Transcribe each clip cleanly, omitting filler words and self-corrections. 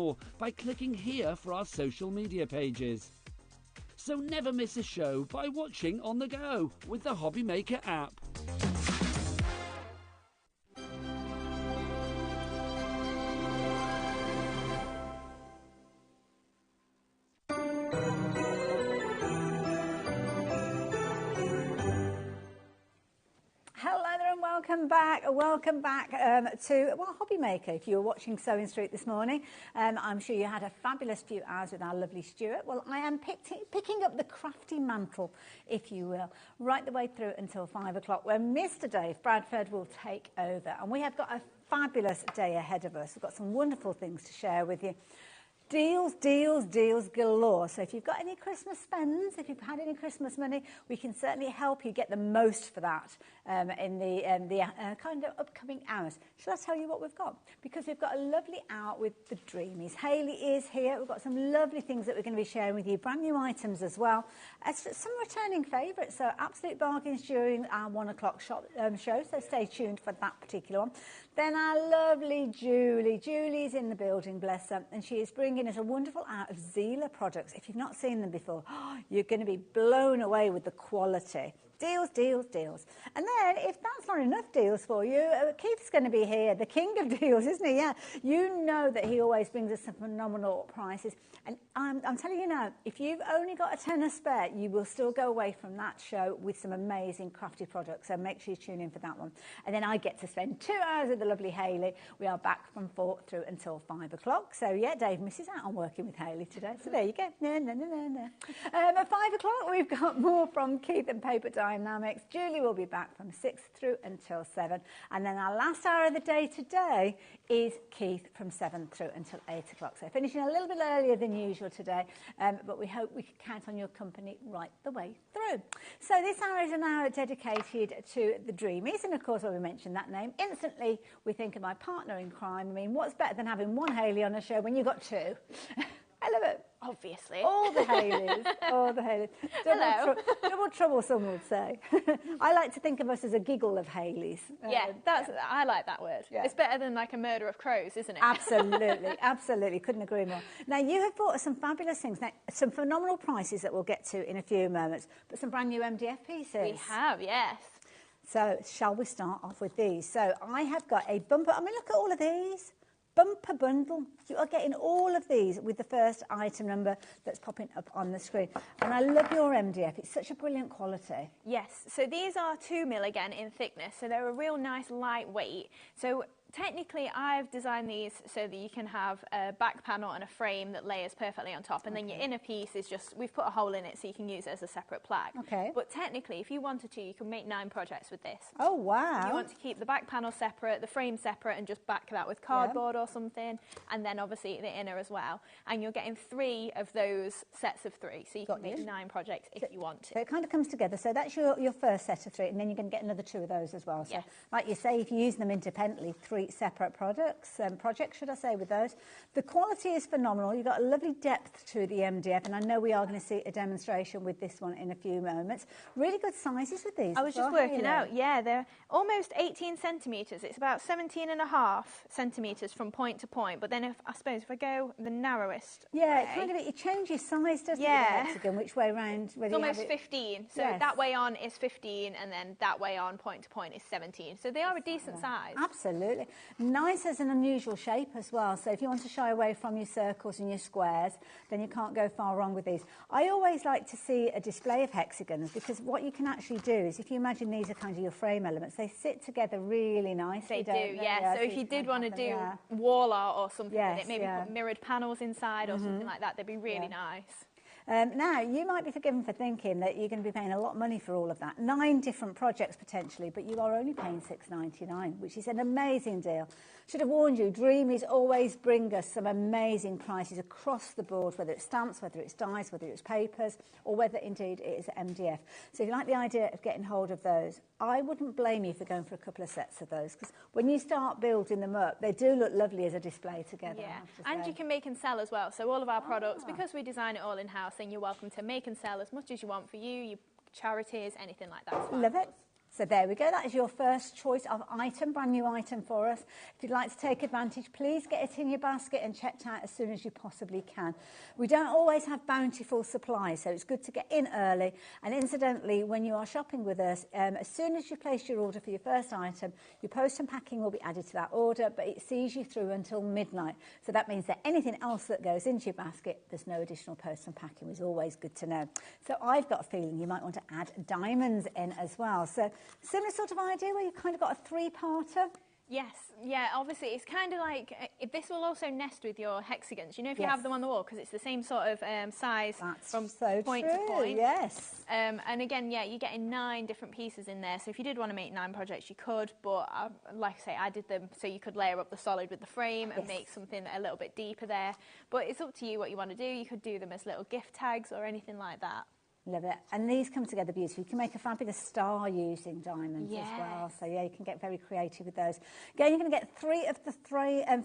more by clicking here for our social media pages. So never miss a show by watching on the go with the HobbyMaker app. Welcome back to HobbyMaker. If you were watching Sewing Street this morning, I'm sure you had a fabulous few hours with our lovely Stuart. Well, I am picking up the crafty mantle, if you will, right the way through until 5 o'clock, when Mr. Dave Bradford will take over. And we have got a fabulous day ahead of us. We've got some wonderful things to share with you. Deals, deals, deals galore. So if you've got any Christmas spends, if you've had any Christmas money, we can certainly help you get the most for that in the kind of upcoming hours. Shall I tell you what we've got? Because we've got a lovely hour with the Dreamies. Hayley is here. We've got some lovely things that we're going to be sharing with you, brand new items as well. Some returning favourites, so absolute bargains during our 1 o'clock show, so stay tuned for that particular one. Then our lovely Julie. Julie's in the building, bless her, and she is bringing us a wonderful out of Easel products. If you've not seen them before, you're going to be blown away with the quality. Deals, deals, deals. And then, if that's not enough deals for you, Keith's going to be here, the king of deals, isn't he? Yeah. You know that he always brings us some phenomenal prices. And I'm telling you now, if you've only got a tenner spare, you will still go away from that show with some amazing crafty products. So make sure you tune in for that one. And then I get to spend 2 hours with the lovely Hayley. We are back from 4 through until 5 o'clock. So yeah, Dave misses out on working with Hayley today. So there you go. At 5 o'clock, we've got more from Keith and Paper Dynamics. Julie will be back from 6 through until 7. And then our last hour of the day today is Keith from 7 through until 8 o'clock. So finishing a little bit earlier than usual today, but we hope we can count on your company right the way through. So this hour is an hour dedicated to the Dreamies, and of course when we mention that name, instantly we think of my partner in crime. I mean, what's better than having one Hayley on a show when you've got two? I love it. Obviously. All the Hayleys. All the Hayleys. Double trouble, some would say. I like to think of us as a giggle of Hayleys. Yeah, I like that word. Yeah. It's better than like a murder of crows, isn't it? Absolutely, absolutely. Couldn't agree more. Now, you have brought us some fabulous things. Now, some phenomenal prices that we'll get to in a few moments, but some brand new MDF pieces. We have, yes. So, shall we start off with these? So, I have got a bumper. I mean, look at all of these. Bumper bundle. You are getting all of these with the first item number that's popping up on the screen. And I love your MDF. It's such a brilliant quality. Yes. So these are 2 mil again in thickness. So they're a real nice lightweight. So technically, I've designed these so that you can have a back panel and a frame that layers perfectly on top, and then your inner piece is just, we've put a hole in it so you can use it as a separate plaque. Okay. But technically, if you wanted to, you can make 9 projects with this. Oh, wow. You want to keep the back panel separate, the frame separate, and just back that with cardboard or something, and then obviously the inner as well. And you're getting 3 of those sets of 3, so you can make 9 projects if you want to. So it kind of comes together. So that's your first set of 3, and then you're going to get another 2 of those as well. So, like you say, if you use them independently, 3 separate projects, should I say, with those. The quality is phenomenal. You've got a lovely depth to the MDF, and I know we are going to see a demonstration with this one in a few moments. Really good sizes with these. I was just working out, yeah, they're almost 18 centimetres. It's about 17.5 centimetres from point to point, but then I suppose if I go the narrowest way, kind of, it changes size, doesn't it, the hexagon, which way round? It's almost 15, so that way on is 15, and then that way on point to point is 17, so they are a decent size. Absolutely. Nice as an unusual shape as well, so if you want to shy away from your circles and your squares, then you can't go far wrong with these. I always like to see a display of hexagons, because what you can actually do is, if you imagine these are kind of your frame elements, they sit together really nicely. They do, yeah. So if you did want to do wall art or something with it, maybe put mirrored panels inside or something like that, they'd be really nice. Now, you might be forgiven for thinking that you're going to be paying a lot of money for all of that. 9 different projects potentially, but you are only paying $6.99, which is an amazing deal. Should have warned you, Dreamies always bring us some amazing prices across the board, whether it's stamps, whether it's dies, whether it's papers, or whether indeed it is MDF. So if you like the idea of getting hold of those, I wouldn't blame you for going for a couple of sets of those, because when you start building them up, they do look lovely as a display together. Yeah, and you can make and sell as well. So all of our products, because we design it all in-house, then you're welcome to make and sell as much as you want for you, your charities, anything like that. Love it. So there we go. That is your first choice of item, brand new item for us. If you'd like to take advantage, please get it in your basket and checked out as soon as you possibly can. We don't always have bountiful supplies, so it's good to get in early. And incidentally, when you are shopping with us, as soon as you place your order for your first item, your post and packing will be added to that order, but it sees you through until midnight. So that means that anything else that goes into your basket, there's no additional post and packing. It's always good to know. So I've got a feeling you might want to add diamonds in as well. So similar sort of idea where you've kind of got a three-parter. Yes, yeah, obviously it's kind of like, this will also nest with your hexagons, you know, if you have them on the wall, because it's the same sort of size from point to point. Yes. And again, yeah, you're getting 9 different pieces in there, so if you did want to make 9 projects, you could, but like I say, I did them so you could layer up the solid with the frame and make something a little bit deeper there, but it's up to you what you want to do. You could do them as little gift tags or anything like that. Love it. And these come together beautifully. You can make a fabulous star using diamonds as well. So yeah, you can get very creative with those. Again, you're going to get 3 of the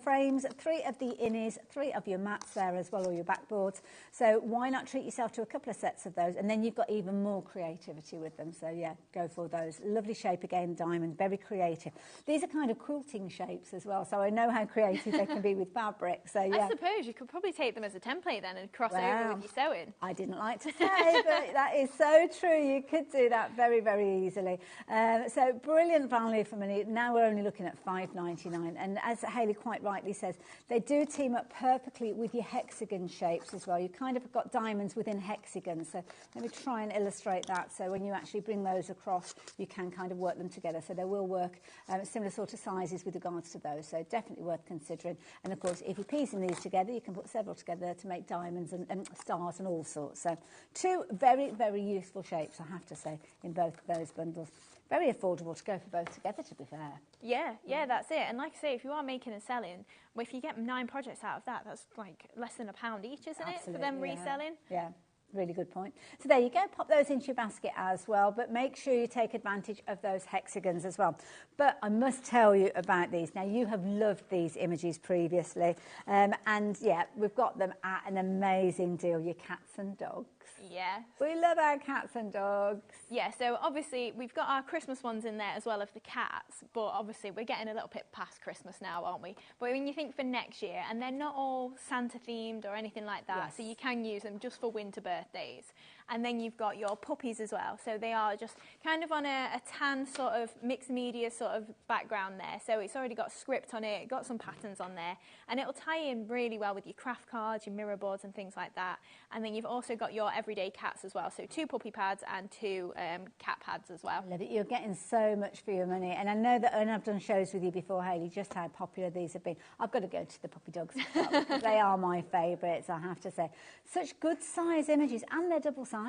frames, 3 of the innies, 3 of your mats there as well, or your backboards. So why not treat yourself to a couple of sets of those? And then you've got even more creativity with them. So yeah, go for those. Lovely shape again, diamond, very creative. These are kind of quilting shapes as well. So I know how creative they can be with fabric. So yeah. I suppose you could probably take them as a template then and cross over with your sewing. I didn't like to say, but that is so true. You could do that very, very easily. So brilliant value for money. Now we're only looking at $5.99. And as Hayley quite rightly says, they do team up perfectly with your hexagon shapes as well. You kind of got diamonds within hexagons. So let me try and illustrate that. So when you actually bring those across, you can kind of work them together. So they will work similar sort of sizes with regards to those. So definitely worth considering. And of course, if you're piecing these together, you can put several together to make diamonds and stars and all sorts. So 2 very, very useful shapes, I have to say, in both of those bundles. Very affordable to go for both together, to be fair. Yeah, that's it. And like I say, if you are making and selling, well, if you get 9 projects out of that, that's like less than £1 each, isn't it, for them reselling? Yeah. Really good point. So there you go, pop those into your basket as well, but make sure you take advantage of those hexagons as well. But I must tell you about these. Now, you have loved these images previously, and yeah, we've got them at an amazing deal, your cats and dogs. Yes. We love our cats and dogs. Yeah, so obviously we've got our Christmas ones in there as well of the cats, but obviously we're getting a little bit past Christmas now, aren't we? But when you think for next year, and they're not all Santa themed or anything like that, so you can use them just for winter birthdays. And then you've got your puppies as well. So they are just kind of on a tan sort of mixed media sort of background there. So it's already got script on it, got some patterns on there. And it'll tie in really well with your craft cards, your mirror boards and things like that. And then you've also got your everyday cats as well. So 2 puppy pads and 2 cat pads as well. I love it. You're getting so much for your money. And I know that when I've done shows with you before, Hayley, just how popular these have been. I've got to go to the puppy dogs as well, because they are my favourites, I have to say. Such good size images, and they're double-sided.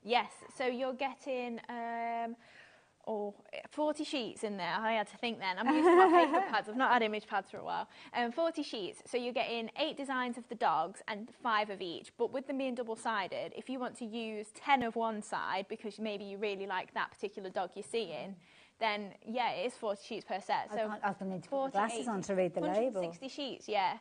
Yes, so you're getting 40 sheets in there. I had to think then. I'm using my paper pads. I've not had image pads for a while. 40 sheets. So you're getting 8 designs of the dogs and 5 of each. But with them being double-sided, if you want to use 10 of one side because maybe you really like that particular dog you're seeing, then yeah, it is 40 sheets per set. So I need to put glasses on to read the label. 160 sheets, yeah.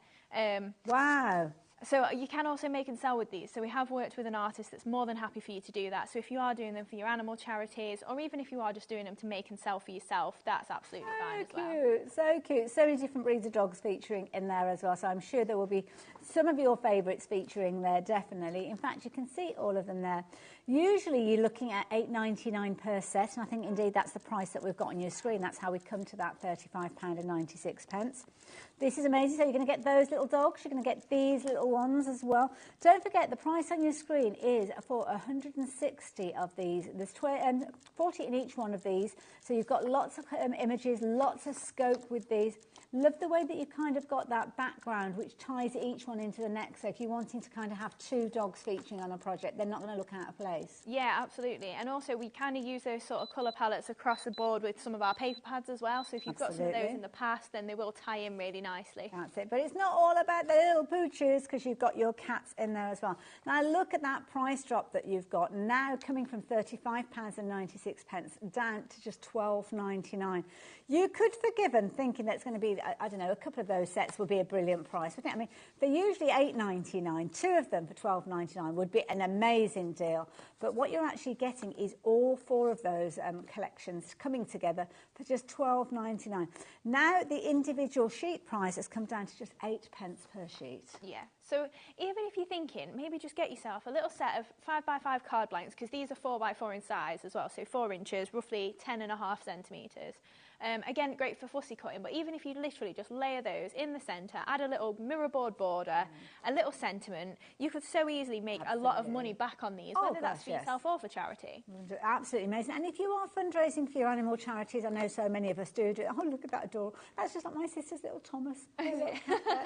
Wow. So you can also make and sell with these. So we have worked with an artist that's more than happy for you to do that. So if you are doing them for your animal charities, or even if you are just doing them to make and sell for yourself, that's absolutely fine as well. Cute, so cute. So many different breeds of dogs featuring in there as well. So I'm sure there will be some of your favourites featuring there, definitely. In fact, you can see all of them there. Usually you're looking at $8.99 per set, and I think indeed that's the price that we've got on your screen. That's how we come to that £35.96. This is amazing. So you're going to get those little dogs. You're going to get these little ones as well. Don't forget, the price on your screen is for 160 of these. There's 40 in each one of these. So you've got lots of images, lots of scope with these. Love the way that you kind of got that background, which ties each one into the next. So if you're wanting to kind of have 2 dogs featuring on a project, they're not going to look out of place. Yeah, absolutely. And also we kind of use those sort of colour palettes across the board with some of our paper pads as well. So if you've got some of those in the past, then they will tie in really nicely. That's it. But it's not all about the little pooches, because you've got your cats in there as well. Now look at that price drop that you've got now, coming from £35.96 down to just £12.99. You could forgive them thinking that it's going to be actually, I don't know, a couple of those sets would be a brilliant price, wouldn't it? I mean, they're usually $8.99. 2 of them for $12.99 would be an amazing deal. But what you're actually getting is all 4 of those collections coming together for just $12.99. Now the individual sheet price has come down to just 8 pence per sheet. Yeah. So even if you're thinking, maybe just get yourself a little set of 5x5 card blanks, because these are 4x4 in size as well, so 4 inches, roughly 10.5 centimetres. Again, great for fussy cutting, but even if you literally just layer those in the centre, add a little mirror board border, a little sentiment, you could so easily make a lot of money back on these, whether that's for yourself or for charity. Absolutely amazing. And if you are fundraising for your animal charities, I know so many of us do. Oh, look at that adorable. That's just like my sister's little Thomas.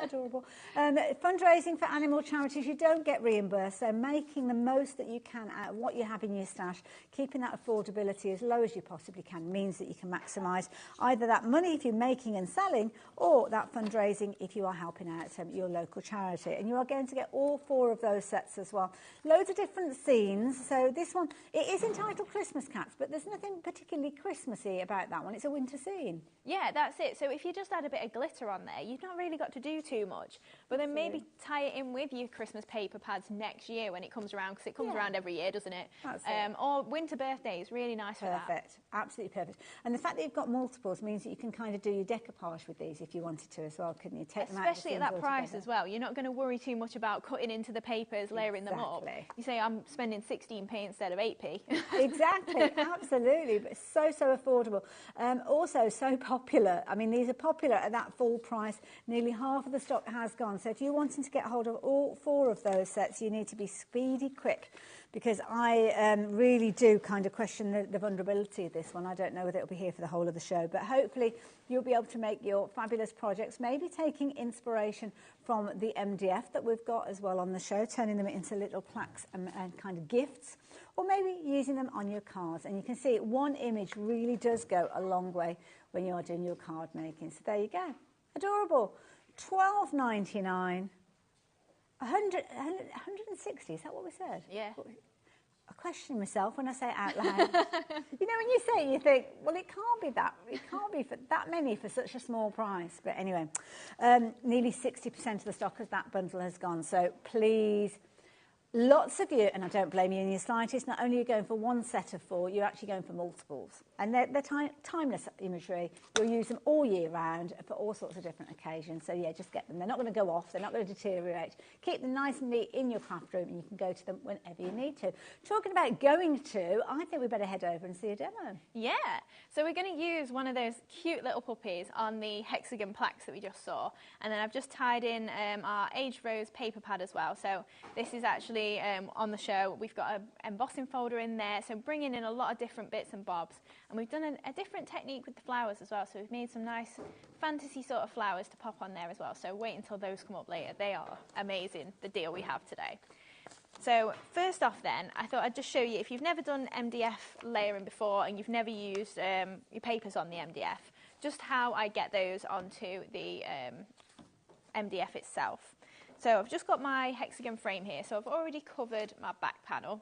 Adorable. Fundraising for animal charities, you don't get reimbursed, so making the most that you can out of what you have in your stash, keeping that affordability as low as you possibly can, means that you can maximise either that money if you're making and selling, or that fundraising if you are helping out your local charity. And you are going to get all 4 of those sets as well. Loads of different scenes. So this one, it is entitled Christmas Cats, but there's nothing particularly Christmassy about that one. It's a winter scene. Yeah, that's it. So if you just add a bit of glitter on there, you've not really got to do too much. But then maybe tie it in with your Christmas paper pads next year when it comes around, because it comes around every year, doesn't it? That's it. Or winter birthdays, really nice for that. Perfect. Absolutely perfect. And the fact that you've got multiples means that you can kind of do your decoupage with these if you wanted to as well, couldn't you? Take them out Especially at that price as well. You're not going to worry too much about cutting into the papers, layering them up. You say, I'm spending 16p instead of 8p. Exactly, absolutely. But so affordable. Also, so popular. I mean, these are popular at that full price. Nearly half of the stock has gone. So if you're wanting to get hold of all 4 of those sets, you need to be speedy quick, because I really do kind of question the vulnerability of this one. I don't know whether it'll be here for the whole of the show, but hopefully you'll be able to make your fabulous projects, maybe taking inspiration from the MDF that we've got as well on the show, turning them into little plaques and kind of gifts, or maybe using them on your cards. And you can see one image really does go a long way when you are doing your card making. So there you go. Adorable. $12.99. 160, is that what we said? Yeah. I question myself when I say it out loud. You know, when you say it, you think, well, it can't be that. It can't be for that many for such a small price. But anyway, nearly 60% of the stock of that bundle has gone. So please, lots of you, and I don't blame you in the slightest, not only are you going for one set of 4, you're actually going for multiples. And they're timeless imagery. You'll use them all year round for all sorts of different occasions. So yeah, just get them. They're not going to go off. They're not going to deteriorate. Keep them nice and neat in your craft room, and you can go to them whenever you need to. Talking about going to, I think we better head over and see a demo. Yeah. So we're going to use one of those cute little puppies on the hexagon plaques that we just saw. And then I've just tied in our aged rose paper pad as well. So this is actually on the show. We've got an embossing folder in there, so bringing in a lot of different bits and bobs. And we've done a different technique with the flowers as well, so we've made some nice fantasy sort of flowers to pop on there as well. So wait until those come up later. They are amazing, the deal we have today. So first off then, I thought I'd just show you, if you've never done MDF layering before and you've never used your papers on the MDF, just how I get those onto the MDF itself. So I've just got my hexagon frame here, so I've already covered my back panel.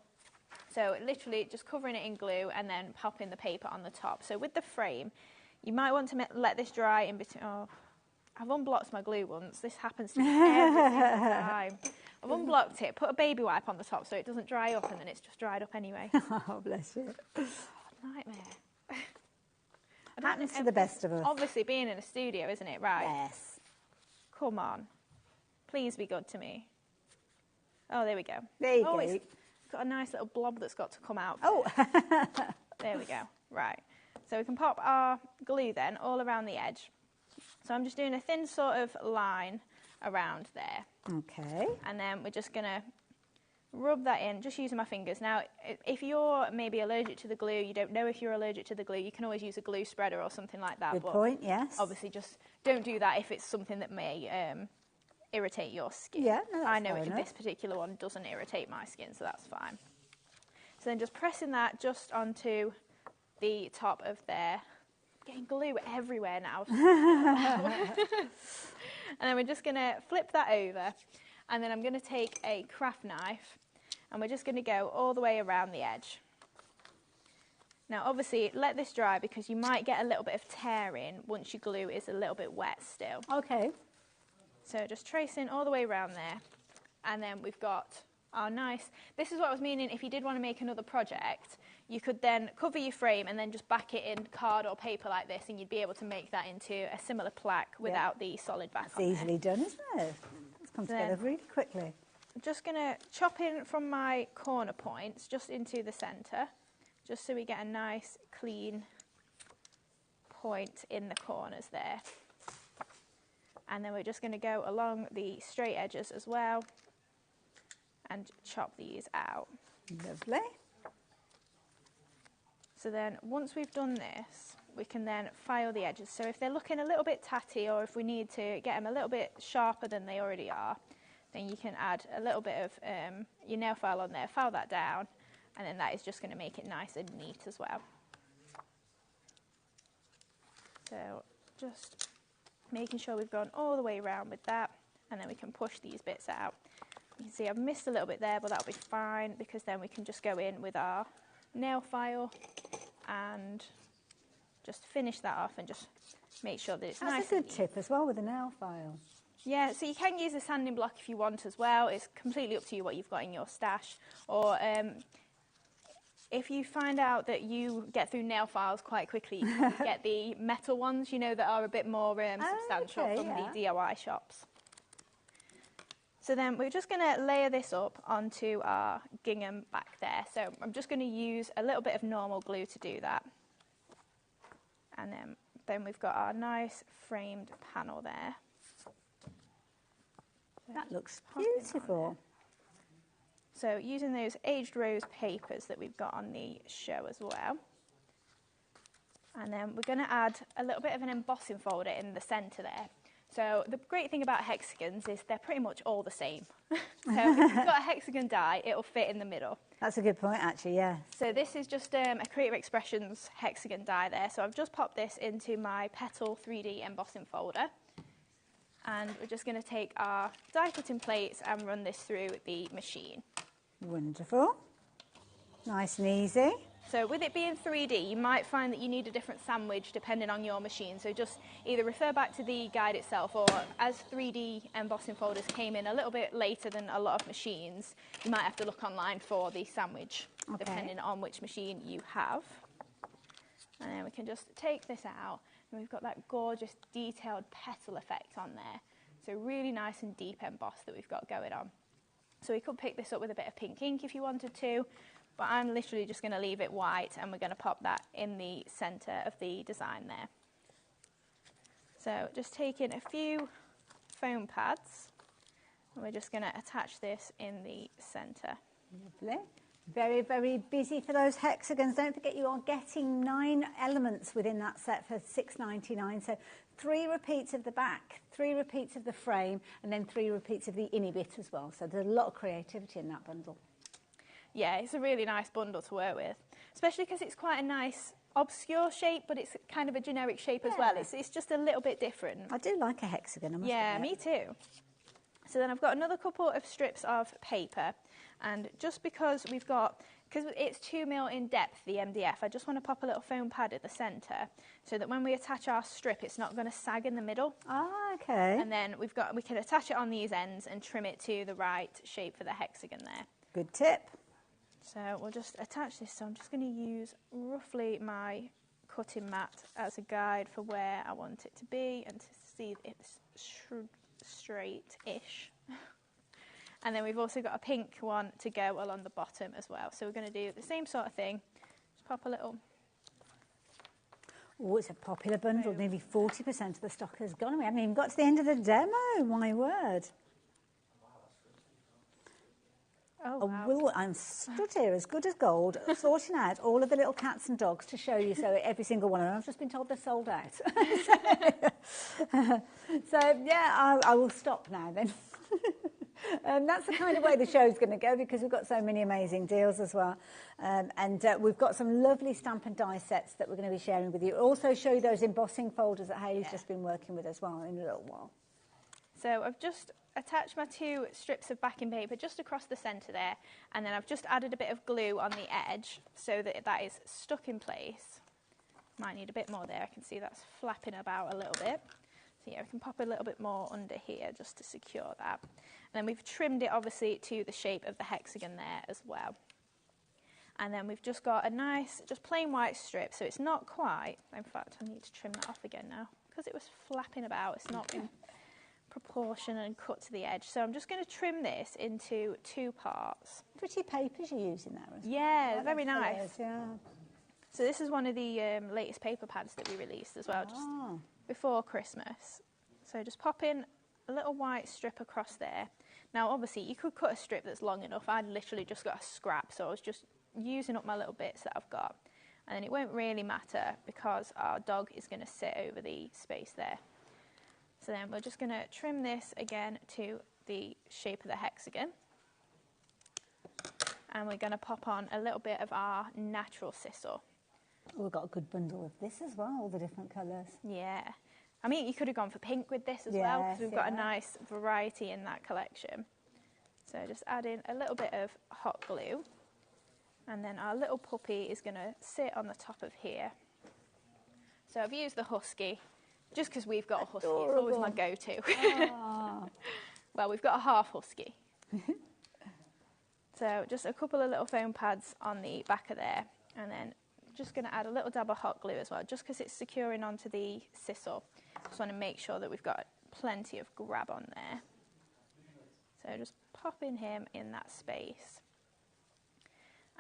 So literally just covering it in glue and then popping the paper on the top. So with the frame, you might want to let this dry in between. Oh, I've unblocked my glue once. This happens to me every single time. I've unblocked it, put a baby wipe on the top so it doesn't dry up, and then it's just dried up anyway. Oh, bless you. Nightmare. Happens to the best of us. Obviously being in a studio, isn't it? Right. Yes. Come on. Please be good to me. Oh, there we go. There you go. It's got a nice little blob that's got to come out. Oh. There we go. Right. So we can pop our glue then all around the edge. So I'm just doing a thin sort of line around there. Okay. And then we're just going to rub that in, just using my fingers. Now, if you're maybe allergic to the glue, you don't know if you're allergic to the glue, you can always use a glue spreader or something like that. Good point, yes. Obviously, just don't do that if it's something that may irritate your skin. Yeah, no, that's I know fair enough. this particular one doesn't irritate my skin, so that's fine. So then just pressing that just onto the top of there. Getting glue everywhere now. And then we're just going to flip that over, and then I'm going to take a craft knife and we're just going to go all the way around the edge. Now obviously let this dry because you might get a little bit of tearing once your glue is a little bit wet still. Okay. So just tracing all the way around there, and then we've got our nice, this is what I was meaning, if you did want to make another project, you could then cover your frame and then just back it in card or paper like this, and you'd be able to make that into a similar plaque without the solid back on It's easily done, isn't it? It's come together really quickly. I'm just going to chop in from my corner points just into the centre, just so we get a nice clean point in the corners there. And then we're just going to go along the straight edges as well and chop these out. Lovely. So then once we've done this, we can then file the edges. So if they're looking a little bit tatty, or if we need to get them a little bit sharper than they already are, then you can add a little bit of your nail file on there, file that down, and then that is just going to make it nice and neat as well. So just making sure we've gone all the way around with that, and then we can push these bits out. You can see I've missed a little bit there, but that'll be fine, because then we can just go in with our nail file and just finish that off and just make sure that it's nice. That's a good tip as well with a nail file. Yeah, so you can use a sanding block if you want as well. It's completely up to you what you've got in your stash. Or if you find out that you get through nail files quite quickly, you can get the metal ones, you know, that are a bit more substantial from the DIY shops. So then we're just going to layer this up onto our gingham back there. So I'm just going to use a little bit of normal glue to do that. And then we've got our nice framed panel there. So that looks beautiful. So using those aged rose papers that we've got on the show as well. And then we're going to add a little bit of an embossing folder in the centre there. So the great thing about hexagons is they're pretty much all the same. So if you've got a hexagon die, it'll fit in the middle. That's a good point, actually, yeah. So this is just a Creative Expressions hexagon die there. So I've just popped this into my Petal 3D embossing folder. And we're just going to take our die cutting plates and run this through the machine. Wonderful. Nice and easy. So with it being 3D, you might find that you need a different sandwich depending on your machine. So just either refer back to the guide itself, or as 3D embossing folders came in a little bit later than a lot of machines, you might have to look online for the sandwich, depending on which machine you have. And then we can just take this out, and we've got that gorgeous detailed petal effect on there. So really nice and deep emboss that we've got going on. So we could pick this up with a bit of pink ink if you wanted to, but I'm literally just going to leave it white, and we're going to pop that in the centre of the design there. So just taking a few foam pads, and we're just going to attach this in the centre. Lovely. Very, very busy for those hexagons. Don't forget you are getting 9 elements within that set for $6.99. So 3 repeats of the back, 3 repeats of the frame, and then 3 repeats of the innie bit as well. So there's a lot of creativity in that bundle. Yeah, it's a really nice bundle to work with, especially because it's quite a nice obscure shape, but it's kind of a generic shape as well. It's just a little bit different. I do like a hexagon, I must admit. Me too. So then I've got another couple of strips of paper, and just because it's 2mm in depth, the MDF, I just want to pop a little foam pad at the centre so that when we attach our strip, it's not going to sag in the middle. Ah, okay. And then we can attach it on these ends and trim it to the right shape for the hexagon there. Good tip. So we'll just attach this. So I'm just going to use roughly my cutting mat as a guide for where I want it to be and to see if it's straight-ish. And then we've also got a pink one to go along the bottom as well. So we're going to do the same sort of thing. Just pop a little. Oh, it's a popular bundle. Nearly 40% of the stock has gone. We haven't even got to the end of the demo. My word. Oh, wow. I'm stood here as good as gold, sorting out all of the little cats and dogs to show you. So every single one of them, I've just been told they're sold out. So yeah, I will stop now then. That's the kind of way the show's going to go, because we've got so many amazing deals as well. And we've got some lovely stamp and die sets that we're going to be sharing with you. Also show you those embossing folders that Hayley's just been working with as well in a little while. So I've just attached my 2 strips of backing paper just across the centre there, and then I've just added a bit of glue on the edge so that that is stuck in place. Might need a bit more there, I can see that's flapping about a little bit. So yeah, we can pop a little bit more under here just to secure that. And then we've trimmed it obviously to the shape of the hexagon there as well. And then we've just got a nice, just plain white strip, so it's not quite, in fact I need to trim that off again now, because it was flapping about, it's not in proportion and cut to the edge. So I'm just going to trim this into 2 parts. Pretty papers you're using there as well. Yeah, very nice. Colours, yeah. So this is one of the latest paper pads that we released as well, just before Christmas. So just pop in a little white strip across there. Now obviously you could cut a strip that's long enough. I'd literally just got a scrap, so I was just using up my little bits that I've got. And then it won't really matter because our dog is going to sit over the space there. So then we're just going to trim this again to the shape of the hexagon. And we're going to pop on a little bit of our natural sisal. We've got a good bundle of this as well, all the different colours. Yeah. I mean, you could have gone for pink with this as well, because we've got a nice variety in that collection. So just add in a little bit of hot glue. And then our little puppy is going to sit on the top of here. So I've used the husky, just because we've got a husky. It's always my go-to. Well, we've got a half husky. So just a couple of little foam pads on the back of there. And then just going to add a little dab of hot glue as well, just because it's securing onto the sisal. Just want to make sure that we've got plenty of grab on there. So just popping him in that space.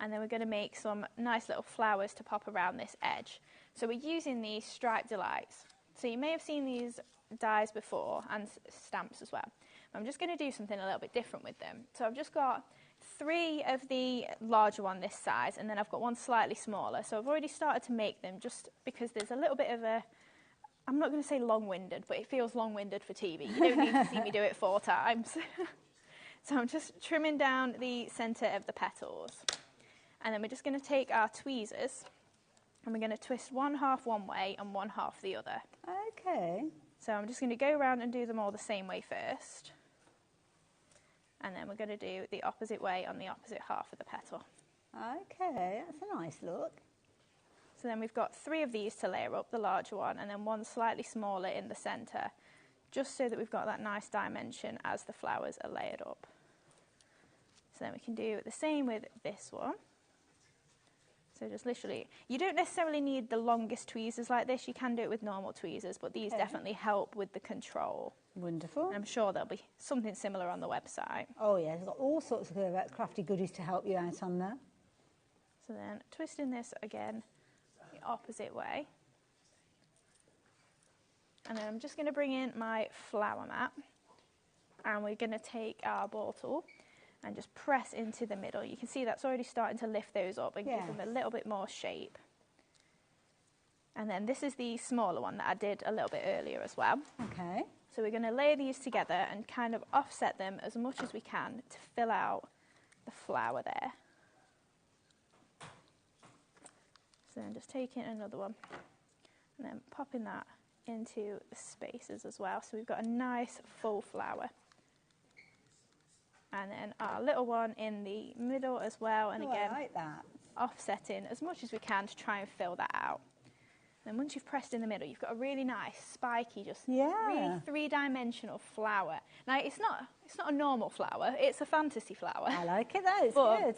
And then we're going to make some nice little flowers to pop around this edge. So we're using these Striped Delights. So you may have seen these dies before, and stamps as well. I'm just going to do something a little bit different with them. So I've just got 3 of the larger one this size, and then I've got one slightly smaller. So I've already started to make them just because there's a little bit of a, I'm not going to say long-winded, but it feels long-winded for TV. You don't need to see me do it 4 times. So I'm just trimming down the centre of the petals. And then we're just going to take our tweezers and we're going to twist one half one way and one half the other. Okay. So I'm just going to go around and do them all the same way first. And then we're going to do the opposite way on the opposite half of the petal. Okay, that's a nice look. So then we've got 3 of these to layer up, the larger one, and then one slightly smaller in the centre, just so that we've got that nice dimension as the flowers are layered up. So then we can do the same with this one. So just literally, you don't necessarily need the longest tweezers like this, you can do it with normal tweezers, but these definitely help with the control. Wonderful. And I'm sure there'll be something similar on the website. Oh yeah, there's got all sorts of crafty goodies to help you out on there. So then twisting this again the opposite way. And then I'm just going to bring in my flower mat, and we're going to take our ball tool and just press into the middle. You can see that's already starting to lift those up and give them a little bit more shape. And then this is the smaller one that I did a little bit earlier as well. Okay. So we're going to layer these together and kind of offset them as much as we can to fill out the flower there. So then just taking another one and then popping that into the spaces as well. So we've got a nice full flower. And then our little one in the middle as well. And again, I like that. Offsetting as much as we can to try and fill that out. And once you've pressed in the middle, you've got a really nice, spiky, just really 3-dimensional flower. Now, it's not a normal flower, it's a fantasy flower. I like it though, it's good.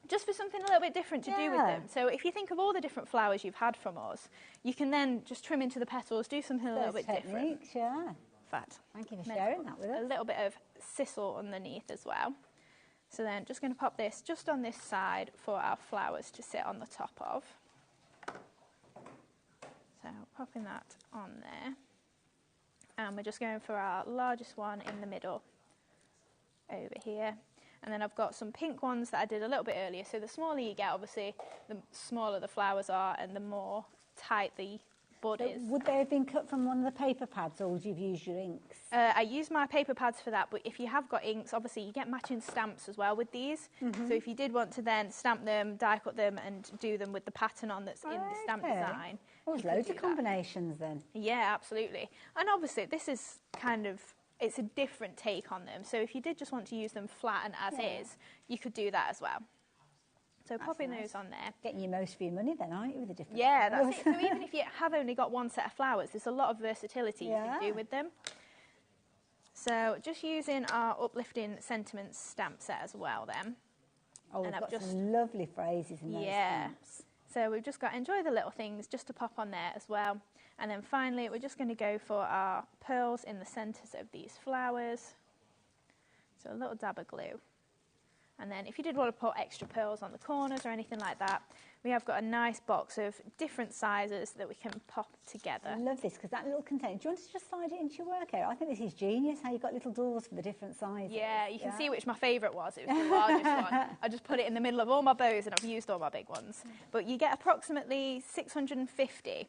Just for something a little bit different to do with them. So if you think of all the different flowers you've had from us, you can then just trim into the petals, do something a little bit different. Yeah. Fact. Thank you for sharing that with us. A little bit of sisal underneath as well. So then just going to pop this just on this side for our flowers to sit on the top of. So popping that on there. And we're just going for our largest one in the middle over here. And then I've got some pink ones that I did a little bit earlier. So the smaller you get, obviously, the smaller the flowers are and the more tight the bud is. Would they have been cut from one of the paper pads, or would you have used your inks? I use my paper pads for that, but if you have got inks, obviously you get matching stamps as well with these. So if you did want to then stamp them, die cut them and do them with the pattern on that's in the stamp design. Oh, there's loads of combinations then. Yeah, absolutely. And obviously this is kind of it's a different take on them. So if you did just want to use them flat and as is, you could do that as well. So popping those on there. Getting your most for your money then, aren't you, with the different that's it. So even if you have only got one set of flowers, there's a lot of versatility you can do with them. So just using our Uplifting Sentiments stamp set as well then. Oh, we've got some lovely phrases in those stamps. So we've just got enjoy the little things just to pop on there as well. And then finally, we're just going to go for our pearls in the centres of these flowers. So a little dab of glue. And then if you did want to put extra pearls on the corners or anything like that, we have got a nice box of different sizes that we can pop together. I love this because that little container, do you want to just slide it into your work area? I think this is genius, how you've got little doors for the different sizes. Yeah, you can see which my favourite was. It was the largest one. I just put it in the middle of all my bows and I've used all my big ones. But you get approximately 650.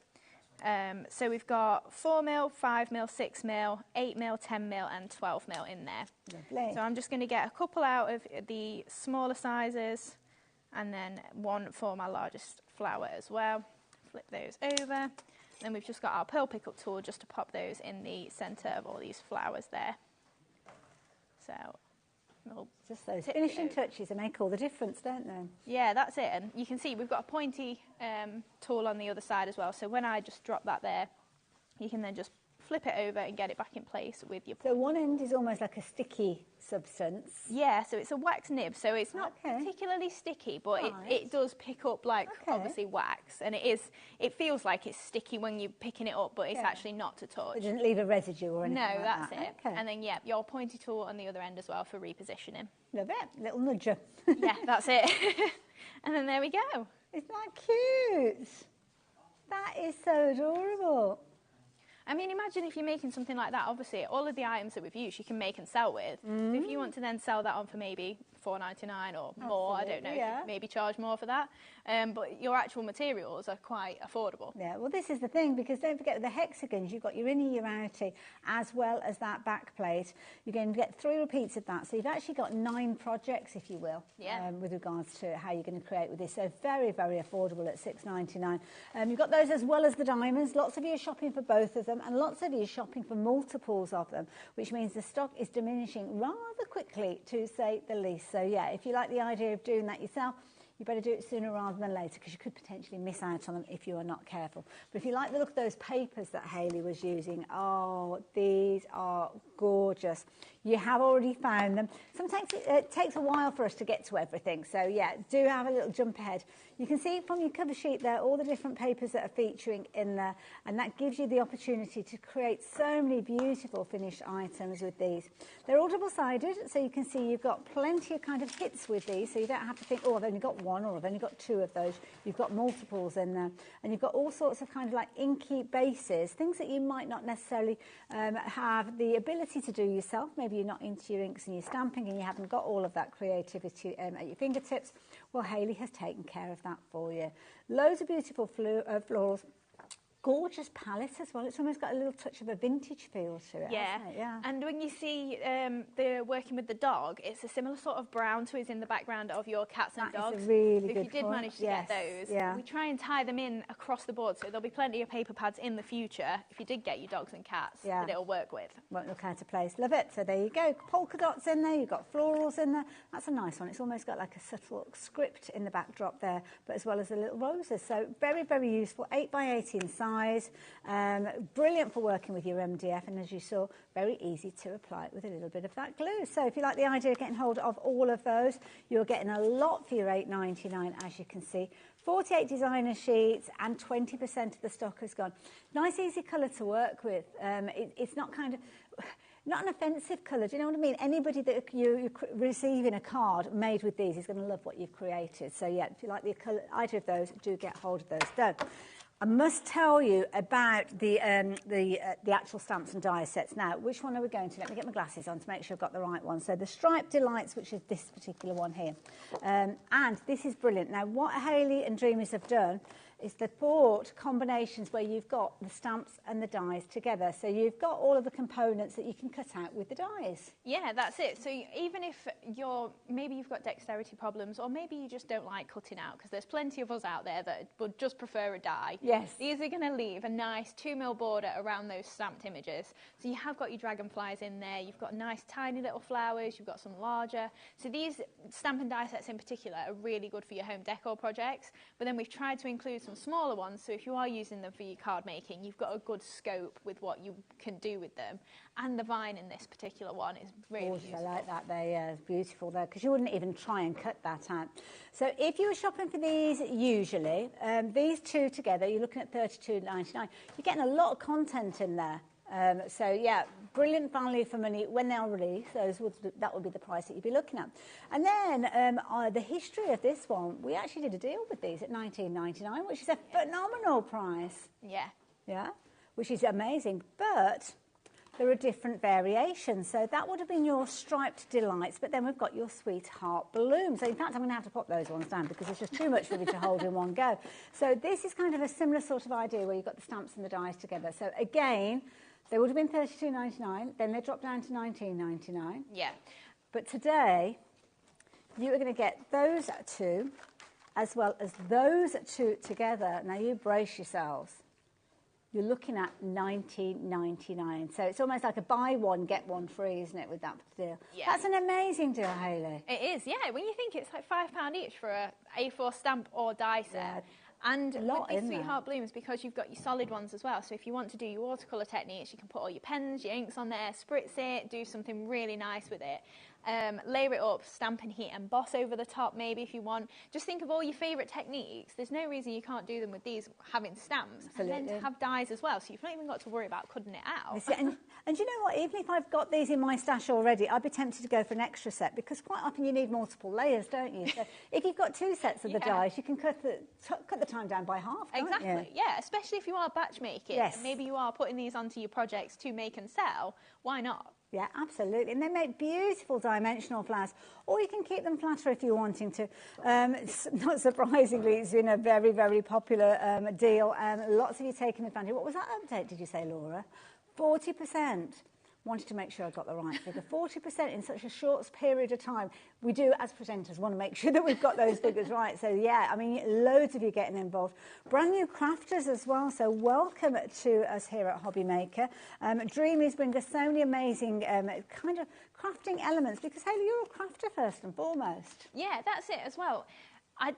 So we've got 4mm, 5mm, 6mm, 8mm, 10mm and 12mm in there. Lovely. So I'm just going to get a couple out of the smaller sizes and then one for my largest flower as well. Flip those over. Then we've just got our pearl pickup tool just to pop those in the centre of all these flowers there. So we'll just those finishing touches that make all the difference, don't they? Yeah, that's it. And you can see we've got a pointy tool on the other side as well. So when I just drop that there, you can then just flip it over and get it back in place with your So one end is almost like a sticky substance. Yeah, so it's a wax nib, so it's not particularly sticky, but it does pick up like obviously wax, and it feels like it's sticky when you're picking it up, but it's actually not to touch. It doesn't leave a residue or anything like that's that. it. And then your pointy tool on the other end as well for repositioning. Love it, little nudger. Yeah, that's it. And then there we go. Isn't that cute? That is so adorable. I mean, imagine if you're making something like that. Obviously, all of the items that we've used, you can make and sell with. So if you want to then sell that on for maybe $4.99 or more, I don't know, maybe charge more for that. But your actual materials are quite affordable. Yeah, well, this is the thing, because don't forget with the hexagons, you've got your inner, your outer, as well as that back plate. You're going to get 3 repeats of that. So you've actually got 9 projects, if you will, with regards to how you're going to create with this. So very, very affordable at $6.99. You've got those as well as the diamonds. Lots of you are shopping for both of them, and lots of you are shopping for multiples of them, which means the stock is diminishing rather quickly, to say the least. So yeah, if you like the idea of doing that yourself, you better do it sooner rather than later, because you could potentially miss out on them if you are not careful. But if you like the look of those papers that Hayley was using, oh, these are gorgeous. You have already found them. Sometimes it takes a while for us to get to everything. So yeah, do have a little jump ahead. You can see from your cover sheet there all the different papers that are featuring in there, and that gives you the opportunity to create so many beautiful finished items with these. They're all double-sided, so you can see you've got plenty of kind of hits with these, so you don't have to think, oh, I've only got one or I've only got 2 of those. You've got multiples in there, and you've got all sorts of kind of like inky bases, things that you might not necessarily have the ability to do yourself. Maybe you're not into your inks and your stamping and you haven't got all of that creativity at your fingertips. Well, Hayley has taken care of that for you. Loads of beautiful florals. Gorgeous palette as well. It's almost got a little touch of a vintage feel to it, hasn't it? Yeah. And when you see the working with the dog, it's a similar sort of brown to is in the background of your cats and dogs. That's a really good If you did manage to get those, we try and tie them in across the board, so there'll be plenty of paper pads in the future if you did get your dogs and cats that it'll work with. Won't look out of place. Love it. So there you go. Polka dots in there. You've got florals in there. That's a nice one. It's almost got like a subtle script in the backdrop there, but as well as the little roses. So very, very useful. 8x18 size. Brilliant for working with your MDF, and as you saw, very easy to apply it with a little bit of that glue. So if you like the idea of getting hold of all of those, you're getting a lot for your $8.99, as you can see. 48 designer sheets and 20% of the stock has gone. Nice, easy colour to work with. It's not kind of... Not an offensive colour, do you know what I mean? Anybody that you're receiving a card made with these is going to love what you've created. So yeah, if you like the colour, either of those, do get hold of those. Done. I must tell you about the actual stamps and die sets now. Which one are we going to? Let me get my glasses on to make sure I've got the right one. So the Striped Delights, which is this particular one here. And this is brilliant. Now, what Hayley and Dreamees have done is they've bought combinations where you've got the stamps and the dies together. So you've got all of the components that you can cut out with the dies. Yeah, that's it. So even if maybe you've got dexterity problems, or maybe you just don't like cutting out, because there's plenty of us out there that would just prefer a die. Yes. These are going to leave a nice 2mm border around those stamped images. So you have got your dragonflies in there, you've got nice tiny little flowers, you've got some larger. So these stamp and die sets in particular are really good for your home decor projects, but then we've tried to include some smaller ones, so if you are using them for your card making, you've got a good scope with what you can do with them. And the vine in this particular one is really useful. I like that. They're beautiful there, because you wouldn't even try and cut that out. So if you were shopping for these, usually these two together, you're looking at $32.99. You're getting a lot of content in there. So yeah, brilliant value for money when they're released. That would be the price that you'd be looking at. And then the history of this one, we actually did a deal with these at $19.99, which is a phenomenal price. Yeah. Yeah, which is amazing. But there are different variations. So that would have been your striped delights, but then we've got your sweetheart balloons. So in fact, I'm going to have to pop those ones down because it's just too much for me to hold in one go. So this is kind of a similar sort of idea where you've got the stamps and the dies together. So again, they would have been $32.99, then they dropped down to $19.99. Yeah. But today, you are going to get those two as well as those two together. Now you brace yourselves. You're looking at $19.99. So it's almost like a buy one, get one free, isn't it, with that deal? Yeah. That's an amazing deal, Hayley. It is, yeah. When you think it's like £5 each for a A4 stamp or die set. Yeah. And with lot these in sweetheart blooms, because you've got your solid ones as well, so if you want to do your watercolour techniques, you can put all your pens, your inks on there, spritz it, do something really nice with it. Layer it up, stamp and heat, emboss over the top maybe if you want. Just think of all your favourite techniques. There's no reason you can't do them with these having stamps. Absolutely. And then to have dies as well, so you've not even got to worry about cutting it out. And you know what, even if I've got these in my stash already, I'd be tempted to go for an extra set, because quite often you need multiple layers, don't you? So if you've got two sets of the dies, you can cut the time down by half, can't Exactly, you? yeah, especially if you are batch making. Yes. And maybe you are putting these onto your projects to make and sell, why not? Yeah, absolutely. And they make beautiful dimensional flowers. Or you can keep them flatter if you're wanting to. Not surprisingly, it's been a very, very popular deal. Lots of you taking advantage. What was that update, did you say, Laura? 40%. Wanted to make sure I got the right figure. 40% in such a short period of time. We do, as presenters, want to make sure that we've got those figures right. So, yeah, I mean, loads of you getting involved. Brand new crafters as well, so welcome to us here at HobbyMaker. Dreamees bring us so many amazing kind of crafting elements, because, Hayley, you're a crafter first and foremost. Yeah, that's it as well. I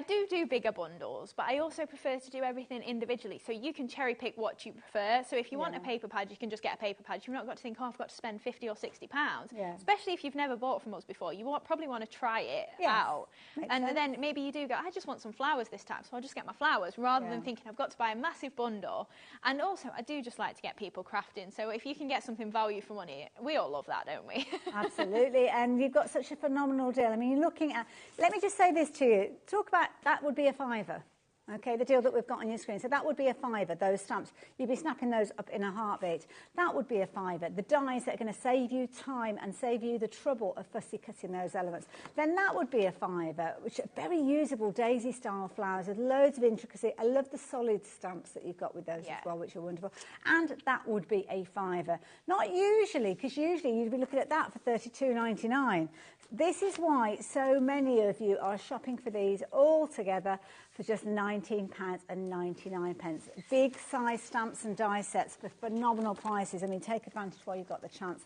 do bigger bundles, but I also prefer to do everything individually. So you can cherry pick what you prefer. So if you want a paper pad, you can just get a paper pad. You've not got to think, oh, I've got to spend £50 or £60. Yeah. Especially if you've never bought from us before. You probably want to try it out. And then maybe you do go, I just want some flowers this time, so I'll just get my flowers, rather than thinking I've got to buy a massive bundle. And also, I do just like to get people crafting. So if you can get something value for money, we all love that, don't we? Absolutely. And you've got such a phenomenal deal. I mean, you're looking at, let me just say this to you. Talk about, that would be a £5. Okay, the deal that we've got on your screen. So that would be a £5, those stamps. You'd be snapping those up in a heartbeat. That would be a £5. The dies that are going to save you time and save you the trouble of fussy cutting those elements. Then that would be a £5, which are very usable daisy-style flowers with loads of intricacy. I love the solid stamps that you've got with those as well, which are wonderful. And that would be a £5. Not usually, because usually you'd be looking at that for $32.99. This is why so many of you are shopping for these all together for just £19.99. Big size stamps and die sets for phenomenal prices. I mean, take advantage while you've got the chance.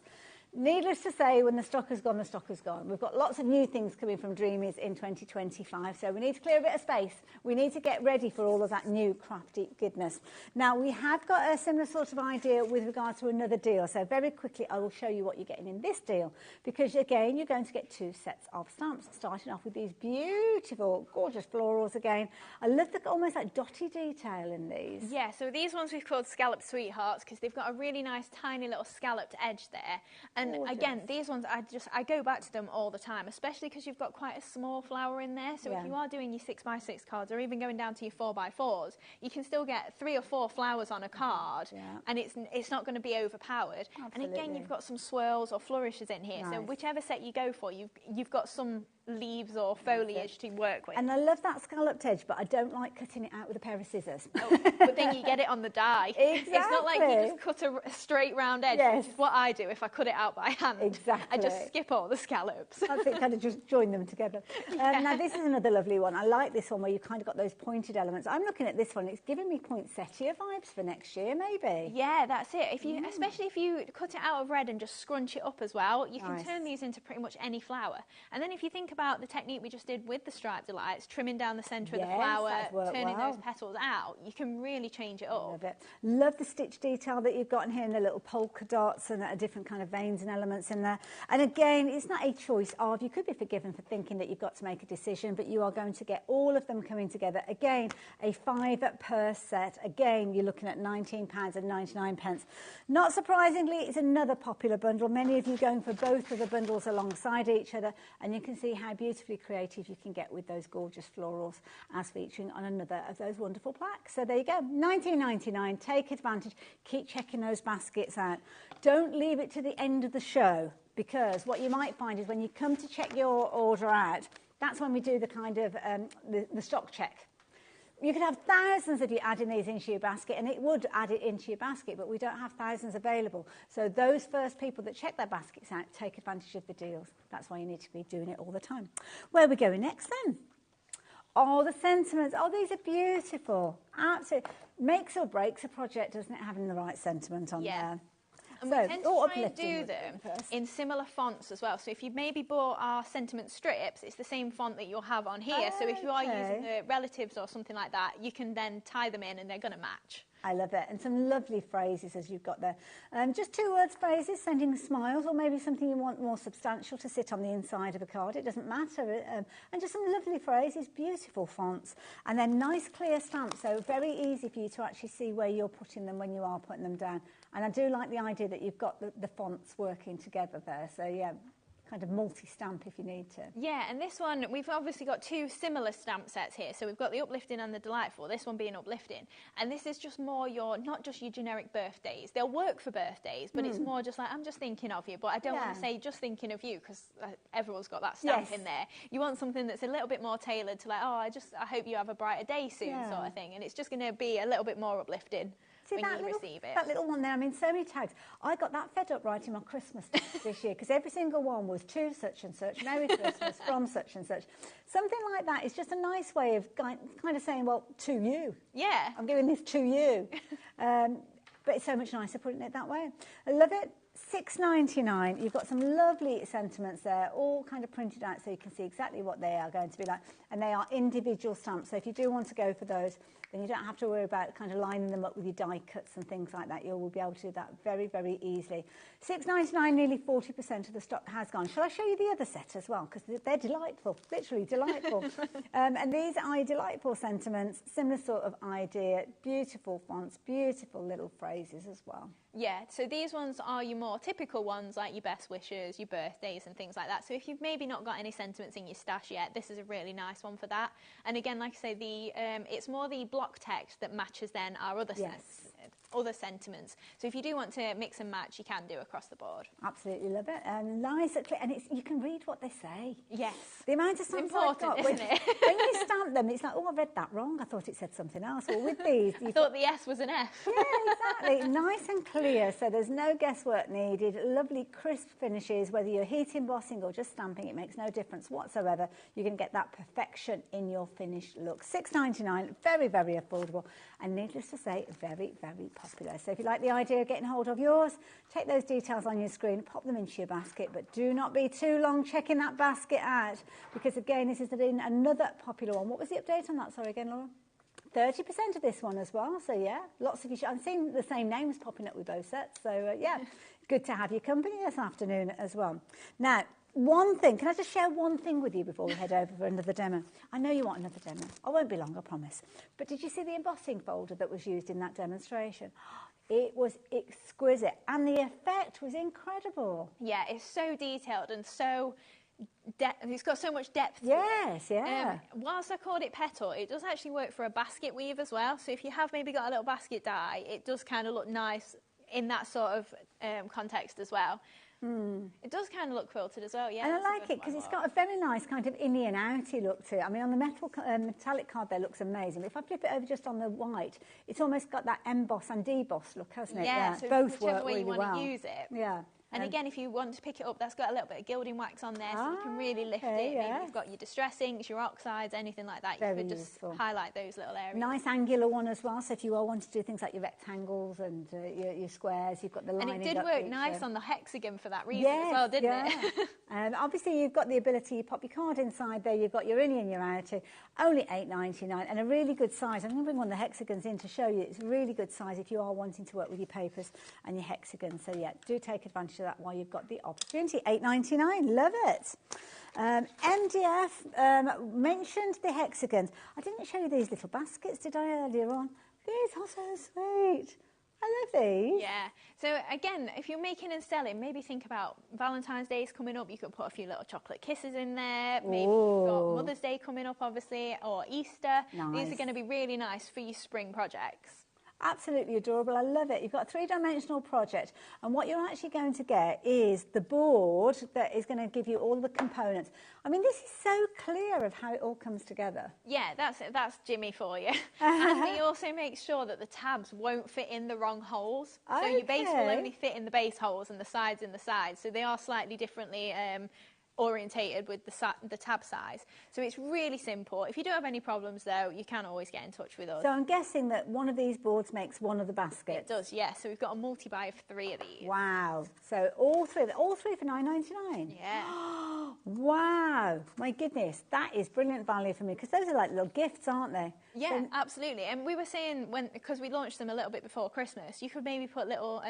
Needless to say, when the stock has gone, the stock has gone. We've got lots of new things coming from Dreamees in 2025, so we need to clear a bit of space. We need to get ready for all of that new crafty goodness. Now, we have got a similar sort of idea with regard to another deal, so very quickly I will show you what you're getting in this deal, because, again, you're going to get two sets of stamps, starting off with these beautiful, gorgeous florals again. I love the almost like dotty detail in these. Yeah, so these ones we've called Scalloped Sweethearts, because they've got a really nice tiny little scalloped edge there. And again, these ones, I go back to them all the time, especially because you've got quite a small flower in there. So if you are doing your 6x6 cards, or even going down to your 4x4s, you can still get 3 or 4 flowers on a card, and it's not going to be overpowered. Absolutely. And again, you've got some swirls or flourishes in here. So whichever set you go for, you've got some leaves or foliage to work with. And I love that scalloped edge, but I don't like cutting it out with a pair of scissors. But then you get it on the die. Exactly. It's not like you just cut a straight round edge, which is what I do if I cut it out by hand. Exactly. I just skip all the scallops. That's it, kind of just join them together. Now this is another lovely one. I like this one where you've kind of got those pointed elements. I'm looking at this one. It's giving me poinsettia vibes for next year, maybe. Yeah, that's it. If you, especially if you cut it out of red and just scrunch it up as well, you can turn these into pretty much any flower. And then if you think about the technique we just did with the striped delights, trimming down the centre of the flower, turning those petals out, you can really change it up. Love it. Love the stitch detail that you've got in here and the little polka dots and a different kind of veins and elements in there. And again, it's not a choice of, you could be forgiven for thinking that you've got to make a decision, but you are going to get all of them coming together. Again, a 5 per set. Again, you're looking at £19.99. Not surprisingly, it's another popular bundle. Many of you going for both of the bundles alongside each other, and you can see how beautifully creative you can get with those gorgeous florals as featuring on another of those wonderful plaques. So there you go, £19.99. Take advantage. Keep checking those baskets out. Don't leave it to the end of the show, because what you might find is when you come to check your order out, that's when we do the kind of the stock check. You could have thousands of you adding these into your basket, and it would add it into your basket, but we don't have thousands available. So those first people that check their baskets out take advantage of the deals. That's why you need to be doing it all the time. Where are we going next then? Oh, the sentiments. Oh, these are beautiful. Absolutely. Makes or breaks a project, doesn't it, having the right sentiment on there? And we tend to try and do them in similar fonts as well. So if you maybe bought our sentiment strips, it's the same font that you'll have on here. So if you are using the relatives or something like that, you can then tie them in and they're going to match. I love it. And some lovely phrases as you've got there. Just 2 words phrases, sending smiles, or maybe something you want more substantial to sit on the inside of a card. It doesn't matter. And just some lovely phrases, beautiful fonts. And then nice clear stamps, so very easy for you to actually see where you're putting them when you are putting them down. And I do like the idea that you've got the fonts working together there. So yeah, kind of multi-stamp if you need to. Yeah, and this one, we've obviously got 2 similar stamp sets here. So we've got the uplifting and the delightful, this one being uplifting. And this is just more not just your generic birthdays. They'll work for birthdays, but it's more just like, I'm just thinking of you. But I don't want to say just thinking of you, because everyone's got that stamp in there. You want something that's a little bit more tailored to like, oh, I hope you have a brighter day soon sort of thing. And it's just going to be a little bit more uplifting. See, when you receive it. That little one there, I mean, so many tags. I got that fed up writing my Christmas tags this year, because every single one was to such and such, Merry Christmas, from such and such. Something like that is just a nice way of kind of saying, well, to you. Yeah. I'm giving this to you. But it's so much nicer putting it that way. I love it. £6.99. You've got some lovely sentiments there, all kind of printed out so you can see exactly what they are going to be like. And they are individual stamps. So if you do want to go for those, then you don't have to worry about kind of lining them up with your die cuts and things like that. You will be able to do that very, very easily. £6.99, nearly 40% of the stock has gone. Shall I show you the other set as well? Because they're delightful, literally delightful. And these are delightful sentiments, similar sort of idea, beautiful fonts, beautiful little phrases as well. Yeah, so these ones are your more typical ones, like your best wishes, your birthdays and things like that. So if you've maybe not got any sentiments in your stash yet, this is a really nice one for that. And again, like I say, it's more the block text that matches then our other other sentiments. So if you do want to mix and match, you can do across the board. Absolutely love it. Nice, and you can read what they say. Yes. The amount of stamps I've got, isn't it? when you stamp them, it's like, oh, I read that wrong. I thought it said something else. Well, with these, I thought the S was an F. Yeah, exactly. Nice and clear, so there's no guesswork needed. Lovely, crisp finishes. Whether you're heat embossing or just stamping, it makes no difference whatsoever. You can get that perfection in your finished look. £6.99, very, very affordable, and needless to say, very, very popular. So if you like the idea of getting hold of yours, take those details on your screen, pop them into your basket, but do not be too long checking that basket out, because again, this is another popular one. What was the update on that? Sorry again, Laura. 30% of this one as well. So yeah, lots of you. I'm seeing the same names popping up with both sets. So yeah, good to have your company this afternoon as well. Now, one thing, can I just share one thing with you before we head over for another demo? I know you want another demo. I won't be long, I promise. But did you see the embossing folder that was used in that demonstration? It was exquisite, and the effect was incredible. Yeah, it's so detailed and so it's got so much depth to yes, yeah. Whilst I called it petal, it does actually work for a basket weave as well. So if you have maybe got a little basket die, it does kind of look nice in that sort of context as well. It does kind of look quilted as well, yeah. And I like it because it's got a very nice kind of inny and outy look to it. I mean, on the metallic card there looks amazing. But if I flip it over just on the white, it's almost got that emboss and deboss look, hasn't it? Yeah, so both whichever work way really you want well. to use it. Yeah, And again, if you want to pick it up, that's got a little bit of gilding wax on there, so you can really lift it. Yes. Maybe you've got your distress inks, your oxides, anything like that. Very you could just useful. highlight those little areas. Nice angular one as well, so if you all want to do things like your rectangles and your squares, you've got the lining. And it did work nice on the hexagon for that reason yes, as well, didn't it? Obviously, you've got the ability, you pop your card inside there, you've got your in and your outie, only $8.99, and a really good size. I'm going to bring one of the hexagons in to show you. It's a really good size if you are wanting to work with your papers and your hexagons. So yeah, do take advantage of that while you've got the opportunity. $8.99, love it. MDF mentioned the hexagons. I didn't show you these little baskets, did I, earlier on? These are so sweet. I love these. Yeah. So again, if you're making and selling, maybe think about Valentine's Day is coming up. You could put a few little chocolate kisses in there. Maybe you've got Mother's Day coming up, obviously, or Easter. Nice. These are going to be really nice for your spring projects. Absolutely adorable. I love it. You've got a three-dimensional project, and what you're actually going to get is the board that is going to give you all the components. I mean, this is so clear of how it all comes together. Yeah, that's Jimmy for you. And we also make sure that the tabs won't fit in the wrong holes. So your base will only fit in the base holes and the sides in the sides. So they are slightly differently orientated with the tab size. So it's really simple. If you do have any problems though, you can always get in touch with us. So I'm guessing that one of these boards makes one of the baskets. It does, yes. So we've got a multi-buy of 3 of these. Wow. So all three for $9.99. Yeah. Wow. My goodness. That is brilliant value for me, because those are like little gifts, aren't they? Yeah, So, absolutely. And we were saying, because we launched them a little bit before Christmas, you could maybe put little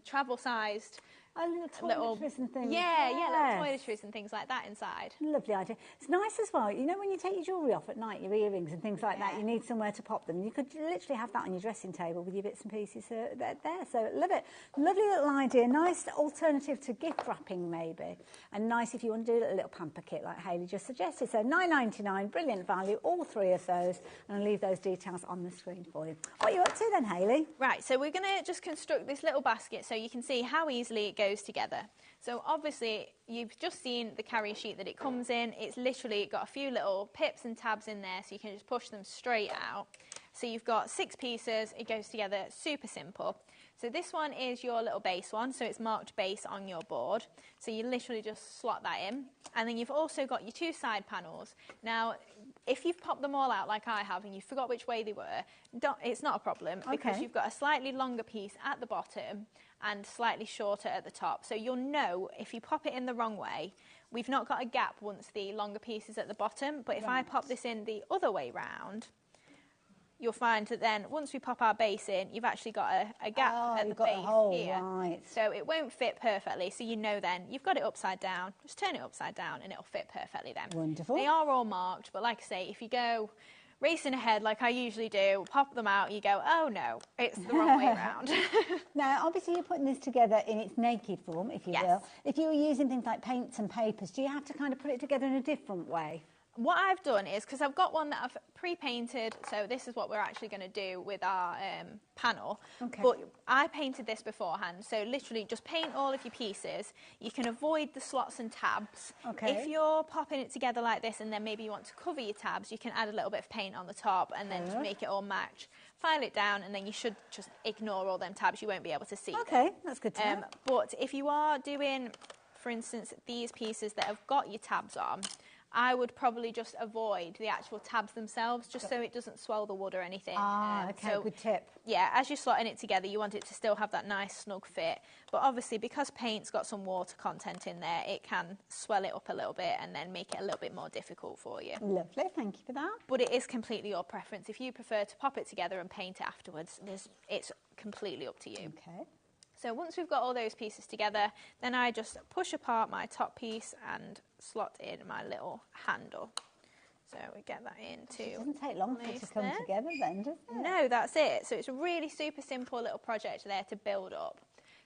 travel-sized little toiletries and things. Yeah, Yes. little toiletries and things like that inside. Lovely idea. It's nice as well. You know, when you take your jewellery off at night, your earrings and things like that, you need somewhere to pop them. You could literally have that on your dressing table with your bits and pieces there. So love it. Lovely little idea. Nice alternative to gift wrapping maybe. And nice if you want to do a little pamper kit like Hayley just suggested. So $9.99, brilliant value, all 3 of those. And I'll leave those details on the screen for you. What are you up to then, Hayley? Right, so we're going to just construct this little basket so you can see how easily it goes together. So obviously you've just seen the carrier sheet that it comes in. It's literally got a few little pips and tabs in there, so you can just push them straight out. So you've got 6 pieces, it goes together super simple. So this one is your little base one, so it's marked base on your board. So you literally just slot that in. And then you've also got your 2 side panels. Now, if you've popped them all out like I have and you forgot which way they were, it's not a problem, because you've got a slightly longer piece at the bottom and slightly shorter at the top. So you'll know if you pop it in the wrong way, we've not got a gap once the longer piece is at the bottom, but if I pop this in the other way round, you'll find that then once we pop our base in, you've actually got a gap at the base here. Right. So it won't fit perfectly. So you know then you've got it upside down. Just turn it upside down and it'll fit perfectly then. Wonderful. They are all marked, but like I say, if you go racing ahead like I usually do, pop them out, you go, oh no, it's the wrong way around. Now, obviously you're putting this together in its naked form, if you will. If you were using things like paints and papers, do you have to kind of put it together in a different way? What I've done is, because I've got one that I've pre-painted, so this is what we're actually going to do with our panel. Okay. But I painted this beforehand, so literally just paint all of your pieces. You can avoid the slots and tabs. Okay. If you're popping it together like this and then maybe you want to cover your tabs, you can add a little bit of paint on the top and then to make it all match. File it down and then you should just ignore all them tabs. You won't be able to see Okay, that's good to know. But if you are doing, for instance, these pieces that have got your tabs on, I would probably just avoid the actual tabs themselves, just so it doesn't swell the wood or anything. Okay, so, good tip. Yeah, as you're slotting it together, you want it to still have that nice snug fit. But obviously, because paint's got some water content in there, it can swell it up a little bit and then make it a little bit more difficult for you. Lovely, thank you for that. But it is completely your preference. If you prefer to pop it together and paint it afterwards, it's completely up to you. Okay. So once we've got all those pieces together, then I just push apart my top piece and slot in my little handle. So we get that into It doesn't take long for it to come there. together then, does it? No, that's it. So it's a really super simple little project there to build up.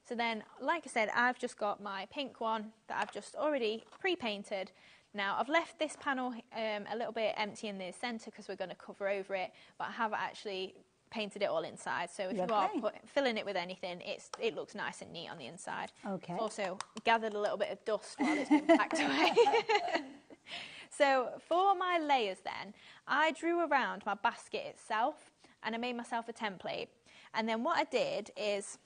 So then, like I said, I've just got my pink one that I've just already pre-painted. Now, I've left this panel a little bit empty in the centre because we're going to cover over it, but I have actually painted it all inside, so if you are filling it with anything, it looks nice and neat on the inside. Okay. Also gathered a little bit of dust while it's been packed away. So for my layers then, I drew around my basket itself and I made myself a template, and then what I did is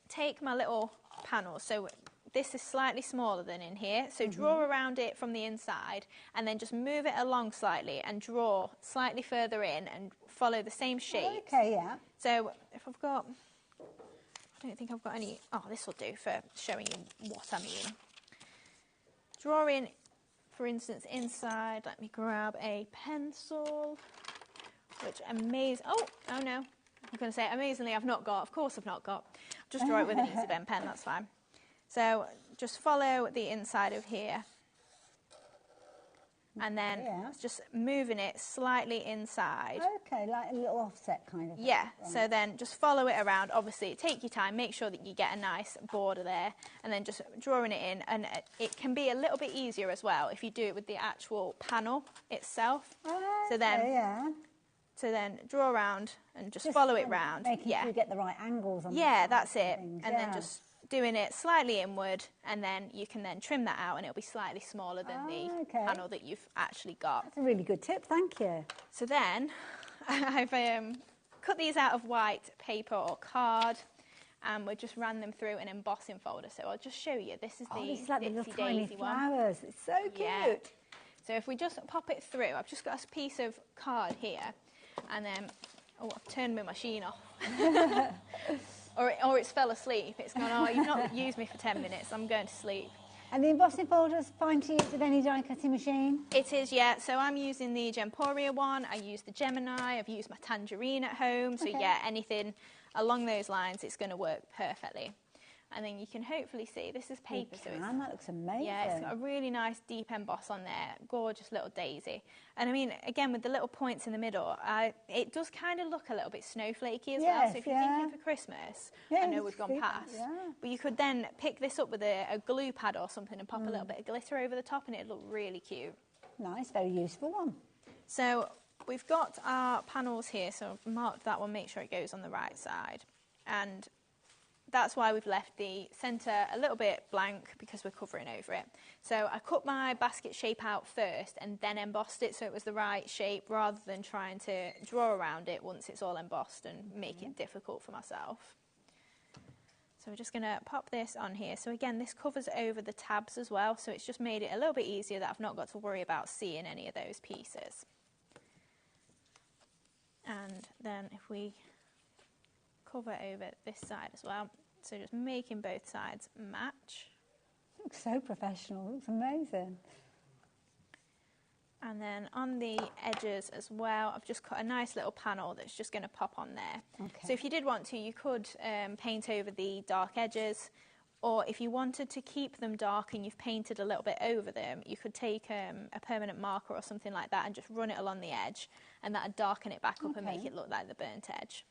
take my little panels. So this is slightly smaller than in here, so draw around it from the inside and then just move it along slightly and draw slightly further in and follow the same shape. Okay, yeah. So if I've got, I don't think I've got any, oh, this will do for showing you what I mean. Draw in, for instance, inside, let me grab a pencil, which oh no, I'm going to say amazingly I've not got, of course I've not got. Just draw it with an Easy Bend pen, that's fine. So just follow the inside of here and then just moving it slightly inside. Okay, like a little offset kind of. Yeah, so then just follow it around. Obviously, take your time, make sure that you get a nice border there, and then just drawing it in. And it can be a little bit easier as well if you do it with the actual panel itself. Okay, So then draw around and just follow it round. Making sure you get the right angles on that's it. And then just doing it slightly inward, and then you can then trim that out and it'll be slightly smaller than the panel that you've actually got. That's a really good tip, thank you. So then I've cut these out of white paper or card, and we just ran them through an embossing folder. So I'll just show you. This is this is like the little tiny daisy flowers. It's so cute. Yeah. So if we just pop it through, I've just got a piece of card here, and then, oh, I've turned my machine off. Or it's fell asleep. It's gone, oh, you've not used me for 10 minutes, I'm going to sleep. And the embossing folder is fine to use with any die cutting machine? It is, yeah. So I'm using the Gemporia one, I use the Gemini, I've used my Tangerine at home, so yeah, anything along those lines, it's going to work perfectly. And then you can hopefully see, this is paper. So it's, that looks amazing. Yeah, it's got a really nice deep emboss on there, gorgeous little daisy. And I mean, again, with the little points in the middle, it does kind of look a little bit snowflakey as well. So if you're thinking for Christmas, I know we've gone past, but you could then pick this up with a glue pad or something and pop a little bit of glitter over the top and it'd look really cute. Nice, very useful one. So we've got our panels here, so I've marked that one, make sure it goes on the right side. And that's why we've left the centre a little bit blank, because we're covering over it. So I cut my basket shape out first and then embossed it so it was the right shape, rather than trying to draw around it once it's all embossed and make it difficult for myself. So we're just going to pop this on here. So again, this covers over the tabs as well, so it's just made it a little bit easier that I've not got to worry about seeing any of those pieces. And then if we cover over this side as well, so just making both sides match. Looks so professional, looks amazing. And then on the edges as well, I've just cut a nice little panel that's just going to pop on there. Okay. So if you did want to, you could paint over the dark edges, or if you wanted to keep them dark and you've painted a little bit over them, you could take a permanent marker or something like that and just run it along the edge, and that would darken it back up and make it look like the burnt edge.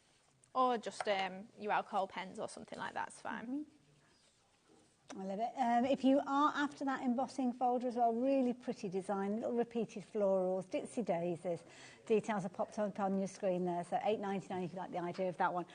Or just your alcohol pens or something like that's fine. I love it. If you are after that embossing folder as well, really pretty design, little repeated florals, Ditsy daisies. Details are popped up on your screen there, so $8.99 if you like the idea of that one.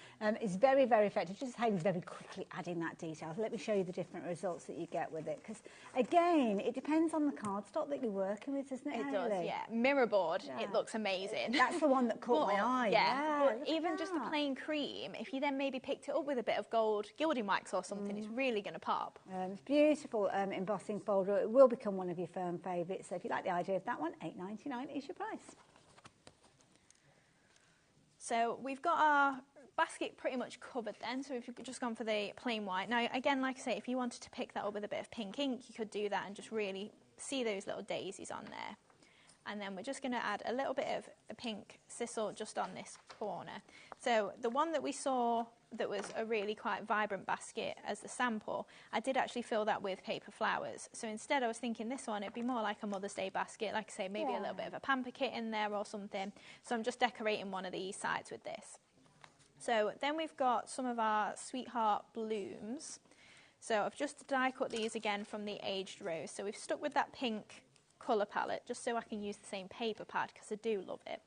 It's very, very effective. Just Hayley's very quickly adding that detail. Let me show you the different results that you get with it, because again, it depends on the cardstock that you're working with, doesn't it, It Hayley? does, yeah. Mirrorboard, it looks amazing. That's the one that caught my eye. Yeah, but even just the plain cream, if you then maybe picked it up with a bit of gold gilding wax or something, it's really going to pop. It's beautiful embossing folder. It will become one of your firm favourites. So if you like the idea of that one, $8.99 is your price. So we've got our basket pretty much covered then, so we've just gone for the plain white. Now again, like I say, if you wanted to pick that up with a bit of pink ink, you could do that and just really see those little daisies on there. And then we're just going to add a little bit of a pink sisal just on this corner. So the one that we saw that was a really quite vibrant basket as the sample, I did actually fill that with paper flowers. So instead I was thinking this one, it'd be more like a Mother's Day basket, like I say, maybe a little bit of a pamper kit in there or something. So I'm just decorating one of these sides with this. So then we've got some of our Sweetheart blooms. So I've just die cut these again from the aged rose. So we've stuck with that pink colour palette just so I can use the same paper pad, because I do love it.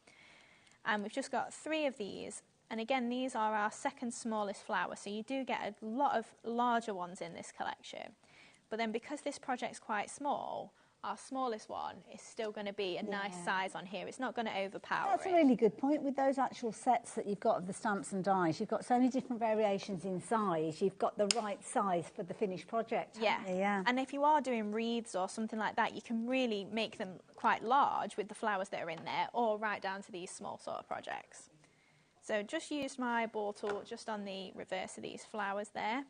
And we've just got 3 of these, and again these are our second smallest flower, so you do get a lot of larger ones in this collection. But then because this project's quite small, our smallest one is still going to be a nice size on here. It's not going to overpower That's it. a really good point. With those actual sets that you've got of the stamps and dies, you've got so many different variations in size. You've got the right size for the finished project. Yeah. And if you are doing wreaths or something like that, you can really make them quite large with the flowers that are in there, or right down to these small sort of projects. So just used my ball tool just on the reverse of these flowers there,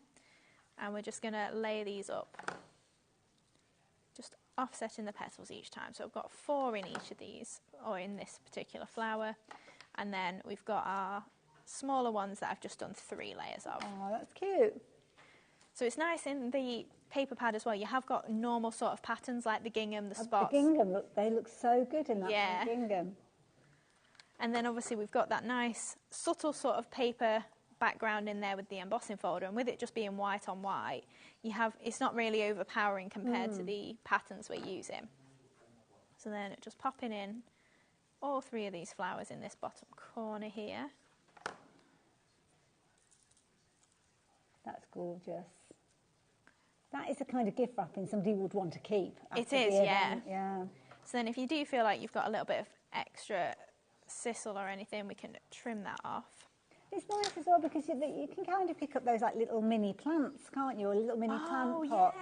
and we're just going to lay these up, just offsetting the petals each time. So I've got 4 in each of these, or in this particular flower, and then we've got our smaller ones that I've just done 3 layers of. Oh, that's cute. So it's nice in the paper pad as well. You have got normal sort of patterns like the gingham, the spots. The gingham, they look so good in that gingham. And then obviously we've got that nice subtle sort of paper background in there with the embossing folder, and with it just being white on white, it's not really overpowering compared to the patterns we're using. So then just popping in all 3 of these flowers in this bottom corner here. That's gorgeous. That is the kind of gift wrapping somebody would want to keep. It is, yeah. So then if you do feel like you've got a little bit of extra sisal or anything, we can trim that off. It's nice as well because you can kind of pick up those like little mini plants, can't you? Or little mini plant pots.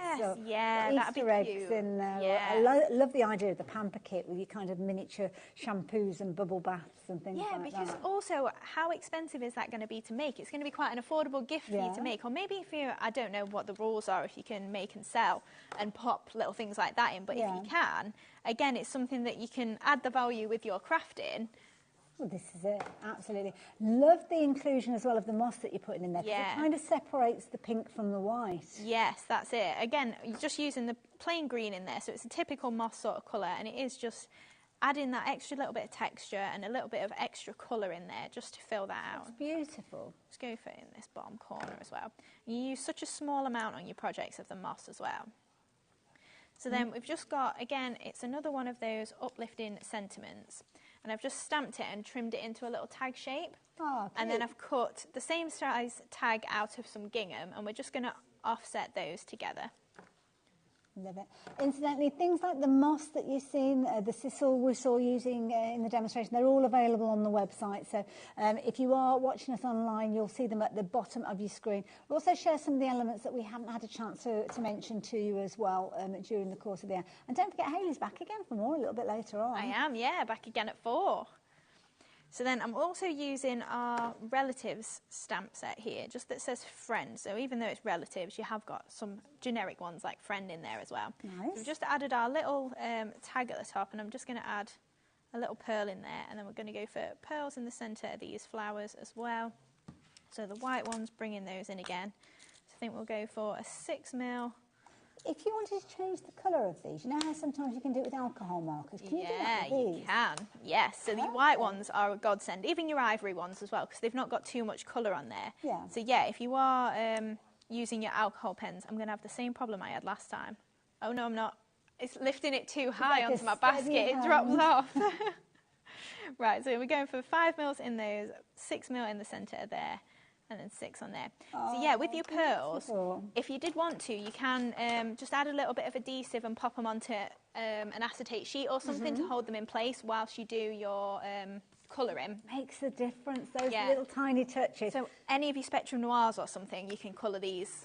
Yes. Or that'd be Easter eggs cute. in there. Yeah. I love the idea of the pamper kit with your kind of miniature shampoos and bubble baths and things like that. Yeah, because also, how expensive is that going to be to make? It's going to be quite an affordable gift for you to make. Or maybe if you, I don't know what the rules are, if you can make and sell and pop little things like that in. But if you can, again, it's something that you can add the value with your crafting. Well, this is it, absolutely. Love the inclusion as well of the moss that you're putting in there, because it kind of separates the pink from the white. Yes, that's it. Again, you're just using the plain green in there, so it's a typical moss sort of colour, and it is just adding that extra little bit of texture and a little bit of extra colour in there just to fill that out. It's beautiful. Let's go for it in this bottom corner as well. You use such a small amount on your projects of the moss as well. So then we've just got, again, it's another one of those uplifting sentiments. And I've just stamped it and trimmed it into a little tag shape. Oh, and then I've cut the same size tag out of some gingham, and we're just going to offset those together. Love it. Incidentally, things like the moss that you've seen, the sisal we saw using in the demonstration, they're all available on the website. So if you are watching us online, you'll see them at the bottom of your screen. We'll also share some of the elements that we haven't had a chance to mention to you as well during the course of the hour. And don't forget, Hayley's back again for more a little bit later on. I am, back again at 4. So then I'm also using our relatives stamp set here, just that says friend. So even though it's relatives, you have got some generic ones like friend in there as well. Nice. So we've just added our little tag at the top, and I'm just going to add a little pearl in there, and then we're going to go for pearls in the centre of these flowers as well. So the white ones, bringing those in again. So I think we'll go for a 6mm. If you wanted to change the colour of these, you know how sometimes you can do it with alcohol markers? Can you do that with these? You can. Yes, so the white ones are a godsend, even your ivory ones as well, because they've not got too much colour on there. Yeah. So yeah, if you are using your alcohol pens, I'm going to have the same problem I had last time. Oh no, I'm not. It's lifting it too high onto my basket, it drops off. Right, so we're going for 5mm in those, 6mm in the centre there, and then 6 on there. So yeah, with your pearls, if you did want to, you can just add a little bit of adhesive and pop them onto an acetate sheet or something to hold them in place whilst you do your colouring. Makes a difference, those little tiny touches. So any of your Spectrum Noirs or something, you can colour these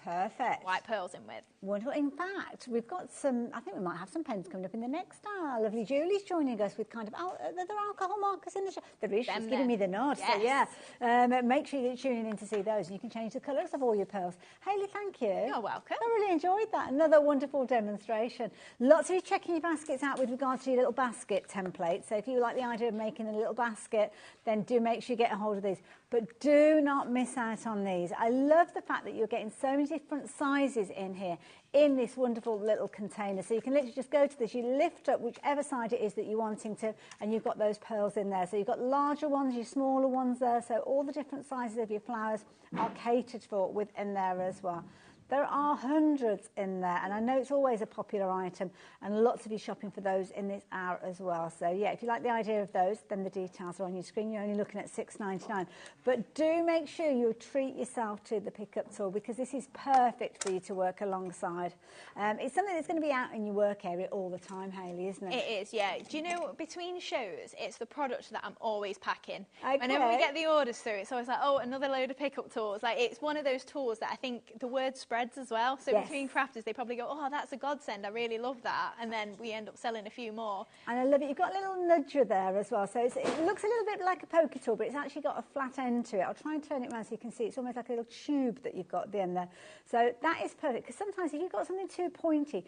white pearls in with. Wonderful. In fact, we've got some, I think we might have some pens coming up in the next hour. Lovely Julie's joining us with kind of, are there alcohol markers in the show? There is, she's giving me the nod. Yes. So yeah, make sure you're tuning in to see those, and you can change the colours of all your pearls. Hayley, thank you. You're welcome. I really enjoyed that. Another wonderful demonstration. Lots of you checking your baskets out with regards to your little basket template. So if you like the idea of making a little basket, then do make sure you get a hold of these. But do not miss out on these. I love the fact that you're getting so many different sizes in here, in this wonderful little container. So you can literally just go to this, you lift up whichever side it is that you're wanting to, and you've got those pearls in there. So you've got larger ones, your smaller ones there. So all the different sizes of your flowers are catered for within there as well. There are hundreds in there, and I know it's always a popular item, and lots of you shopping for those in this hour as well. So yeah, if you like the idea of those, then the details are on your screen. You're only looking at £6.99. But do make sure you treat yourself to the pickup tool, because this is perfect for you to work alongside. It's something that's going to be out in your work area all the time, Hayley, isn't it? It is, yeah. Do you know, between shows, it's the product that I'm always packing. Okay. Whenever we get the orders through, it's always like, oh, another load of pickup tools. Like, it's one of those tools that I think the word spreads as well. So Yes. between crafters, they probably go, oh, that's a godsend. I really love that. And then we end up selling a few more. And I love it. You've got a little nudger there as well. So it looks a little bit like a poker tool, but it's actually got a flat end to it. I'll try and turn it around so you can see. It's almost like a little tube that you've got at the end there. So that is perfect, because sometimes if you've got something too pointy,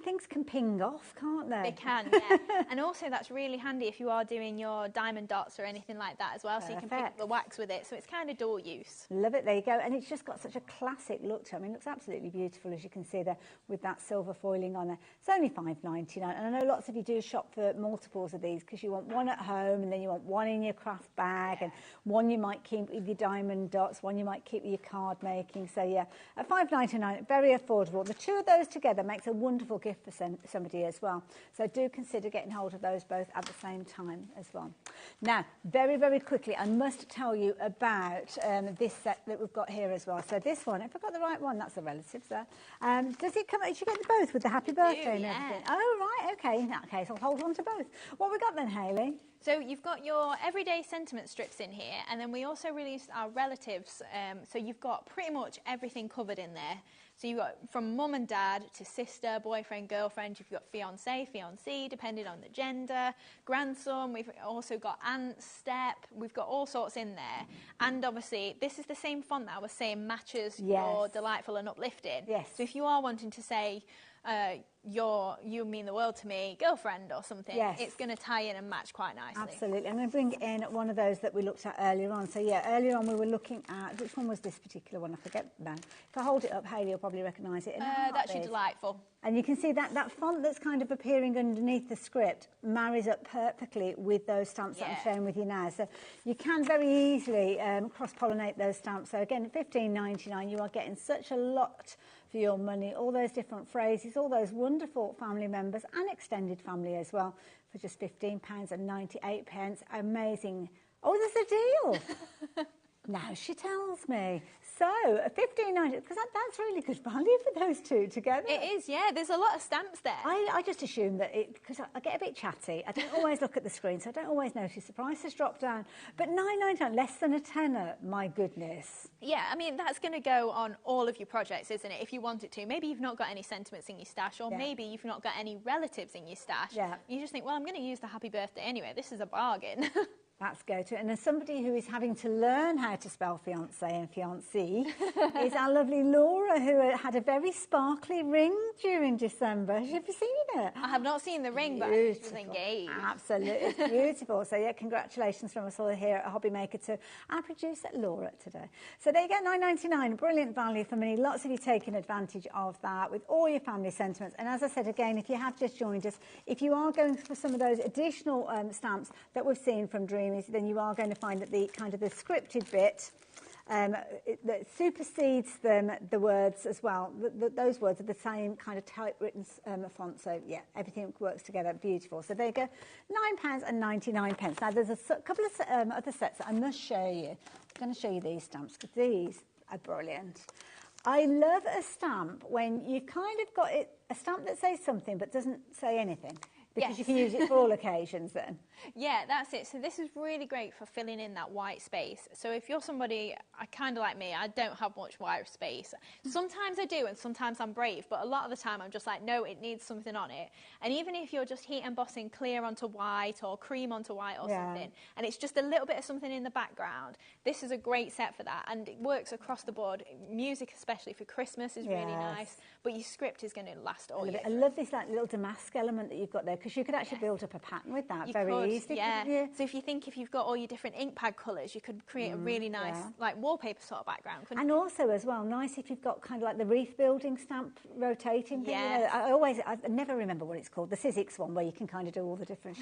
things can ping off, can't they? They can, yeah. And also that's really handy if you are doing your diamond dots or anything like that as well, so you can pick up the wax with it. So it's kind of dual use. Love it. There you go. And it's just got such a classic look to it. I mean, it looks absolutely beautiful, as you can see there, with that silver foiling on there. It's only £5.99. And I know lots of you do shop for multiples of these, because you want one at home, and then you want one in your craft bag, and one you might keep with your diamond dots, one you might keep with your card making. So yeah, at £5.99, very affordable. The two of those together makes a wonderful gift for somebody as well. So do consider getting hold of those both at the same time as well. Now, very, very quickly, I must tell you about this set that we've got here as well. So this one, if I've got the right one, that's the relatives there. Does it come, did you get both with the happy birthday and everything? Oh, right, okay. In that case, I'll hold on to both. What have we got then, Hayley? So you've got your everyday sentiment strips in here, and then we also released our relatives. So you've got pretty much everything covered in there. So you've got from mum and dad to sister, boyfriend, girlfriend. You've got fiancé, fiancée, depending on the gender, grandson. We've also got aunt, step. We've got all sorts in there. And obviously, this is the same font that I was saying matches your delightful and uplifting. Yes. So if you are wanting to say, you mean the world to me, girlfriend or something, it's going to tie in and match quite nicely. Absolutely. I'm going to bring in one of those that we looked at earlier on. So yeah, earlier on we were looking at, which one was this particular one? I forget now. If I hold it up, Hayley will probably recognise it. That's your delightful. And you can see that font that's kind of appearing underneath the script marries up perfectly with those stamps that I'm showing with you now. So you can very easily cross-pollinate those stamps. So again, £15.99, you are getting such a lot for your money, all those different phrases, all those wonderful family members and extended family as well, for just £15.98. Amazing. Oh, there's a deal. Now she tells me. So, £15.90, because that's really good value for those two together. It is, yeah. There's a lot of stamps there. I just assume that because I get a bit chatty, I don't always look at the screen, so I don't always notice the price has dropped down. But £9.99, less than a tenner, my goodness. Yeah, I mean, that's going to go on all of your projects, isn't it, if you want it to. Maybe you've not got any sentiments in your stash, or maybe you've not got any relatives in your stash. Yeah. You just think, well, I'm going to use the happy birthday anyway. This is a bargain. That's go to. And as somebody who is having to learn how to spell fiancé and fiancée is our lovely Laura, who had a very sparkly ring during December. Have you seen it? I have not seen the ring, but I was engaged. Absolutely. It's beautiful. So, yeah, congratulations from us all here at HobbyMaker to our producer, Laura, today. So there you go, £9.99. Brilliant value for money. Lots of you taking advantage of that with all your family sentiments. And as I said, again, if you have just joined us, if you are going for some of those additional stamps that we've seen from Dreamees, then you are going to find that the kind of the scripted bit that supersedes them, the words as well. Those words are the same kind of typewritten font. So yeah, everything works together. Beautiful. So there you go, £9.99. Now there's a couple of other sets that I must show you. I'm going to show you these stamps because these are brilliant. I love a stamp when you've kind of got a stamp that says something but doesn't say anything. Because you can use it for all occasions then. Yeah, that's it. So this is really great for filling in that white space. So if you're somebody, kind of like me, I don't have much white space. Sometimes I do and sometimes I'm brave, but a lot of the time I'm just like, no, it needs something on it. And even if you're just heat embossing clear onto white or cream onto white or something, and it's just a little bit of something in the background, this is a great set for that. And it works across the board. Music, especially for Christmas, is really nice, but your script is going to last all year. I love this like little damask element that you've got there, because because you could actually build up a pattern with that You very could, easily. yeah. Couldn't you? So if you've got all your different ink pad colours, you could create a really nice like wallpaper sort of background. Couldn't And you? also as well, nice if you've got kind of like the wreath building stamp rotating thing. Yes. You know, I never remember what it's called, the Sizzix one, where you can kind of do all the different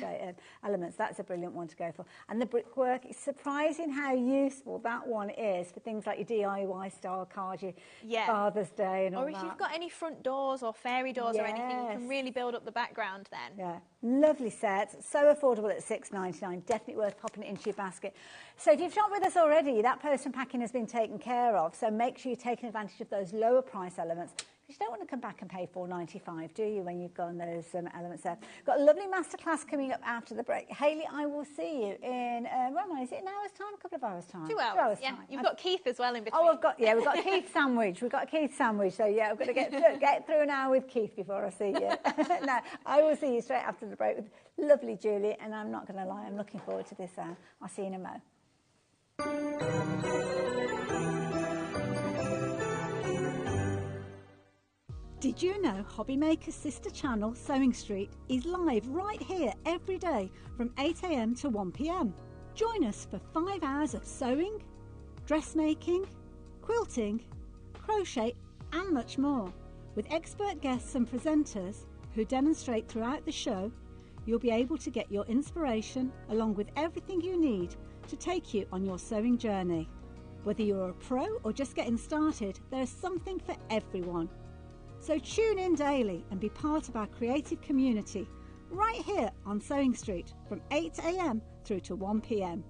elements. That's a brilliant one to go for. And the brickwork, it's surprising how useful that one is for things like your DIY style cards, your Father's Day and all that. Or if you've got any front doors or fairy doors or anything, you can really build up the background then. Yeah, lovely set, so affordable at $6.99, definitely worth popping it into your basket. So if you've shopped with us already, that post and packing has been taken care of, so make sure you're taking advantage of those lower price elements. You don't want to come back and pay $4.95, do you, when you've got those elements there? Got a lovely masterclass coming up after the break. Hayley, I will see you in, is it an hour's time? A couple of hours' time? 2 hours, yeah. Time. You've got Keith as well in between. Oh, we've got a Keith sandwich. We've got a Keith sandwich, so yeah, I've got to get through an hour with Keith before I see you. No, I will see you straight after the break with lovely Julie, and I'm not going to lie, I'm looking forward to this. I'll see you in a mo. Did you know HobbyMaker's sister channel, Sewing Street, is live right here every day from 8 AM to 1 PM? Join us for 5 hours of sewing, dressmaking, quilting, crochet and much more. With expert guests and presenters who demonstrate throughout the show, you'll be able to get your inspiration along with everything you need to take you on your sewing journey. Whether you're a pro or just getting started, there's something for everyone. So tune in daily and be part of our creative community right here on Sewing Street from 8 AM through to 1 PM.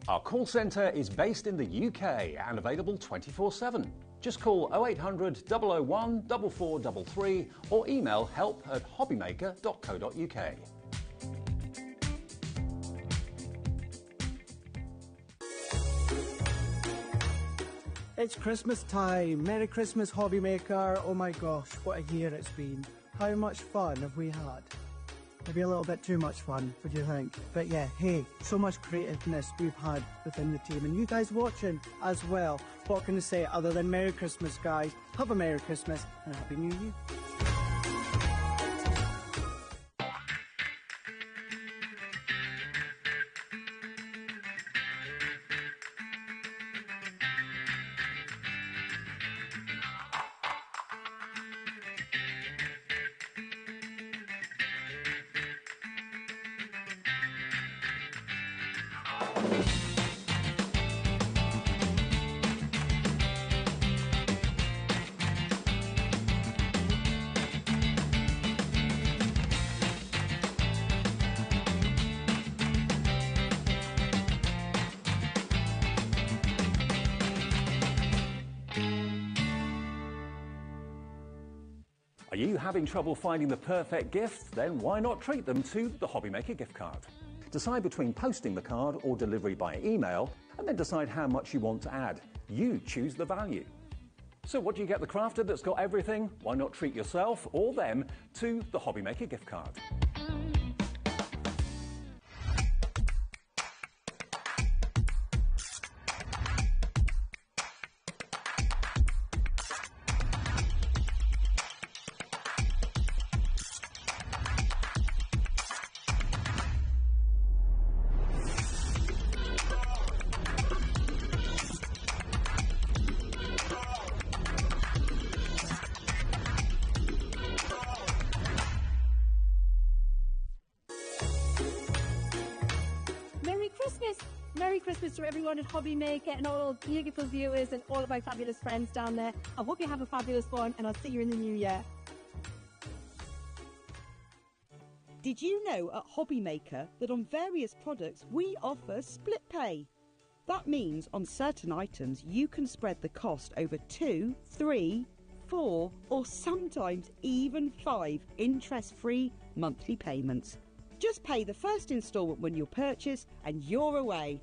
Our call centre is based in the UK and available 24/7. Just call 0800 001 4433 or email help@hobbymaker.co.uk. It's Christmas time. Merry Christmas, HobbyMaker. Oh my gosh, what a year it's been. How much fun have we had? Maybe a little bit too much fun, what do you think? But yeah, hey, so much creativeness we've had within the team. And you guys watching as well. What can I say other than Merry Christmas, guys? Have a Merry Christmas and a Happy New Year. Are you having trouble finding the perfect gift? Then why not treat them to the HobbyMaker gift card? Decide between posting the card or delivery by email, and then decide how much you want to add. You choose the value. So what do you get the crafter that's got everything? Why not treat yourself or them to the HobbyMaker gift card? Merry Christmas to everyone at HobbyMaker and all beautiful viewers and all of my fabulous friends down there. I hope you have a fabulous one and I'll see you in the new year. Did you know at HobbyMaker that on various products we offer split pay? That means on certain items you can spread the cost over 2, 3, 4 or sometimes even 5 interest-free monthly payments. Just pay the first instalment when you purchase and you're away.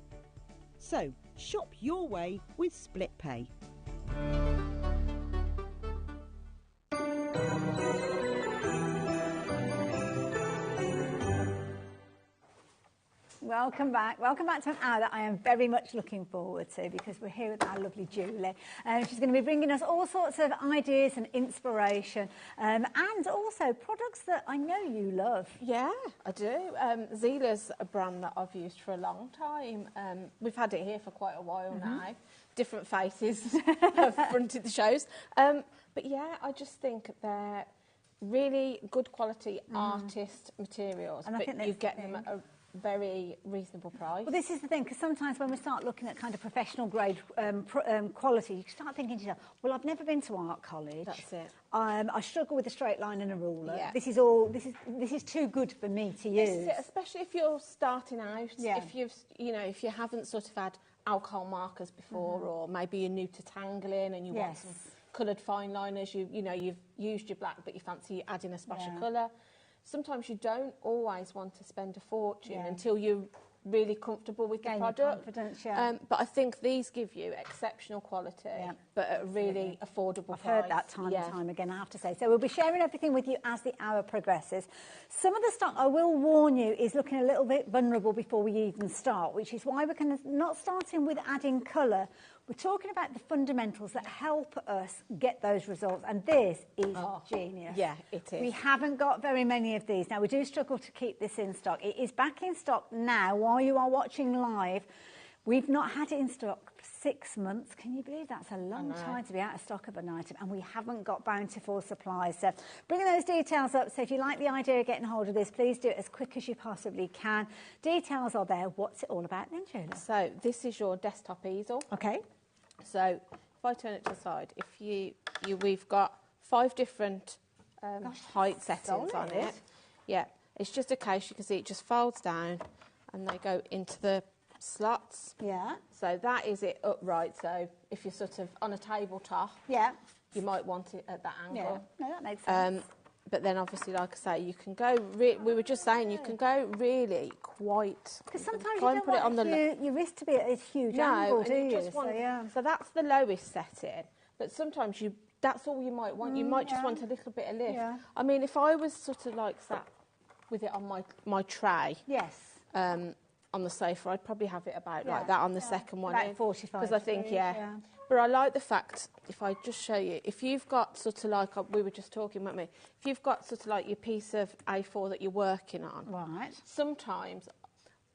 So, shop your way with Split Pay. welcome back. Welcome back to an hour that I am very much looking forward to, because we're here with our lovely Julie. She's going to be bringing us all sorts of ideas and inspiration, and also products that I know you love. Yeah, I do. Zila's a brand that I've used for a long time. We've had it here for quite a while now. Different faces have fronted the shows. But yeah, I just think they're really good quality artist materials, And I think but you that's get the them thing. at a very reasonable price. Well, this is the thing, because sometimes when we start looking at kind of professional grade quality, you start thinking to yourself, well, I've never been to art college. That's it. I struggle with a straight line and a ruler. Yeah. This is too good for me to This use. is it, especially if you're starting out. Yeah. If you haven't sort of had alcohol markers before, or maybe you're new to tangling and you want some coloured fine liners. You've used your black, but you fancy adding a splash of colour. Sometimes you don't always want to spend a fortune until you're really comfortable with the product. Confidence, but I think these give you exceptional quality, but at a really affordable price. I've heard that time and time again, I have to say. So we'll be sharing everything with you as the hour progresses. Some of the stock, I will warn you, is looking a little bit vulnerable before we even start, which is why we're not starting with adding colour. We're talking about the fundamentals that help us get those results, and this is genius. Yeah, it is. We haven't got very many of these. Now, we do struggle to keep this in stock. It is back in stock now while you are watching live. We've not had it in stock for 6 months. Can you believe that's a long time to be out of stock of an item? And we haven't got bountiful supplies. So bringing those details up. So if you like the idea of getting hold of this, please do it as quick as you possibly can. Details are there. What's it all about then, Julie? So this is your desktop easel. Okay. So if I turn it to the side, we've got 5 different height settings on it. Yeah, it's just a case, you can see it just folds down and they go into the slots. Yeah. So that is it upright. So if you're sort of on a tabletop, you might want it at that angle. Yeah, no, that makes sense. But then obviously, like I say, you can go, we were just saying, you can go really quite... Because sometimes you don't want your wrist to be at a huge angle, do you? So that's the lowest setting. But sometimes that's all you might want. You might just want a little bit of lift. Yeah. I mean, if I was sort of like sat with it on my tray... Yes. On the sofa, I'd probably have it about like that on the second one. About 45 because I think, But I like the fact, if I just show you, if you've got sort of like, we were just talking, weren't we? If you've got sort of like your piece of A4 that you're working on, right? Sometimes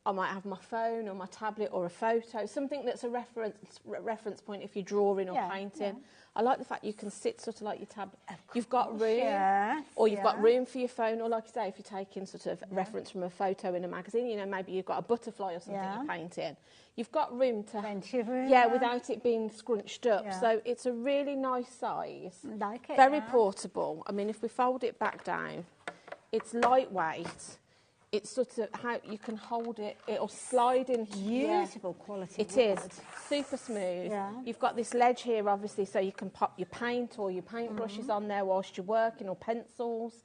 I might have my phone or my tablet or a photo, something that's a reference point if you're drawing or painting. Yeah. I like the fact you can sit sort of like your tablet. You've got room, or you've got room for your phone, or like you say, if you're taking sort of reference from a photo in a magazine, maybe you've got a butterfly or something you're painting. You've got room to, without it being scrunched up. Yeah. So it's a really nice size, like it, very portable. I mean, if we fold it back down, it's lightweight. It's sort of how you can hold it. It'll slide in. Beautiful quality. It is super smooth. Yeah. You've got this ledge here, obviously, so you can pop your paint or your paintbrushes on there whilst you're working, or pencils.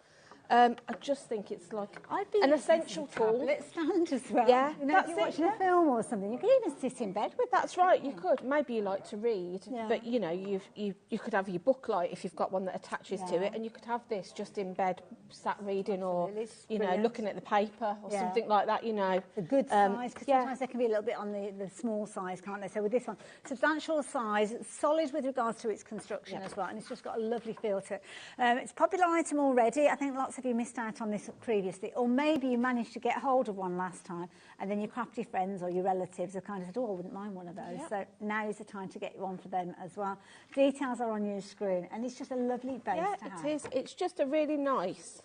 I just think it's like an essential tool. Tablet stand as well. Yeah, if you're watching a film or something, you could even sit in bed with. That's right. You could. Maybe you like to read, but you could have your book light if you've got one that attaches to it, and you could have this just in bed, sat reading, or looking at the paper or something like that. The good size, because sometimes they can be a little bit on the small size, can't they? So with this one, substantial size, solid with regards to its construction as well, and it's just got a lovely feel to it. It's a popular item already. I think lots of you missed out on this previously, or maybe you managed to get hold of one last time and then your crafty friends or your relatives have kind of said, oh, I wouldn't mind one of those. So now is the time to get one for them as well. Details are on your screen, and it's just a lovely base to have. It is. It's just a really nice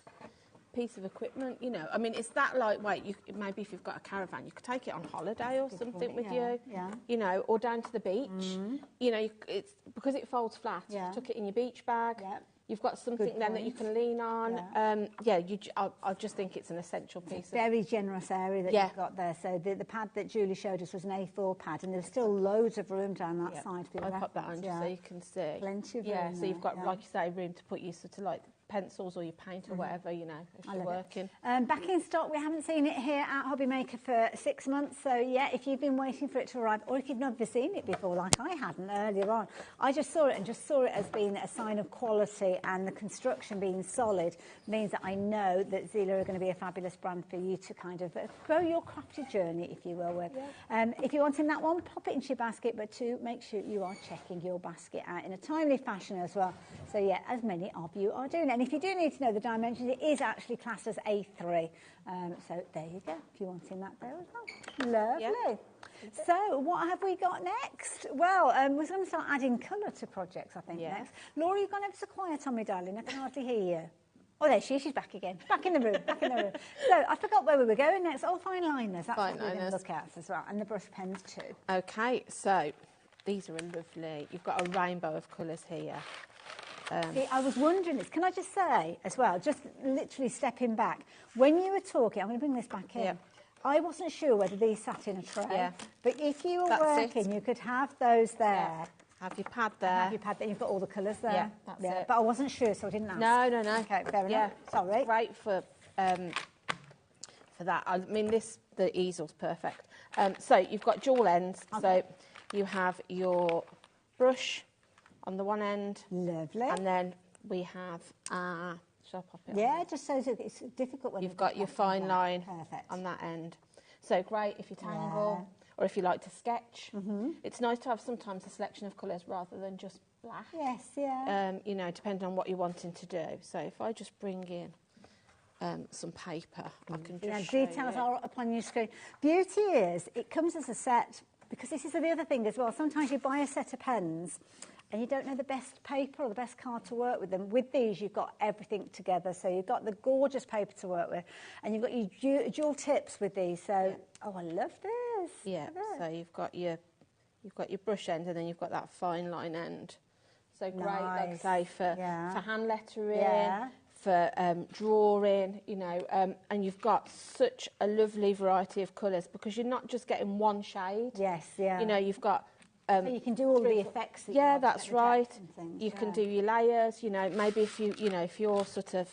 piece of equipment, I mean, it's that lightweight. Maybe if you've got a caravan, you could take it on holiday or something with you, or down to the beach. It's because it folds flat. You took it in your beach bag. You've got something then that you can lean on. I just think it's an essential piece. Very generous area that you've got there. So the pad that Julie showed us was an A4 pad, and there's still loads of room down that side. I'll pop that on just so you can see. Plenty of room. So you've got, like you say, room to put your sort of like pencils or your paint or whatever, you know, if you're working. Back in stock, we haven't seen it here at HobbyMaker for 6 months. So, yeah, if you've been waiting for it to arrive, or if you've never seen it before, like I hadn't earlier on, I just saw it and just saw it as being a sign of quality, and the construction being solid means that I know that Zila are going to be a fabulous brand for you to kind of grow your crafty journey, if you will, with. If you're wanting that one, pop it into your basket, but to make sure you are checking your basket out in a timely fashion as well. So, yeah, as many of you are doing. And if you do need to know the dimensions, it is actually classed as A3. So there you go, if you're wanting that there as well. Lovely. Yeah. So what have we got next? Well, we're going to start adding colour to projects, I think, next. Laura, you've gone ever so quiet on me, darling. I can hardly hear you. Oh, there she is. She's back again. Back in the room. Back in the room. So I forgot where we were going next. Oh, fine liners. That's what we're going to look at as well. And the brush pens too. Okay, so these are lovely. You've got a rainbow of colours here. See, I was wondering this. Can I just say as well, just literally stepping back, when you were talking, I'm going to bring this back in. I wasn't sure whether these sat in a tray, but if you were working, you could have those there. Have your pad there. Have your pad there. You've got all the colours there. Yeah, that's it. But I wasn't sure, so I didn't ask. No. Okay, fair enough. Sorry. Great for that. I mean, the easel's perfect. So you've got dual ends. So you have your brush on the one end. Lovely. And then we have shall I pop it on? Just so that it's difficult when you've got your fine line on that end. So great if you tangle or if you like to sketch. It's nice to have sometimes a selection of colours rather than just black. Yes, you know, depending on what you're wanting to do. So if I just bring in some paper, I can just show details you. are up on your screen. Beauty is, it comes as a set, because this is the other thing as well. Sometimes you buy a set of pens and you don't know the best paper or the best card to work with them. With these, you've got everything together. So you've got the gorgeous paper to work with, and you've got your dual tips with these. So, oh, I love this. Yeah. So you've got your brush end, and then you've got that fine line end. So great, like I say, for hand lettering, for drawing, you know, and you've got such a lovely variety of colours because you're not just getting one shade. You know, you've got. So you can do all the effects. That that's right. You can do your layers. You know, maybe if you're sort of,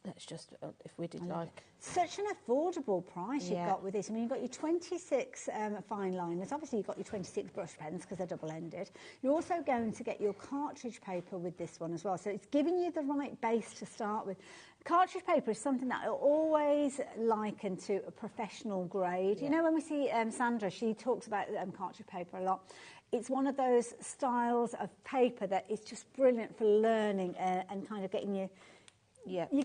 let's just if we did like such an affordable price you've got with this. I mean, you've got your 26 fine liners. Obviously, you've got your 26 brush pens because they're double-ended. You're also going to get your cartridge paper with this one as well. So it's giving you the right base to start with. Cartridge paper is something that I always liken to a professional grade. You know, when we see Sandra, she talks about cartridge paper a lot. It's one of those styles of paper that is just brilliant for learning and kind of getting your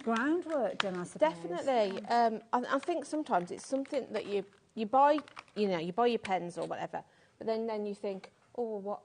groundwork done, I suppose. Definitely. I think sometimes it's something that you buy, you buy your pens or whatever, but then you think, oh, what?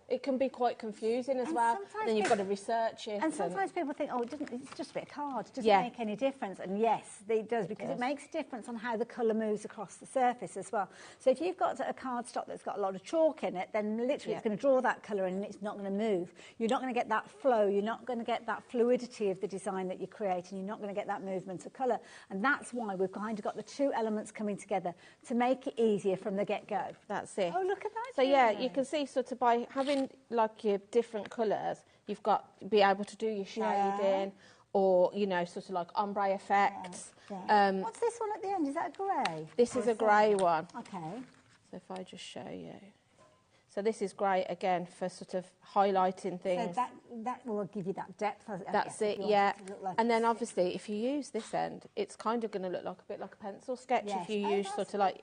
It can be quite confusing as well. And then you've got to research it. And sometimes people think, oh, it's just a bit of card. It doesn't make any difference. And yes, it does, because it makes a difference on how the colour moves across the surface as well. So if you've got a cardstock that's got a lot of chalk in it, then literally it's going to draw that colour and it's not going to move. You're not going to get that flow. You're not going to get that fluidity of the design that you're creating. You're not going to get that movement of colour. And that's why we've kind of got the two elements coming together to make it easier from the get-go. That's it. Oh, look at that. So, you can see sort of by having like your different colours, you've got to be able to do your shading or, sort of like ombre effects. What's this one at the end? Is that a grey? This is a grey one. Okay. So if I just show you. So this is great, again, for sort of highlighting things. So that will give you that depth. That's it, and then obviously if you use this end, it's kind of going to look like a bit like a pencil sketch if you use sort of like,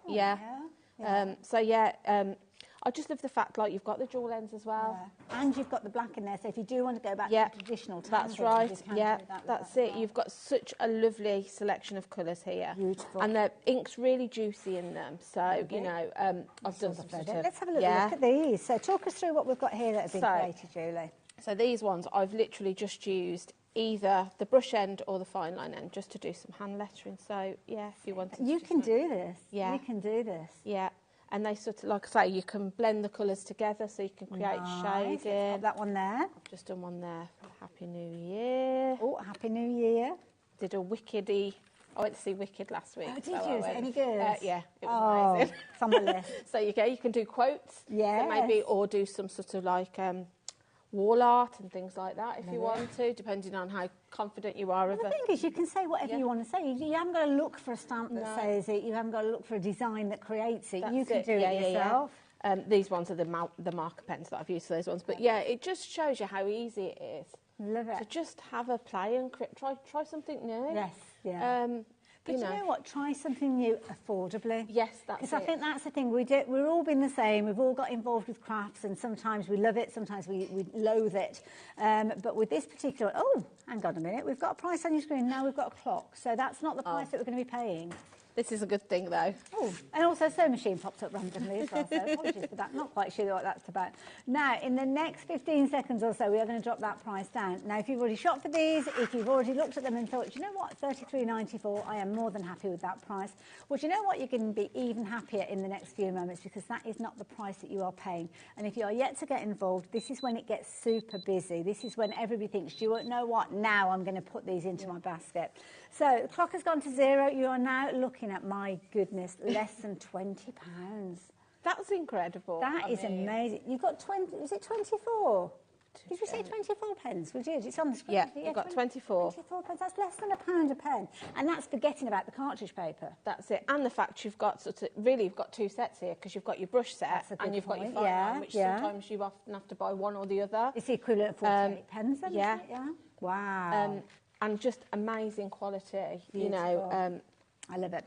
I just love the fact, like, you've got the dual ends as well. And you've got the black in there, so if you do want to go back to traditional that's right, that's it. You've got such a lovely selection of colours here. Beautiful. And the ink's really juicy in them, so, I've done some sort of... Let's have a look at these. So talk us through what we've got here that have been created, Julie. So these ones, I've literally just used either the brush end or the fine line end just to do some hand lettering. So, if you want to... You can do this. You can do this. Yeah. And they sort of, like I say, you can blend the colours together so you can create shading. That one there. I've just done one there for Happy New Year. Oh, Happy New Year. Did a Wickedy. I went to see Wicked last week. Oh, did you? Is it any good? Yeah, it was amazing. It's on my list. So you can do quotes. Yeah. So maybe, or do some sort of like, wall art and things like that if you want to, depending on how confident you are. Well, the thing is, you can say whatever you want to say. You haven't got to look for a stamp that says it. You haven't got to look for a design that creates it. You can do it yourself. These ones are the marker pens that I've used for those ones. But yeah, it just shows you how easy it is. Love it. To just have a play and try something new. Yes, yeah. But you know what? Try something new affordably. Yes, that's it. Because I think that's the thing. We've all been the same. We've all got involved with crafts, and sometimes we love it, sometimes we loathe it. But with this particular... Oh, hang on a minute. We've got a price on your screen. Now we've got a clock. So that's not the price that we're going to be paying. This is a good thing, though. Oh, and also sewing machine popped up randomly as well, so apologies for that. Not quite sure what that's about. Now, in the next 15 seconds or so, we are going to drop that price down. Now, if you've already shopped for these, if you've already looked at them and thought, you know what, $33.94, I am more than happy with that price. Well, do you know what? You're going to be even happier in the next few moments, because that is not the price that you are paying. And if you are yet to get involved, this is when it gets super busy. This is when everybody thinks, do you know what? Now I'm going to put these into my basket. So the clock has gone to 0. You are now looking at, my goodness, less than £20. That's incredible. That is amazing. You've got 20, is it 24? Did you say 24 pens? We did. It's on the screen. Yeah, you've got 24. 24 pens. That's less than £1 a pen. And that's forgetting about the cartridge paper. That's it. And the fact you've got really you've got 2 sets here, because you've got your brush set and you've got your fine line, which sometimes you often have to buy one or the other. It's the equivalent of 48 pens then, yeah. isn't it? Yeah. Wow. And just amazing quality, you know. I love it.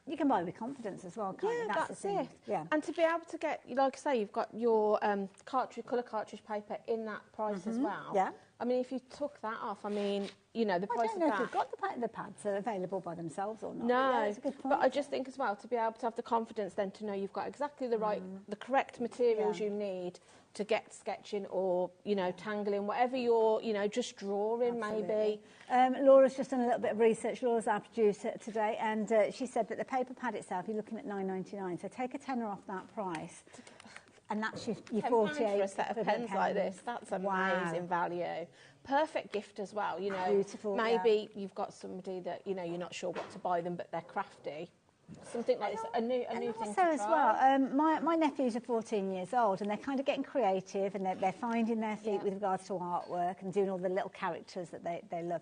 You can buy with confidence as well, can't you? That's it. Yeah. And to be able to get, like I say, you've got your colour cartridge paper in that price as well. Yeah. I mean, if you took that off, I mean, you know, the price of that... I don't know if you've got the pads are available by themselves or not. No, yeah, that's a good point. But I just think as well, to be able to have the confidence then to know you've got exactly the correct materials you need to get sketching or, you know, tangling, whatever you're, you know, just drawing maybe. Laura's just done a little bit of research. Laura's our producer today, and she said that the paper pad itself, you're looking at $9.99, so take a tenner off that price. And that's your 48 for a set of pens like this. That's amazing value. Perfect gift as well, you know. Beautiful. Maybe you've got somebody that, you know, you're not sure what to buy them, but they're crafty. Something like this, a new thing to try. As well, my nephews are 14 years old, and they're kind of getting creative, and they're finding their feet with regards to artwork and doing all the little characters that they love.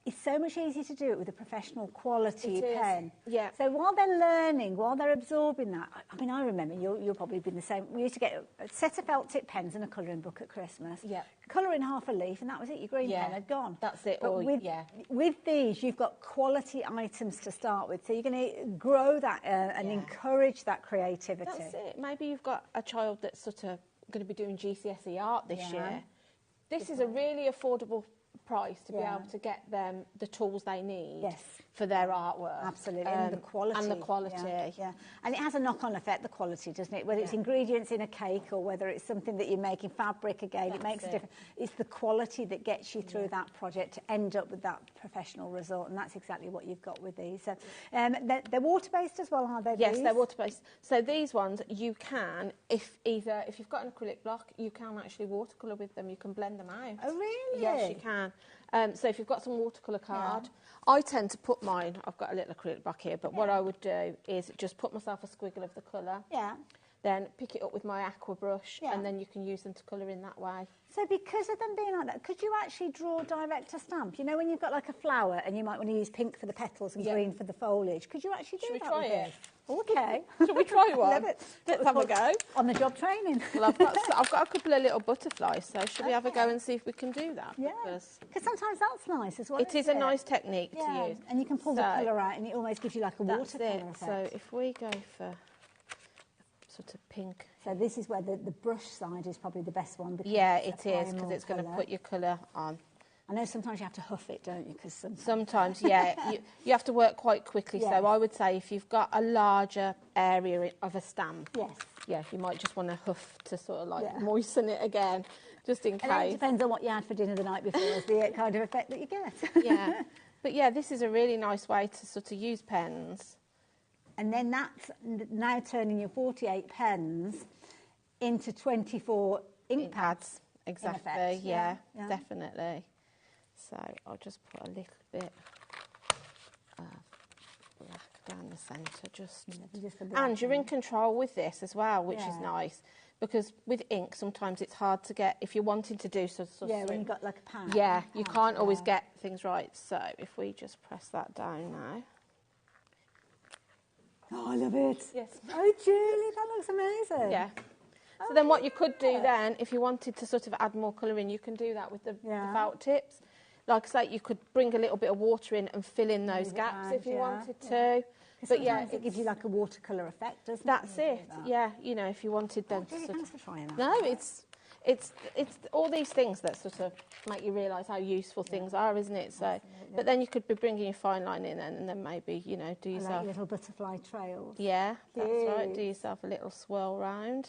It's so much easier to do it with a professional quality pen. Yeah. So while they're learning, while they're absorbing that, I mean, I remember, you'll probably be the same. We used to get a set of felt tip pens and a colouring book at Christmas. Yeah. Colour in half a leaf, and that was it. Your green pen had gone. That's it. But with these, you've got quality items to start with. So you're going to grow that and encourage that creativity. That's it. Maybe you've got a child that's sort of going to be doing GCSE art this year. This is a really affordable price to be able to get them the tools they need for their artwork. Absolutely, and the quality. And the quality. Yeah. And it has a knock-on effect, the quality, doesn't it? Whether it's ingredients in a cake or whether it's something that you're making fabric again, it makes a difference. It's the quality that gets you through that project to end up with that professional result, and that's exactly what you've got with these. So, they're water-based as well, aren't they? Yes, they're water-based. So these ones, you can, if you've got an acrylic block, you can actually watercolour with them. You can blend them out. Oh, really? Yes, you can. So if you've got some watercolour card, I tend to put mine, I've got a little acrylic block here, but what I would do is just put myself a squiggle of the colour, then pick it up with my aqua brush, and then you can use them to colour in that way. So because of them being like that, could you actually draw direct to stamp? You know, when you've got like a flower and you might want to use pink for the petals and green for the foliage, could you actually do that? Should we try it? Okay. Shall we try one? Love it. Let's have a go. On the job training. Well, I've got a couple of little butterflies, so should we have a go and see if we can do that? Yeah. Because sometimes that's nice as well. It is a nice technique to use. And you can pull the colour out, and it almost gives you like a watercolour effect. So if we go for sort of pink. So this is where the brush side is probably the best one. Yeah, it is, because it's going to put your colour on. I know sometimes you have to huff it, don't you? Because sometimes you have to work quite quickly. So I would say if you've got a larger area of a stamp, you might just want to huff to sort of like moisten it again, just in case. And it depends on what you had for dinner the night before, is the kind of effect that you get. But yeah, this is a really nice way to sort of use pens. And then that's now turning your 48 pens into 24 ink pads. Exactly, yeah, definitely. So I'll just put a little bit of black down the centre, and you're in control with this as well, which is nice. because with ink sometimes it's hard to get, if you're wanting to do sort of... Yeah, when you've got like a pad. Yeah, you can't always get things right. So if we just press that down now. Oh, I love it. Yes. Oh, Julie, that looks amazing. Yeah. So then what you could do then, if you wanted to sort of add more colour in, you can do that with the felt tips. Like I say, you could bring a little bit of water in and fill in those gaps if you wanted to. But yeah, it gives you like a watercolour effect, doesn't it? That's it. Yeah, you know, if you wanted them to Thanks for trying that. No, it's all these things that sort of make you realise how useful things are, isn't it? So, but then you could be bringing your fine line in and then maybe, you know, do yourself... like little butterfly trails. Yeah, that's right. Do yourself a little swirl round,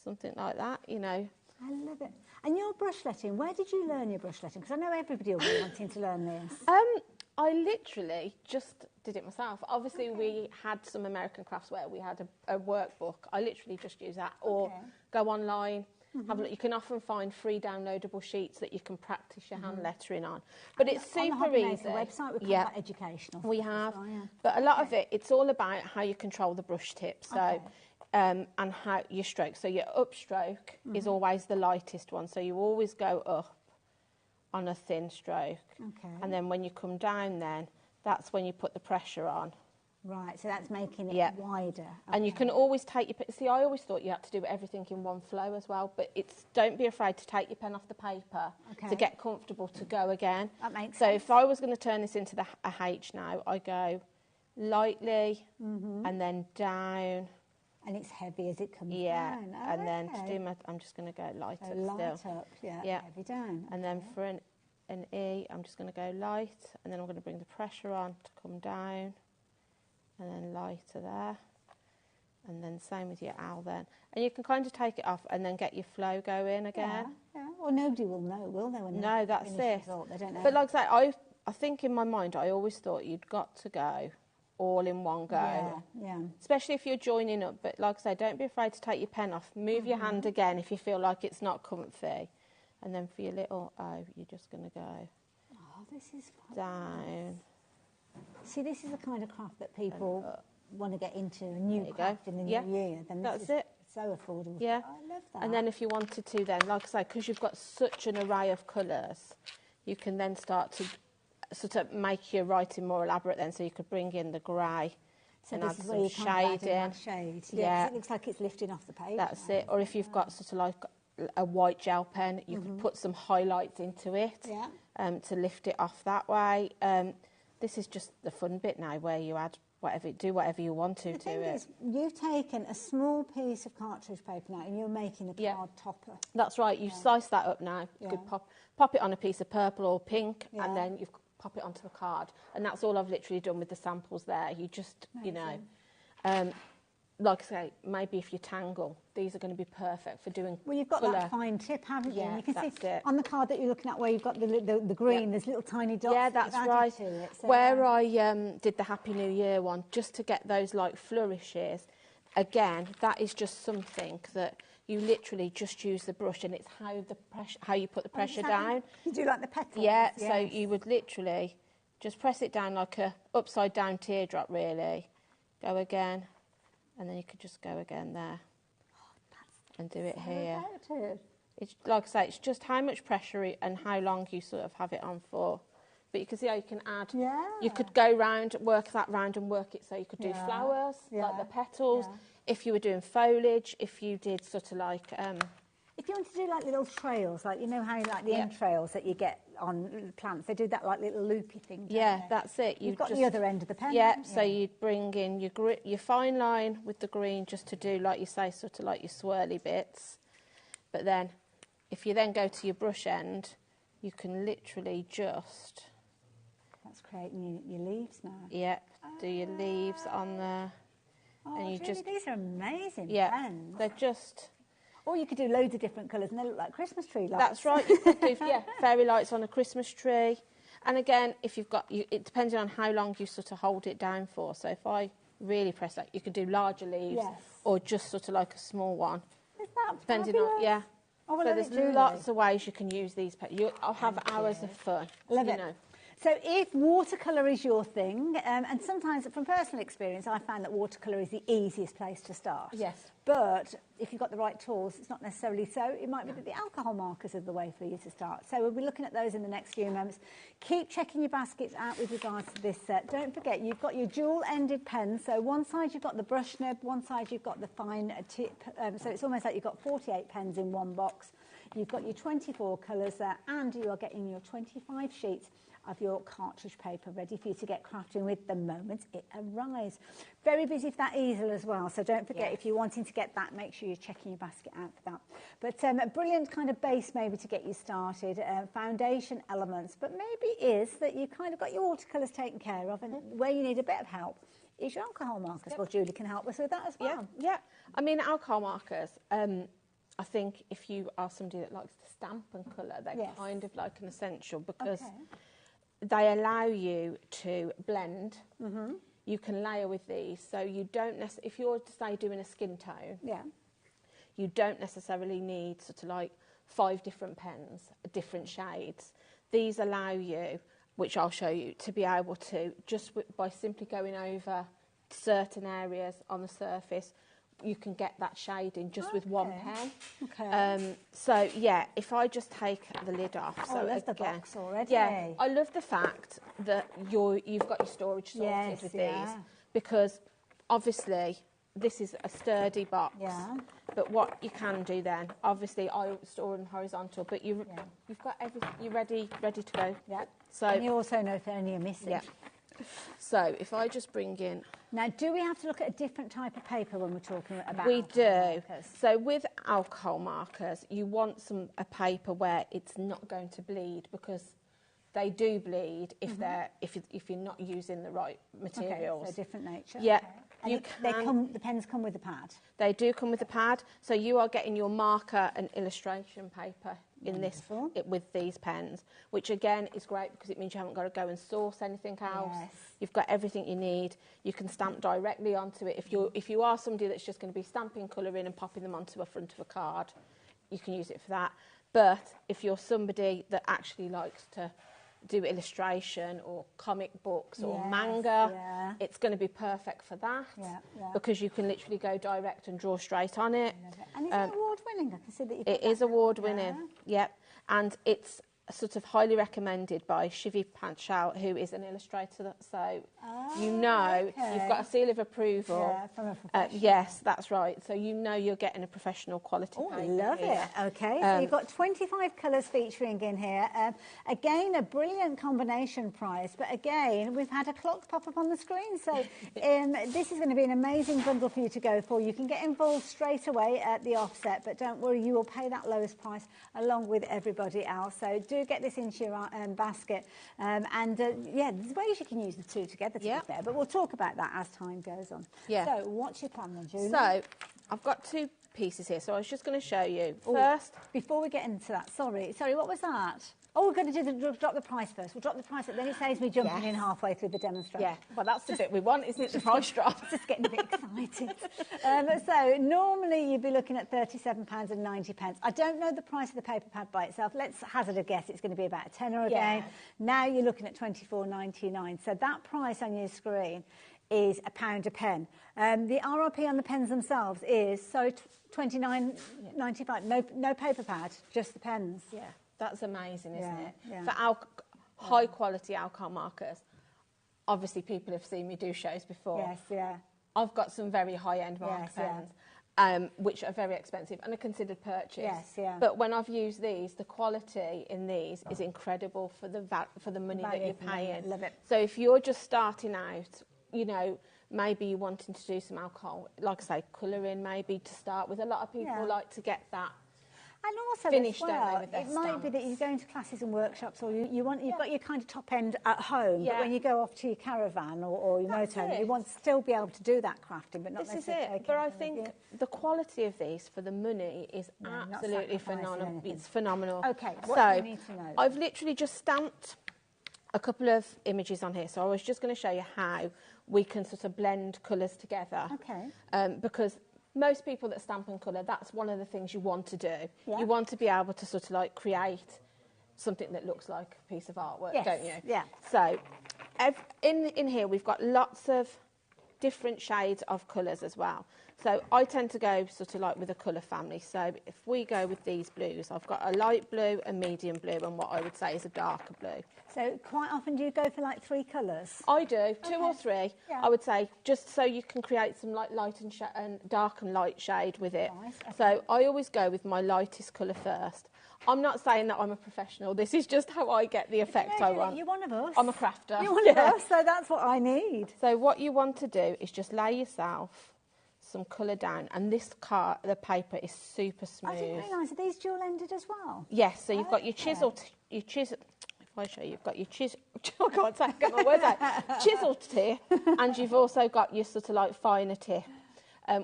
something like that, you know. I love it. And your brush letting, where did you learn your brush letting? Because I know everybody will be wanting to learn this. I literally just did it myself. Obviously, we had some American crafts where we had a workbook. I literally just use that, or go online. Have a look. You can often find free downloadable sheets that you can practice your hand lettering on. But it's super on the easy. website, we have educational. We have. But a lot of it, it's all about how you control the brush tip. So, and how your stroke. So your upstroke is always the lightest one. So you always go up on a thin stroke. And then when you come down then, that's when you put the pressure on. Right, so that's making it wider. And you can always take your... See, I always thought you had to do everything in one flow as well, but don't be afraid to take your pen off the paper to get comfortable to go again. That makes sense. So if I was going to turn this into a H now, I go lightly and then down. And it's heavy as it comes down. Yeah, and then to do I'm just going to go light up light still. Up, heavy down. And then for an E, I'm just going to go light, and then I'm going to bring the pressure on to come down. And then lighter there, and then same with your owl then. And you can kind of take it off and then get your flow going again. Yeah. Well, nobody will know, will they? When no, that's it. They don't know. But like I say, I think in my mind, I always thought you'd got to go all in one go. Yeah. Especially if you're joining up. But like I say, don't be afraid to take your pen off. Move your hand again if you feel like it's not comfy. And then for your little O, you're just going to go this is down. See, this is the kind of craft that people want to get into, a new craft in the new year. Then that's is it. So affordable. Yeah. I love that. And then if you wanted to then, like I say, because you've got such an array of colours, you can then start to sort of make your writing more elaborate then. So you could bring in the grey and add some shading. Shade. Yeah, it looks like it's lifting off the page. That's it. Or if you've got sort of like a white gel pen, you could put some highlights into it to lift it off that way. This is just the fun bit now, where you add whatever you want to it. The thing is, you've taken a small piece of cartridge paper now, and you're making a card topper. That's right. You slice that up now. You could pop it on a piece of purple or pink, and then you pop it onto a card. And that's all I've literally done with the samples there. You just, you know, like I say, maybe if you tangle, these are going to be perfect for doing. Well, you've got that fine tip, haven't you? Yeah, you can that's see it. on the card that you're looking at where you've got the green, there's little tiny dots. Yeah, that's right. So where I did the Happy New Year one, just to get those like flourishes, again, that is just something that you literally just use the brush, and it's how you put the pressure down. You do like the petals. Yeah, so you would literally just press it down like a upside down teardrop, really. Go again. And then you could just go again there and do it here. It's like I say, it's just how much pressure and how long you sort of have it on for. But you can see how you can add. Yeah. You could go round, work that round, and work it so you could do flowers, like the petals. If you were doing foliage, if you did sort of like. If you want to do like little trails, like you know how like the entrails that you get on plants, they do that like little loopy thing. Yeah, that's it. You've got the other end of the pen. Yeah, so you'd bring in your fine line with the green just to do, like you say, sort of like your swirly bits. But then, if you then go to your brush end, you can literally just. That's creating your leaves now. Yeah, do your leaves on there. Oh, and you Julie, these are amazing pens. They're just. Or you could do loads of different colours and they look like Christmas tree lights. That's right. You could do fairy lights on a Christmas tree. And again, if you've got, it depends on how long you sort of hold it down for. So if I really press that, you could do larger leaves or just sort of like a small one. Is that depending fabulous? on So there's lots of ways you can use these. I'll have hours of fun. Love it. So if watercolour is your thing, and sometimes from personal experience, I found that watercolour is the easiest place to start. Yes. But if you've got the right tools, it's not necessarily so. It might be that the alcohol markers are the way for you to start. So we'll be looking at those in the next few moments. Keep checking your baskets out with regards to this set. Don't forget, you've got your dual-ended pens. So one side you've got the brush nib, one side you've got the fine tip. So it's almost like you've got 48 pens in one box. You've got your 24 colours there, and you are getting your 25 sheets of your cartridge paper ready for you to get crafting with the moment it arrives. Very busy for that easel as well, so don't forget, if you're wanting to get that, make sure you're checking your basket out for that. But a brilliant kind of base maybe to get you started, foundation elements, but maybe is that you kind of got your watercolours taken care of, and where you need a bit of help is your alcohol markers. Well, Julie can help us with that as well. Yeah. I mean, alcohol markers, I think if you are somebody that likes to stamp and colour, they're kind of like an essential, because they allow you to blend. You can layer with these, so you don't necessarily, if you're, say, doing a skin tone, you don't necessarily need sort of like 5 different pens, different shades. These allow you, which I'll show you, to be able to, just by simply going over certain areas on the surface, you can get that shading just with one pen. So yeah, if I just take the lid off. I love the box already. Yeah, I love the fact that you've got your storage sorted with these, because obviously this is a sturdy box. But what you can do then, obviously I store them horizontal, but you've got everything, you're ready to go. So, and you also know if any are missing. So if I just bring in... Now, do we have to look at a different type of paper when we're talking about We do. markers? So with alcohol markers, you want a paper where it's not going to bleed, because they do bleed if you're not using the right materials. Okay, so different nature. Yeah. And the pens come with a pad? They do come with a pad. So you are getting your marker and illustration paper in this with these pens, which again is great because it means you haven't got to go and source anything else. You've got everything you need. You can stamp directly onto it. If you are somebody that's just going to be stamping colour in and popping them onto a front of a card, you can use it for that. But if you're somebody that actually likes to do illustration or comic books or manga, it's going to be perfect for that, because you can literally go direct and draw straight on it. And is it award-winning? I can see that it is award-winning, and it's sort of highly recommended by Shivi Panchal, who is an illustrator, so you've got a seal of approval. From a professional. Yes, that's right. So you're getting a professional quality paper. I love it. Okay, so you've got 25 colours featuring in here. Again, a brilliant combination prize, but again, we've had a clock pop up on the screen, so this is going to be an amazing bundle for you to go for. You can get involved straight away at the offset, but don't worry, you will pay that lowest price along with everybody else. So do get this into your basket, there's ways you can use the two together, to be fair, but we'll talk about that as time goes on. So what's your plan then, Julie? So I've got 2 pieces here, so I was just going to show you first. Before we get into that, sorry, what was that? Oh, we're going to do drop the price first. We'll drop the price, then it saves me jumping in halfway through the demonstration. Well, that's the bit we want, isn't it? The price drop. Just getting a bit excited. So normally you'd be looking at £37.90. I don't know the price of the paper pad by itself. Let's hazard a guess. It's going to be about a tenner again. Now you're looking at £24.99. So that price on your screen is £1 a pen. The RRP on the pens themselves is £29.95. No paper pad, just the pens. That's amazing, isn't it? For high quality alcohol markers, obviously people have seen me do shows before. I've got some very high end marker pens, which are very expensive and a considered purchase. But when I've used these, the quality in these is incredible for the money that you're paying. Love it. So if you're just starting out, maybe you're wanting to do some alcohol, like I say, colouring maybe to start with. A lot of people like to get that. And also, finished, as well, it might be that you're going to classes and workshops, or you've got your kind of top end at home, but when you go off to your caravan or your motorhome, you want to still be able to do that crafting, but not necessarily. This is it. But I think the quality of these for the money is absolutely phenomenal. It's phenomenal. Okay, what do you need to know? I've literally just stamped a couple of images on here, so I was just going to show you how we can sort of blend colours together. Because most people that stamp and colour, that's one of the things you want to do. You want to be able to sort of like create something that looks like a piece of artwork, Yes, don't you? yeah. So in here we've got lots of different shades of colours as well. So I tend to go sort of like with a colour family. So if we go with these blues, I've got a light blue, a medium blue, and what I would say is a darker blue. So quite often do you go for like 3 colours? I do, 2 or 3, Yeah. I would say, just so you can create some like light and dark and light shade with it. Nice, okay. So I always go with my lightest colour first. I'm not saying that I'm a professional. This is just how I get the effect I want. You're one of us. I'm a crafter. You're one of us, so that's what I need. So what you want to do is just lay yourself some colour down, and the paper is super smooth. I didn't realise, are these dual-ended as well? Yes, so you've got your chisel, if I show you, you've got your chisel, I can't say, get my words out, chisel tip, and you've also got your sort of like finer tip,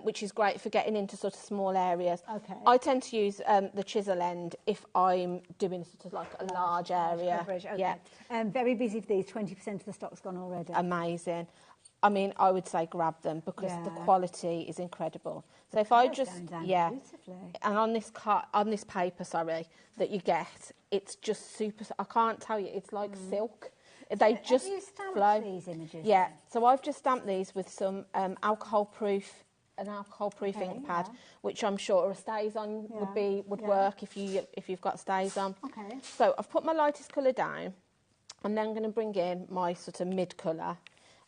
which is great for getting into sort of small areas. Okay. I tend to use the chisel end if I'm doing sort of like a large area. Coverage, okay. Yeah. Very busy for these, 20% of the stock's gone already. Amazing. I mean, I would say grab them because the quality is incredible. So if I just, beautifully. and on this paper, sorry, that you get, it's just super. I can't tell you, it's like silk. They just have you stamped flow. these images? Yeah. So I've just stamped these with some alcohol-proof ink pad, which I'm sure a stays on would work if you've got stays on. Okay. So I've put my lightest colour down. I'm then going to bring in my sort of mid colour.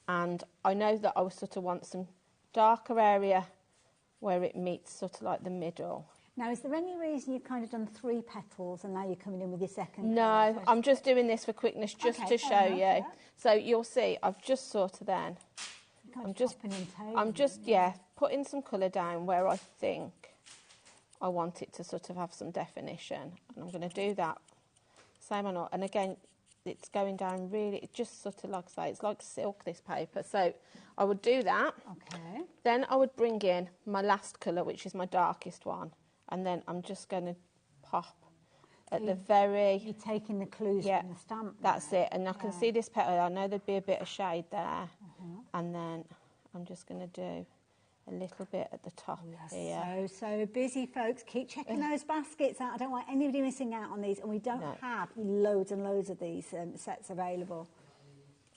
And I know that I sort of want some darker area where it meets sort of like the middle. Now, is there any reason you've kind of done 3 petals and now you're coming in with your second No, colour? I'm just doing this for quickness, just to show you. Yeah. So you'll see, I've just sort of then, I'm just putting some colour down where I think I want it to sort of have some definition. And I'm going to do that, same on all. And again, it's going down really, it's just sort of like I say, it's like silk, this paper. So I would do that. Okay. Then I would bring in my last colour, which is my darkest one. And then I'm just going to pop at the very... You're taking the clues from the stamp. That's it. And I can see this petal, I know there'd be a bit of shade there. And then I'm just going to do a little bit at the top here. So busy, folks. Keep checking those baskets out. I don't want anybody missing out on these. And we don't have loads and loads of these sets available.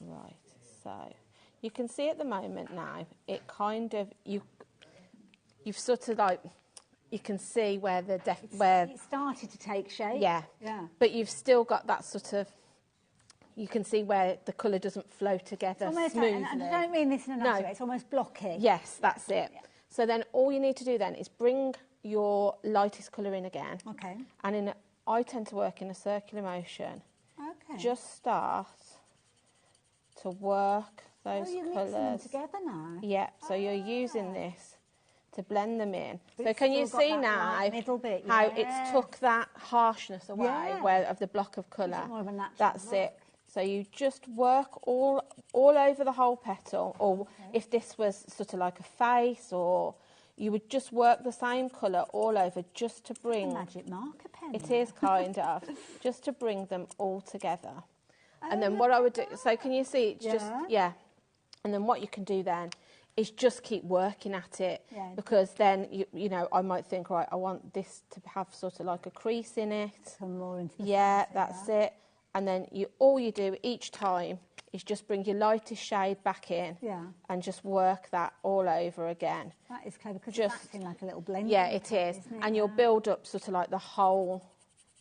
Right, so you can see at the moment now, it kind of, you've sort of like, you can see where it started to take shape. Yeah. But you've still got that sort of, you can see where the colour doesn't flow together smoothly. And I don't mean this in a nasty way, it's almost blocky. Yes, that's it. Yeah. So then all you need to do then is bring your lightest colour in again. Okay. And I tend to work in a circular motion. Okay. Just start to work those you're colours. mixing them together now? Yeah, so you're using this to blend them in. So can you see now how it's took that harshness away of the block of colour? That's it. So you just work all over the whole petal, or if this was sort of like a face, or you would just work the same colour all over just to bring... It's a magic marker pen. It is kind of, just to bring them all together. And then what I would do, so can you see, it's just, and then what you can do then is just keep working at it, because then, you know, I might think, right, I want this to have sort of like a crease in it. Come more into the that's it. And then all you do each time is just bring your lightest shade back in and just work that all over again. That is clever, because it's acting like a little blend. Yeah, it is. And you'll build up sort of like the whole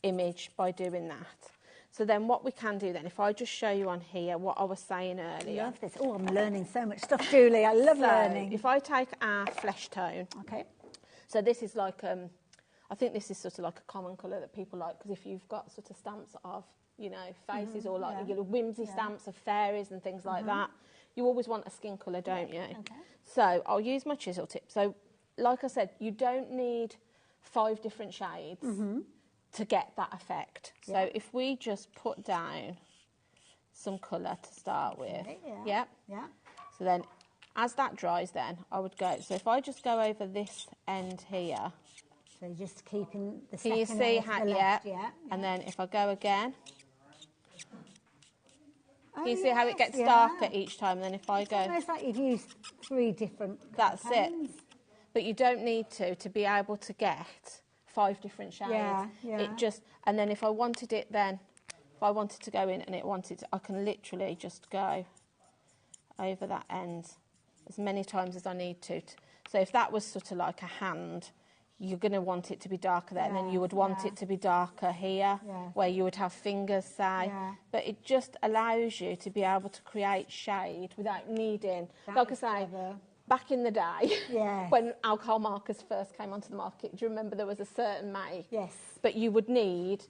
image by doing that. So then what we can do then, if I just show you on here what I was saying earlier. I love this. Oh, I'm learning so much stuff, Julie. I love learning. If I take our flesh tone. Okay. So this is like, I think this is sort of like a common colour that people like, because if you've got sort of stamps of, you know, faces or like your whimsy stamps of fairies and things like that, you always want a skin colour, don't you? Okay. So I'll use my chisel tip. So like I said, you don't need 5 different shades to get that effect. So if we just put down some colour to start with. Yeah. So then as that dries then, I would go, so if I just go over this end here. So just keeping the second. Can you see how, and then if I go again. Can you see how it gets darker each time? And then if I go... It's almost like you've used 3 different That's it. But you don't need to be able to get 5 different shades. It just... And then if I wanted it then if I wanted to go in and I can literally just go over that end as many times as I need to. So if that was sort of like a hand, you're going to want it to be darker there, and then you would want it to be darker here, where you would have fingers, say. But it just allows you to be able to create shade without needing, like I say, back in the day, when alcohol markers first came onto the market, do you remember there was a certain make? Yes. But you would need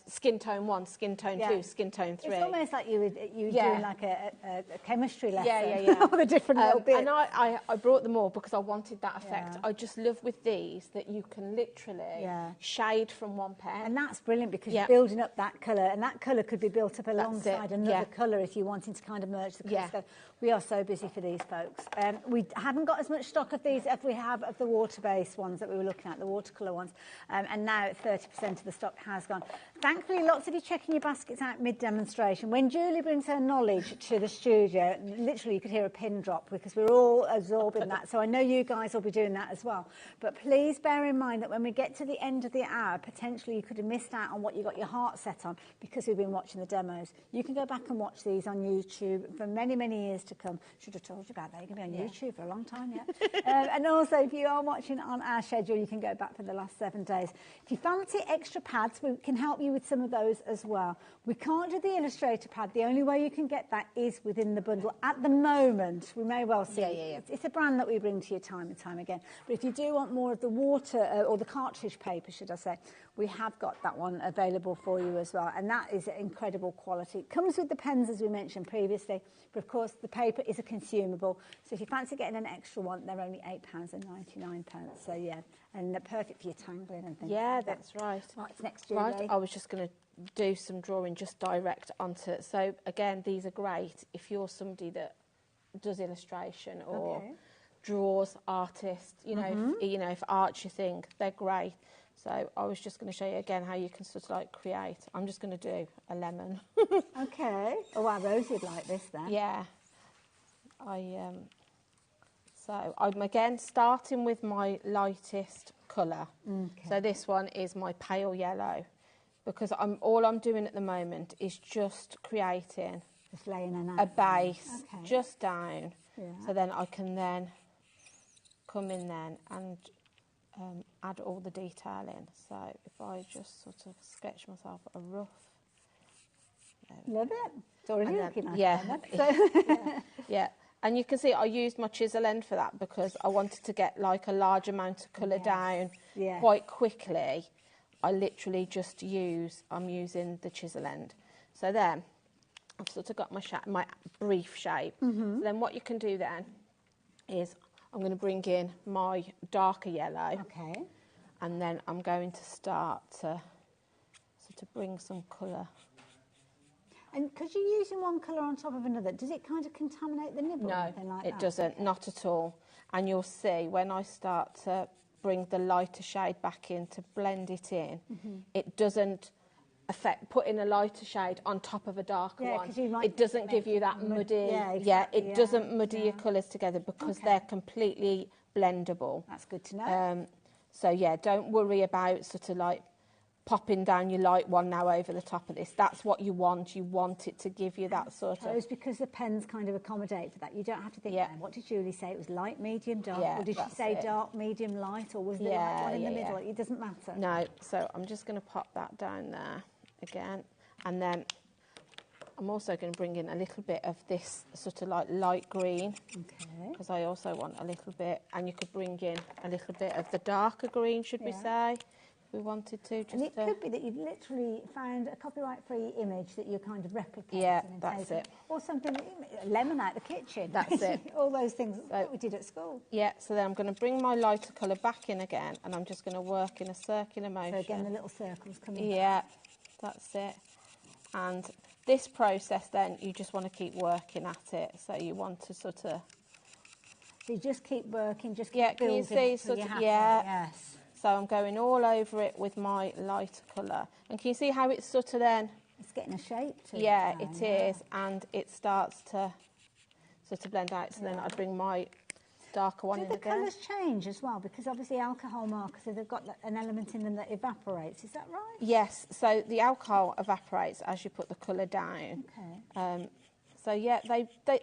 skin tone 1, skin tone 2, skin tone 3. It's almost like you were doing like a chemistry lesson. Yeah. All the different little bits. And I brought them all because I wanted that effect. I just love with these that you can literally shade from one pen. And that's brilliant because you're building up that colour, and that colour could be built up alongside another colour if you're wanting to kind of merge the colours. So we are so busy for these folks. We haven't got as much stock of these as we have of the water-based ones that we were looking at, the watercolour ones. And now 30% of the stock has gone. Thankfully, lots of you checking your baskets out mid-demonstration. When Julie brings her knowledge to the studio, literally you could hear a pin drop because we're all absorbing that. So I know you guys will be doing that as well. But please bear in mind that when we get to the end of the hour, potentially you could have missed out on what you got your heart set on because we've been watching the demos. You can go back and watch these on YouTube for many, many years to come. Should have told you about that. You're going to be on YouTube for a long time yet. And also, if you are watching on our schedule, you can go back for the last 7 days. If you fancy extra pads, we can help you with some of those as well. We can't do the Illustrator pad. The only way you can get that is within the bundle. At the moment, we may well see. It's a brand that we bring to you time and time again. But if you do want more of the water, or the cartridge paper, should I say, we have got that one available for you as well. And that is incredible quality. It comes with the pens, as we mentioned previously. But of course, the paper is a consumable. So if you fancy getting an extra one, they're only £8.99. So yeah, and they're perfect for your tangling and things. Yeah, that's right. What's next, Julie? Right, I was just going to do some drawing just direct onto it. So again, these are great if you're somebody that does illustration or draws, artist, you know, if art's your thing, they're great. So I was just going to show you again how you can sort of like create. I'm just going to do a lemon. Okay. Oh, wow, Rose would like this then. Yeah. So I'm again starting with my lightest colour. Okay. So this one is my pale yellow, because all I'm doing at the moment is just creating just laying a base just down. Yeah. So then I can then come in then and add all the detail in. So if I just sort of sketch myself a rough. Love it. It's already looking nice. Yeah. And you can see I used my chisel end for that because I wanted to get like a large amount of colour down quite quickly. I literally I'm using the chisel end. So then I've sort of got my brief shape. So then what you can do then is I'm going to bring in my darker yellow. Okay. And then I'm going to start to sort of bring some colour. And because you're using one colour on top of another, does it kind of contaminate the nibble or anything like that? No, it doesn't, not at all. And you'll see when I start to bring the lighter shade back in to blend it in, it doesn't affect putting a lighter shade on top of a darker one. It doesn't give you that muddy. It doesn't muddy your colours together because they're completely blendable. That's good to know. So yeah, don't worry about sort of like popping down your light one now over the top of this. That's what you want. You want it to give you that sort of... It's because the pens kind of accommodate for that. You don't have to think, what did Julie say? It was light, medium, dark? Or did she say dark, medium, light? Or was there like one in the middle? It doesn't matter. No, so I'm just going to pop that down there again. And then I'm also going to bring in a little bit of this sort of like light green. Okay. Because I also want a little bit, and you could bring in a little bit of the darker green, should we say? We wanted to just... And it could be that you've literally found a copyright-free image that you're kind of replicating. Yeah, that's it. Or something, a lemon out the kitchen. That's it. All those things that we did at school. Yeah, so then I'm going to bring my lighter colour back in again, and I'm just going to work in a circular motion. So again, the little circles coming back. That's it. And this process then, you just want to keep working at it. So you want to sort of... So you just keep working, just keep building. Can you see? Sort of, yes. So I'm going all over it with my lighter colour. And can you see how it's sort of then... It's getting a shape to it. Yeah, it is. And it starts to sort of blend out. So then I'd bring my darker one Do in the again. colours change as well? Because obviously alcohol markers, so they've got an element in them that evaporates. Is that right? Yes, so the alcohol evaporates as you put the colour down. Okay. So yeah,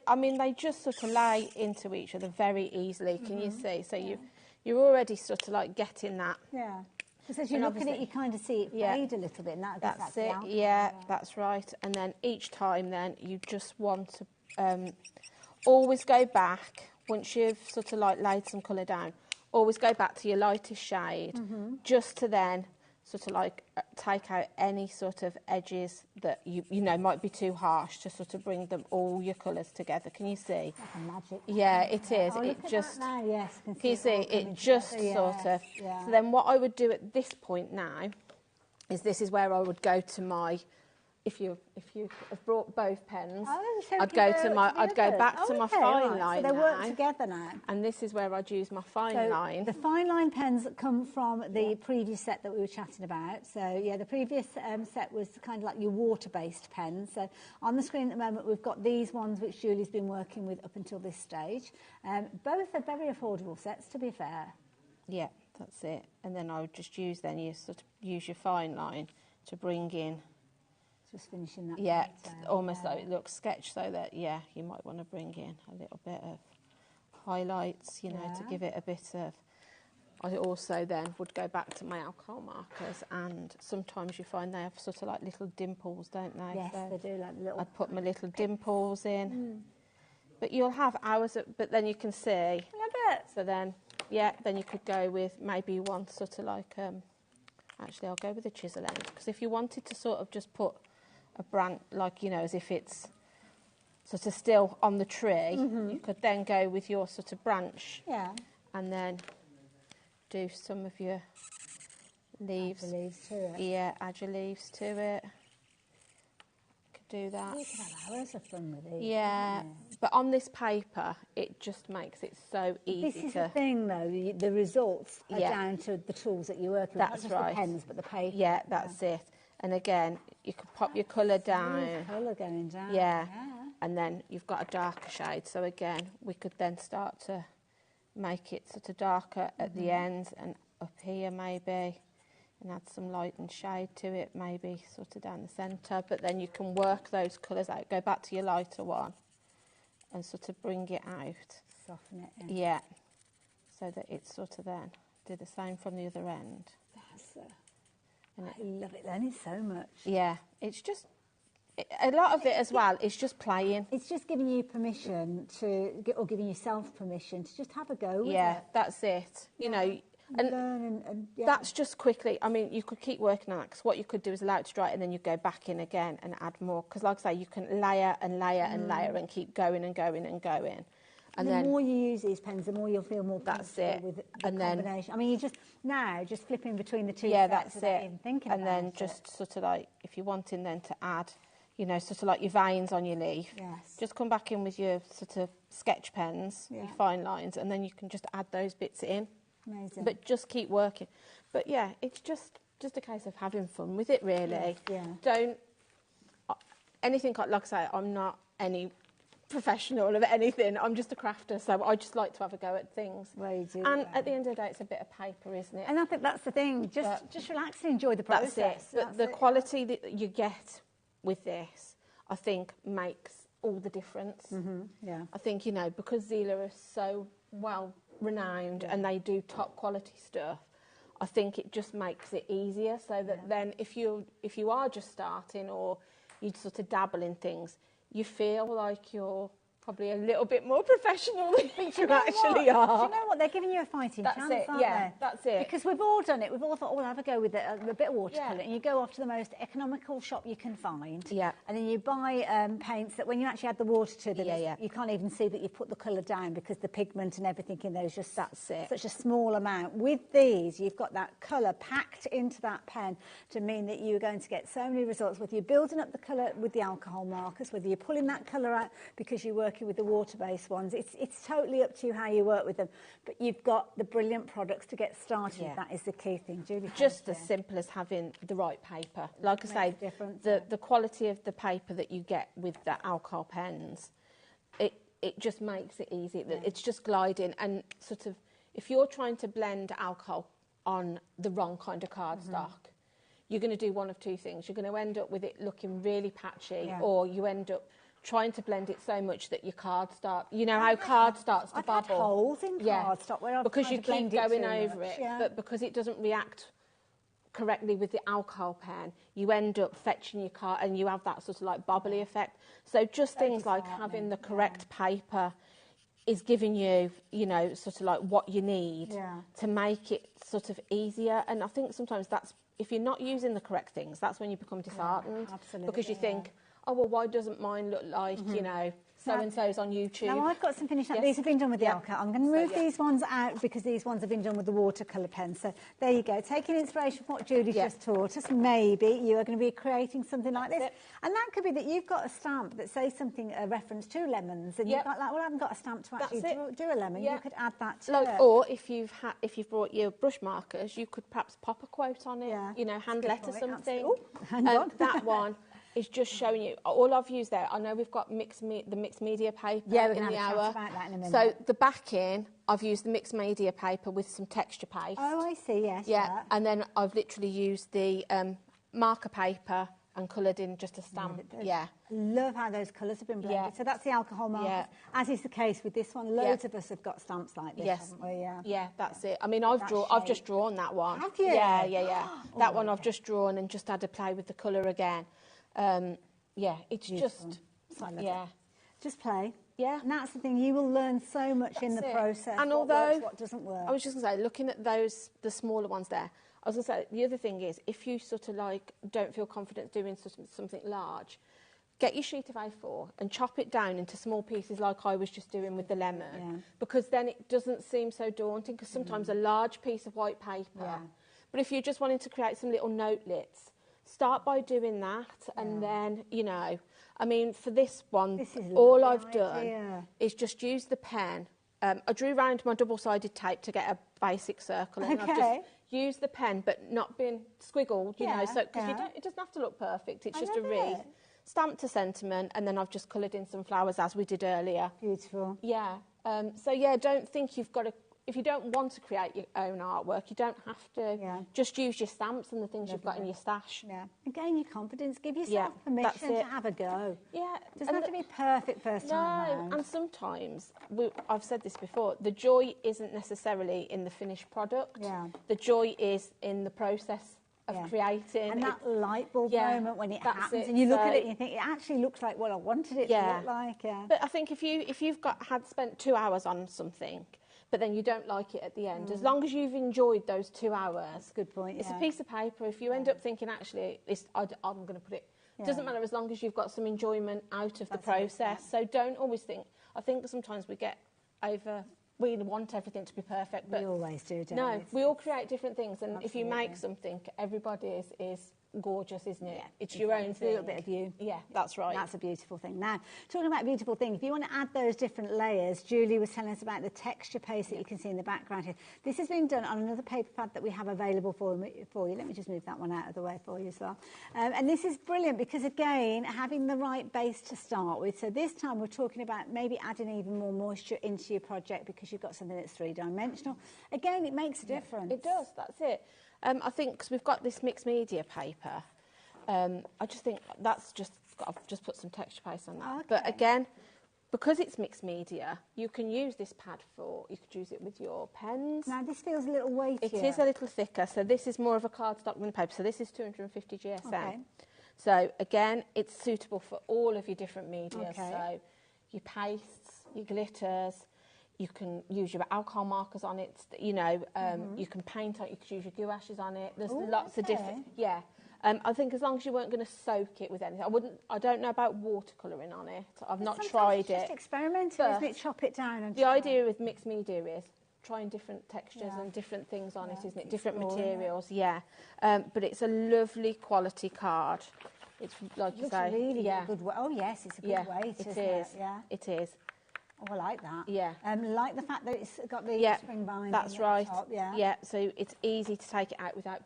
I mean, they just sort of lay into each other very easily. Can you see? So you're already sort of like getting that. Yeah. Because as you look at it, you kind of see it fade a little bit. And That's the it. alcohol, Yeah, that's right. And then each time, then you just want to always go back once you've sort of like laid some colour down. Always go back to your lightest shade, just to then sort of like take out any sort of edges that you know might be too harsh, to sort of bring them all your colours together. Can you see? Like a magic. Yeah, it is. Oh, It look at just. that now. Yes, Can you see? It just sort of. Yeah. So then, what I would do at this point now is this is where I would go to my. If you have brought both pens, so I'd go to my. I'd go others. back to my Okay, fine right. line So they work now, together now. and this is where I'd use my fine So line. the fine line pens come from the previous set that we were chatting about. So yeah, the previous set was kind of like your water-based pens. So on the screen at the moment, we've got these ones which Julie's been working with up until this stage. Both are very affordable sets, to be fair. Yeah, that's it. And then I would just use use your fine line to bring in. Just finishing that. Yeah, part, almost like it looks sketch, so that you might want to bring in a little bit of highlights, to give it a bit of. I also then would go back to my alcohol markers, and sometimes you find they have sort of like little dimples, don't they? Yes, so they do, like little. I'd put my little dimples in, but you'll have hours. But then you can see. I love it. So then, then you could go with maybe one sort of like. Actually, I'll go with a chisel end, because if you wanted to sort of just put a branch, like, as if it's sort of still on the tree, you could then go with your sort of branch, and then do some of your leaves. Add the leaves to it. Yeah, add your leaves to it. Could do that. You can have hours of fun with these. Yeah, but on this paper, it just makes it so easy. This is the thing, though. The results are down to the tools that you work with. That's not just right. the pens, but the paper. Yeah, that's it. And again, you could pop your colour down. Colour going down. Yeah. And then you've got a darker shade. So again, we could then start to make it sort of darker at the ends and up here maybe, and add some light and shade to it, maybe sort of down the centre. But then you can work those colours out. Go back to your lighter one and sort of bring it out. Soften it in. Yeah. So that it's sort of then do the same from the other end. I love it then, it's so much. Yeah, it's just, a lot of it as well is just playing. It's just giving you permission or giving yourself permission to just have a go with it. Yeah, that's it. And learn and that's just quickly, I mean, you could keep working on it, because what you could do is allow it to dry, and then you go back in again and add more. Because like I say, you can layer and layer and layer and keep going and going and going. And the more you use these pens, the more you'll feel more comfortable with the combination. I mean, you're just flipping between the two sets without even thinking about it. And then just sort of like, if you're wanting then to add, sort of like your veins on your leaf, just come back in with your sort of sketch pens, your fine lines, and then you can just add those bits in. Amazing. But just keep working. But yeah, it's just a case of having fun with it, really. Yeah. Don't, anything like I say, I'm not any professional of anything. I'm just a crafter, so I just like to have a go at things. Well, you do, and at the end of the day, it's a bit of paper, isn't it? And I think that's the thing. Just relax and enjoy the process. That's it. But the quality that you get with this, I think, makes all the difference. Yeah. I think, because Zila are so well renowned and they do top quality stuff, I think it just makes it easier, so that then if you are just starting, or you sort of dabble in things, you feel like you're probably a little bit more professional than you actually are. Do you know what? They're giving you a fighting chance, aren't they? That's it. Because we've all done it. We've all thought, oh, I'll have a go with a bit of watercolour. And you go off to the most economical shop you can find. Yeah. And then you buy paints that when you actually add the water to them, you can't even see that you've put the colour down, because the pigment and everything in there is just such a small amount. With these, you've got that colour packed into that pen to mean that you're going to get so many results, whether you're building up the colour with the alcohol markers, whether you're pulling that colour out because you're working with the water-based ones. It's totally up to you how you work with them, but you've got the brilliant products to get started. That is the key thing, Julie. Just as simple as having the right paper. Like I say, the quality of the paper that you get with the alcohol pens, it just makes it easy. It's just gliding, and sort of, if you're trying to blend alcohol on the wrong kind of cardstock, you're going to do one of two things. You're going to end up with it looking really patchy, or you end up trying to blend it so much that your card starts, you know how card starts to bubble. I've had holes in cardstock where I've because you keep going over it, but because it doesn't react correctly with the alcohol pen, you end up fetching your card and you have that sort of like bubbly effect. So just things like having the correct paper is giving you, you know, sort of like what you need to make it sort of easier. And I think sometimes that's, if you're not using the correct things, that's when you become disheartened. Because you think, oh, well, why doesn't mine look like, you know, so-and-so's on YouTube? Now, I've got some finished up. These have been done with the alcohol. I'm going to move these ones out because these ones have been done with the watercolour pen. So there you go. Taking inspiration from what Julie's just taught us, maybe you are going to be creating something like this. And that could be that you've got a stamp that says something, a reference to lemons, and you've got like, well, I haven't got a stamp to actually do a lemon. You could add that to it. Or if you've brought your brush markers, you could perhaps pop a quote on it, you know, hand letter something. Oh, hang on. That one is just showing you. All I've used there, I know we've got the mixed media paper we're in going the to have a chat about that in a minute. So the backing, I've used the mixed media paper with some texture paste. Oh, I see, yes. Yeah, and then I've literally used the marker paper and coloured in just a stamp. Love how those colours have been blended. So that's the alcohol markers. As is the case with this one, loads of us have got stamps like this, haven't we? Yeah, that's it. I mean, I've just drawn that one. Have you? Yeah. That one I've just drawn and just had to play with the colour again. It's beautiful. Just play. Yeah. And that's the thing, you will learn so much in the process. And what although works, what doesn't work. I was just going to say, looking at those, the smaller ones there, I was going to say, the other thing is, if you sort of like don't feel confident doing something large, get your sheet of A4 and chop it down into small pieces like I was just doing with the lemon, because then it doesn't seem so daunting, because sometimes a large piece of white paper, but if you're just wanting to create some little notelets, start by doing that, and then, you know, I mean, for this one, all I've done is just use the pen. I drew around my double-sided tape to get a basic circle, and I've just used the pen, but not being squiggled, you know, so because it doesn't have to look perfect. It's just a wreath, stamped to sentiment, and then I've just coloured in some flowers as we did earlier. Beautiful. Yeah. So yeah, don't think you've got to. If you don't want to create your own artwork, you don't have to. Just use your stamps and the things you've got in your stash. Gain your confidence. Give yourself permission to have a go. It doesn't have to be perfect first time round. And sometimes, I've said this before, the joy isn't necessarily in the finished product. The joy is in the process of creating. And that light bulb moment when it happens, and you look at it and you think, it actually looks like what I wanted it to look like. But I think if you've spent 2 hours on something, but then you don't like it at the end, as long as you've enjoyed those 2 hours. That's a good point, It's a piece of paper. If you end up thinking, actually, I'm going to put it, it doesn't matter as long as you've got some enjoyment out of the process. So don't always think, I think sometimes we want everything to be perfect. But we always do, don't we? No, we all create different things, and if you make something, everybody is gorgeous, isn't it? It's your own thing. A little bit of you. Yeah, that's right. That's a beautiful thing. Now, talking about beautiful things, if you want to add those different layers, Julie was telling us about the texture paste that you can see in the background here. This has been done on another paper pad that we have available for you. Let me just move that one out of the way for you as well. And this is brilliant because, again, having the right base to start with. So this time we're talking about maybe adding even more moisture into your project because you've got something that's three-dimensional. Again, it makes a difference. It does, that's it. I think because we've got this mixed media paper, I just think I've just put some texture paste on that. But again, because it's mixed media, you can use this pad you could use it with your pens. Now this feels a little weightier. It is a little thicker, so this is more of a cardstock than paper. So this is 250 GSM. So again, it's suitable for all of your different media. So your pastes, your glitters. You can use your alcohol markers on it, you know, you can paint on it, you could use your gouaches on it. There's lots of different, I think as long as you weren't going to soak it with anything. I don't know about watercolouring on it. I've not tried it. Just experimental, isn't it? Chop it down. And the idea with mixed media is trying different textures and different things on it, isn't it? Different materials, but it's a lovely quality card. It's like you say. Really good way. Oh yes, it's a good weight, isn't it? Yeah, it is. Oh, I like that. Yeah. Like the fact that it's got the spring binding. That's right. Top, so it's easy to take it out without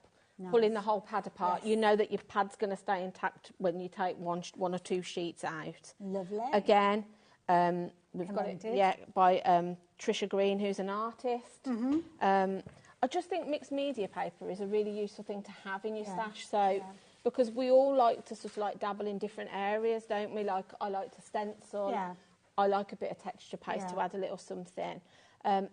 pulling the whole pad apart. You know that your pad's going to stay intact when you take one or two sheets out. Lovely. Again, we've got it, by Trisha Green, who's an artist. I just think mixed media paper is a really useful thing to have in your stash. So, because we all like to sort of like dabble in different areas, don't we? Like, I like to stencil. Yeah. I like a bit of texture paste to add a little something.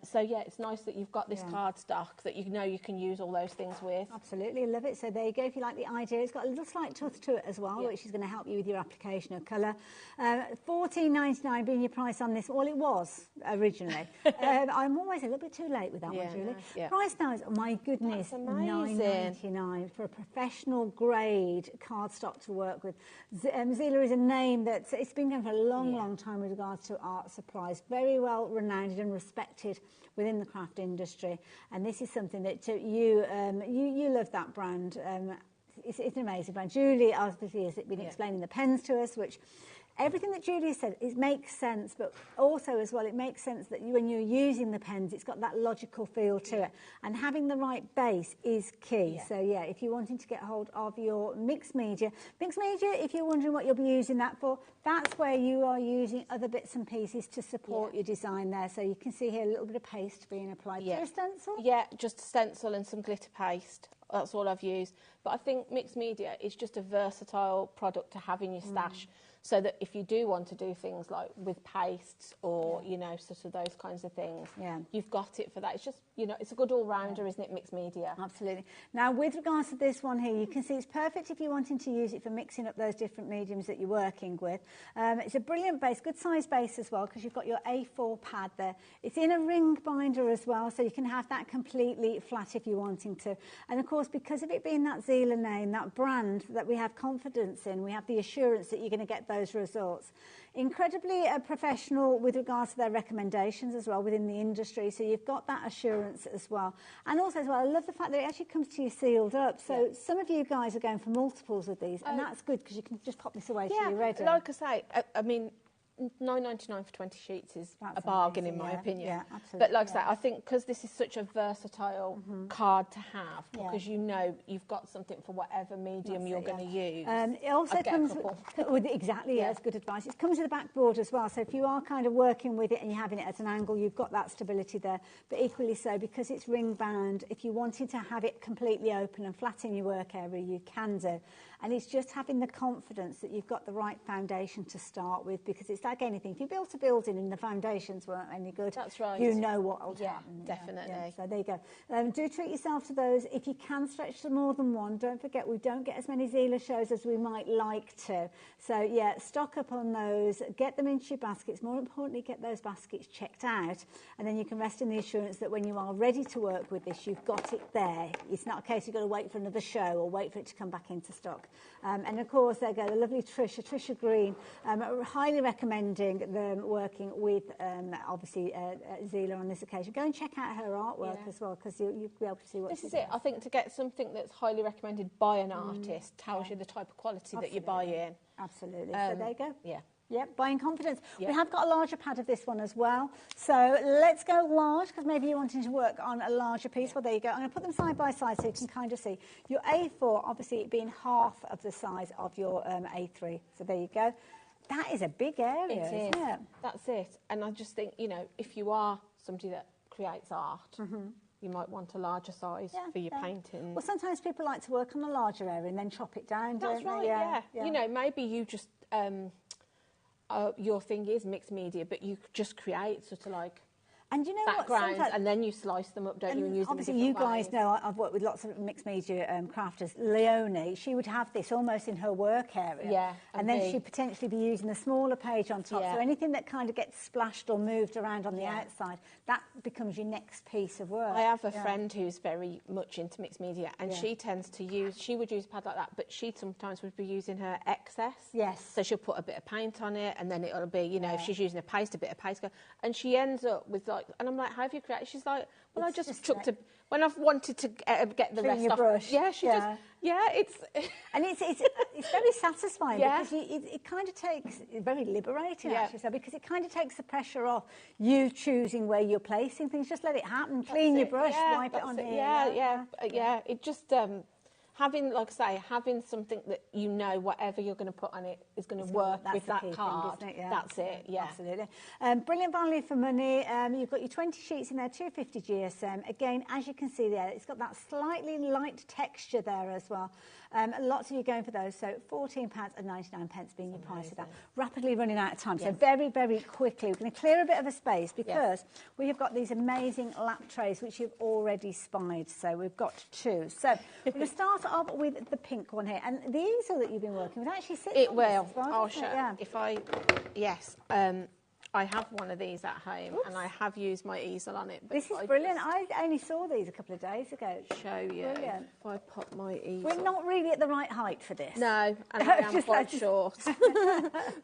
So, yeah, it's nice that you've got this card stock that you know you can use all those things with. Absolutely, love it. So there you go, if you like the idea. It's got a little slight touch to it as well, which is going to help you with your application of colour. $14.99 being your price on this. Well, it was originally. I'm always a little bit too late with that one, Julie. Price now is, oh my goodness, $9.99 for a professional grade cardstock to work with. Zila is a name that's it's been going for a long time with regards to art supplies. Very well renowned and respected within the craft industry, and this is something that you love that brand. It's an amazing brand. Julie obviously has been explaining the pens to us, which everything that Julie said, it makes sense, but also as well, it makes sense that when you're using the pens, it's got that logical feel to it. And having the right base is key. So, if you're wanting to get hold of your mixed media, if you're wondering what you'll be using that for, that's where you are using other bits and pieces to support your design there. So you can see here a little bit of paste being applied. Yeah. Stencil? Yeah, just a stencil and some glitter paste. That's all I've used. But I think mixed media is just a versatile product to have in your stash. So that if you do want to do things like with pastes or, you know, sort of those kinds of things, you've got it for that. It's just, you know, it's a good all-rounder, isn't it, mixed media? Absolutely. Now, with regards to this one here, you can see it's perfect if you're wanting to use it for mixing up those different mediums that you're working with. It's a brilliant base, good size base as well, because you've got your A4 pad there. It's in a ring binder as well, so you can have that completely flat if you're wanting to. And, of course, because of it being that Zila name, that brand that we have confidence in, we have the assurance that you're going to get those results. Incredibly professional with regards to their recommendations as well within the industry, so you've got that assurance as well. And also as well, I love the fact that it actually comes to you sealed up, so some of you guys are going for multiples of these, and that's good because you can just pop this away till you're ready. Like I say, I mean, $9.99 for 20 sheets is a bargain in my opinion. Yeah, absolutely. But like I say, I think because this is such a versatile card to have, because you know you've got something for whatever medium you're going to use. It also comes with that's good advice. It comes with a backboard as well, so if you are kind of working with it and you're having it at an angle, you've got that stability there. But equally so, because it's ring bound, if you wanted to have it completely open and flat in your work area, you can do. And it's just having the confidence that you've got the right foundation to start with, because it's like anything. If you built a building and the foundations weren't any good, that's right. You know what will happen. Definitely. So there you go. Do treat yourself to those. If you can stretch to more than one, don't forget we don't get as many Zila shows as we might like to. So stock up on those, get them into your baskets. More importantly, get those baskets checked out, and then you can rest in the assurance that when you are ready to work with this, you've got it there. It's not a case you've got to wait for another show or wait for it to come back into stock. And of course, there go the lovely Trisha Green. Highly recommending them working with, obviously, Zila on this occasion. Go and check out her artwork as well, because you'll be able to see what this is. I think to get something that's highly recommended by an artist tells you the type of quality that you buy in. Absolutely. So there you go. Yeah. Yep, buying confidence. Yep. We have got a larger pad of this one as well. So let's go large, because maybe you're wanting to work on a larger piece. Well, there you go. I'm going to put them side by side so you can kind of see. Your A4, obviously, being half of the size of your A3. So there you go. That is a big area, isn't it? That's it. And I just think, you know, if you are somebody that creates art, you might want a larger size for your painting. Well, sometimes people like to work on a larger area and then chop it down, That's right, yeah. You know, maybe you just... your thing is mixed media, but you just create sort of like and you know backgrounds, and then you slice them up, don't you? And use obviously, them you guys know I've worked with lots of mixed media crafters. Leonie, she would have this almost in her work area, and then she'd potentially be using a smaller page on top. So anything that kind of gets splashed or moved around on the outside, that becomes your next piece of work. I have a friend who's very much into mixed media, and she tends to use. She would use a pad like that, but she sometimes would be using her excess. Yes. So she'll put a bit of paint on it, and then it'll be, you know, if she's using a paste, and she ends up with like. And I'm like, how have you created? She's like, well, I just chucked a... When I've wanted to get the rest off... brush. Yeah, she just... Yeah, it's... And it's very satisfying because it kind of takes... It's very liberating, actually, so because it kind of takes the pressure off you choosing where you're placing things. Just let it happen. Clean your brush, wipe it on here. Yeah. It just... having, like I say, having something that you know whatever you're going to put on it is going to work with that card. Thing, isn't it? Yeah. That's it, yeah. Absolutely. Brilliant value for money. You've got your 20 sheets in there, 250 GSM. Again, as you can see there, it's got that slightly light texture there as well. Lots of you going for those, so £14.99 being your price of that. Rapidly running out of time, so very, very quickly. We're going to clear a bit of a space because we have got these amazing lap trays which you've already spied, so we've got 2. So we're going to start off with the pink one here, and the easel that you've been working with actually sits It on will. this as well, I'll doesn't it? show. Yeah. If I, yes. I have one of these at home, and I have used my easel on it. But This is brilliant. I only saw these a couple of days ago. Show you. Brilliant. If I pop my easel. We're not really at the right height for this. No, and I am quite short.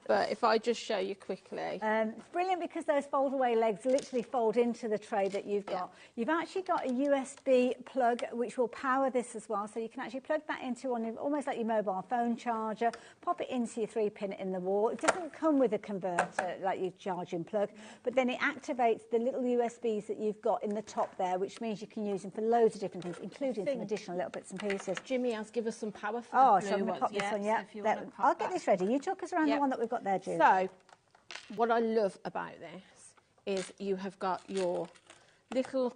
But if I just show you quickly. It's brilliant because those fold-away legs literally fold into the tray that you've got. You've actually got a USB plug which will power this as well, so you can actually plug that into one, almost like your mobile phone charger, pop it into your 3-pin in the wall. It doesn't come with a converter like your charging plug, but then it activates the little USBs that you've got in the top there, which means you can use them for loads of different things, including some additional little bits and pieces. Jimmy has given us some power for Oh, the so I'm blue going to pop ones. this on, So I'll get this ready. You talk us around the one that we've got there, Julie. So, what I love about this is you have got your little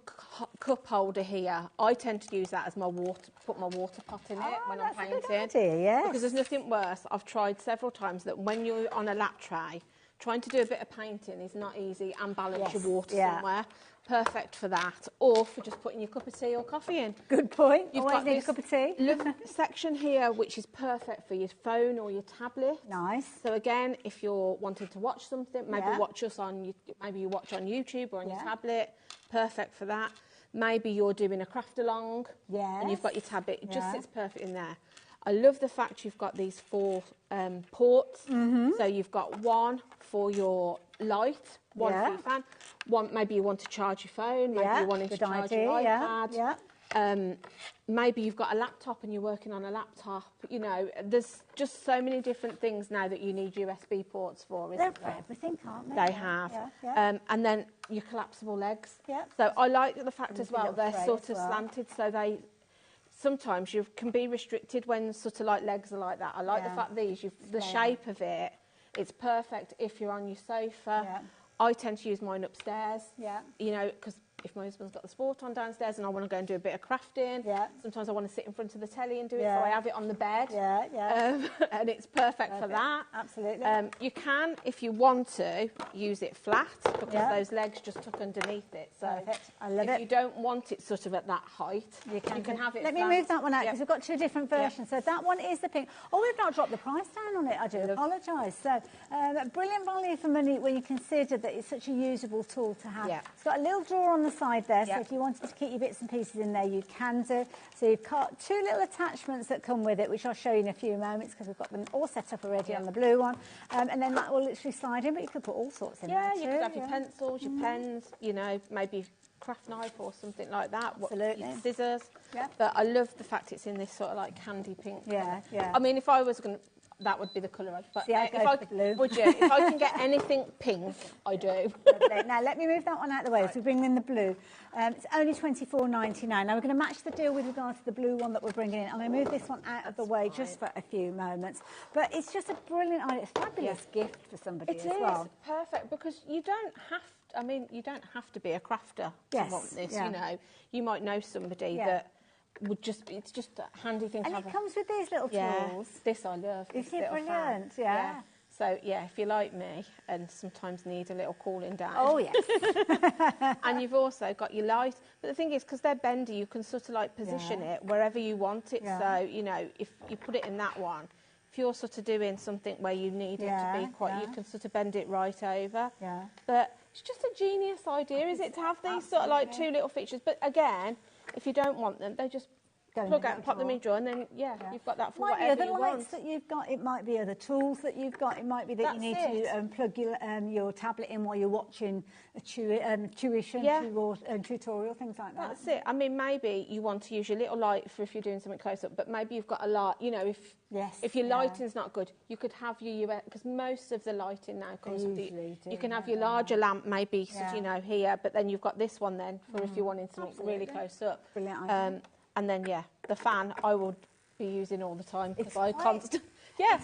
cup holder here. I tend to use that as my put my water pot in it when I'm painting. That's a good idea, yes. Because there's nothing worse. I've tried several times that when you're on a lap tray, trying to do a bit of painting is not easy, and balance your water somewhere. Perfect for that, or for just putting your cup of tea or coffee in. Good point. You've Always got need this a cup of tea. section here, which is perfect for your phone or your tablet. Nice. So again, if you're wanting to watch something, maybe watch us on, maybe you watch on YouTube or on your tablet. Perfect for that. Maybe you're doing a craft along, and you've got your tablet. It just sits perfect in there. I love the fact you've got these 4 ports. So you've got one for your light, one for your fan, one maybe you want to charge your phone, maybe you're wanting to charge your iPad. Maybe you've got a laptop and you're working on a laptop. You know, there's just so many different things now that you need USB ports for, isn't there? They're for everything, aren't they? They have. And then your collapsible legs. Yeah. So I like the fact as well, they're sort of slanted, so they... Sometimes you can be restricted when sort of like legs are like that. I like the fact these, the shape of it, it's perfect if you're on your sofa. I tend to use mine upstairs, you know, because if my husband's got the sport on downstairs and I want to go and do a bit of crafting, sometimes I want to sit in front of the telly and do it, so I have it on the bed. And it's perfect for that. Absolutely. You can, if you want to, use it flat because those legs just tuck underneath it. So I love if you don't want it sort of at that height, you can have it Let flat. me move that one out because we've got 2 different versions. So that one is the pink. Oh, we've not dropped the price down on it. I do apologise. So brilliant value for money when you consider that it's such a usable tool to have. It's got a little drawer on the side there, so if you wanted to keep your bits and pieces in there, you can do. So you've got 2 little attachments that come with it, which I'll show you in a few moments because we've got them all set up already on the blue one. And then that will literally slide in, but you could put all sorts in there too. You could have your pencils, your pens, you know, maybe craft knife or something like that. Absolutely. Your scissors. But I love the fact it's in this sort of like candy pink. Yeah. I mean, if I was going to... That would be the colour I'd put. Blue. Would you? If I can get anything pink, I do. Now, let me move that one out of the way. So we bring in the blue. It's only £24.99. Now, we're going to match the deal with regards to the blue one that we're bringing in. I'm going to move this one out of the way just for a few moments. But it's just a brilliant idea. It's a fabulous gift for somebody as well. It's perfect because you don't have to, I mean, you don't have to be a crafter to want this, you know. You might know somebody that would just, it's just a handy thing to have. And it comes with these little tools. This I love. Isn't it brilliant? So, if you're like me and sometimes need a little cooling down. Oh, yes. And you've also got your light. But the thing is, because they're bendy, you can sort of like position it wherever you want it. So, you know, if you put it in that one, if you're sort of doing something where you need it to be quite, you can sort of bend it right over. But it's just a genius idea, is it, to have these sort of like 2 little features. But again, if you don't want them, they just plug out and pop them in drawer, and then you've got that for whatever you want. Lights that you've got, it might be other tools that you've got. It might be that you need to plug your tablet in while you're watching a tuition tutorial, things like that. That's it. I mean, maybe you want to use your little light for if you're doing something close up, but maybe you've got a light. You know, if your lighting's not good, you could have your because most of the lighting now comes with you can have your larger lamp maybe you know here, but then you've got this one then for if you're wanting something really close up. Brilliant idea. And then, the fan, I would be using all the time because It's I quite- constantly. Yeah,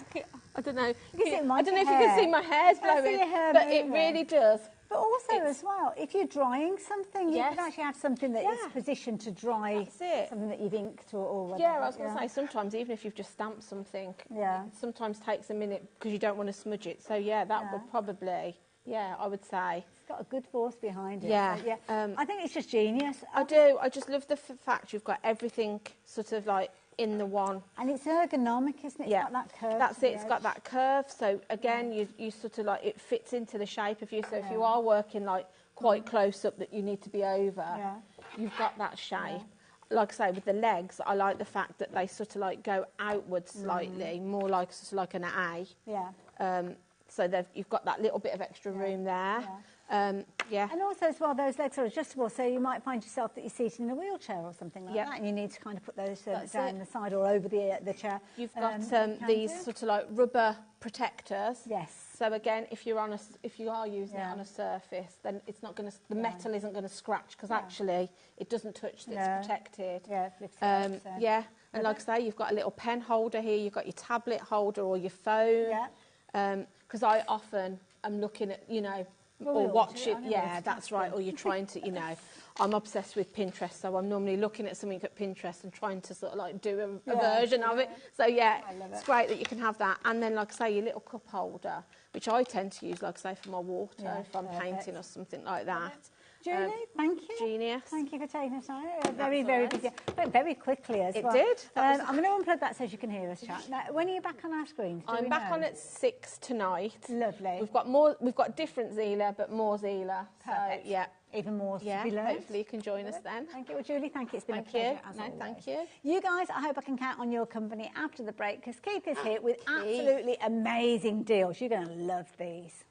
I don't know. I it might don't know if be you can hair. see my hair's I see blowing, your hair but it moving. really does. But also as well, if you're drying something, you Yes. can actually have something that is Yeah. positioned to dry That's it. something that you've inked or whatever. Yeah, I was going to say, sometimes even if you've just stamped something, Yeah. it sometimes takes a minute because you don't want to smudge it. So, yeah, that Yeah. would probably, I would say. It's got a good force behind it. Yeah, So, I think it's just genius. I do. I just love the fact you've got everything sort of like in the one. And it's ergonomic, isn't it? It's got that curve. That's to it. the It's got edge. that curve. So again, you sort of like it fits into the shape of you. So if you are working like quite close up that you need to be over, you've got that shape. Like I say, with the legs, I like the fact that they sort of like go outwards slightly, more like sort of like an A. Yeah. So you've got that little bit of extra room there. And also as well, those legs are adjustable, so you might find yourself that you're seated in a wheelchair or something like that, and you need to kind of put those down the side or over the chair. You've got these sort of like rubber protectors. Yes. So again, if you are using it on a surface, then it's not going to, the metal isn't going to scratch because actually it doesn't touch. It's protected. Yeah, it flips it up, so. And like I say, you've got a little pen holder here. You've got your tablet holder or your phone. Because I often am looking at, or watching. Yeah, that's right. Or you're trying to, I'm obsessed with Pinterest, so I'm normally looking at something at Pinterest and trying to sort of like do a version of it. So it's great that you can have that. And then, like I say, your little cup holder, which I tend to use, like I say, for my water if I'm painting or something like that. Julie, thank you. Genius. Thank you for taking us on. Very, very busy. Went very quickly as well. It did. I'm going to unplug that so you can hear us chat. Now, when are you back on our screens? I'm back on at 6 tonight. Lovely. We've got different Zila, but more Zila. Perfect. So, even more to be learned. Hopefully you can join us then. Thank you. Well, Julie, thank you. It's been a pleasure as always. Thank you. You guys, I hope I can count on your company after the break because Keith is here with absolutely amazing deals. You're going to love these.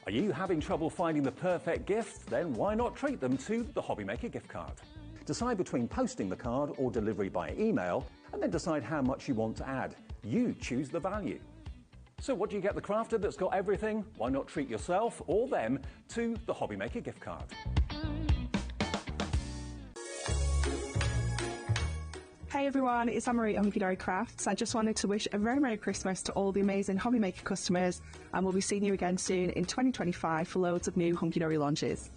Are you having trouble finding the perfect gift? Then why not treat them to the HobbyMaker gift card? Decide between posting the card or delivery by email, and then decide how much you want to add. You choose the value. So what do you get the crafter that's got everything? Why not treat yourself or them to the HobbyMaker gift card? Hey everyone, it's Anne-Marie at Hunky Dory Crafts. I just wanted to wish a very Merry Christmas to all the amazing HobbyMaker customers, and we'll be seeing you again soon in 2025 for loads of new Hunky Dory launches.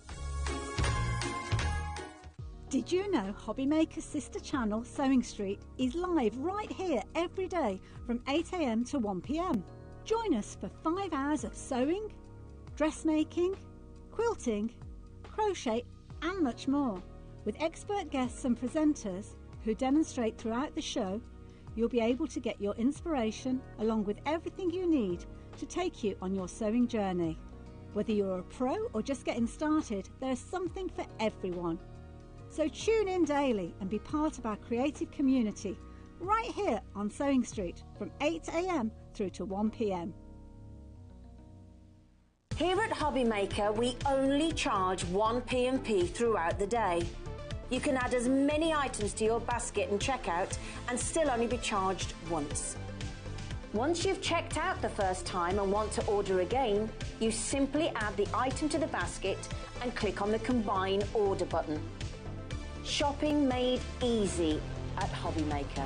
Did you know HobbyMaker's sister channel, Sewing Street, is live right here every day from 8 AM to 1 PM? Join us for 5 hours of sewing, dressmaking, quilting, crochet and much more. With expert guests and presenters who demonstrate throughout the show, you'll be able to get your inspiration along with everything you need to take you on your sewing journey. Whether you're a pro or just getting started, there's something for everyone. So tune in daily and be part of our creative community right here on Sewing Street from 8 AM through to 1 PM. Here at HobbyMaker, we only charge 1 P&P throughout the day. You can add as many items to your basket and checkout and still only be charged once. Once you've checked out the first time and want to order again, you simply add the item to the basket and click on the Combine Order button. Shopping made easy at HobbyMaker.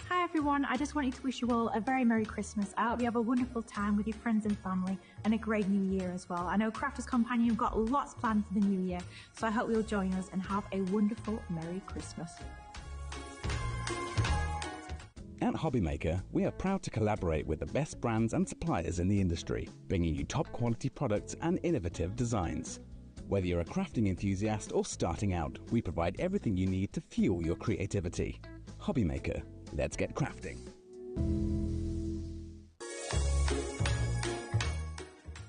Hi everyone, I just wanted to wish you all a very Merry Christmas. I hope you have a wonderful time with your friends and family and a great new year as well. I know Crafters Companion have got lots planned for the new year, so I hope you'll join us and have a wonderful Merry Christmas. At HobbyMaker, we are proud to collaborate with the best brands and suppliers in the industry, bringing you top quality products and innovative designs. Whether you're a crafting enthusiast or starting out, we provide everything you need to fuel your creativity. HobbyMaker, let's get crafting.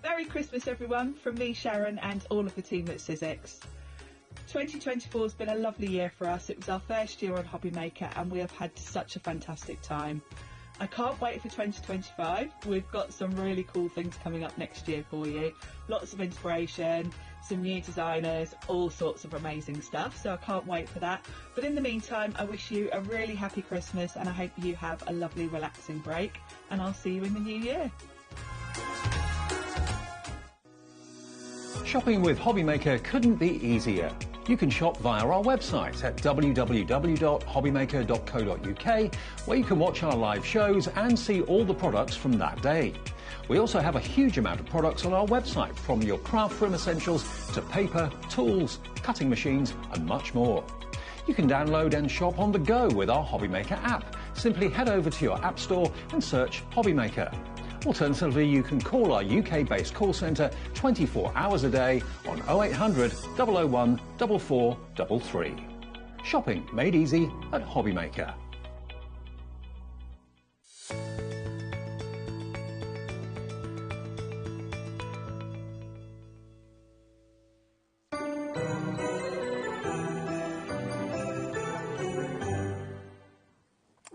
Merry Christmas everyone from me, Sharon, and all of the team at Sizzix. 2024 has been a lovely year for us. It was our first year on HobbyMaker and we have had such a fantastic time. I can't wait for 2025. We've got some really cool things coming up next year for you. Lots of inspiration, some new designers, all sorts of amazing stuff. So I can't wait for that. But in the meantime, I wish you a really happy Christmas and I hope you have a lovely relaxing break and I'll see you in the new year. Shopping with HobbyMaker couldn't be easier. You can shop via our website at www.hobbymaker.co.uk, where you can watch our live shows and see all the products from that day. We also have a huge amount of products on our website, from your craft room essentials to paper, tools, cutting machines and much more. You can download and shop on the go with our HobbyMaker app. Simply head over to your app store and search HobbyMaker. Alternatively, you can call our UK-based call centre 24 hours a day on 0800 001 4433. Shopping made easy at HobbyMaker.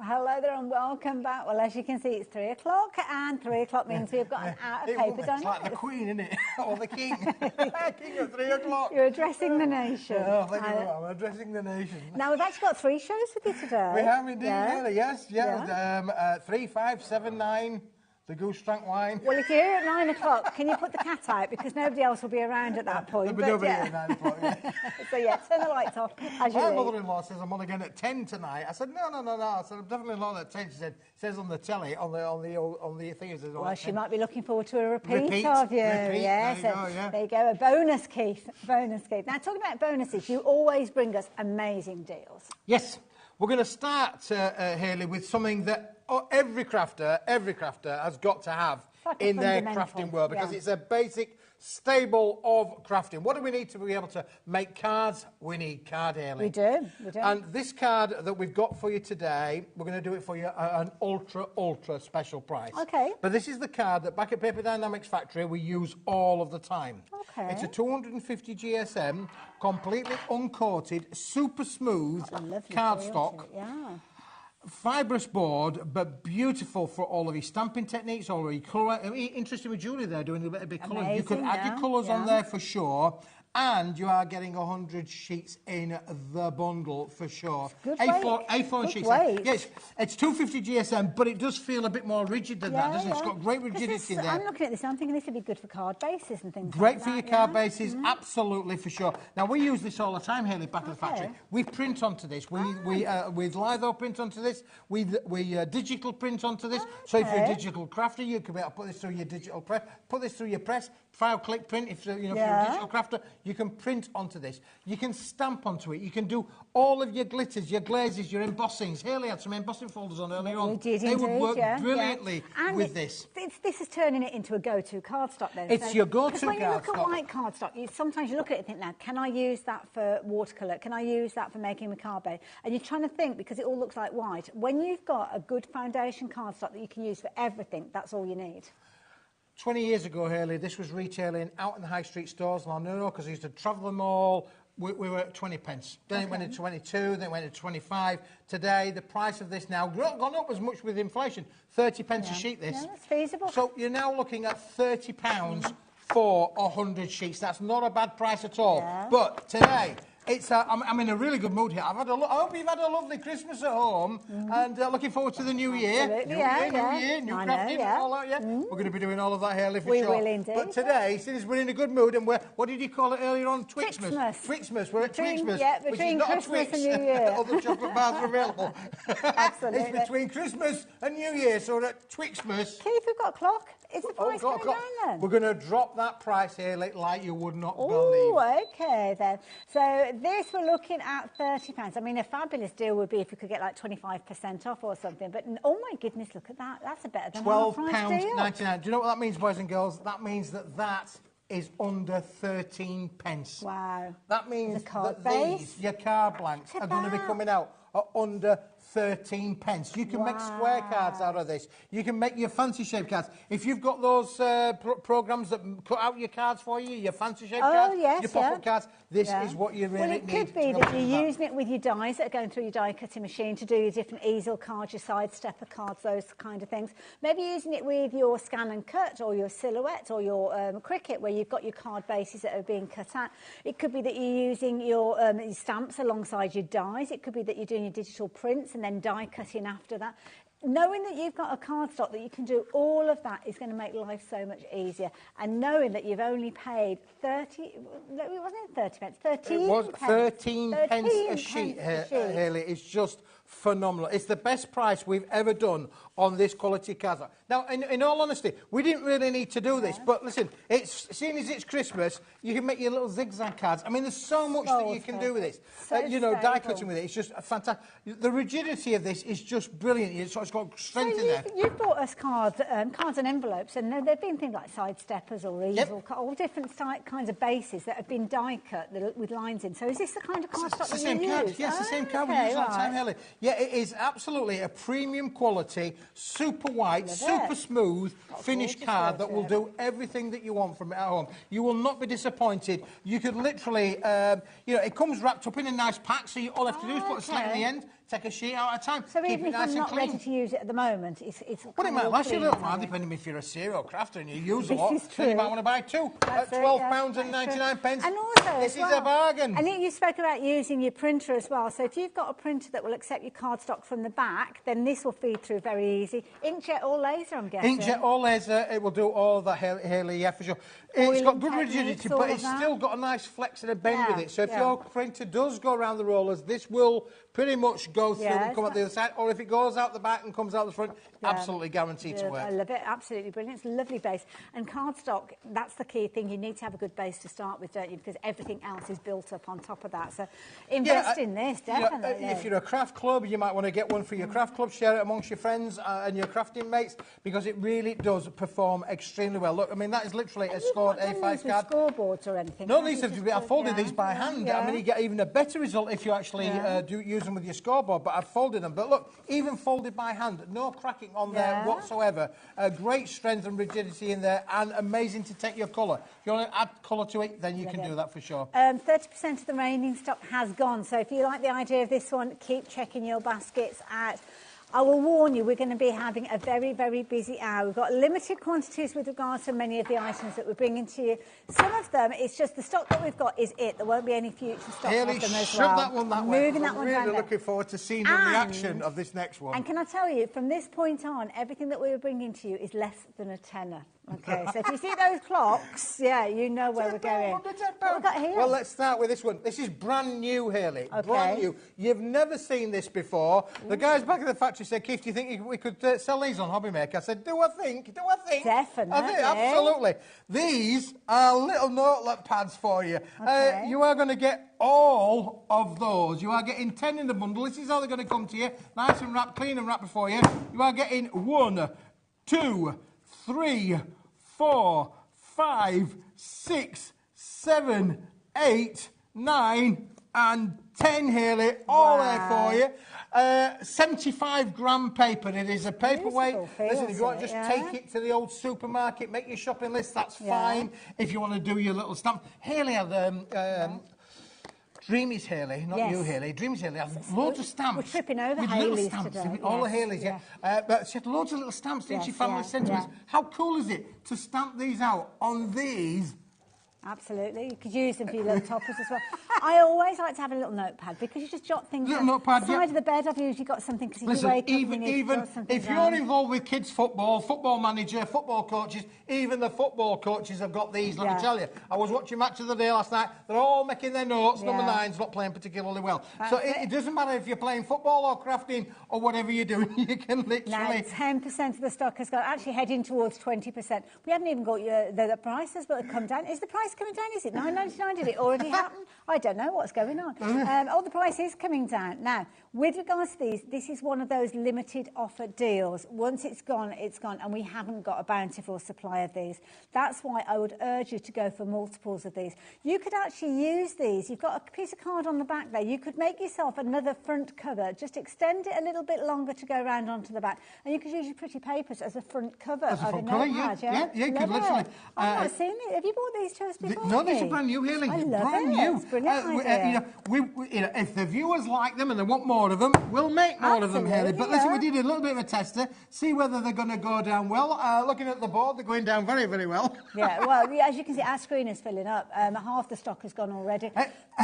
Hello there and welcome back. Well, as you can see, it's 3 o'clock, and 3 o'clock means we've got an hour of paper done. It's like the Queen, isn't it? Or the King. King at 3 o'clock. You're addressing the nation. Oh, thank you. I'm addressing the nation. Now, we've actually got 3 shows with you today. We have indeed, really, yes. 3, 5, 7, 9. The goose drank wine. Well, if you're here at 9 o'clock, can you put the cat out? Because nobody else will be around at that point. There'll be nobody here at 9 o'clock, So, turn the lights off as you My leave. mother-in-law says I'm on again at 10 tonight. I said, no. I said, I'm definitely not at 10. She said, it says on the telly, on the thing. It says, Well, she might be looking forward to a repeat of you. Repeat. Yes, there you go. A bonus, Keith. Bonus, Keith. Now, talking about bonuses, you always bring us amazing deals. Yes. We're going to start, Hayley, with something that every crafter has got to have in their crafting world, because it's a basic stable of crafting. What do we need to be able to make cards? We need card, Hayley. We do. And this card that we've got for you today, we're going to do it for you at an ultra special price. Okay. But this is the card that back at Paper Dynamics Factory we use all of the time. Okay. It's a 250 GSM, completely uncoated, super smooth cardstock. Yeah. Fibrous board, but beautiful for all of your stamping techniques, all of your colour. Interesting with Julie there doing a bit of colour. You can add your colours on there for sure. And you are getting 100 sheets in the bundle for sure. Good A4 Good sheets. weight. Yes, it's 250 GSM, but it does feel a bit more rigid than that, doesn't it? It's got great rigidity there. I'm looking at this, I'm thinking this would be good for card bases and things Great like for that. your card bases, absolutely for sure. Now we use this all the time, Hayley, back at the factory. We print onto this. We litho print onto this. We digital print onto this. So if you're a digital crafter, you can be able to put this through your digital press. Put this through your press. File click print. If you're a digital crafter, you can print onto this. You can stamp onto it. You can do all of your glitters, your glazes, your embossings. Hayley had some embossing folders on earlier on. They would work brilliantly with this. This is turning it into a go-to cardstock then. It's your go-to cardstock. When you look at white cardstock, sometimes you look at it and think, now, can I use that for watercolour? Can I use that for making a card base? And you're trying to think, because it all looks like white. When you've got a good foundation cardstock that you can use for everything, that's all you need. 20 years ago, Hayley, this was retailing out in the high street stores. And I know because I used to travel them all. We were at 20 pence. Then it went to 22, then it went to 25. Today, the price of this now gone up as much with inflation. 30 pence a sheet, this. Yeah, that's feasible. So you're now looking at £30 for 100 sheets. That's not a bad price at all. Yeah. But today, I'm in a really good mood here. I hope you've had a lovely Christmas at home and looking forward to the new year. Absolutely, New crafting, all that, We're going to be doing all of that, Hayley, for sure. We will indeed. But today, since we're in a good mood, and what did you call it earlier on? Twixmas. We're at Twixmas. Yeah, between Christmas and New Year. All the chocolate bars are available. Absolutely. It's between Christmas and New Year, so we're at Twixmas. Keith, we've got a clock. Is the price going down then? We're going to drop that price here like you would not believe. Oh, okay then. So this we're looking at £30. I mean, a fabulous deal would be if we could get like 25% off or something. But oh my goodness, look at that. That's a better than £12.99. Do you know what that means, boys and girls? That means that is under 13 pence. Wow. That means that your card blanks, are going to be coming out at under 13 pence. You can make square cards out of this. You can make your fancy shape cards. If you've got those programs that cut out your cards for you, your fancy shape cards, your pop-up cards, this is what you really need. Well, it could be that you're using it with your dies that are going through your die cutting machine to do your different easel cards, your side stepper cards, those kind of things. Maybe using it with your scan and cut or your silhouette or your Cricut, where you've got your card bases that are being cut out. It could be that you're using your stamps alongside your dies. It could be that you're doing your digital prints and then die cutting after that. knowing that you've got a cardstock that you can do all of that is going to make life so much easier. And knowing that you've only paid 30, no, it wasn't 30 pence, 13 It was pence. 13 pence a sheet, Hayley. It's just phenomenal. It's the best price we've ever done on this quality cardstock. Now, in all honesty, we didn't really need to do this, but listen, seeing as it's Christmas, you can make your little zigzag cards. I mean, there's so much that you can do with this. You know, die cutting with it, it's just fantastic. The rigidity of this is just brilliant. It's got strength in there. You've brought us cards and envelopes, and there've been things like sidesteppers or easel, all different kinds of bases that have been die cut with lines in. So is this the kind of cardstock that you use? Yes, the same card we use all the time, Hayley. Yeah, it is absolutely a premium quality, super white, super smooth, finished card that will do everything that you want from it at home. You will not be disappointed. You could literally, you know, it comes wrapped up in a nice pack, so all you have to do is put a slit at the end, take a sheet out at a time, so keep even it if nice I'm and not clean. ready to use it at the moment, it's Well, it might last you a little while, depending if you're a serial crafter and you use a lot. Then you might want to buy two at £12.99. And also, this is a bargain. And you spoke about using your printer as well. So if you've got a printer that will accept your cardstock from the back, then this will feed through very easy. Inkjet or laser, I'm guessing. Inkjet or laser, it will do all that, Hayley, yeah, for sure. It's got good rigidity, but it's still got a nice flex and a bend with it. So if your printer does go around the rollers, this will pretty much go through and come out the other side. Or if it goes out the back and comes out the front, absolutely guaranteed to work. I love it. Absolutely brilliant. It's a lovely base. And cardstock, that's the key thing. You need to have a good base to start with, don't you? Because everything else is built up on top of that. So invest in this, definitely. If you're a craft club, you might want to get one for your craft club, share it amongst your friends and your crafting mates, because it really does perform extremely well. Look, I mean, that is literally a scored A5 card. Scoreboards or anything? No, I've folded these by hand. I mean, you get even a better result if you actually use them with your scoreboard, but I've folded them. But look, even folded by hand, no cracking on there whatsoever. Great strength and rigidity in there, and amazing to take your colour. If you want to add colour to it, then you can do that for sure. 30% of the remaining stock has gone, so if you like the idea of this one, keep checking your baskets out. I will warn you, we're going to be having a very, very busy hour. We've got limited quantities with regards to many of the items that we're bringing to you. Some of them, it's just the stock that we've got is it. There won't be any future stock of them as well. That one that way. Moving that one down really looking forward to seeing the reaction of this next one. And can I tell you, from this point on, everything that we're bringing to you is less than a tenner. Okay, so if you see those clocks, you know where we're going. What have we got here? Well, let's start with this one. This is brand new, Hayley. Okay. Brand new. You've never seen this before. The guys back at the factory said, Keith, do you think we could sell these on HobbyMaker? I said, do I think? Definitely. I think, absolutely. These are little notelet pads for you. Okay. You are going to get all of those. You are getting 10 in the bundle. This is how they're going to come to you. Nice and wrapped, clean and wrapped before you. You are getting 1, 2, 3, 4, 5, 6, 7, 8, 9 and 10, Hayley, all there for you. 75 gram paper. It is a paperweight. Listen, if you want to just take it to the old supermarket, make your shopping list, that's fine. If you want to do your little stamp. Hayley had Dreamees, Hayley, not you, Hayley. Dreamees, Hayley, have loads of stamps. We're tripping over with Haleys little stamps, today. all the Haleys, But she had loads of little stamps, didn't she? Family sentiments. How cool is it to stamp these out on these? Absolutely. You could use them for your little toppers as well. I always like to have a little notepad because you just jot things little down. Notepad, Side of the bed, I've usually got something because if Listen, you wake up, even if you're involved with kids' football, football manager, football coaches, even the football coaches have got these, let me tell you. I was watching Match of the Day last night. They're all making their notes. Number 9's not playing particularly well. So it doesn't matter if you're playing football or crafting or whatever you're doing. You can literally... Now, 10% of the stock has gone, actually heading towards 20%. We haven't even got the prices that have come down. Is the price coming down? Is it £9.99? Did it already happen? I don't know what's going on. The price is coming down. Now, with regards to these, this is one of those limited offer deals. Once it's gone, and we haven't got a bountiful supply of these. That's why I would urge you to go for multiples of these. You could actually use these. You've got a piece of card on the back there. You could make yourself another front cover. Just extend it a little bit longer to go around onto the back. And you could use your pretty papers as a front cover of a notepad. Yeah, you could literally... I've not seen it. Have you bought these to us before. No, these are brand new, Haley. I love brand it. new. It's brilliant idea. If the viewers like them and they want more of them, we'll make more of them, Haley. But listen, we did a little bit of a tester, see whether they're going to go down well. Looking at the board, they're going down very, very well. Yeah, well, as you can see, our screen is filling up. Half the stock has gone already.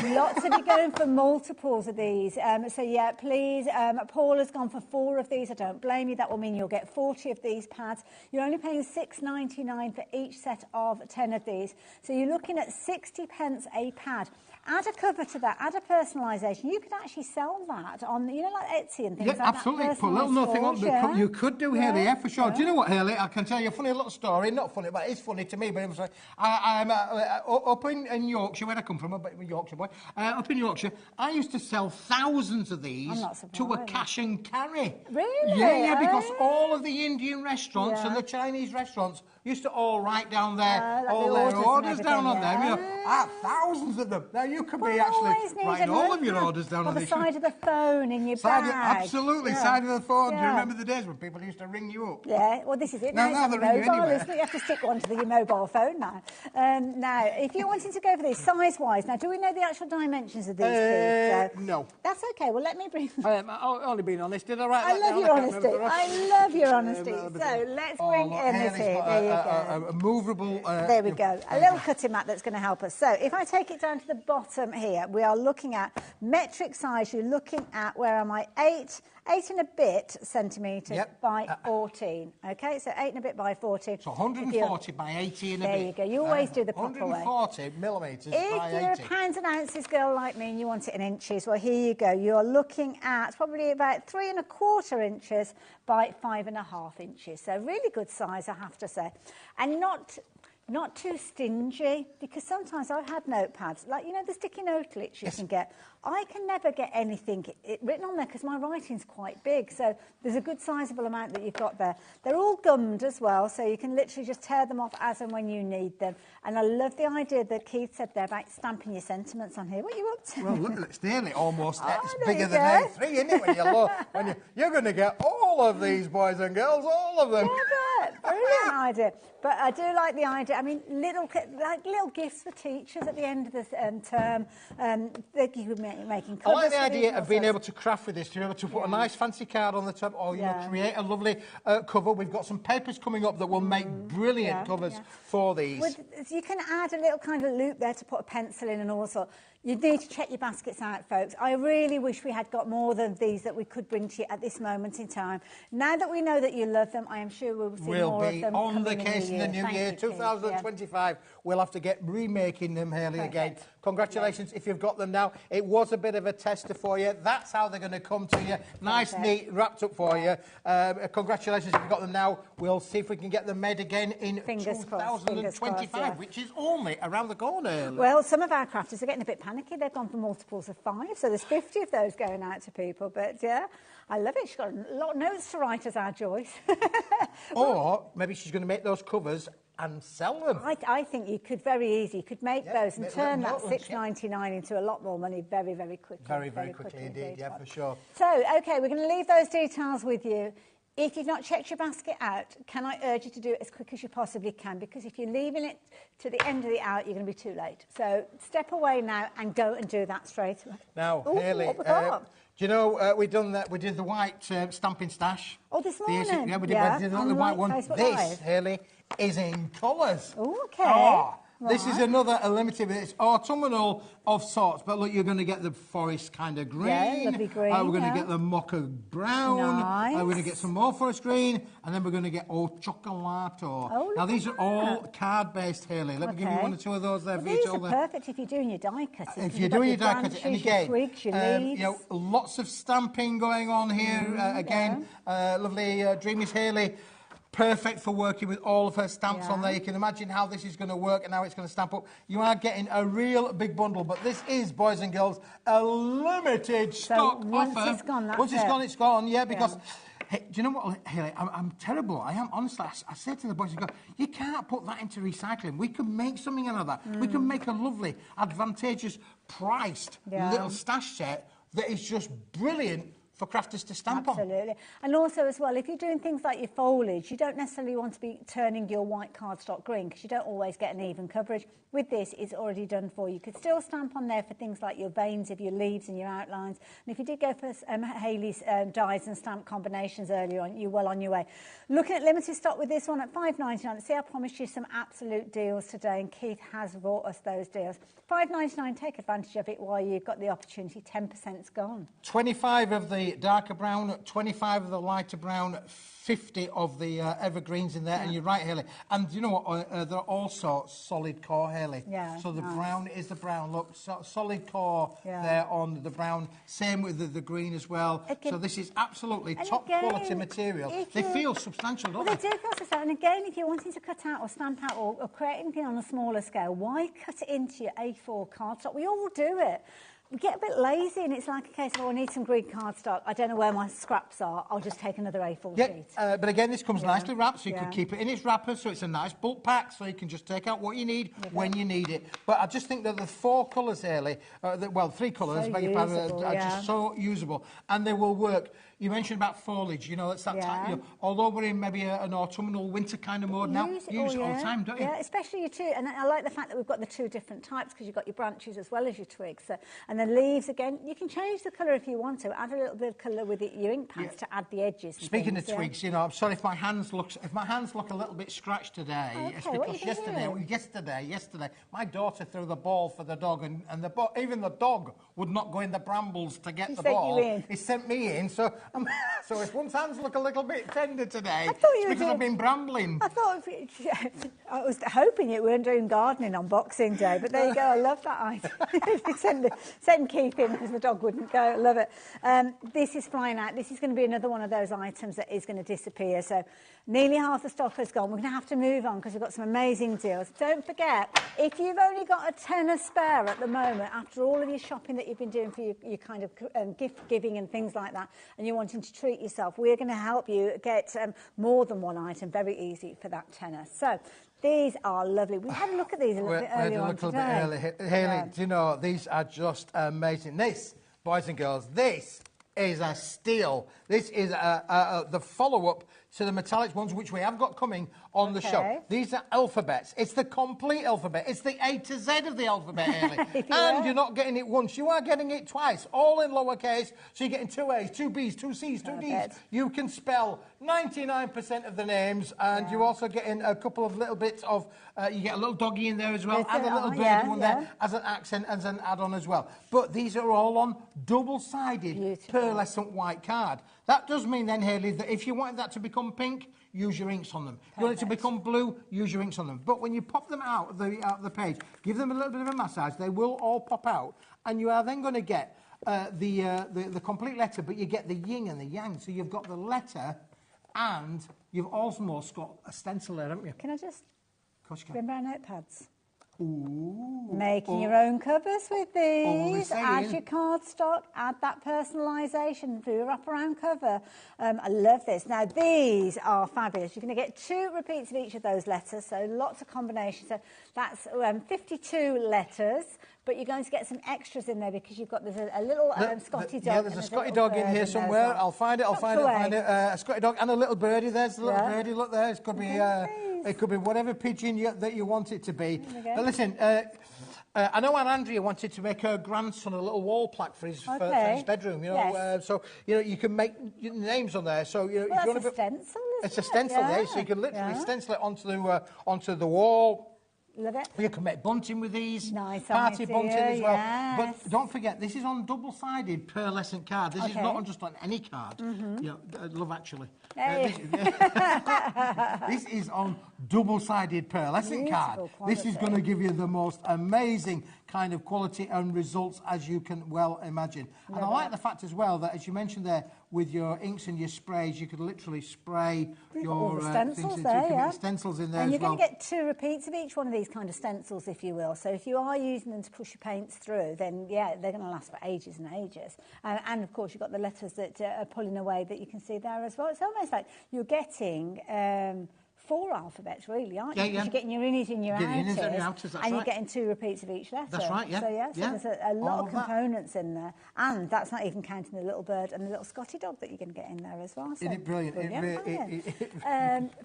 Lots of you going for multiples of these. So, yeah, please. Paul has gone for 4 of these. I don't blame you. That will mean you'll get 40 of these pads. You're only paying £6.99 for each set of 10 of these. So you're looking at 60 pence a pad. Add a cover to that, add a personalisation. You could actually sell that on, like Etsy and things like that. Yeah, absolutely. Put a little nothing on. You could do, Haley, yeah, for sure. Yeah. Do you know what, Haley? I can tell you a funny little story. Not funny, but it's funny to me. But I'm up in Yorkshire, where I come from, I'm a Yorkshire boy. Up in Yorkshire, I used to sell thousands of these to a cash and carry. Really? Yeah, because all of the Indian restaurants and the Chinese restaurants used to all write down all their orders down on them. Thousands of them. Now, you could be actually writing all of your orders down on the side of the phone in your bag. Absolutely, side of the phone. Do you remember the days when people used to ring you up? Yeah, well, this is it. Now they ring you anyway. Isn't it? You have to stick one to your mobile phone now. Now, if you're wanting to go for this size-wise, now, do we know the actual dimensions of these, please? No. That's okay. Well, let me bring... I've only been honest. Did I write that I love down? your honesty. I love your honesty. So, let's bring Emma's here. There you go. A movable... there we go. A little cutting mat that's going to help us. So, if I take it down to the bottom here, we are looking at metric size. You're looking at, where am I? 8 and a bit centimetres by 14. Okay, so 8 and a bit by 14. So 140 by 80 and a bit. There you go. You always do the proper way. 140 millimetres by 80. If you're a pounds and ounces girl like me and you want it in inches, well, here you go. You're looking at probably about 3 1/4 inches by 5 1/2 inches. So really good size, I have to say. And not too stingy, because sometimes I've had notepads, like, the sticky notelets you can get. I can never get anything written on there because my writing's quite big, so there's a good sizable amount that you've got there. They're all gummed as well, so you can literally just tear them off as and when you need them. And I love the idea that Keith said there about stamping your sentiments on here. What are you up to? Well, look, it's nearly almost it's bigger than A3, isn't it? You're going to get all of these, boys and girls, all of them. Yeah, brilliant idea. But I do like the idea. I mean, little gifts for teachers at the end of the term. You could making covers. I like the idea of being able to craft with this, to be able to put a nice fancy card on the top, or create a lovely cover. We've got some papers coming up that will make brilliant covers for these. You can add a little kind of loop there to put a pencil in and all sorts. You need to check your baskets out, folks. I really wish we had got more than these that we could bring to you at this moment in time. Now that we know that you love them, I am sure we'll see more of them. We'll be on the case in the new year, 2025. We'll have to get remaking them, Haley, again. Congratulations if you've got them now. It was a bit of a tester for you. That's how they're going to come to you. Nice, neat, wrapped up for you. Congratulations if you've got them now. We'll see if we can get them made again in 2025, which is only around the corner. Well, some of our crafters are getting a bit panicky. They've gone for multiples of 5, so there's 50 of those going out to people. But, yeah, I love it. She's got a lot of notes to write as our Joyce. Or maybe she's going to make those covers and sell them. I think you could very easily. You could make those and turn that $6.99 into a lot more money very, very quickly. Very, very quickly indeed, yeah, for sure. So, OK, we're going to leave those details with you. If you've not checked your basket out, can I urge you to do it as quick as you possibly can? Because if you're leaving it to the end of the hour, you're going to be too late. So step away now and go and do that straight away. Now, Haley, do you know we did the white stamping stash. Oh, this morning? We did the white one. This, Haley, is in colours. Oh, OK. This is another limited. It's autumnal of sorts, but look, you're going to get the forest kind of green. Yeah, lovely green. We're going to get the mocha brown. Nice. We're going to get some more forest green, and then we're going to get chocolato. Oh, now these are all card-based, Haley. Let me give you one or two of those there for you. These are perfect if you're doing your die cutting. If you're doing your die cutting, and again, twigs, your leaves. Lots of stamping going on here. Again, lovely Dreamees Haley. Perfect for working with all of her stamps on there. You can imagine how this is going to work and how it's going to stamp up. You are getting a real big bundle, but this is, boys and girls, a limited stock offer. Once it's gone, that's Once it's gone, it's gone, because... Hey, do you know what, Haley? I'm terrible. I am, honestly. I said to the boys, you can't put that into recycling. We can make something out of that. We can make a lovely, advantageous, priced little stash set that is just brilliant for crafters to stamp on. Absolutely. And also as well, if you're doing things like your foliage, you don't necessarily want to be turning your white cardstock green because you don't always get an even coverage. With this, it's already done for you. You could still stamp on there for things like your veins of your leaves and your outlines. And if you did go for Hayley's dyes and stamp combinations earlier on, you're well on your way. Looking at limited stock with this one at $5.99. See, I promised you some absolute deals today, and Keith has brought us those deals. $5.99, take advantage of it while you've got the opportunity. 10%'s gone. 25 of the darker brown, 25 of the lighter brown, 50 of the evergreens in there, and you're right, Hayley. And you know what? They're also solid core, Hayley. Yeah, so the nice. brown is the brown. Look, solid core there on the brown. Same with the green as well. So this is absolutely top quality material. They feel substantial, don't they? They do feel substantial. And again, if you're wanting to cut out or stamp out or create anything on a smaller scale, why cut it into your A4 cardstock? We all do it. We get a bit lazy, and it's like a case of, oh, I need some green cardstock. I don't know where my scraps are. I'll just take another A4 sheet. But again, this comes nicely wrapped, so you can keep it in its wrapper, so it's a nice bulk pack, so you can just take out what you need when you need it. But I just think that the 4 colours, Hayley, well, 3 colours, are just so usable, and they will work. You mentioned about foliage, you know, it's that time, you know, although we're in maybe an autumnal winter kind of mode now, use it all the time, don't you? Yeah, especially your two, and I like the fact that we've got the 2 different types because you've got your branches as well as your twigs. So, and the leaves, again, you can change the colour if you want to, add a little bit of colour with your ink pads to add the edges. Speaking of twigs, you know, I'm sorry if my hands look a little bit scratched today. It's because yesterday, my daughter threw the ball for the dog, and even the dog would not go in the brambles to get the ball. He sent me in, so if one's hands look a little bit tender today, it's because I've been brambling. I was hoping you weren't doing gardening on Boxing Day, but there you go. I love that item. Send Keith in because the dog wouldn't go. I love it. This is flying out. This is going to be another one of those items that is going to disappear. So nearly half the stock has gone. We're going to have to move on because we've got some amazing deals. Don't forget, if you've only got a tenner spare at the moment, after all of your shopping that you've been doing for your kind of gift giving and things like that, and you're wanting to treat yourself, we're going to help you get more than one item very easy for that tenner. So these are lovely. We had a look at these a little bit earlier on today. Hayley, do you know, these are just amazing. This, boys and girls, this is a steal. This is the follow-up to the metallic ones, which we have got coming on the show. These are alphabets. It's the complete alphabet. It's the A to Z of the alphabet, Hayley. And you're not getting it once. You are getting it twice, all in lowercase. So you're getting 2 A's, 2 B's, 2 C's, 2 D's. You can spell 99% of the names, and you're also getting a couple of little bits of, you get a little doggy in there as well, and a little birdie one there as an accent, as an add-on as well. But these are all on double-sided pearlescent white card. That does mean then, Hayley, that if you want that to become pink, use your inks on them. If you want it to become blue, use your inks on them. But when you pop them out of the page, give them a little bit of a massage, they will all pop out, and you are then going to get the complete letter, but you get the yin and the yang. So you've got the letter, and you've almost got a stencil there, haven't you? Can I just... Of course you can. Remember our notepads? Ooh. Making your own covers with these. Add your cardstock, add that personalisation, do a wraparound cover. I love this. Now, these are fabulous. You're going to get 2 repeats of each of those letters, so lots of combinations. So that's 52 letters, but you're going to get some extras in there because you've got there's a little Scotty dog. Yeah, there's a Scotty dog in here somewhere. I'll find it. A Scotty dog and a little birdie. There's a little birdie. Look there. It could be. It could be whatever pigeon that you want it to be. But listen, I know Aunt Andrea wanted to make her grandson a little wall plaque for his bedroom. You know, so you know you can make names on there. So you know, if you want to stencil. It's a stencil, so you can literally stencil it onto the wall. Love it. You can make bunting with these. Nice party idea, bunting as well. yes. But don't forget, this is on double-sided pearlescent card. This is not just on any card. You know, Love Actually. This is on double-sided pearlescent card. This is going to give you the most amazing kind of quality and results as you can well imagine. And I like the fact as well that, as you mentioned there, with your inks and your sprays, you could literally spray your stencils stencils in there and as well. you're going to get 2 repeats of each one of these kind of stencils, if you will. So if you are using them to push your paints through, then they're going to last for ages and ages. And of course, you've got the letters that are pulling away that you can see there as well. It's almost like you're getting 4 alphabets, really, aren't you? Yeah, Because you're getting your innies and your outers, that's and you're right. getting 2 repeats of each letter. That's right, yeah. So there's a lot of components in there, and that's not even counting the little bird and the little Scotty dog that you're going to get in there as well. So Isn't it brilliant?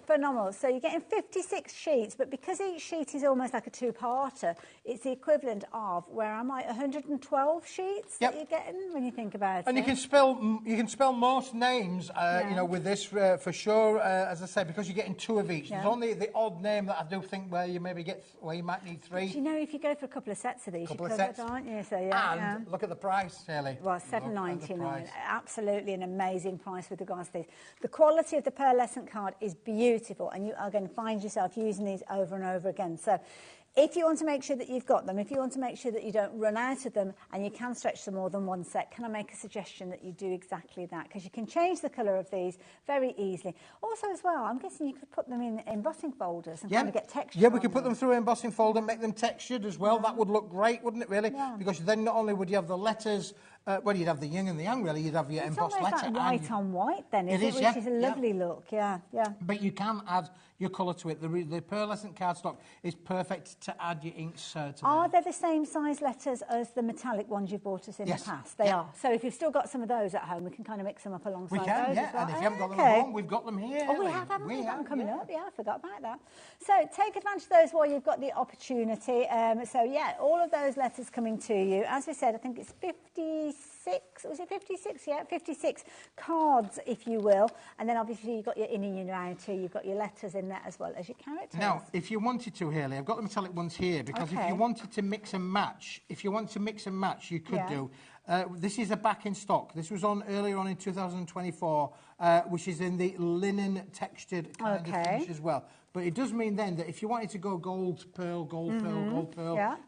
Phenomenal. So you're getting 56 sheets, but because each sheet is almost like a 2-parter, it's the equivalent of, 112 sheets that you're getting when you think about it. And you can spell most names, you know, with this for sure. As I said, because you're getting 2 of each. There's only the odd name that I do think where you maybe where you might need 3. But you know, if you go for a couple of sets of these, you're covered, aren't you? So and look at the price, Shirley. Well, $7.99. Absolutely an amazing price with regards to this. The quality of the pearlescent card is beautiful, and you are going to find yourself using these over and over again. So if you want to make sure that you've got them, if you want to make sure that you don't run out of them and you can stretch them more than one set, can I make a suggestion that you do exactly that? Because you can change the colour of these very easily. Also as well, I'm guessing you could put them in embossing folders and kind of get texture. Yeah, we could put them through an embossing folder, make them textured as well. That would look great, wouldn't it, really? Yeah. Because then not only would you have the letters, well, you'd have the yin and the yang, really. You'd have your embossed letter. It's almost like white on white then, isn't it? Which is a lovely look, yeah. But you can add your colour to it. The pearlescent cardstock is perfect to add your inks to. Are they the same size letters as the metallic ones you've bought us in the past? They are. So if you've still got some of those at home, we can kind of mix them up alongside those. We can, as well. And if you haven't got them at home, we've got them here. Oh, we have, haven't we? We've got them coming up. Yeah, I forgot about that. So take advantage of those while you've got the opportunity. All of those letters coming to you. As we said, I think it's 56. Was it 56? Yeah, 56 cards, if you will. And then obviously you've got your inner and your outer. You've got your letters in there as well as your characters. Now, if you wanted to, Haley, I've got the metallic ones here because if you wanted to mix and match, you could do. This is a back in stock. This was on earlier on in 2024, which is in the linen textured kind of finish as well. But it does mean then that if you wanted to go gold pearl,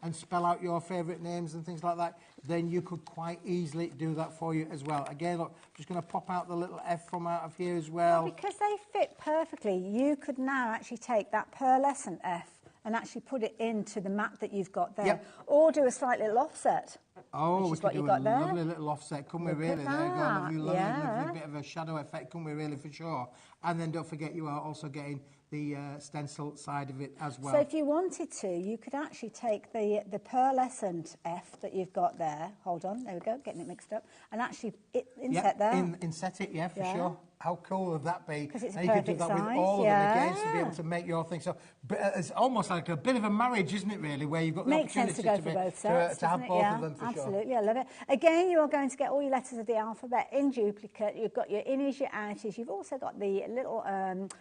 and spell out your favourite names and things like that, then you could quite easily do that for you as well. Again, look, I'm just going to pop out the little F from out of here as well. Well, because they fit perfectly, you could now actually take that pearlescent F and actually put it into the map that you've got there, or do a slight little offset. Oh, which is we could do a there. lovely little offset, couldn't we really? There you go, lovely bit of a shadow effect, couldn't we really, for sure? And then don't forget, you are also getting the stencil side of it as well. So if you wanted to, you could actually take the pearlescent F that you've got there. Hold on, there we go, getting it mixed up, and actually inset there. Inset it, for sure. How cool would that be? Because it's and a perfect you could do that size, with all of them again to be able to make your thing. So it's almost like a bit of a marriage, isn't it, really, where you've got the opportunity sense to go for both sets, to have both of them, for absolutely, I love it. Again, you are going to get all your letters of the alphabet in duplicate. You've got your innies, your outies. You've also got the little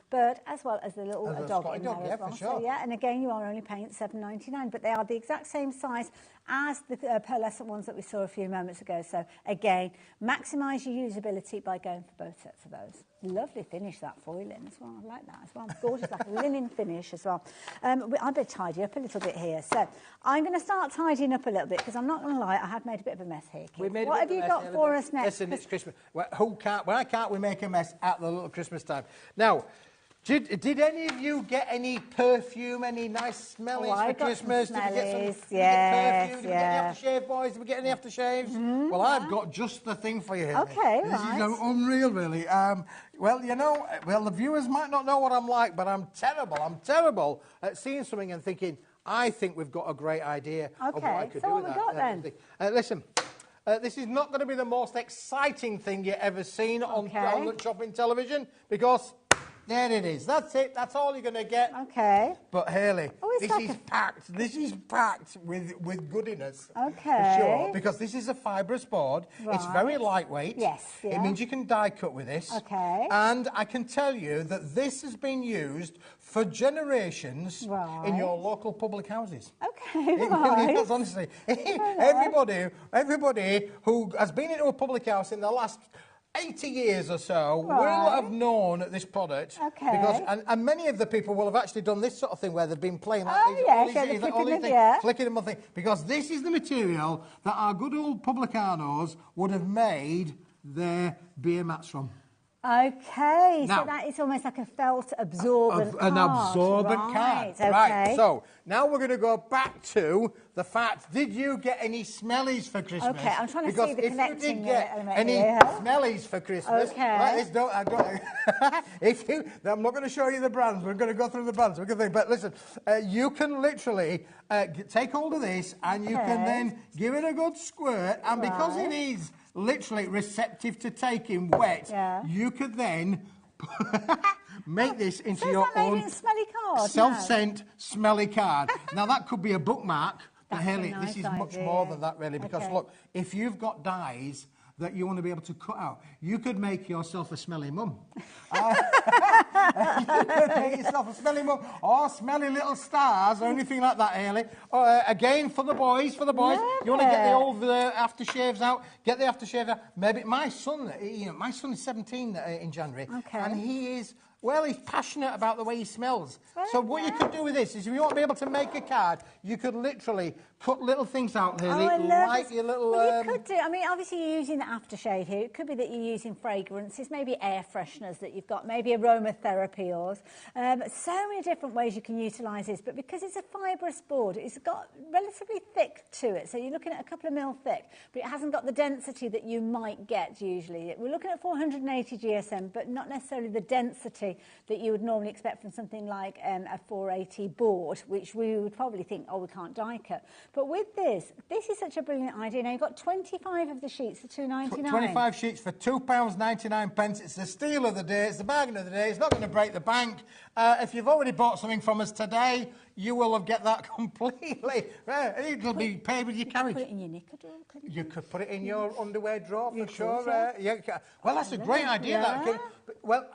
bird as well as the little dog in there as well. For sure. So, and again, you are only paying $7.99, but they are the exact same size as the pearlescent ones that we saw a few moments ago. So again, maximise your usability by going for both sets of those. Lovely finish, that foiling as well. I like that as well. Gorgeous, like a linen finish as well. I better tidy up a little bit here. So I'm going to start tidying up a little bit because I'm not going to lie, I have made a bit of a mess here. What have you got for us next? Listen, it's Christmas. Why can't we make a mess at the little Christmas time? Now, did any of you get any perfume, any nice smellies for Christmas? Did we get some perfume? Did we get any aftershave, boys? Did we get any aftershaves? Well, I've got just the thing for you here. Okay, This is unreal, really. The viewers might not know what I'm like, but I'm terrible. I'm terrible at seeing something and thinking, I think we've got a great idea of what I could do with that. So what have we got then? Listen. This is not going to be the most exciting thing you've ever seen on shopping television because there it is. That's it. That's all you're going to get. Okay. But Haley, this is packed. This is packed with goodiness. Okay. For sure. Because this is a fibrous board. Right. It's very lightweight. Yes. It means you can die cut with this. Okay. And I can tell you that this has been used for generations in your local public houses. Okay. It really has, honestly. Everybody who has been into a public house in the last 80 years or so will have known this product. Okay. Because, and many of the people will have actually done this sort of thing where they've been playing like flicking them on thing. Because this is the material that our good old publicanos would have made their beer mats from. Okay, Now, so that is almost like a felt absorbent card. An absorbent card. Okay. Right, so now we're going to go back to the fact, did you get any smellies for Christmas? Okay, I'm trying to see the connecting Because if you did get any smellies for Christmas, okay. I'm not going to show you the brands, we're going to go through the brands, but listen, you can literally take hold of this and you can then give it a good squirt, and because it is literally receptive to taking wet, you could then make this into your own smelly card, self-sent smelly card. Now that could be a bookmark, but Haley, nice this is much more than that really, because look, if you've got dies that you want to be able to cut out, you could make yourself a smelly mum. You could make yourself a smelly mum, or smelly little stars, or anything like that, Haley. Again, for the boys, you want to get the old aftershaves out, get the aftershaves out. Maybe my son is 17 in January, and he is... Well, he's passionate about the way he smells. So what you could do with this is, if you want to be able to make a card, you could literally cut little things out, Haley, like your little... Well, you could do... I mean, obviously you're using the aftershave here. It could be that you're using fragrances, maybe air fresheners that you've got, maybe aromatherapy oils. So many different ways you can utilise this, but because it's a fibrous board, it's got relatively thick to it. So you're looking at a couple of mil thick, but it hasn't got the density that you might get usually. We're looking at 480 GSM, but not necessarily the density that you would normally expect from something like a 480 board, which we would probably think, oh, we can't die cut. But with this is such a brilliant idea. Now, you've got 25 of the sheets for £2.99. 25 sheets for £2.99. It's the steal of the day. It's the bargain of the day. It's not going to break the bank. If you've already bought something from us today, you will have get that completely. It'll be paid with your carriage. You could put it in your knicker drawer, couldn't you? You could put it in your underwear drawer, for sure. Well, that's a great idea. Well,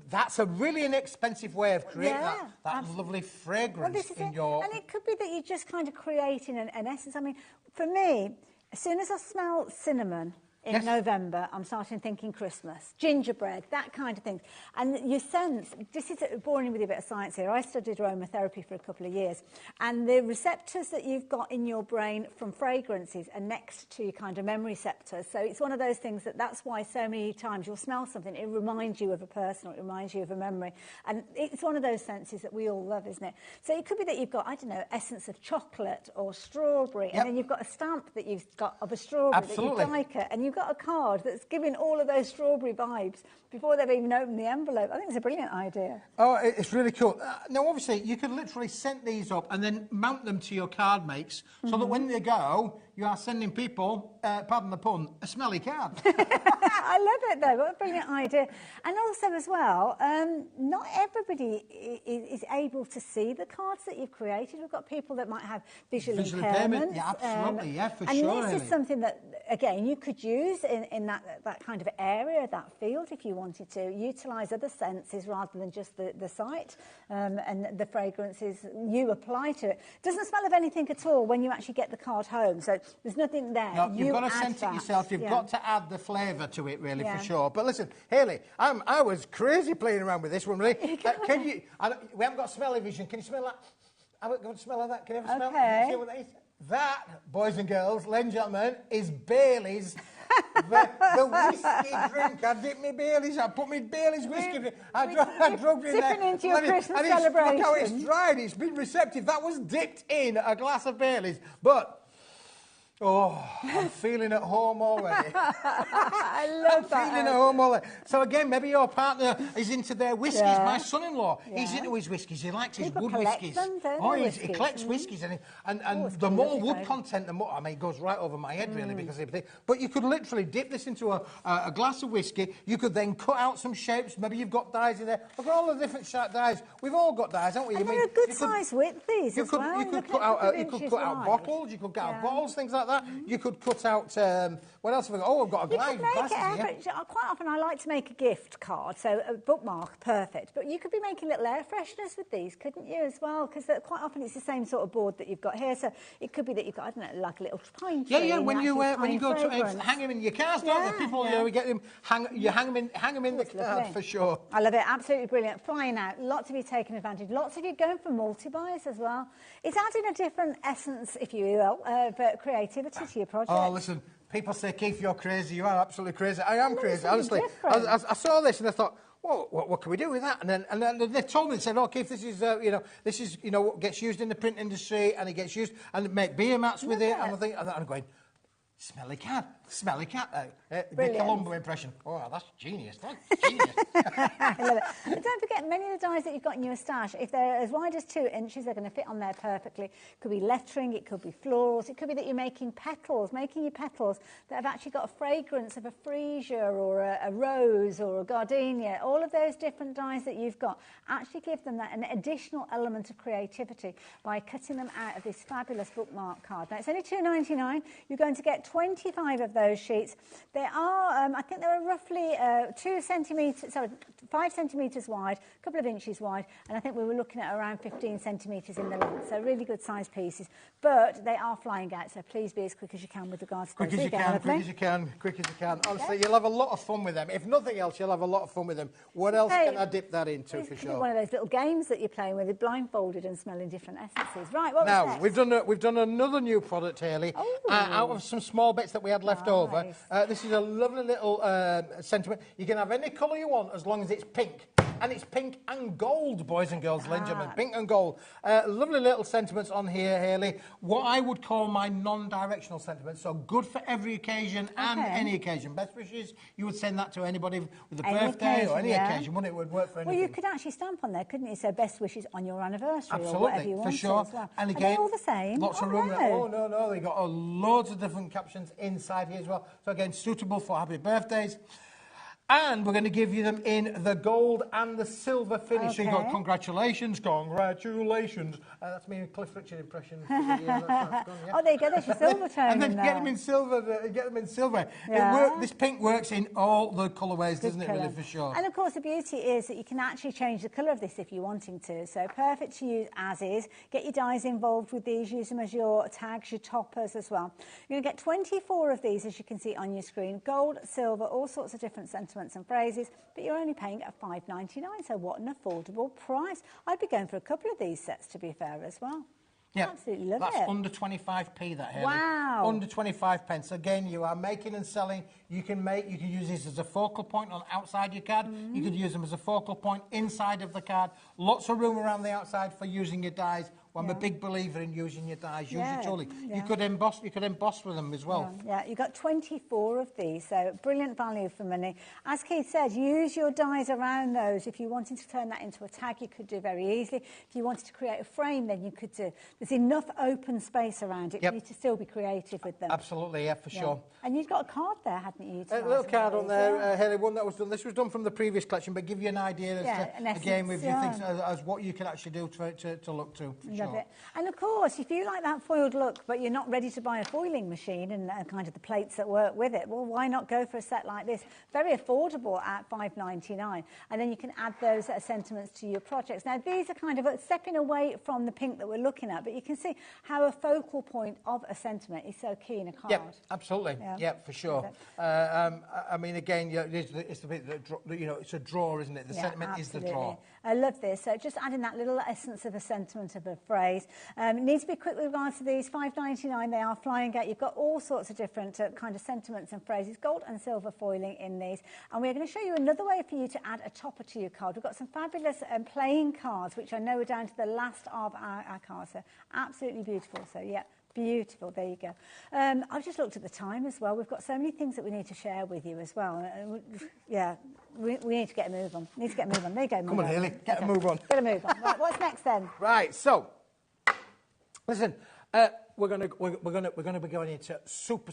that's a really inexpensive way of creating that lovely fragrance in your... And it could be that you're just kind of creating an essence. I mean, for me, as soon as I smell cinnamon in November, I'm starting thinking Christmas, gingerbread, that kind of thing. And you sense, this is boring with you a bit of science here, I studied aromatherapy for a couple of years, and the receptors that you've got in your brain from fragrances are next to your kind of memory receptors. So it's one of those things that's why so many times you'll smell something, it reminds you of a person, or it reminds you of a memory. And it's one of those senses that we all love, isn't it? So it could be that you've got, I don't know, essence of chocolate or strawberry, and then you've got a stamp that you've got of a strawberry that you like it, and you've got a card that's giving all of those strawberry vibes before they've even opened the envelope. I think it's a brilliant idea. Oh, it's really cool. Now, obviously, you could literally set these up and then mount them to your card makes so that when they go, you are sending people, pardon the pun, a smelly card. I love it, though. What a brilliant idea. And also, as well, not everybody is able to see the cards that you've created. We've got people that might have visual impairments. Yeah, absolutely. For and sure. And this is something that, again, you could use in that kind of area, that field, if you wanted to. Utilise other senses rather than just the sight and the fragrances you apply to it. Doesn't smell of anything at all when you actually get the card home. So there's nothing there. No, you've got to scent it yourself. You've got to add the flavour to it, really, for sure. But listen, Hayley, I was crazy playing around with this one, really. Can you... we haven't got smell-o-vision. Can you smell that? I haven't got a smell of that. Can you ever smell it? Can you see what that is? That, boys and girls, ladies and gentlemen, is Bailey's. the whiskey drink. I dipped my Bailey's. I put my Bailey's whiskey drink. I drugged it in there. Into your Christmas celebration. Look how it's dried. It's been receptive. That was dipped in a glass of Bailey's. But... oh, I'm feeling at home already. I love that. I'm feeling at home already. So again, maybe your partner is into their whiskies. My son-in-law, he's into his whiskies. He likes his wood whiskies. He collects whiskies, and the more wood content, the more. I mean, it goes right over my head really because of everything. But you could literally dip this into a glass of whiskey. You could then cut out some shapes. Maybe you've got dyes in there. Look at all the different dyes. We've all got dyes, haven't we? And they're a good size width, these as well. You could cut out bottles. You could cut out bottles, things like that. You could cut out, what else have I got? Oh, I've got a glide. Quite often I like to make a gift card, so a bookmark, perfect. But you could be making little air fresheners with these, couldn't you, as well? Because quite often it's the same sort of board that you've got here. So it could be that you've got, I don't know, like a little pine tree. Yeah, when you go to hang them in your cars, don't they? People, we get them, hang them in the card for sure. I love it, absolutely brilliant. Flying out, lots of you taking advantage. Lots of you going for multi-buys as well. It's adding a different essence, if you will, but creativity to your project. Oh, listen, People say, Keith, you're crazy. You are absolutely crazy. I am crazy, honestly. I saw this and I thought, well, what can we do with that? And then they told me, they said, oh, Keith, this is what gets used in the print industry, and it gets used, and they make beer mats with it. And I'm going, smelly cat. Big Columbo impression. Oh, that's genius. That's genius. I love it. But don't forget, many of the dies that you've got in your stash, if they're as wide as 2 inches, they're going to fit on there perfectly. It could be lettering, it could be florals, it could be that you're making your petals that have actually got a fragrance of a freesia or a rose or a gardenia. All of those different dies that you've got actually give them an additional element of creativity by cutting them out of this fabulous bookmark card. Now, it's only $2.99. You're going to get 25 of those sheets. They are, I think they were roughly 5 centimetres wide, a couple of inches wide, and I think we were looking at around 15 centimetres in the length. So really good size pieces, but they are flying out. So please be as quick as you can with regards to quick as you can. Honestly, you'll have a lot of fun with them. If nothing else, you'll have a lot of fun with them. What else can I dip that into for sure? One of those little games that you're playing with, blindfolded and smelling different essences. Right. What was next? We've done another new product, Hayley, out of some small bits that we had left over. This is a lovely little sentiment. You can have any colour you want as long as it's pink. And it's pink and gold, boys and girls, ladies and gentlemen. Pink and gold. Lovely little sentiments on here, Hayley. What I would call my non-directional sentiments. So good for every occasion and any occasion. Best wishes, you would send that to anybody with a birthday or any occasion, wouldn't it? It would work for anything. Well, you could actually stamp on there, couldn't you? So best wishes on your anniversary or whatever you want. For sure. As well. And again, all the same. Lots of room. No. They got loads of different captions inside here as well. So again, suitable for happy birthdays. And we're going to give you them in the gold and the silver finish. So you've got congratulations. That's me, Cliff Richard impression. Oh, there you go. There's your silver tone. And then get them in silver. Yeah. This pink works in all the colourways, doesn't it? Really, for sure. And of course, the beauty is that you can actually change the colour of this if you're wanting to. So perfect to use as is. Get your dies involved with these. Use them as your tags, your toppers as well. You're going to get 24 of these, as you can see on your screen. Gold, silver, all sorts of different sentiments and phrases, but you're only paying at $5.99, so what an affordable price. I'd be going for a couple of these sets, to be fair, as well. Yeah, absolutely love that's it. Under 25p, that, Hayley. Wow. Under 25 pence. Again, you are making and selling. You can use this as a focal point on outside your card. You could use them as a focal point inside of the card. Lots of room around the outside for using your dies. Well, I'm a big believer in using your dies. Use your tooling. You could emboss with them as well. Yeah, you've got 24 of these, so brilliant value for money. As Keith said, use your dies around those. If you wanted to turn that into a tag, you could do very easily. If you wanted to create a frame, then you could do. There's enough open space around it for you to still be creative with them. Absolutely, yeah, for sure. And you've got a card there, hadn't you? A little card on there, Hayley, one that was done. This was done from the previous collection, but give you an idea as to, again, with your things as what you can actually do to look to. Love it. And of course, if you like that foiled look, but you're not ready to buy a foiling machine and kind of the plates that work with it, well, why not go for a set like this? Very affordable at $5.99. And then you can add those sentiments to your projects. Now, these are kind of stepping away from the pink that we're looking at, but you can see how a focal point of a sentiment is so key in a card. Yeah, absolutely. Yeah, for sure. I mean, again, it's the bit that, it's a draw, isn't it? The sentiment is the draw. I love this. So just adding that little essence of a sentiment of a phrase. Need to be quick with regards to these. $5.99. They are flying out. You've got all sorts of different kind of sentiments and phrases, gold and silver foiling in these. And we're going to show you another way for you to add a topper to your card. We've got some fabulous playing cards, which I know are down to the last of our cards. So absolutely beautiful. So yeah. Beautiful, there you go. I've just looked at the time as well. We've got so many things that we need to share with you as well. We need to get a move on. There you go. Come on, Hayley, get a move on. Get a move on. Right, what's next then? Right, so, listen, we're going to be going into super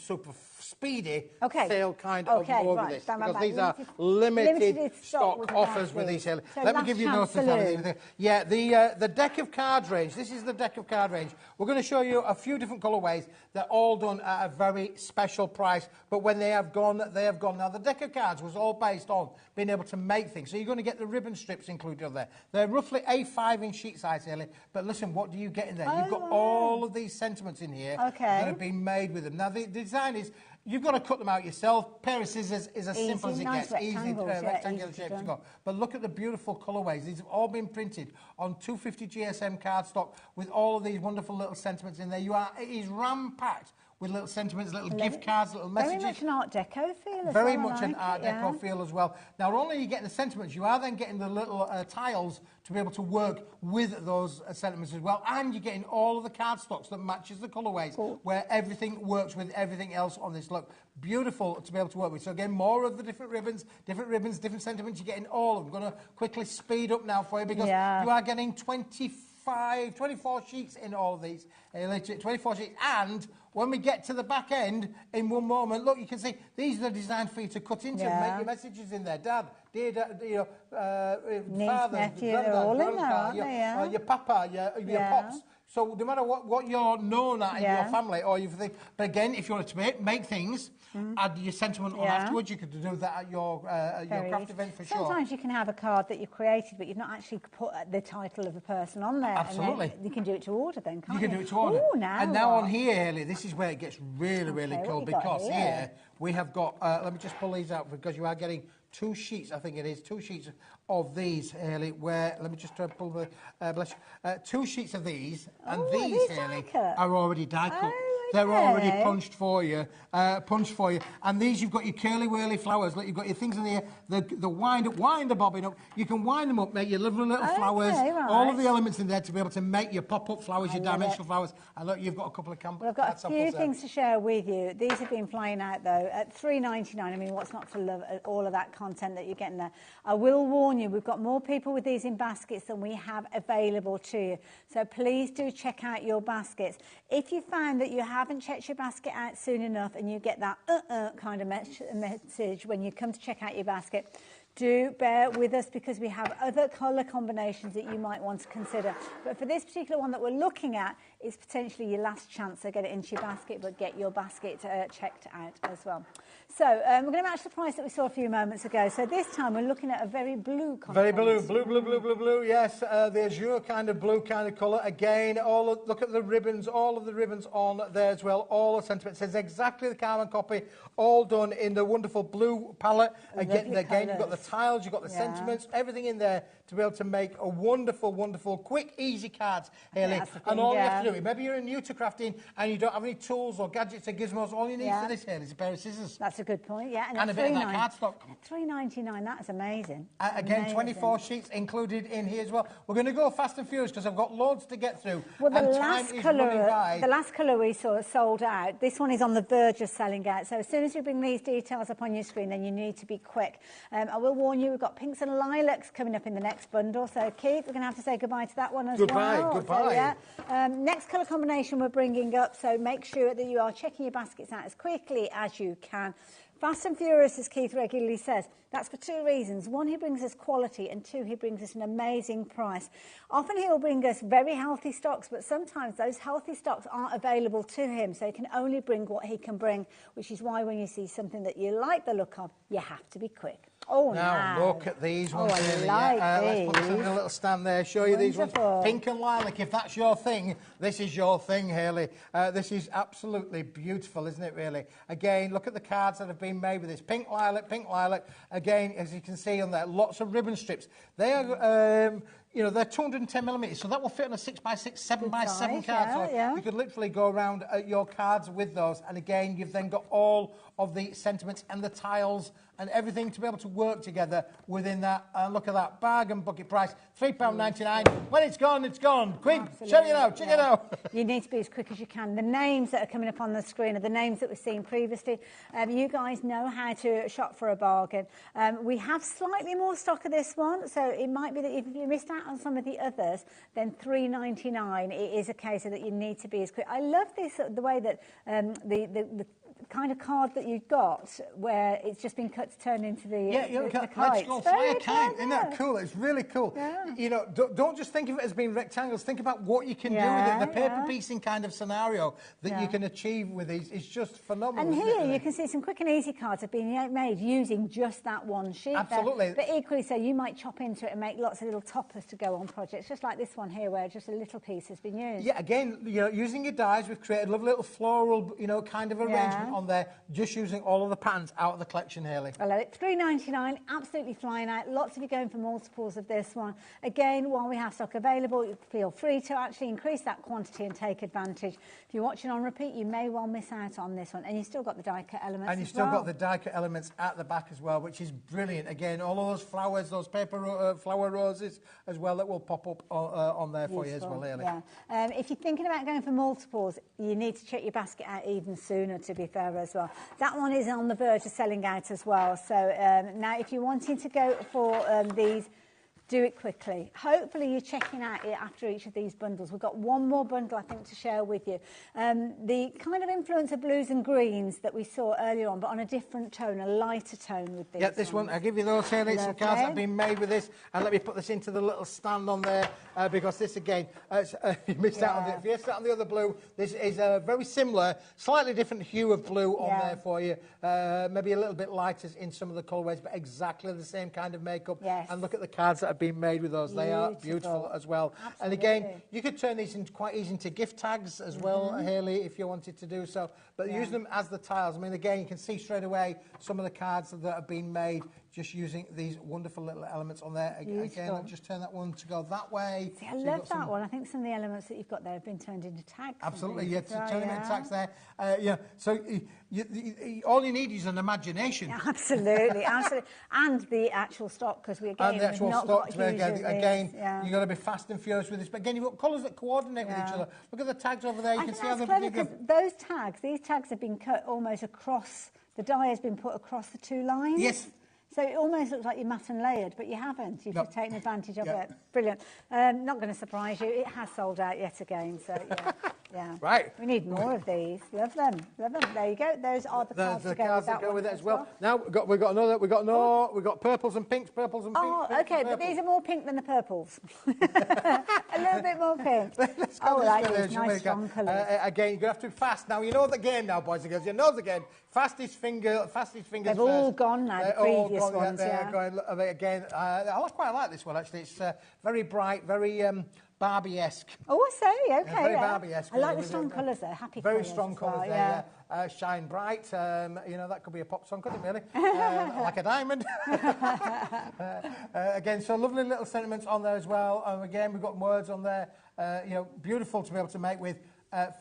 speedy sale kind of over this. Because these are limited stock offers with these. So let me give you notice. Yeah, the deck of cards range. This is the deck of card range. We're going to show you a few different colourways. They're all done at a very special price. But when they have gone, they have gone. Now, the deck of cards was all based on being able to make things. So you're going to get the ribbon strips included on there. They're roughly a 5-inch sheet size, Hayley. But listen, what do you get in there? You've got all of these sentiments in here that have been made with them. Now, the design is, you've got to cut them out yourself. Pair of scissors is as simple as it gets. Easy rectangular shape to go. But look at the beautiful colourways. These have all been printed on 250 GSM cardstock with all of these wonderful little sentiments in there. It is ram-packed with little sentiments, little gift cards, little messages. Very much an Art Deco feel as Very well. much an Art Deco feel as well. Now, not only are you getting the sentiments, you are then getting the little tiles to be able to work with those sentiments as well, and you're getting all of the cardstocks that matches the colourways, where everything works with everything else on this look. Beautiful to be able to work with. So again, more of the different ribbons, different sentiments. You're getting all of them. I'm going to quickly speed up now for you because you are getting 24 sheets in all of these. 24 sheets. And when we get to the back end, in one moment, look, you can see these are designed for you to cut into and make your messages in there. Dad, dear dad, father, nephew, they're all in there, aren't they? Your papa, your pops. So no matter what you're known at in your family, or you think, but again, if you want to make things, add your sentiment on afterwards. You could do that at your craft event for sure. Sometimes you can have a card that you've created, but you've not actually put the title of the person on there. Absolutely. And you can do it to order then, can't you? You can do it to order. Ooh, and now on here, Hayley, this is where it gets really cool, because here we have got, let me just pull these out because you are getting 2 sheets, I think it is, 2 sheets of these, Hayley, where, let me just try to pull the, bless you, 2 sheets of these, and these, Hayley, are already die cut. They're already punched for you, and these you've got your curly-whirly flowers, like you've got your things in here, the wind the bobbin up, you can wind them up, make your lovely little flowers, all of the elements in there to be able to make your pop-up flowers, your dimensional flowers, and look, you've got a couple of Well, I've got a few things to share with you. These have been flying out, though, at $3.99. I mean, what's not to love all of that content that you're getting there? I will warn you, we've got more people with these in baskets than we have available to you. So please do check out your baskets. If you find that you haven't checked your basket out soon enough and you get that kind of message when you come to check out your basket, do bear with us because we have other colour combinations that you might want to consider. But for this particular one that we're looking at, it's potentially your last chance to get it into your basket, but get your basket checked out as well. So we're going to match the price that we saw a few moments ago. So this time we're looking at a very blue content. Very blue, yes. The azure kind of blue kind of colour. Again, look at the ribbons, all of the ribbons on there as well. All the sentiments. It's exactly the carbon copy, all done in the wonderful blue palette. Again, you've got the tiles, you've got the sentiments, everything in there to be able to make a wonderful, quick, easy cards, Hayley. And all you have to do, maybe you're new to crafting and you don't have any tools or gadgets or gizmos, all you need for this, Hayley, is a pair of scissors. That's a good point, And a bit of that cardstock. $3.99, that's amazing. Again, 24 sheets included in here as well. We're going to go fast and furious because I've got loads to get through. Well, the last colour we saw sold out. This one is on the verge of selling out. So as soon as you bring these details up on your screen, then you need to be quick. I will warn you, we've got pinks and lilacs coming up in the next bundle. So, Keith, we're going to have to say goodbye to that one as well. Goodbye. So, next colour combination we're bringing up. So make sure that you are checking your baskets out as quickly as you can. Fast and furious, as Keith regularly says. That's for 2 reasons. 1, he brings us quality, and 2, he brings us an amazing price. Often he'll bring us very healthy stocks, but sometimes those healthy stocks aren't available to him, so he can only bring what he can bring, which is why when you see something that you like the look of, you have to be quick. Oh, now look at these ones. I like these. Let's put them in a little stand there. Show you these ones. Pink and lilac. If that's your thing, this is your thing, Hayley. This is absolutely beautiful, isn't it? Really. Again, look at the cards that have been made with this pink lilac. Again, as you can see on there, lots of ribbon strips. They are. They're 210 millimetres, so that will fit on a 6x6, 7x7 card. So you could literally go around your cards with those. And again, you've then got all of the sentiments and the tiles and everything to be able to work together within that. Look at that, bargain bucket price, £3.99. When it's gone, it's gone. Quick, check it out. You need to be as quick as you can. The names that are coming up on the screen are the names that we've seen previously. You guys know how to shop for a bargain. We have slightly more stock of this one, so it might be that if you missed out on some of the others, then $3.99, it is a case of that you need to be as quick. I love this, the way that the kind of card that you've got where it's just been cut to turn into the let's go fly a kite. Isn't that cool? It's really cool. Don't just think of it as being rectangles. Think about what you can do with it. The paper piecing kind of scenario that you can achieve with these is just phenomenal. And here you can see some quick and easy cards have been made using just that one sheet. Absolutely. But equally so, you might chop into it and make lots of little toppers to go on projects, just like this one here where just a little piece has been used. Yeah, again, using your dies, we've created a lovely little floral, kind of arrangement arrangement on there, just using all of the patterns out of the collection, Hayley. I love it. $3.99, absolutely flying out. Lots of you going for multiples of this one. Again, while we have stock available, you feel free to actually increase that quantity and take advantage. If you're watching on repeat, you may well miss out on this one. And you've still got the die cut elements And you've still got the die cut elements at the back as well, which is brilliant. Again, all those flowers, those paper flower roses as well, that will pop up on there for you as well, Hayley. Yeah. If you're thinking about going for multiples, you need to check your basket out even sooner, to be fair, as well. That one is on the verge of selling out as well. So now if you're wanting to go for these, do it quickly. Hopefully you're checking out it after each of these bundles. We've got one more bundle, I think, to share with you. The kind of influence of blues and greens that we saw earlier on, but on a different tone, a lighter tone with these. Yeah, this one, I'll give you those, Hayley. Some cards that have been made with this. And let me put this into the little stand on there, because this, again, you missed out on it. If you missed out on the other blue, this is a very similar, slightly different hue of blue on there for you. Maybe a little bit lighter in some of the colourways, but exactly the same kind of makeup. And look at the cards that have been made with those. They are beautiful as well. Absolutely. And again, you could turn these into quite easy into gift tags as well, Hayley, if you wanted to do so. But use them as the tiles. I mean, again, you can see straight away some of the cards that have been made just using these wonderful little elements on there. Again, I'll just turn that one to go that way. See, I love that one. I think some of the elements that you've got there have been turned into tags. Absolutely, yeah, turn them into tags there. So all you need is an imagination. Absolutely, absolutely. And the actual stock, because we again, the actual stock, again, you've got to be fast and furious with this. But again, you've got colours that coordinate with each other. Look at the tags over there. You can see how they're because those tags, these tags have been cut almost across. The die has been put across the two lines. Yes. So it almost looks like you're matte and layered, but you haven't. You've just taken advantage of it. Brilliant. Not going to surprise you. It has sold out yet again. So yeah. Right. We need more of these. Love them. Love them. There you go. Those are the cards to go with that as well. Now we've got purples and pinks. Okay, but these are more pink than the purples. A little bit more pink. These nice strong colours. Again, you're going to have to be fast. Now you know the game now, boys and girls. You know the game. Fastest fingers. They've all gone now. The previous ones, Again, I quite like this one actually. It's very bright, very Barbie-esque. Oh, I say, okay. Very Barbie-esque. I like the strong colours there. Happy colours. Very strong colours there. Shine bright. That could be a pop song, couldn't it? Really? Like a diamond. Again, so lovely little sentiments on there as well. Again, we've got words on there. Beautiful to be able to make with.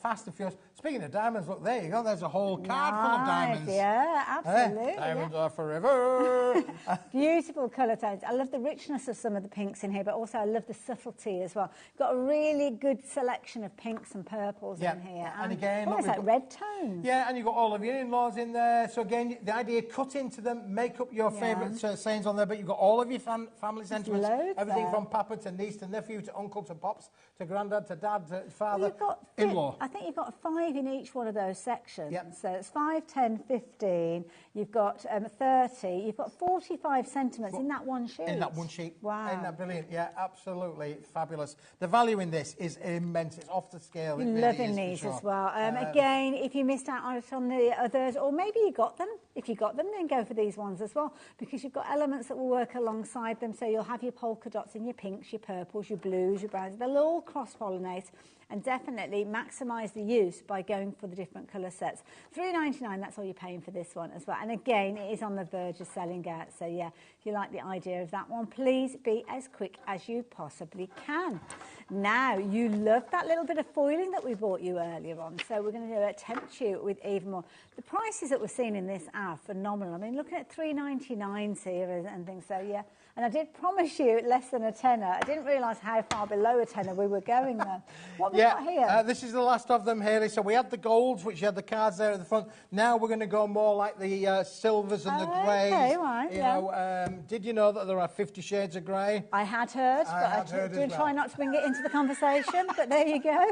Fast and furious. Speaking of diamonds, look, there you go. There's a whole card full of diamonds. Yeah, absolutely. Diamonds are forever. Beautiful colour tones. I love the richness of some of the pinks in here, but also I love the subtlety as well. You've got a really good selection of pinks and purples in here. And again, almost like red tones. Yeah, and you've got all of your in-laws in there. So again, the idea, cut into them, make up your favourite sayings on there, but you've got all of your family sentiments. Everything from papa to niece to nephew to uncle to pops to granddad to dad to father, in-law. I think you've got 5 in each one of those sections. So it's 5, 10, 15. You've got 30. You've got 45 sentiments in that one sheet. In that one sheet. Wow. Isn't that brilliant? Yeah, absolutely fabulous. The value in this is immense. It's off the scale. You're loving these as well. Again, if you missed out on the others, or maybe you got them. If you got them, then go for these ones as well, because you've got elements that will work alongside them. So you'll have your polka dots and your pinks, your purples, your blues, your browns. They'll all cross-pollinate. And definitely maximise the use by going for the different colour sets. $3.99, that's all you're paying for this one as well. And again, it is on the verge of selling out. So yeah, if you like the idea of that one, please be as quick as you possibly can. Now, you loved that little bit of foiling that we bought you earlier on. So we're going to tempt you with even more. The prices that we're seeing in this are phenomenal. I mean, looking at $3.99 here and things. So yeah. And I did promise you less than a tenner. I didn't realise how far below a tenner we were going then. What have we got here? This is the last of them, Hayley. So we had the golds, which you had the cards there at the front. Now we're going to go more like the silvers and the greys. Okay, right, Did you know that there are 50 shades of grey? I had heard, but I did try not to bring it into the conversation, but there you go.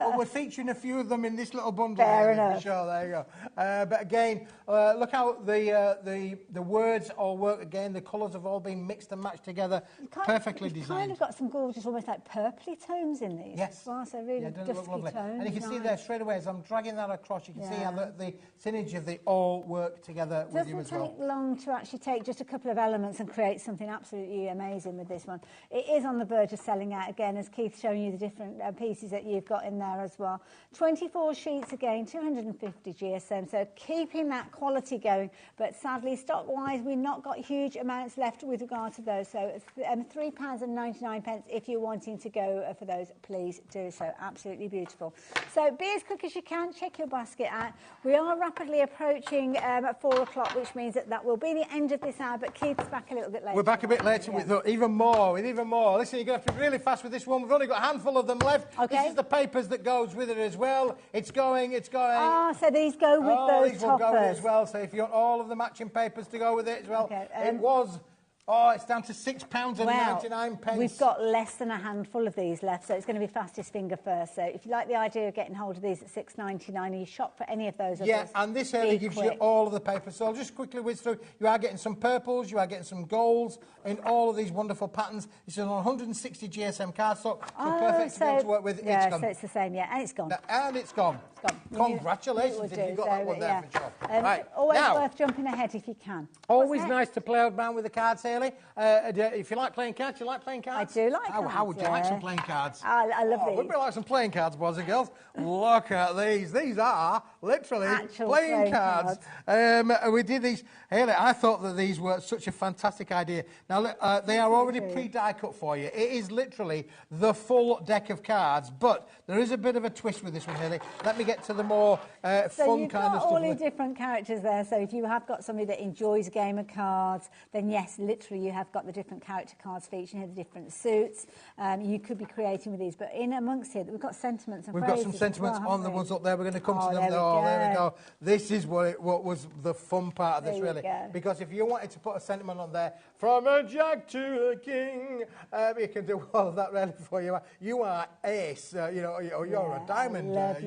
Well, we're featuring a few of them in this little bundle. Fair enough. For sure, there you go. But again, look how the words all work again, the colours of all all been mixed and matched together, perfectly designed. You've kind of got some gorgeous, almost like purpley tones in these. Yes. As well, so really doesn't dusky look lovely. tones. And you can see there straight away, as I'm dragging that across, you can see how the synergy of they all work together with you as well. It doesn't take long to actually take just a couple of elements and create something absolutely amazing with this one. It is on the verge of selling out again, as Keith's showing you the different pieces that you've got in there as well. 24 sheets again, 250 GSM, so keeping that quality going. But sadly, stock-wise, we've not got huge amounts left with regard to those. So it's £3.99 if you're wanting to go for those, please do so. Absolutely beautiful. So be as quick as you can. Check your basket out. We are rapidly approaching at 4 o'clock, which means that will be the end of this hour, but Keith's back a little bit later. We're back a bit later with even more. Listen, you're going to have to be really fast with this one. We've only got a handful of them left. Okay. This is the papers that goes with it as well. It's going. Ah, so these go with those these toppers. Will go with it as well. So if you want all of the matching papers to go with it as well, it was... Oh, it's down to £6.99. We've got less than a handful of these left, so it's going to be fastest finger first. So if you like the idea of getting hold of these at £6.99, you shop for any of those. Yeah, and this area gives you all of the papers. So I'll just quickly whiz through. You are getting some purples, you are getting some golds in all of these wonderful patterns. This is on 160 GSM cardstock, so perfect to be able to work with. Yeah, so it's the same, and it's gone. And it's gone. Congratulations if you got that one there for sure. Right, always worth jumping ahead if you can. Always nice to play around with the cards, Hayley. If you like playing cards, you like playing cards? I do like cards. How would you like some playing cards? I love these. Would we like some playing cards, boys and girls? Look at these. These are literally playing cards. We did these. Hayley, I thought that these were such a fantastic idea. Now, they are already pre-die cut for you. It is literally the full deck of cards, but there is a bit of a twist with this one, Hayley. Let me get to the more fun kind of stuff. So you've got all the different characters there. So if you have got somebody that enjoys a game of cards, then yes, literally you have got the different character cards featuring here, the different suits. You could be creating with these, but in amongst here, we've got sentiments and phrases. We've got some sentiments on the ones up there. We're going to come to them. There we go. This is what was the fun part of this, really. Because if you wanted to put a sentiment on there, from a jack to a king, you can do all of that really for you. You are ace, you're a diamond. Love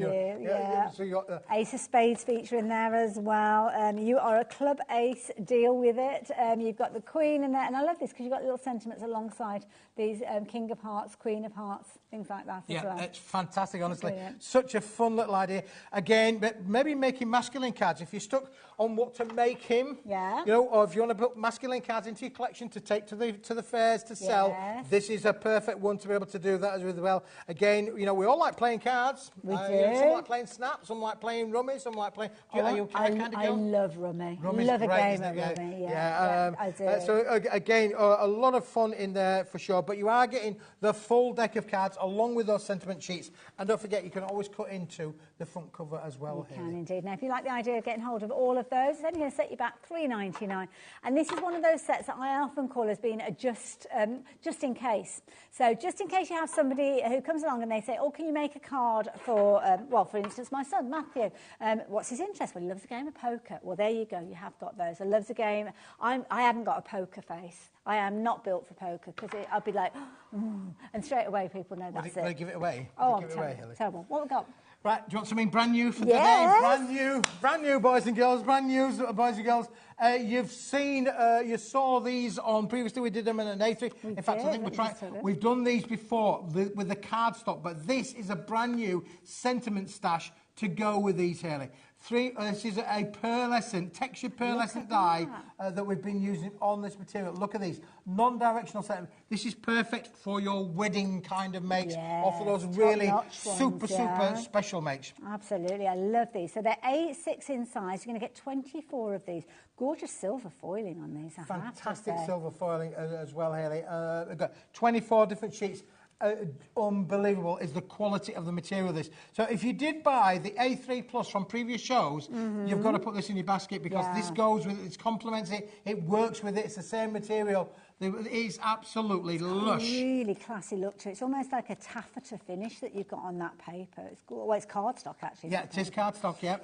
So you got the Ace of Spades feature in there as well. You are a club ace, deal with it. You've got the Queen in there, and I love this because you've got little sentiments alongside these King of Hearts, Queen of Hearts, things like that as well. It's fantastic, honestly. Such a fun little idea. Again, but maybe making masculine cards. If you're stuck on what to make him, or if you want to put masculine cards into your collection to take to the fairs to sell, this is a perfect one to be able to do that as well. Again, we all like playing cards. We do. Some like playing snaps, some like playing rummy, some like playing... I love rummy. Rummy's love a great, game of rummy. I do. So again, a lot of fun in there for sure. But you are getting the full deck of cards along with those sentiment sheets. And don't forget, you can always cut into the front cover as well. You can indeed. Now, if you like the idea of getting hold of all of those, it's only going to set you back $3.99. And this is one of those sets that I often call as being a just in case. So just in case you have somebody who comes along and they say, oh, can you make a card for, for instance, my son, Matthew. What's his interest? Well, he loves a game of poker. Well, there you go. You have got those. He loves a game. I haven't got a poker face. I am not built for poker because I'll be like, and straight away people know that's it. Will you give it away? Oh, terrible. What have we got? Right, do you want something brand new for today? Brand new, boys and girls. Brand new, boys and girls. You saw these on previously. We did them in an A3. In fact, I think we've done these before with the cardstock, but this is a brand new sentiment stash to go with these, Hayley. This is a textured pearlescent dye that we've been using on this material. Look at these. Non-directional sentiment. This is perfect for your wedding kind of makes or for those really super special makes. Absolutely. I love these. So they're A6 in size. You're going to get 24 of these. Gorgeous silver foiling on these. Fantastic silver foiling as well, Hayley. We've got 24 different sheets. Unbelievable is the quality of the material of this. So if you did buy the A3 Plus from previous shows, you've got to put this in your basket because this goes with it, it complements it, it works with it, it's the same material. It is absolutely lush. Really classy look to it. It's almost like a taffeta finish that you've got on that paper. It's cardstock actually. Yeah, it is cardstock, yeah.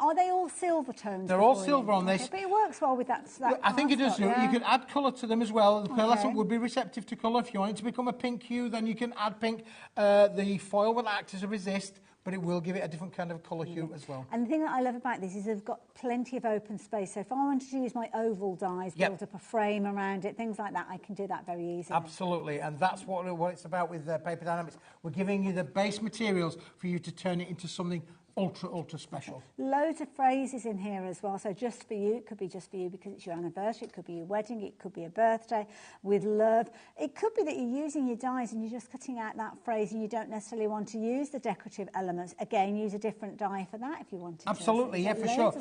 Are they all silver tones? They're all silver on this. But it works well with that. I think it does. You could add colour to them as well. The pearlescent would be receptive to colour. If you want it to become a pink hue, then you can add pink. The foil will act as a resist, but it will give it a different kind of colour hue as well. And the thing that I love about this is they've got plenty of open space. So if I wanted to use my oval dies, build up a frame around it, things like that, I can do that very easily. Absolutely, and that's what it's about with Paper Dynamics. We're giving you the base materials for you to turn it into something ultra special. Loads of phrases in here as well. So just for you, it could be just for you because it's your anniversary, it could be your wedding, it could be a birthday, with love. It could be that you're using your dies and you're just cutting out that phrase and you don't necessarily want to use the decorative elements. Again, use a different die for that if you wanted to. Absolutely, yeah, for sure.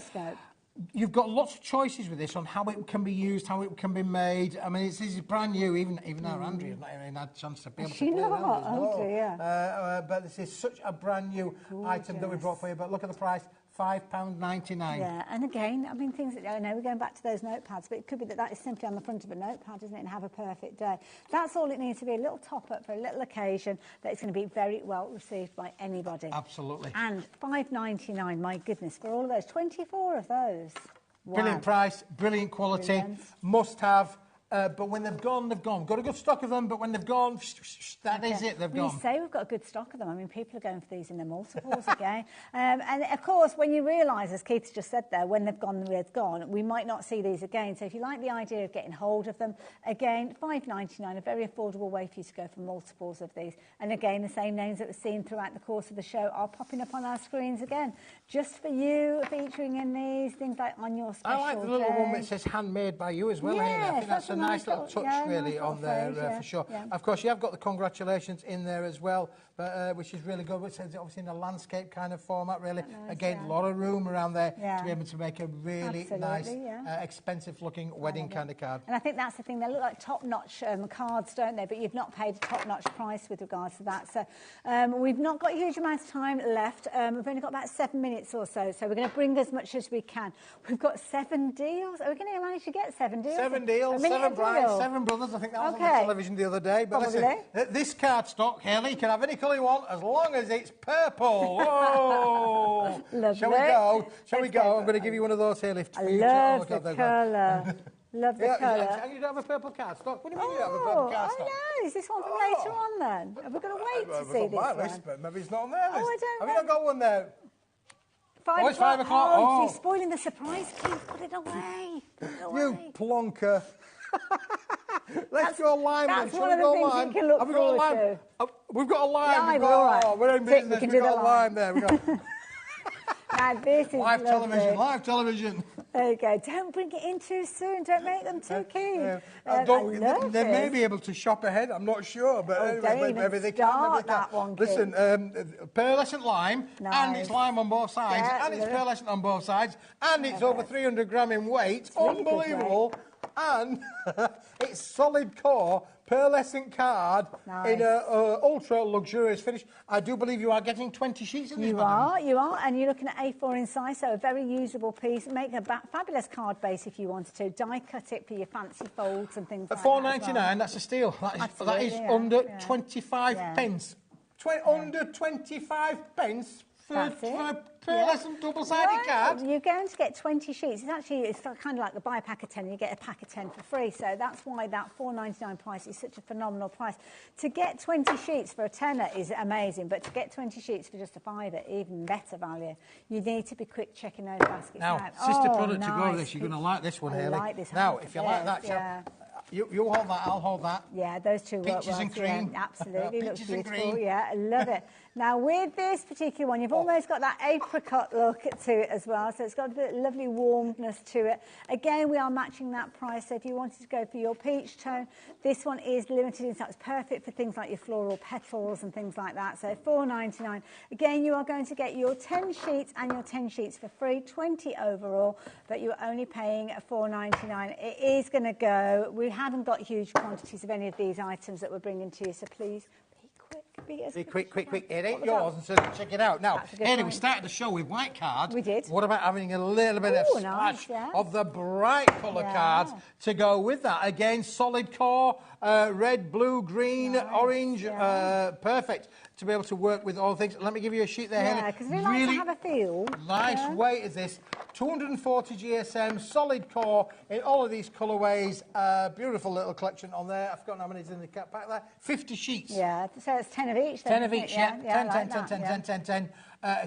You've got lots of choices with this on how it can be used, how it can be made. I mean, this is brand new. Even our Andrea's not even had a chance to be able to play around with. But this is such a brand new item that we brought for you. But look at the price. £5.99. Yeah, and again, I mean, things that, I know we're going back to those notepads, but it could be that that is simply on the front of a notepad, isn't it, and have a perfect day. That's all it needs to be, a little top-up for a little occasion that is going to be very well received by anybody. Absolutely. And £5.99, my goodness, for all of those, 24 of those. Wow. Brilliant price, brilliant quality, must have. But when they've gone, they've gone. Got a good stock of them, but when they've gone, that is it, they've gone. We say we've got a good stock of them. I mean, people are going for these in their multiples again. And, of course, when you realise, as Keith's just said there, when they've gone, they've gone, we might not see these again. So if you like the idea of getting hold of them, again, £5.99, a very affordable way for you to go for multiples of these. And, again, the same names that we've seen throughout the course of the show are popping up on our screens again. Just for you, featuring in these, things like on your special I like the little one that says handmade by you as well, Amy. I think that's a nice little touch, really, on there, for sure. Yeah. Of course, you have got the congratulations in there as well, but, which is really good. Which is obviously in a landscape kind of format, really. Nice, again, a lot of room around there to be able to make a really nice, expensive-looking wedding kind of card. And I think that's the thing. They look like top-notch cards, don't they? But you've not paid a top-notch price with regards to that. So we've not got a huge amount of time left. We've only got about 7 minutes or so. So we're going to bring as much as we can. We've got 7 deals. Are we going to manage to get 7 deals? 7 deals, 7 brides, 7 brothers. I think that was on the television the other day. But listen, this cardstock, Hayley, you can have any colour you want as long as it's purple. Whoa! Shall we go? Shall we go? I'm going to give you one of those, Hayley. I love the colour. Love the colour. And you don't have a purple cardstock? What do you mean you don't have a purple cardstock? Oh, no. Is this one from later on, then? Have we got to wait to see this one? List, but maybe it's not on their list. Oh, I don't know. Have you not got one there? 5 it's 5 o'clock. Oh, you're spoiling the surprise, Keith. Put it away. Put it away. You plonker. Let's go lime. That's one of the things you can look forward to. We've got a lime. Lime, all right. We're in business. We've got a lime there. Now, this is live lovely. television. Live television. There you go. Don't bring it in too soon. Don't make them too keen. They may be able to shop ahead. I'm not sure, but anyway, maybe they can. Listen, pearlescent lime, and it's lime on both sides, and it's pearlescent on both sides, and it's over 300 gram in weight. Unbelievable. And it's solid core pearlescent card in an ultra luxurious finish. I do believe you are getting 20 sheets in this. You are, and you're looking at A4 in size, so a very usable piece. Make a fabulous card base if you wanted to. Die cut it for your fancy folds and things like that. £4.99, that's a steal. That is under 25 pence. Under 25 pence. For a pearlescent double-sided card. You're going to get 20 sheets. It's kind of like the buy a pack of 10 and you get a pack of 10 for free. So that's why that £4.99 price is such a phenomenal price. To get 20 sheets for a tenner is amazing, but to get 20 sheets for just a £5, even better value. You need to be quick checking those baskets out. Now, sister product to go with this. You're going to like this one, Hayley. Like this. Now, if you like that, you hold that, I'll hold that. Yeah, those two work Peaches and cream. Yeah, absolutely, looks beautiful. Cream. Yeah, I love it. Now, with this particular one, you've almost got that apricot look to it as well, so it's got a bit of lovely warmness to it. Again, we are matching that price, so if you wanted to go for your peach tone, this one is limited in size. It's perfect for things like your floral petals and things like that, so £4.99. Again, you are going to get your 10 sheets and your 10 sheets for free, 20 overall, but you're only paying £4.99. It is going to go. We haven't got huge quantities of any of these items that we're bringing to you, so please be quick. It ain't yours, and so check it out. Now, Hayley, we started the show with white cards. We did. What about having a little bit of splash of the bright colour cards to go with that? Again, solid core, red, blue, green, orange, perfect to be able to work with all things. Let me give you a sheet there, Hayley. Yeah, because we like to have a feel. Nice weight is this. 240 GSM, solid core in all of these colourways. Beautiful little collection on there. I've forgotten how many's in the pack there. 50 sheets. Yeah, so it's 10 of each. 10 of each, yeah. 10, like 10, that, 10, yeah. 10, 10, 10.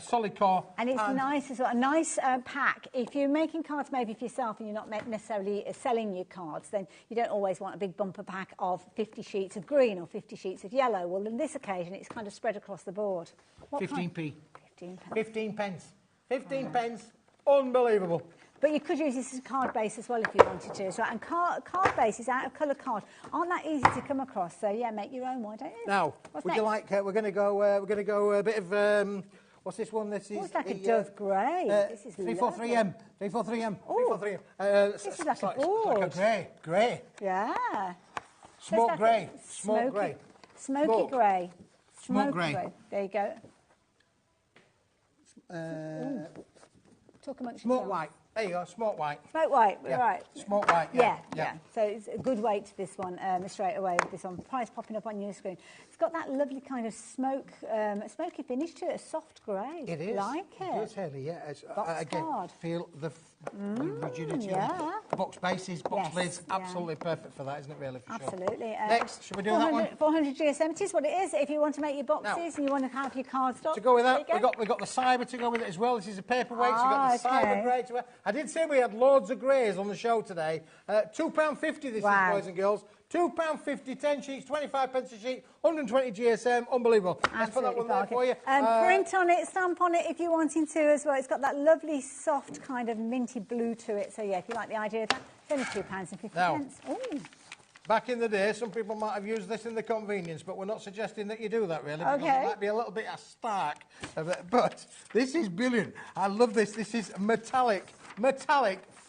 Solid core. And it's nice as well, a nice pack. If you're making cards maybe for yourself and you're not necessarily selling your cards, then you don't always want a big bumper pack of 50 sheets of green or 50 sheets of yellow. Well, in this occasion, it's kind of spread across the board. 15p. 15 pence. 15 pence. 15 pence. Unbelievable. But you could use this as a card base as well if you wanted to. So, and card bases out of colour cards aren't that easy to come across. So yeah, make your own. Why don't you? Now, What's would next? you like? We're going to go a bit of. What's this one? This is. Oh, it's like a dove grey. This is 343M. 343M. Oh, 343M. this is like a Like board. a grey. Yeah. Smoke like grey. a Smoke grey. Smoky grey. Smoke grey. There you go. Talk amongst Smoke yourselves. white. There you go, smoke white. Smoke white, Yeah. right. Smoke white, Yeah. yeah. So it's a good weight to this one straight away with this one. Price popping up on your screen. It's got that lovely kind of smoky finish to it, a soft grey. It is. Like it. It is, Hayley, yeah. It's, Box again, card. feel the rigidity yeah. of the box bases, box Yes, lids. yeah. Absolutely perfect for that, isn't it, really? For Absolutely. Sure. Next, should we do that one? 400 GSM. It is what it is. If you want to make your boxes and you want to have your card stock. To go with that, there you go. we got the cyber to go with it as well. This is a paperweight, so we've got the okay. cyber grey to wear. I did say we had loads of greys on the show today. £2.50 this Wow. is, boys and girls. £2.50, 10 sheets, 25 pence a sheet, 120 GSM. Unbelievable. Let's put that one there for you. Print on it, stamp on it if you're wanting to as well. It's got that lovely soft kind of minty blue to it. So yeah, if you like the idea of that, it's only £2.50. Now, Ooh. back in the day, some people might have used this in the convenience, but we're not suggesting that you do that, really, because Okay. it might be a little bit stark. But this is brilliant. I love this. This is metallic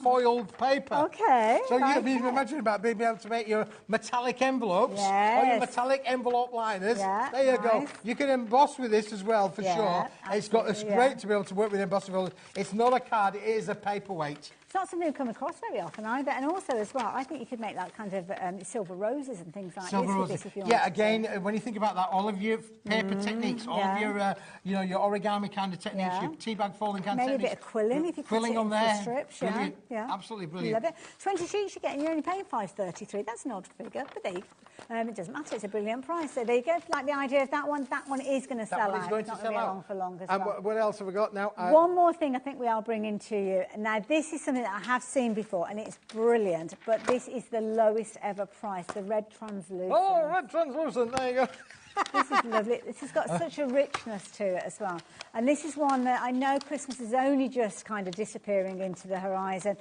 foiled paper. Okay. So like you can imagine about being able to make your metallic envelopes or your Yes. metallic envelope liners. Yeah, there you go. nice. You can emboss with this as well, for Yeah, sure. It's absolutely, great to be able to work with embossing folders. It's not a card, it is a paperweight. It's not something you come across very often either. And also as well, I think you could make that kind of silver roses and things like Silver this with roses. this if you Yeah, wanted to. again, when you think about that, all of your paper techniques, all of your, your origami kind of techniques, your tea bag folding kind of Maybe techniques. a bit of quilling if you quilling cut it on into there. strips. Brilliant. Yeah. Absolutely brilliant. Love it. 20 sheets you're getting, you're only paying £5.33. That's an odd figure, but there you go. It doesn't matter, it's a brilliant price. So there you go. If you like the idea of that one is going to sell out. That one is going It's to not sell be out. along for long as And well. what else have we got now? One more thing I think we are bringing to you. Now, this is something that I have seen before, and it's brilliant, but this is the lowest ever price, the red translucent. Oh, red translucent, there you go. This is lovely. This has got such a richness to it as well. And this is one that I know Christmas is only just kind of disappearing into the horizon.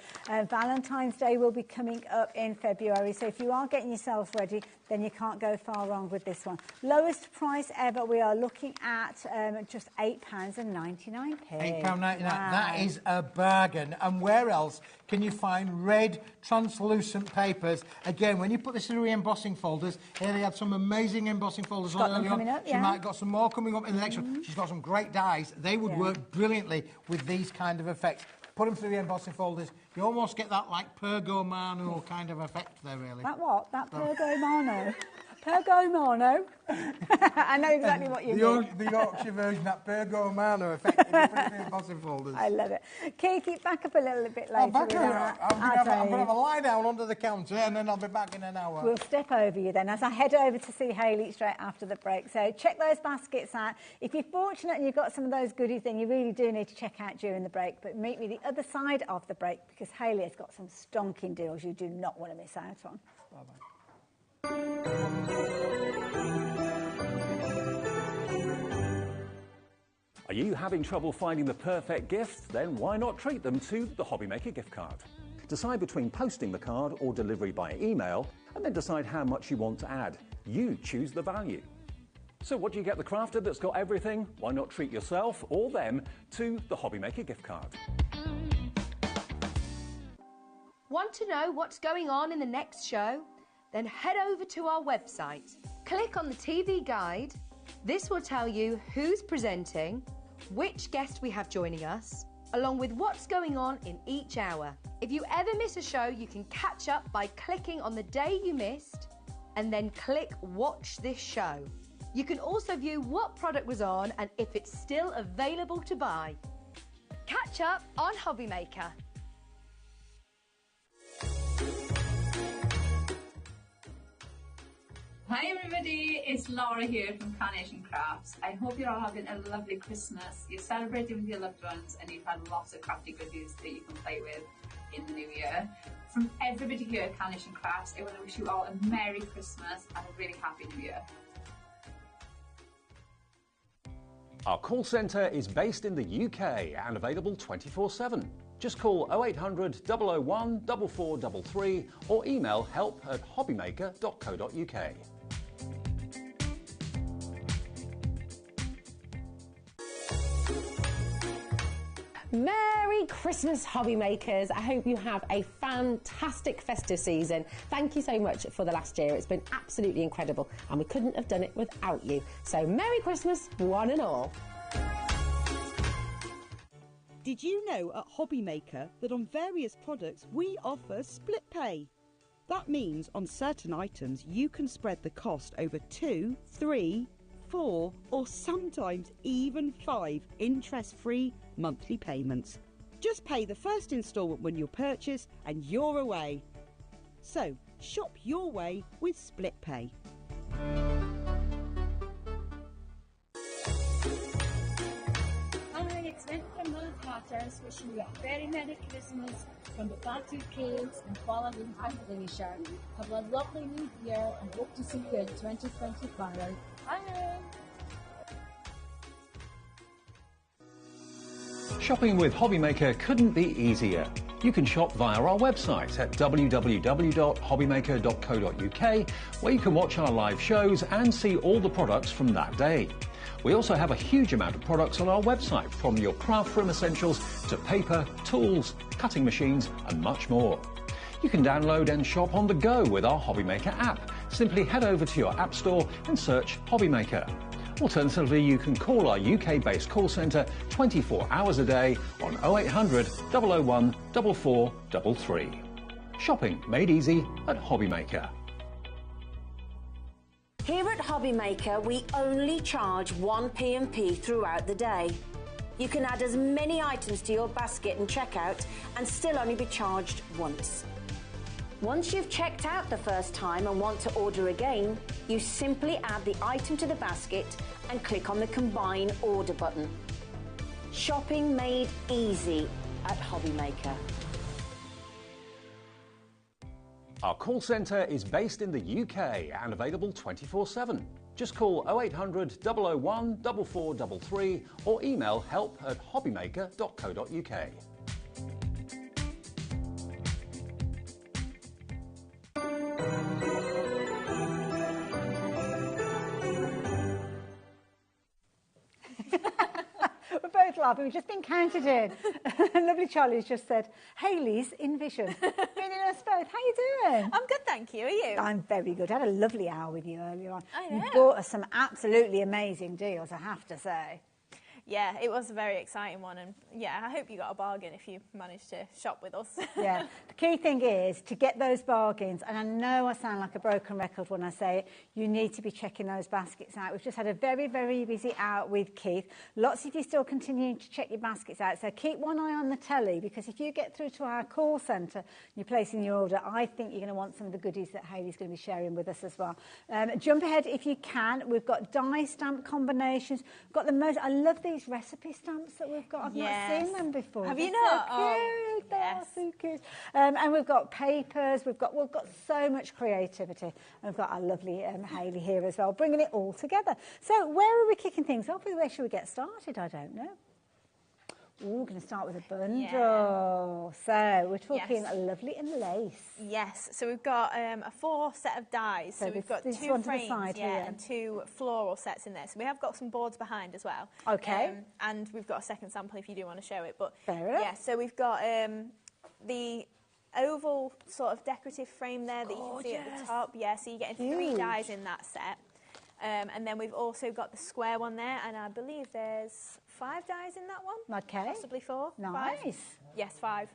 Valentine's Day will be coming up in February. So if you are getting yourself ready, then you can't go far wrong with this one. Lowest price ever, we are looking at just £8.99. £8.99. That is a bargain. And where else can you find red translucent papers? Again, when you put this through embossing folders, here they had some amazing embossing folders on earlier on. She might have got some more coming up in the next one. She's got some great dies. They would work brilliantly with these kind of effects. Put them through the embossing folders. You almost get that like Pergomano kind of effect there, really. That what? That Pergomano? Pergomano? I know exactly what you mean. The Yorkshire version, that Pergomano effect. When you put it in the embossing folders. I love it. Keith, back up a little bit later. I'm going to have you. a lie down under the counter and then I'll be back in an hour. We'll step over you then as I head over to see Hayley straight after the break. So check those baskets out. If you're fortunate and you've got some of those goodies, then you really do need to check out during the break. But meet me the other side of the break because Hayley has got some stonking deals you do not want to miss out on. Bye-bye. Are you having trouble finding the perfect gift? Then why not treat them to the HobbyMaker gift card? Decide between posting the card or delivery by email, and then decide how much you want to add. You choose the value. So what do you get the crafter that's got everything? Why not treat yourself or them to the HobbyMaker gift card? Want to know what's going on in the next show? Then head over to our website. Click on the TV guide. This will tell you who's presenting, which guest we have joining us, along with what's going on in each hour. If you ever miss a show, you can catch up by clicking on the day you missed and then click Watch This Show. You can also view what product was on and if it's still available to buy. Catch up on HobbyMaker. Hi everybody, it's Laura here from Carnation Crafts. I hope you're all having a lovely Christmas. You're celebrating with your loved ones and you've had lots of crafty goodies that you can play with in the new year. From everybody here at Carnation Crafts, I want to wish you all a Merry Christmas and a really happy New Year. Our call centre is based in the UK and available 24/7. Just call 0800 001 4433 or email help@hobbymaker.co.uk. Merry Christmas, hobby makers. I hope you have a fantastic festive season. Thank you so much for the last year. It's been absolutely incredible and we couldn't have done it without you. So Merry Christmas, one and all. Did you know at HobbyMaker that on various products we offer split pay? That means on certain items you can spread the cost over 2, 3, 4 or sometimes even 5 interest-free monthly payments. Just pay the first instalment when you purchase and you're away. So shop your way with split pay. Hi, it's Lynn from Little Potters wishing you a very Merry Christmas from the Party Kids and following compilation. Have a lovely new year and hope to see you in 2025. Bye! Shopping with HobbyMaker couldn't be easier. You can shop via our website at www.hobbymaker.co.uk, where you can watch our live shows and see all the products from that day. We also have a huge amount of products on our website, from your craft room essentials to paper, tools, cutting machines and much more. You can download and shop on the go with our HobbyMaker app. Simply head over to your app store and search HobbyMaker. Alternatively, you can call our UK-based call centre 24 hours a day on 0800 001 4433. Shopping made easy at HobbyMaker. Here at HobbyMaker, we only charge 1 P&P throughout the day. You can add as many items to your basket and checkout and still only be charged once. Once you've checked out the first time and want to order again, you simply add the item to the basket and click on the Combine Order button. Shopping made easy at HobbyMaker. Our call centre is based in the UK and available 24/7. Just call 0800 001 4433 or email help@hobbymaker.co.uk. We're both laughing. We've just been counted in. Lovely Charlie's just said, Hayley's in vision. Meaning us both. How you doing? I'm good, thank you. Are you? I'm very good. I had a lovely hour with you earlier on. I know. You bought us some absolutely amazing deals, I have to say. Yeah, it was a very exciting one, and yeah, I hope you got a bargain if you managed to shop with us. Yeah, the key thing is to get those bargains, and I know I sound like a broken record when I say it, you need to be checking those baskets out. We've just had a very, very busy hour with Keith. Lots of you still continuing to check your baskets out, so keep one eye on the telly, because if you get through to our call centre and you're placing your order, I think you're going to want some of the goodies that Hayley's going to be sharing with us as well. Jump ahead if you can. We've got die stamp combinations. We've got the most, I love these recipe stamps that we've got. I've not seen them before. Have They're you not? So cute. They are so cute. And we've got papers. We've got so much creativity. And we've got our lovely Hayley here as well, bringing it all together. So where are we kicking things off with? Where should we get started? I don't know. Ooh, we're going to start with a bundle. Yeah. So we're talking lovely and lace. Yes. So we've got a 4 set of dies. So we've got 2 frames and 2 floral sets in there. So we have got some boards behind as well. Okay. And we've got a second sample if you do want to show it. But fair enough. Yeah. So we've got the oval sort of decorative frame there that you can see at the top. Yeah. So you're getting 3 dies in that set. And then we've also got the square one there, and I believe there's 5 dies in that one. Okay. Possibly 4. Nice. 5. Yes, 5.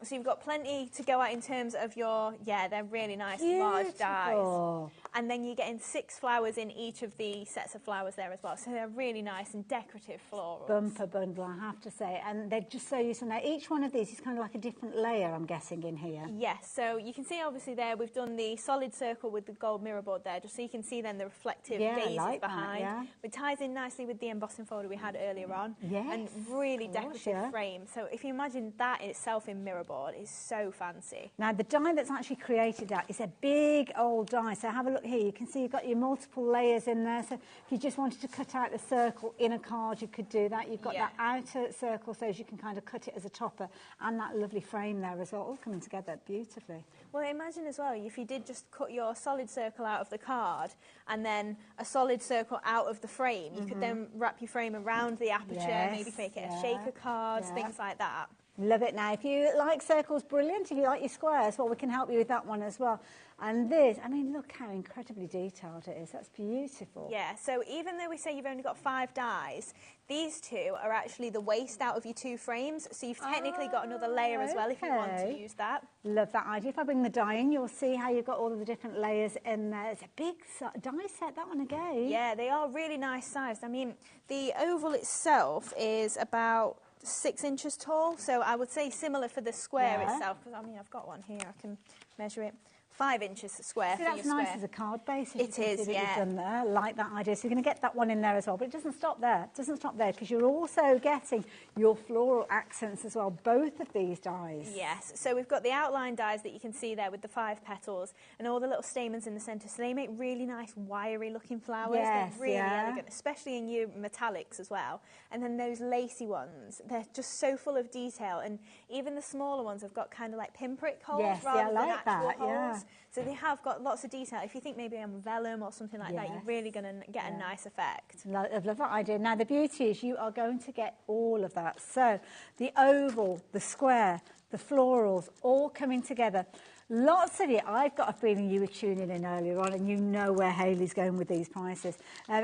So you've got plenty to go at in terms of your, they're really nice large dies. and then you're getting 6 flowers in each of the sets of flowers there as well. So they're really nice and decorative florals. Bumper bundle, I have to say. And they're just so useful. Now, each one of these is kind of like a different layer, I'm guessing, in here. Yes, so you can see obviously there we've done the solid circle with the gold mirror board there, just so you can see then the reflective daisies behind. It ties in nicely with the embossing folder we had earlier on. Yes, and really decorative frame. So if you imagine that in itself in mirror board is so fancy. Now, the die that's actually created that is a big old die. So have a look here. You can see you've got your multiple layers in there. So if you just wanted to cut out the circle in a card, you could do that. You've got that outer circle so you can kind of cut it as a topper, and that lovely frame there as well, all coming together beautifully. Well, imagine as well, if you did just cut your solid circle out of the card and then a solid circle out of the frame, you could then wrap your frame around the aperture, maybe make it a shaker card, things like that. Love it. Now, if you like circles, brilliant. If you like your squares, well, we can help you with that one as well. And this, I mean, look how incredibly detailed it is. That's beautiful. Yeah, so even though we say you've only got 5 dies, these 2 are actually the waste out of your 2 frames, so you've technically got another layer as well if you want to use that. Love that idea. If I bring the die in, you'll see how you've got all of the different layers in there. It's a big die set, that one again. Yeah, they are really nice sized. I mean, the oval itself is about 6 inches tall, so I would say similar for the square itself, because I mean I've got one here, I can measure it. 5 inches square for your square. That's nice as a card base. It is, yeah. You've done there. I like that idea. So you're going to get that one in there as well. But it doesn't stop there. It doesn't stop there because you're also getting your floral accents as well, both of these dies. Yes. So we've got the outline dies that you can see there with the 5 petals and all the little stamens in the centre. So they make really nice wiry looking flowers. Yes, they're really elegant, especially in your metallics as well. And then those lacy ones, they're just so full of detail. And even the smaller ones have got kind of like pinprick holes rather than actual holes. So they have got lots of detail. If you think maybe on vellum or something like that, you're really going to get a nice effect. I love that idea. Now, the beauty is you are going to get all of that. So the oval, the square, the florals, all coming together. Lots of it. I've got a feeling you were tuning in earlier on and you know where Hayley's going with these prices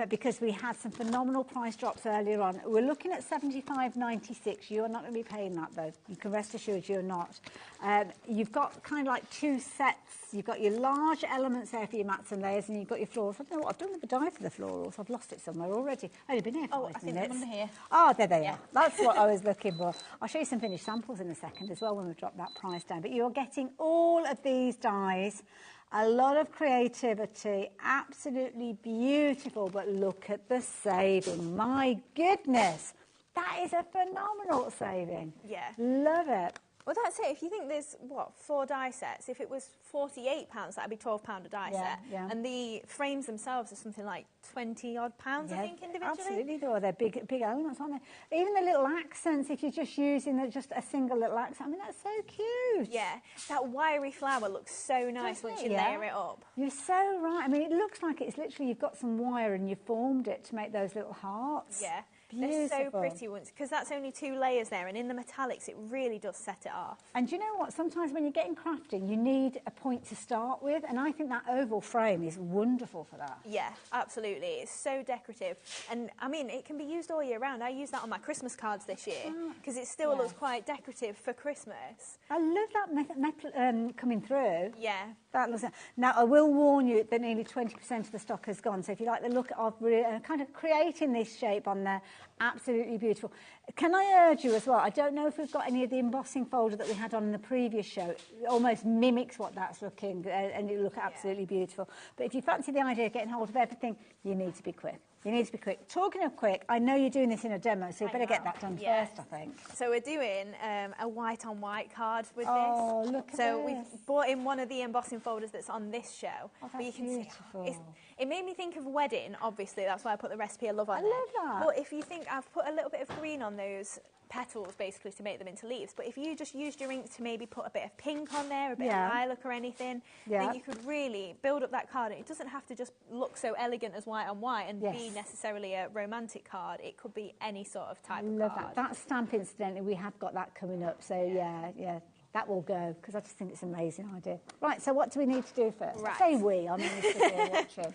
because we had some phenomenal price drops earlier on. We're looking at $75.96. You're not going to be paying that though. You can rest assured you're not. You've got kind of like 2 sets. You've got your large elements there for your mats and layers, and you've got your florals. I don't know what I've done with the die for the florals. I've lost it somewhere already. Only been here 5 minutes. I think they're under here. Oh, there they are. That's what I was looking for. I'll show you some finished samples in a second as well when we've dropped that price down. But you're getting all of these dies, a lot of creativity, absolutely beautiful. But look at the saving. My goodness, that is a phenomenal saving. Yeah. Love it. Well, that's it. If you think there's, 4 die sets, if it was £48, that'd be £12 a die set. Yeah. And the frames themselves are something like 20-odd pounds, I think, individually. Absolutely, they're big elements, aren't they? Even the little accents, if you're just using just a single little accent, I mean, that's so cute. Yeah, that wiry flower looks so nice once you layer it up. You're so right. I mean, it looks like it's literally, you've got some wire and you've formed it to make those little hearts. Yeah. Beautiful. They're so pretty once, because that's only 2 layers there, and in the metallics it really does set it off. And do you know what? Sometimes when you're getting crafting, you need a point to start with, and I think that oval frame is wonderful for that. Yeah, absolutely. It's so decorative, and I mean, it can be used all year round. I use that on my Christmas cards this year, because it still looks quite decorative for Christmas. I love that metal coming through. Yeah. That looks. Now, I will warn you that nearly 20% of the stock has gone, so if you like the look of kind of creating this shape on there, absolutely beautiful. Can I urge you as well, I don't know if we've got any of the embossing folder that we had on in the previous show. It almost mimics what that's looking, and it look absolutely beautiful. But if you fancy the idea of getting hold of everything, you need to be quick. You need to be quick. Talking of quick, I know you're doing this in a demo, so you better get that done first, I think. So we're doing a white-on-white card with this. Oh, look at So this. we've brought in one of the embossing folders that's on this show. Oh, but you that's can beautiful. see, it made me think of wedding, obviously. That's why I put the recipe of love on I there. love that. But if you think, I've put a little bit of green on those petals basically to make them into leaves, but if you just used your ink to maybe put a bit of pink on there, a bit of lilac or anything, then you could really build up that card. It doesn't have to just look so elegant as white on white and be necessarily a romantic card. It could be any sort of type of card. Love that. That stamp, incidentally, we have got that coming up, so yeah. that will go, because I just think it's an amazing idea. Right, so what do we need to do first? Right. I say we, I'm only sitting here watching.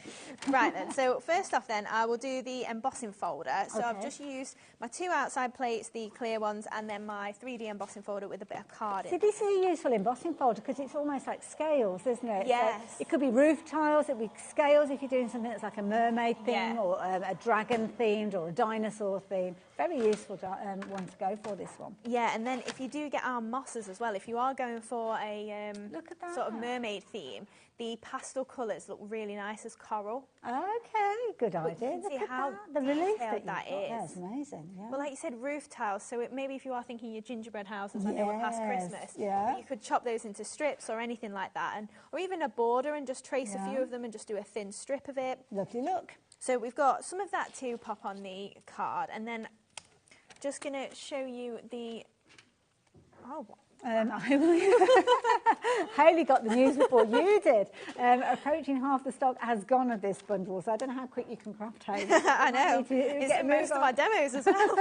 Right then, so first off then, I will do the embossing folder. So I've just used my 2 outside plates, the clear ones, and then my 3D embossing folder with a bit of card See, in. this is a useful embossing folder because it's almost like scales, isn't it? Yes. So it could be roof tiles, it could be scales if you're doing something that's like a mermaid theme or a dragon themed or a dinosaur theme. Very useful one to go for, this one. Yeah, and then if you do get our mosses as well, if you are going for a sort of mermaid theme, the pastel colours look really nice as coral. Okay, good idea. You can see Look at how that. The relief detailed that that is. is. Amazing, yeah. Well, like you said, roof tiles, so maybe if you are thinking your gingerbread houses, I know we're past Yes, Christmas, yeah. you could chop those into strips or anything like that, or even a border and just trace a few of them and just do a thin strip of it. Lovely look. So we've got some of that to pop on the card, and then just going to show you the... Hayley got the news before you did. Approaching half the stock has gone of this bundle, so I don't know how quick you can craft, Hayley. I know. It's in most of our demos as well.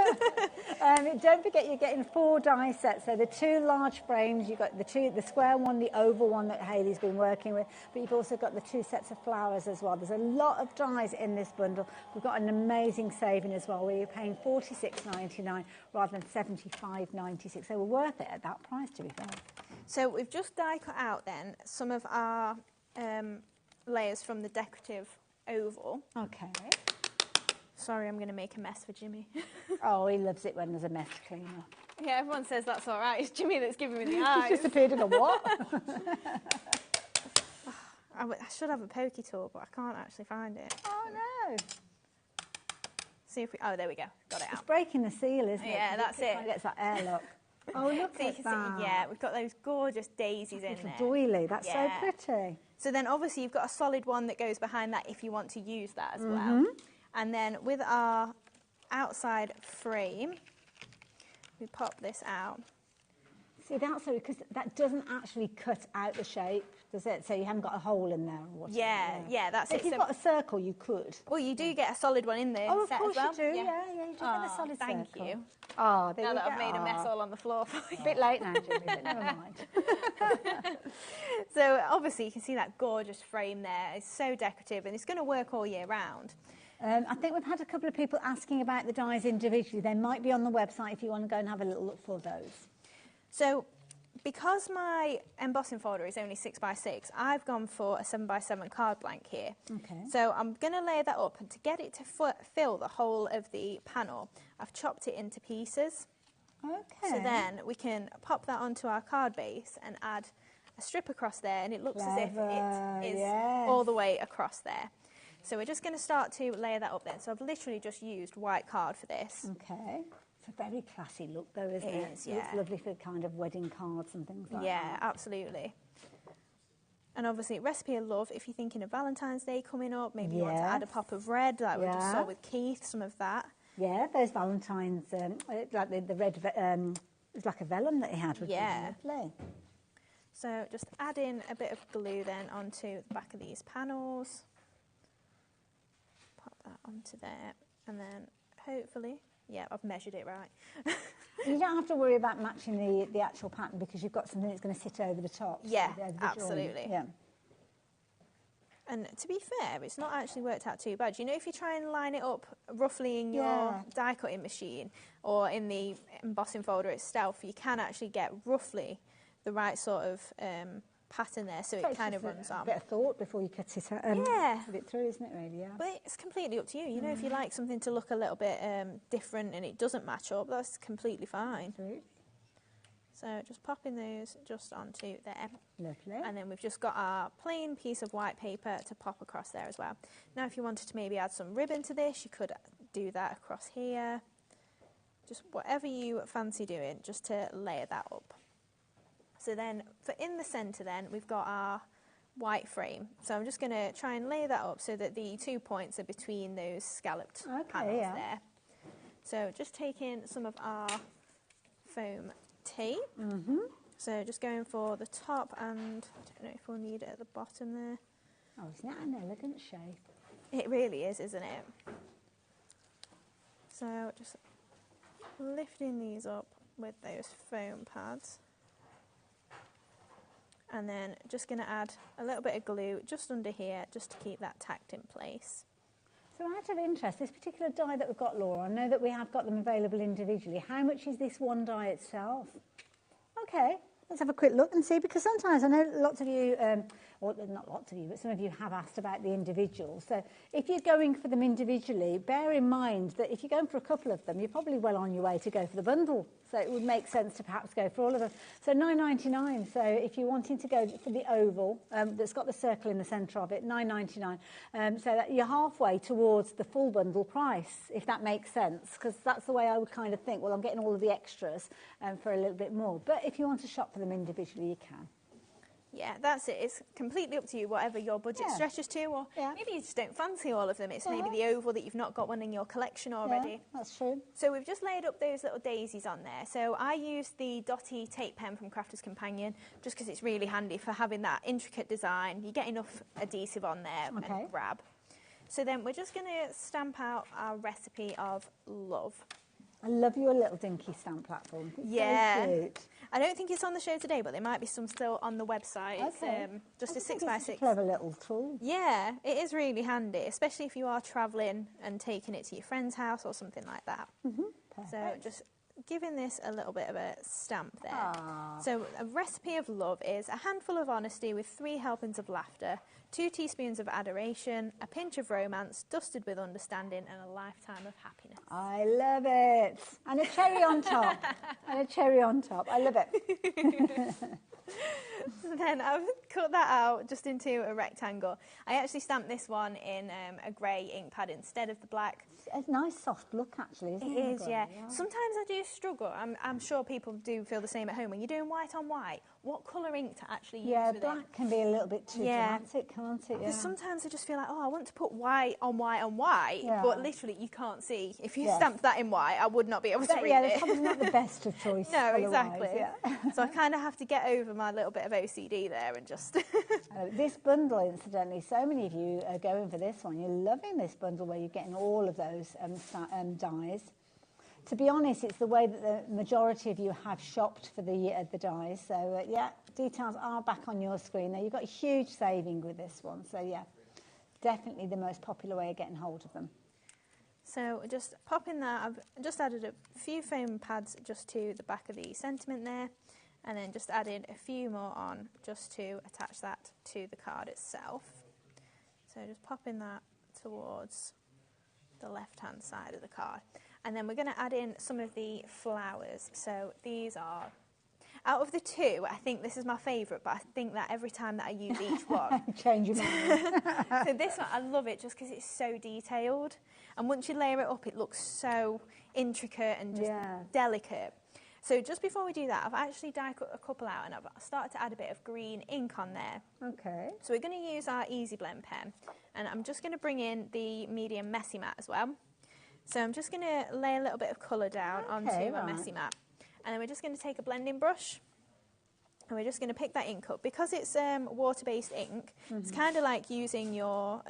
Don't forget you're getting 4 die sets. So the 2 large frames, you've got the square one, the oval one that Hayley's been working with, but you've also got the 2 sets of flowers as well. There's a lot of dies in this bundle. We've got an amazing saving as well, where you're paying $46.99 rather than $75.96. So we're worth it at that price, to be fair. So we've just die cut out then some of our layers from the decorative oval. Okay. Sorry, I'm going to make a mess for Jimmy. Oh, he loves it when there's a mess to clean up. Yeah, everyone says that's all right. It's Jimmy that's giving me the eyes. He's just appeared in a what? I should have a pokey tool, but I can't actually find it. Oh, no. See if we... Oh, there we go. Got it out. It's breaking the seal, isn't it? Yeah, that's it. It gets that airlock. Oh, look so you at can that. See, yeah, we've got those gorgeous daisies in there. Doily, that's so pretty. So then obviously you've got a solid one that goes behind that if you want to use that as well. And then with our outside frame, we pop this out. See, that's so, because that doesn't actually cut out the shape, does it? So you haven't got a hole in there or whatever. Yeah, that's so it. If you've got a circle, you could. Well, you do get a solid one in there. Oh, of set course as well. you do. Yeah, you do get a solid circle. Thank you. Oh, there now you that go. I've made a mess all on the floor for you. A bit late now, Jimmy, but never mind. So obviously you can see that gorgeous frame there. It's so decorative and it's going to work all year round. I think we've had a couple of people asking about the dies individually. They might be on the website if you want to go and have a little look for those. So because my embossing folder is only 6x6, I've gone for a 7x7 card blank here. Okay. So I'm going to layer that up, and to get it to fill the whole of the panel, I've chopped it into pieces. Okay. So then we can pop that onto our card base and add a strip across there, and it looks as if it is all the way across there. So we're just going to start to layer that up then. So I've literally just used white card for this. Okay. It's a very classy look though, isn't it? It is, yeah. It's lovely for kind of wedding cards and things like that. Yeah, absolutely. And obviously, recipe of love, if you're thinking of Valentine's Day coming up, maybe you want to add a pop of red, like we just saw with Keith, some of that. Yeah, those Valentine's, like the red, it was like a vellum that he had, which was lovely. So just add in a bit of glue then onto the back of these panels. Pop that onto there, and then hopefully... Yeah, I've measured it right. You don't have to worry about matching the actual pattern because you've got something that's going to sit over the top. Yeah, so absolutely. Yeah. And to be fair, it's not actually worked out too bad. You know, if you try and line it up roughly in your die cutting machine or in the embossing folder itself, you can actually get roughly the right sort of pattern there, so it kind of runs on. A bit of thought before you cut it out. Put it through, isn't it, really? Yeah. But it's completely up to you. You know, if you like something to look a little bit different and it doesn't match up, that's completely fine. Absolutely. So just popping those just onto there. Lovely. And then we've just got our plain piece of white paper to pop across there as well. Now, if you wanted to maybe add some ribbon to this, you could do that across here. Just whatever you fancy doing, just to layer that up. So then, for in the centre then, we've got our white frame. So I'm just going to try and lay that up so that the 2 points are between those scalloped panels there. So just taking some of our foam tape. So just going for the top, and I don't know if we'll need it at the bottom there. Oh, isn't that an elegant shape? It really is, isn't it? So just lifting these up with those foam pads. And then just going to add a little bit of glue just under here, just to keep that tacked in place. So out of interest, this particular die that we've got, Laura, I know that we have got them available individually. How much is this one die itself? Okay, let's have a quick look and see, because sometimes I know lots of you, well, not lots of you, but some of you have asked about the individuals. So if you're going for them individually, bear in mind that if you're going for a couple of them, you're probably well on your way to go for the bundle. So it would make sense to perhaps go for all of them. So $9.99. So if you're wanting to go for the oval that's got the circle in the centre of it, $9.99. So that you're halfway towards the full bundle price, if that makes sense, because that's the way I would kind of think. Well, I'm getting all of the extras for a little bit more. But if you want to shop for them individually, you can. Yeah, that's it. It's completely up to you, whatever your budget stretches to, or maybe you just don't fancy all of them. It's maybe the oval that you've not got one in your collection already. Yeah, that's true. So we've just laid up those little daisies on there. So I used the Dotty tape pen from Crafter's Companion, just because it's really handy for having that intricate design. You get enough adhesive on there and grab. So then we're just going to stamp out our recipe of love. I love your little dinky stamp platform. It's so cute. I don't think it's on the show today, but there might be some still on the website. Okay. Just a 6x6. It's a clever little tool. Yeah, it is really handy, especially if you are travelling and taking it to your friend's house or something like that. So just giving this a little bit of a stamp there. Aww. So a recipe of love is a handful of honesty with 3 helpings of laughter, 2 teaspoons of adoration, a pinch of romance, dusted with understanding, and a lifetime of happiness. I love it. And a cherry on top. And a cherry on top. I love it. Then I've cut that out just into a rectangle. I actually stamped this one in a grey ink pad instead of the black. It's a nice soft look, actually, isn't it? It is, yeah. Sometimes I do struggle. I'm sure people do feel the same at home. When you're doing white on white, what colour ink to actually use with it? Yeah, black can be a little bit too dramatic, can't it? Because sometimes I just feel like, oh, I want to put white on white on white, but literally you can't see. If you stamped that in white, I would not be able to read it. Yeah, it's probably not the best of choice. No, exactly. So I kind of have to get over my little bit of OCD there and just... This bundle, incidentally, so many of you are going for this one. You're loving this bundle where you're getting all of those dies. To be honest, it's the way that the majority of you have shopped for the dies. So, yeah, details are back on your screen there. You've got a huge saving with this one. So, yeah, definitely the most popular way of getting hold of them. So just popping that, I've just added a few foam pads just to the back of the sentiment there, and then just added a few more on just to attach that to the card itself. So just popping that towards the left-hand side of the card. And then we're going to add in some of the flowers. So these are, out of the 2, I think this is my favourite, but I think that every time that I use each one... Change your mind. So this one, I love it just because it's so detailed. And once you layer it up, it looks so intricate and just delicate. So just before we do that, I've actually die cut a couple out and I've started to add a bit of green ink on there. Okay. So we're going to use our Easy Blend pen. And I'm just going to bring in the medium messy mat as well. So I'm just going to lay a little bit of colour down onto my messy mat. And then we're just going to take a blending brush and we're just going to pick that ink up. Because it's water-based ink, it's kind of like using your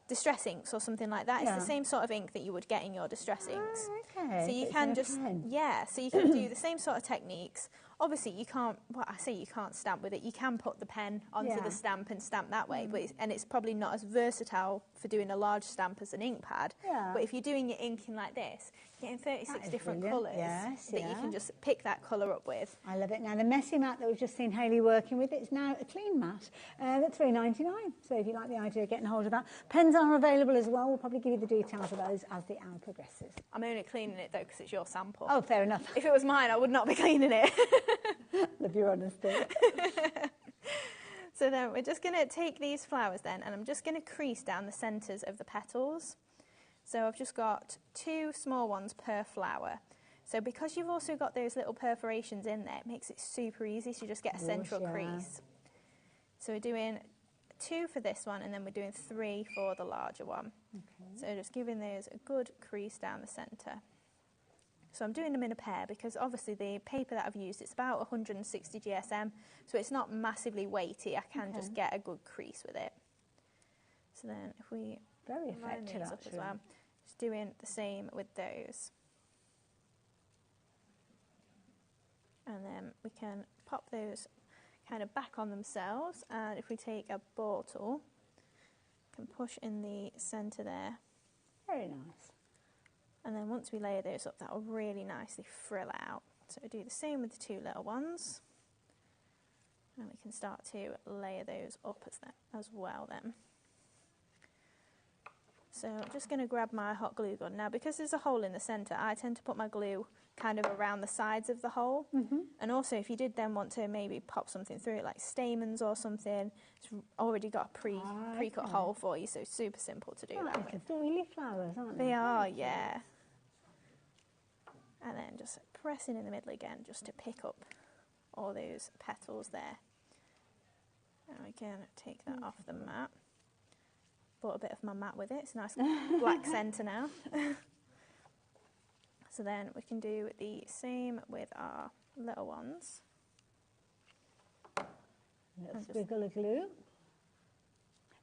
distress inks or something like that. It's the same sort of ink that you would get in your distress inks. Okay. So you can just, so you can do the same sort of techniques. Obviously, you can't, well, I say you can't stamp with it. You can put the pen onto the stamp and stamp that way, but it's probably not as versatile for doing a large stamp as an ink pad. Yeah. But if you're doing your inking like this, you're getting 36 different colours that you can just pick that colour up with. I love it. Now, the messy mat that we've just seen Hayley working with, it's now a clean mat. That's $3.99. So if you like the idea of getting hold of that. Pens are available as well. We'll probably give you the details of those as the hour progresses. I'm only cleaning it, though, because it's your sample. Oh, fair enough. If it was mine, I would not be cleaning it. Love your honesty. So then we're just going to take these flowers then, and I'm just going to crease down the centres of the petals. So I've just got 2 small ones per flower. So because you've also got those little perforations in there, it makes it super easy to just get a central crease. So we're doing 2 for this one, and then we're doing 3 for the larger one. Okay. So just giving those a good crease down the centre. So I'm doing them in a pair because obviously the paper that I've used, it's about 160 GSM, so it's not massively weighty. I can just get a good crease with it. So then if we very line effective these up as well, just doing the same with those. And then we can pop those kind of back on themselves, and if we take a ball tool, can push in the centre there. Very nice. And then once we layer those up, that will really nicely frill out. So we do the same with the two little ones. And we can start to layer those up as well then. So I'm just going to grab my hot glue gun. Now, because there's a hole in the centre, I tend to put my glue kind of around the sides of the hole. And also, if you did then want to maybe pop something through it, like stamens or something, it's already got a pre-cut hole for you, so super simple to do that with. They're really flowers, aren't they? They are, yeah. And then just pressing in the middle again, just to pick up all those petals there. And we can take that off the mat. Bought a bit of my mat with it. It's a nice black centre now. So then we can do the same with our little ones. Little squiggle of glue.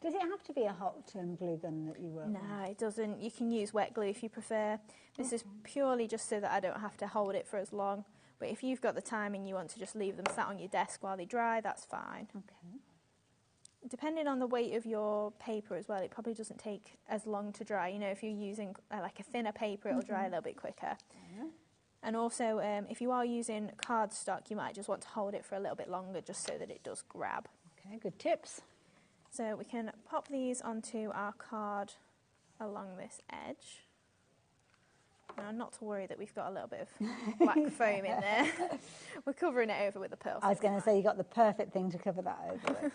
Does it have to be a hot glue gun that you work with? No, it doesn't. You can use wet glue if you prefer. This is purely just so that I don't have to hold it for as long. But if you've got the time and you want to just leave them sat on your desk while they dry, that's fine. Okay. Depending on the weight of your paper as well, it probably doesn't take as long to dry. You know, if you're using like a thinner paper, it'll dry a little bit quicker. And also, if you are using cardstock, you might just want to hold it for a little bit longer just so that it does grab. Okay, good tips. So we can pop these onto our card along this edge. Now, not to worry that we've got a little bit of black foam in there. We're covering it over with the pearl. I was going to say, you got the perfect thing to cover that over with.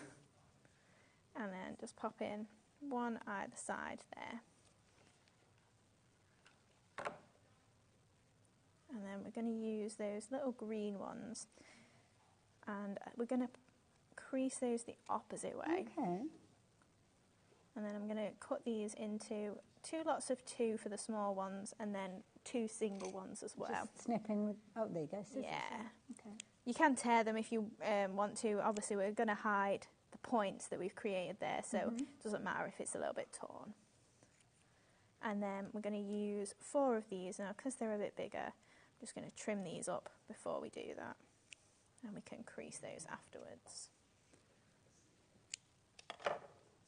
And then just pop in one either side there. And then we're going to use those little green ones, and we're going to crease those the opposite way. Okay. And then I'm going to cut these into 2 lots of 2 for the small ones, and then 2 single ones as well. Just snipping with, oh, there you go. Scissors. Yeah. Okay. You can tear them if you want to. Obviously, we're going to hide the points that we've created there, so it doesn't matter if it's a little bit torn. And then we're going to use 4 of these. Now, because they're a bit bigger, I'm just going to trim these up before we do that. And we can crease those afterwards.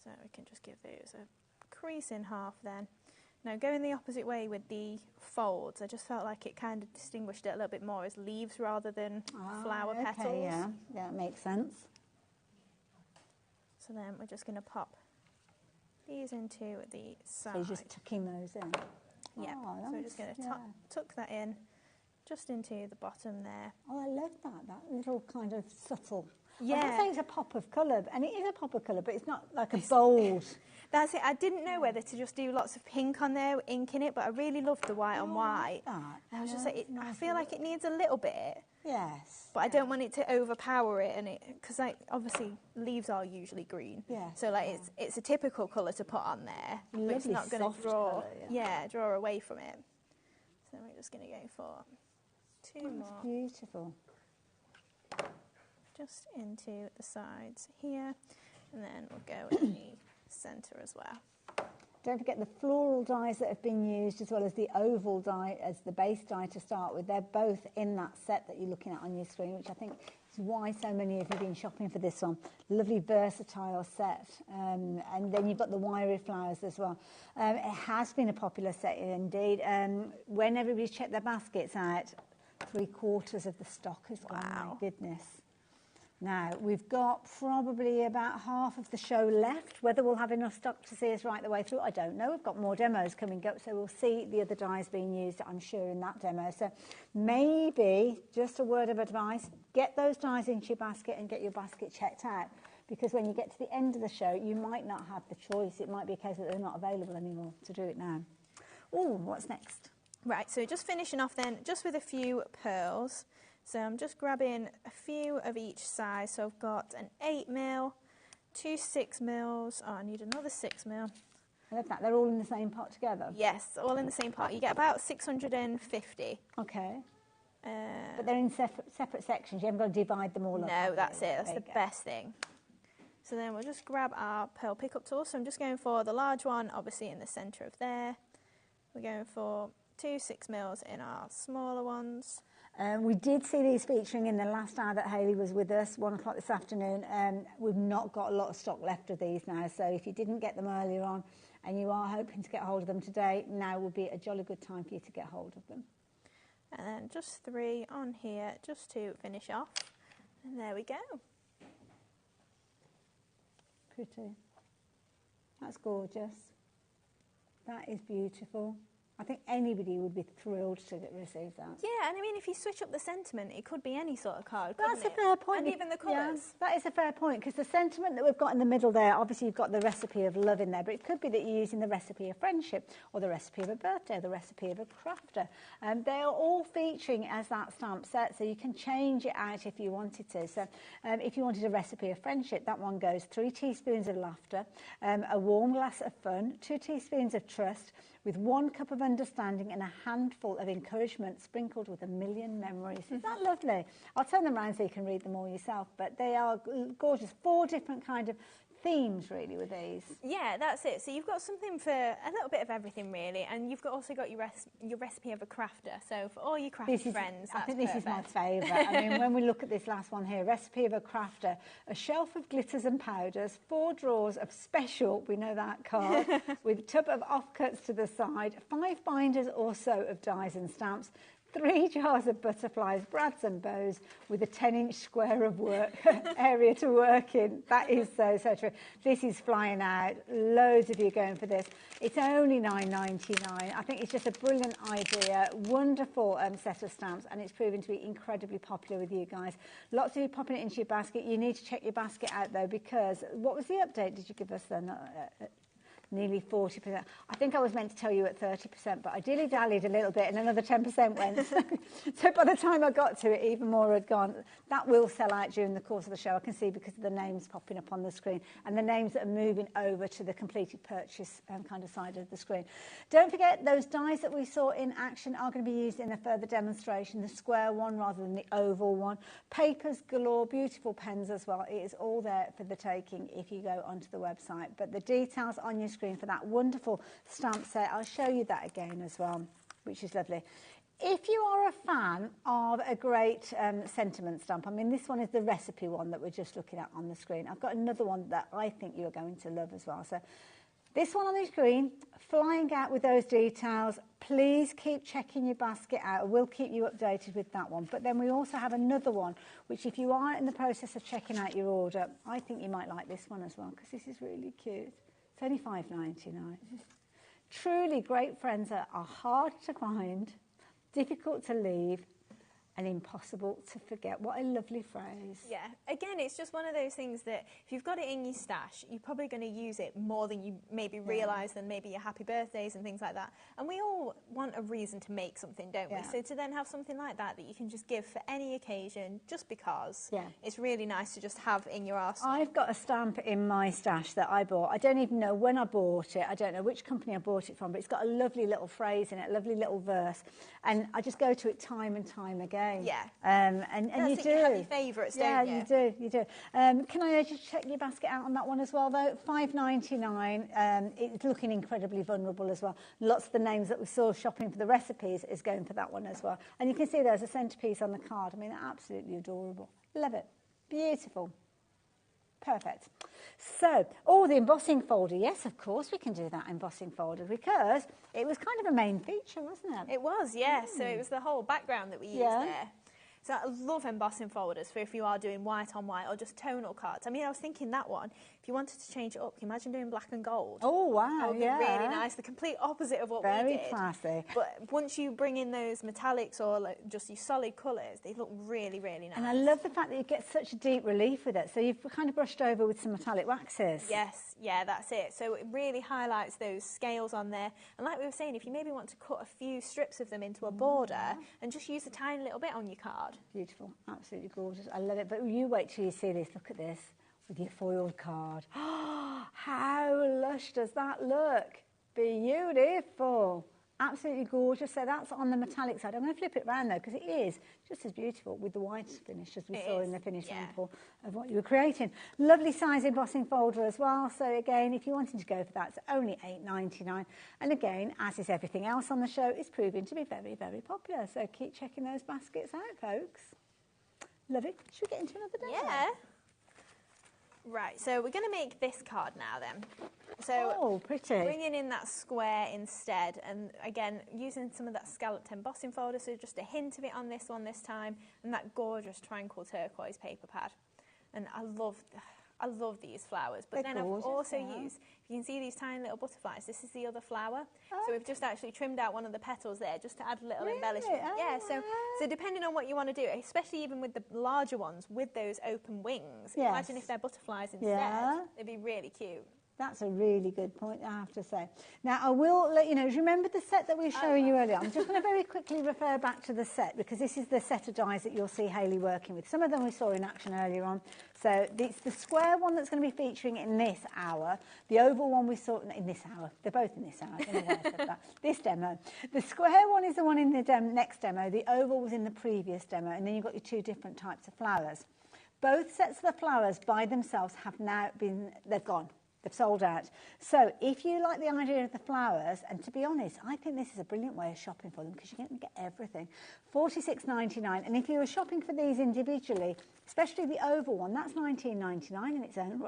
So we can just give those a crease in half then. Now, going the opposite way with the folds, I just felt like it kind of distinguished it a little bit more as leaves rather than flower petals. Yeah, that makes sense. So then we're just going to pop these into the side. So you're just tucking those in? Yeah, so we're just going to tuck that in just into the bottom there. Oh, I love that little kind of subtle. Yeah. I would say it's a pop of colour, and it is a pop of colour, but it's not like a bold. That's it. I didn't know whether to just do lots of pink on there, ink in it, but I really loved the white on white. I was just like, I feel like it needs a little bit. Yes. But I don't want it to overpower it, and because obviously leaves are usually green. Yeah. So like it's a typical colour to put on there, but it's not going to draw. Draw away from it. So we're just going to go for 2 more. Beautiful. Just into the sides here, and then we'll go in the centre as well. Don't forget the floral dies that have been used, as well as the oval die as the base die to start with. They're both in that set that you're looking at on your screen, which I think is why so many of you have been shopping for this one. Lovely versatile set. And then you've got the wiry flowers as well. It has been a popular set indeed. When everybody's checked their baskets out, 3/4 of the stock has gone. My goodness. Now, we've got probably about half of the show left. Whether we'll have enough stock to see us right the way through, I don't know. We've got more demos coming up, so we'll see the other dies being used, I'm sure, in that demo. So maybe, just a word of advice, get those dies into your basket and get your basket checked out, because when you get to the end of the show, you might not have the choice. It might be a case that they're not available anymore to do it now. Oh, what's next? Right, so just finishing off then, just with a few pearls. So I'm just grabbing a few of each size. So I've got an 8mm, 2 6mm. Oh, I need another 6mm. I love that. They're all in the same pot together? Yes, all in the same pot. You get about 650. Okay. But they're in separate sections. You haven't got to divide them all up. No, that's it. That's the best thing. So then we'll just grab our pearl pickup tool. So I'm just going for the large one, obviously in the centre of there. We're going for 2 6mm in our smaller ones. We did see these featuring in the last hour that Hayley was with us, 1 o'clock this afternoon. We've not got a lot of stock left of these now, so if you didn't get them earlier on and you are hoping to get hold of them today, now would be a jolly good time for you to get hold of them. And then just 3 on here just to finish off. And there we go. Pretty. That's gorgeous. That is beautiful. I think anybody would be thrilled to receive that. Yeah, and I mean, if you switch up the sentiment, it could be any sort of card, That's a fair point. And even the colours. Yeah, that is a fair point, because the sentiment that we've got in the middle there, obviously you've got the recipe of love in there, but it could be that you're using the recipe of friendship, or the recipe of a birthday, or the recipe of a crafter. They are all featuring as that stamp set, so you can change it out if you wanted to. So if you wanted a recipe of friendship, that one goes 3 teaspoons of laughter, a warm glass of fun, 2 teaspoons of trust, with 1 cup of understanding and a handful of encouragement sprinkled with a million memories. Isn't that lovely? I'll turn them around so you can read them all yourself, but they are gorgeous. 4 different kind of themes, really, with these. Yeah, that's it. So you've got something for a little bit of everything, really, and you've also got your recipe of a crafter. So for all your crafty friends, I think that's this perfect. is my favourite. I mean, when we look at this last one here, recipe of a crafter, a shelf of glitters and powders, 4 drawers of special, we know that card, with a tub of offcuts to the side, 5 binders or so of dies and stamps, 3 jars of butterflies, brads and bows, with a 10-inch square of work area to work in. That is so true. This is flying out. Loads of you going for this. It's only $9.99. I think it's just a brilliant idea. Wonderful set of stamps, and it's proven to be incredibly popular with you guys. Lots of you popping it into your basket. You need to check your basket out, though, because what was the update did you give us then? Nearly 40%. I think I was meant to tell you at 30%, but I dilly-dallied a little bit and another 10% went. So by the time I got to it, even more had gone. That will sell out during the course of the show. I can see because of the names popping up on the screen and the names that are moving over to the completed purchase kind of side of the screen. Don't forget, those dies that we saw in action are going to be used in a further demonstration, the square one rather than the oval one. Papers galore, beautiful pens as well. It is all there for the taking if you go onto the website. But the details on your screen for that wonderful stamp set. I'll show you that again as well, which is lovely. If you are a fan of a great sentiment stamp, I mean, this one is the recipe one that we're just looking at on the screen. I've got another one that I think you're going to love as well. So this one on the screen, flying out with those details. Please keep checking your basket out. We'll keep you updated with that one. But then we also have another one, which if you are in the process of checking out your order, I think you might like this one as well, because this is really cute. It's only $5.99. Truly great friends are hard to find, difficult to leave, and impossible to forget. What a lovely phrase. Yeah, again, it's just one of those things that if you've got it in your stash, you're probably going to use it more than you maybe realise than maybe your happy birthdays and things like that. And we all want a reason to make something, don't we? So to then have something like that you can just give for any occasion, just because, it's really nice to just have in your arsenal. I've got a stamp in my stash that I bought. I don't even know when I bought it. I don't know which company I bought it from, but it's got a lovely little phrase in it, a lovely little verse. And I just go to it time and time again. Yeah. And you do. You have your favourites, don't you? Yeah, you do. Can I just check your basket out on that one as well, though? $5.99. It's looking incredibly vulnerable as well. Lots of the names that we saw shopping for the recipes is going for that one as well. And you can see there's a centrepiece on the card. I mean, they're absolutely adorable. Love it. Beautiful. Perfect. So, the embossing folder. Yes, of course we can do that embossing folder, because it was kind of a main feature, wasn't it? It was, yeah. So it was the whole background that we used there. So I love embossing folders for if you are doing white on white or just tonal cards. I mean, I was thinking that one, if you wanted to change it up, can you imagine doing black and gold? Oh, wow, that would be really nice. The complete opposite of what we did. Very classy. But once you bring in those metallics or like just your solid colours, they look really, really nice. And I love the fact that you get such a deep relief with it. So you've kind of brushed over with some metallic waxes. Yes, yeah, that's it. So it really highlights those scales on there. And like we were saying, if you maybe want to cut a few strips of them into a border and just use a tiny little bit on your card. Beautiful, absolutely gorgeous. I love it. But you wait till you see this. Look at this with your foiled card. How lush does that look? Beautiful. Absolutely gorgeous. So that's on the metallic side. I'm going to flip it around though, because it is just as beautiful with the white finish as we saw in the finish sample of what you were creating. Lovely size embossing folder as well. So again, if you're wanting to go for that, it's only $8.99. And again, as is everything else on the show, it's proving to be very, very popular. So keep checking those baskets out, folks. Love it. Should we get into another demo? Yeah. Right, so we're going to make this card now then. So pretty. Bringing in that square instead, and again, using some of that scalloped embossing folder, so just a hint of it on this one this time, and that gorgeous tranquil turquoise paper pad. And I love these flowers, but then I've also used, if you can see these tiny little butterflies, this is the other flower. So we've just actually trimmed out one of the petals there just to add a little embellishment. Yeah, so depending on what you want to do, especially even with the larger ones with those open wings, imagine if they're butterflies instead, they'd be really cute. That's a really good point, I have to say. Now, I will let you know, remember the set that we were showing you earlier? I'm just going to very quickly refer back to the set, because this is the set of dies that you'll see Hayley working with. Some of them we saw in action earlier on. So it's the square one that's going to be featuring in this hour. The oval one we saw in this hour. They're both in this hour. I don't know why I said that. This demo. The square one is the one in the next demo. The oval was in the previous demo. And then you've got your two different types of flowers. Both sets of the flowers by themselves have now been, they've gone. They've sold out. So if you like the idea of the flowers, and to be honest, I think this is a brilliant way of shopping for them, because you can get everything. $46.99. And if you were shopping for these individually, especially the oval one, that's $19.99 in its own.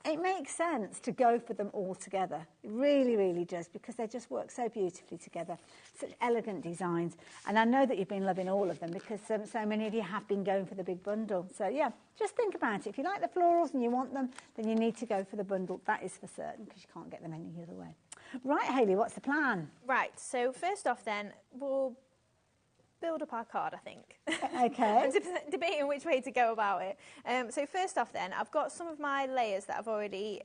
It makes sense to go for them all together. It really, really does, because they just work so beautifully together. Such elegant designs. And I know that you've been loving all of them, because so many of you have been going for the big bundle. So, yeah, just think about it. If you like the florals and you want them, then you need to go for the bundle. That is for certain, because you can't get them any other way. Right, Hayley, what's the plan? Right, so first off then, we'll build up our card, I think. Okay. I'm debating which way to go about it. So first off then, I've got some of my layers that I've already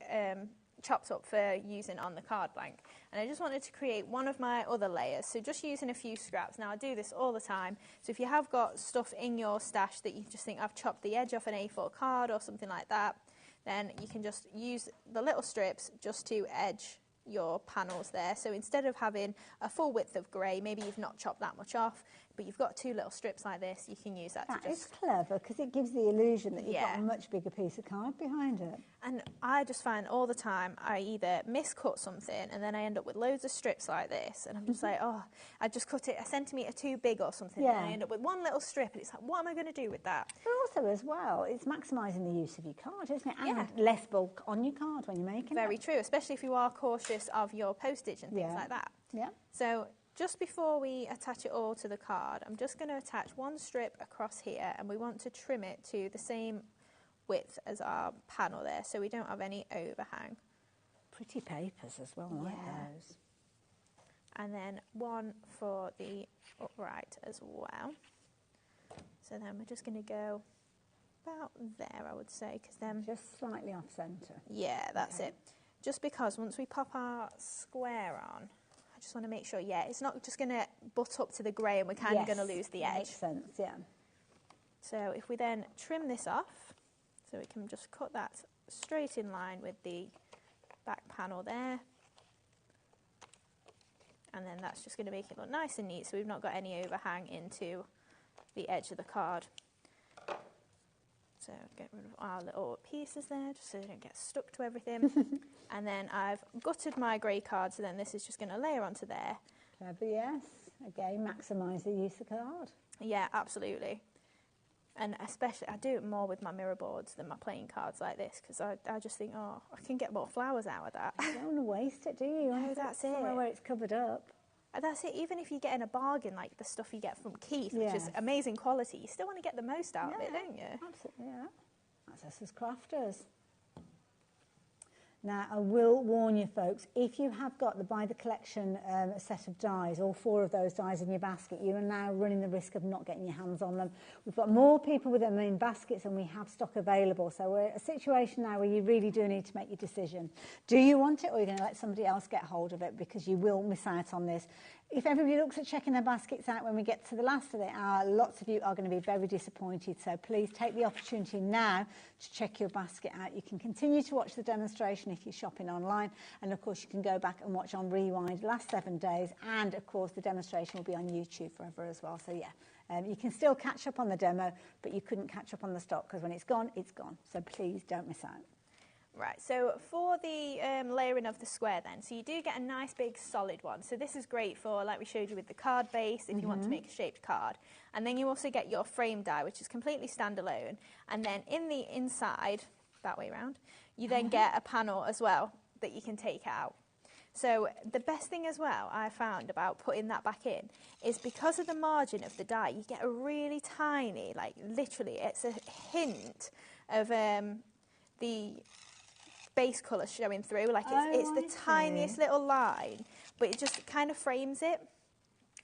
chopped up for using on the card blank. And I just wanted to create one of my other layers, so just using a few scraps. Now I do this all the time, so if you have got stuff in your stash that you just think I've chopped the edge off an A4 card or something like that, then you can just use the little strips just to edge your panels there. So instead of having a full width of grey, maybe you've not chopped that much off, but you've got two little strips like this, you can use that to just... That is clever, because it gives the illusion that you've got a much bigger piece of card behind it. And I just find all the time I either miscut something and then I end up with loads of strips like this, and I'm just like, oh, I just cut it a centimetre too big or something, and I end up with one little strip, and it's like, what am I going to do with that? But also as well, it's maximising the use of your card, isn't it? And less bulk on your card when you're making it. Very true, especially if you are cautious of your postage and things like that. Yeah. So just before we attach it all to the card, I'm just going to attach one strip across here, and we want to trim it to the same width as our panel there, so we don't have any overhang. Pretty papers as well, I like those. And then one for the upright as well. So then we're just going to go about there, I would say, because then... Just slightly off centre. Yeah, that's it. Just because once we pop our square on, I just want to make sure, it's not just going to butt up to the grey and we're kind of going to lose the edge. Makes sense, yeah. So if we then trim this off, so we can just cut that straight in line with the back panel there. And then that's just going to make it look nice and neat, so we've not got any overhang into the edge of the card. So get rid of our little pieces there, just so they don't get stuck to everything. And then I've gutted my grey card, so then this is just going to layer onto there. Clever, yes. Again, maximise the use of card. Yeah, absolutely. And especially, I do it more with my mirror boards than my playing cards like this, because I just think, oh, I can get more flowers out of that. You don't want to waste it, do you? No, that's it. Somewhere where it's covered up. That's it. Even if you get in a bargain, like the stuff you get from Keith, which is amazing quality, you still want to get the most out of it, don't you? Absolutely, yeah. That's us as crafters. Now, I will warn you, folks, if you have got the Buy the Collection set of dies, all 4 of those dies in your basket, you are now running the risk of not getting your hands on them. We've got more people with them in baskets than we have stock available, so we're in a situation now where you really do need to make your decision. Do you want it, or are you going to let somebody else get hold of it, because you will miss out on this? If everybody looks at checking their baskets out when we get to the last of the hour, lots of you are going to be very disappointed. So please take the opportunity now to check your basket out. You can continue to watch the demonstration description if you're shopping online. And of course, you can go back and watch on Rewind last 7 days. And of course, the demonstration will be on YouTube forever as well. So yeah, you can still catch up on the demo, but you couldn't catch up on the stock because when it's gone, it's gone. So please don't miss out. Right, so for the layering of the square then, so you do get a nice big solid one. So this is great for, like we showed you with the card base, if you want to make a shaped card. And then you also get your frame die, which is completely standalone. And then in the inside, that way around, you then get a panel as well that you can take out. So the best thing as well I found about putting that back in is because of the margin of the die, you get a really tiny, like literally, it's a hint of the base colour showing through, like it's the tiniest little line, but it just kind of frames it.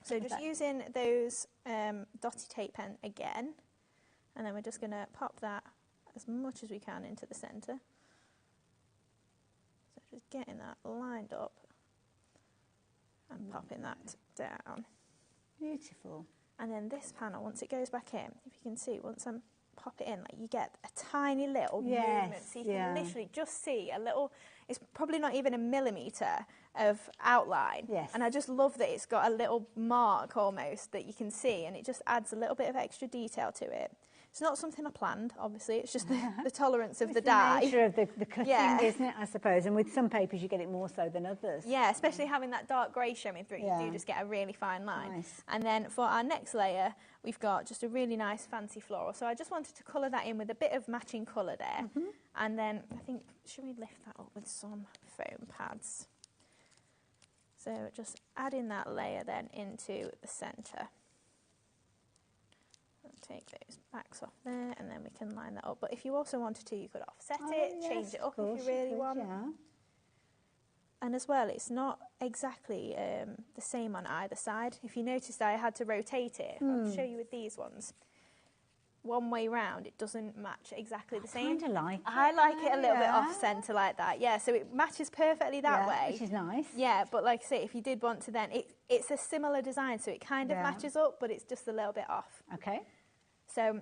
So just using those dotty tape pen again, and then we're just going to pop that as much as we can into the centre. So just getting that lined up and popping that down. Beautiful. And then this panel, once it goes back in, if you can see, once I'm pop it in, like you get a tiny little movement, so you can literally just see a little, it's probably not even a millimetre of outline. Yes. And I just love that it's got a little mark almost that you can see, and it just adds a little bit of extra detail to it. It's not something I planned, obviously, it's just the tolerance of the die. It's the nature of the cutting, isn't it, I suppose, and with some papers you get it more so than others. Yeah, especially having that dark grey showing through, you do just get a really fine line. Nice. And then for our next layer, we've got just a really nice fancy floral. So I just wanted to colour that in with a bit of matching colour there. And then I think, should we lift that up with some foam pads? So just adding that layer then into the centre. Take those backs off there, and then we can line that up. But if you also wanted to, you could offset it, change it up if you really want. And as well, it's not exactly the same on either side. If you noticed, I had to rotate it. I'll show you with these ones. One way round, it doesn't match exactly the same. I like it a little bit off centre like that. Yeah, so it matches perfectly that way. Which is nice. Yeah, but like I say, if you did want to then, it's a similar design, so it kind of matches up, but it's just a little bit off. Okay. So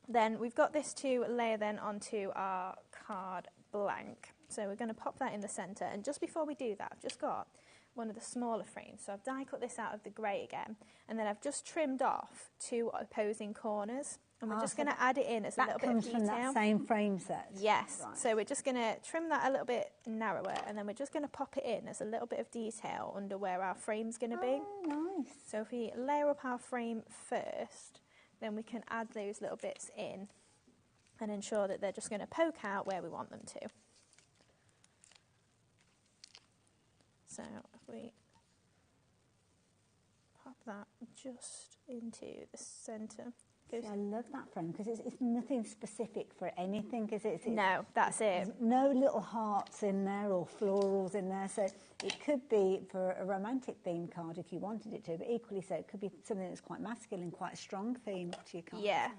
then we've got this to layer then onto our card blank. So we're going to pop that in the centre, and just before we do that, I've just got one of the smaller frames. So I've die cut this out of the grey again, and then I've just trimmed off 2 opposing corners, and we're just going to add it in as a little bit of detail. That comes from that same frame set? Yes. Right. So we're just going to trim that a little bit narrower, and then we're just going to pop it in as a little bit of detail under where our frame's going to be. Nice. So if we layer up our frame first, then we can add those little bits in and ensure that they're just going to poke out where we want them to. So if we pop that just into the centre. I love that frame because it's nothing specific for anything, is it? No, that's it. There's no little hearts in there or florals in there, so it could be for a romantic themed card if you wanted it to, but equally so it could be something that's quite masculine, quite a strong theme to your card. Yeah.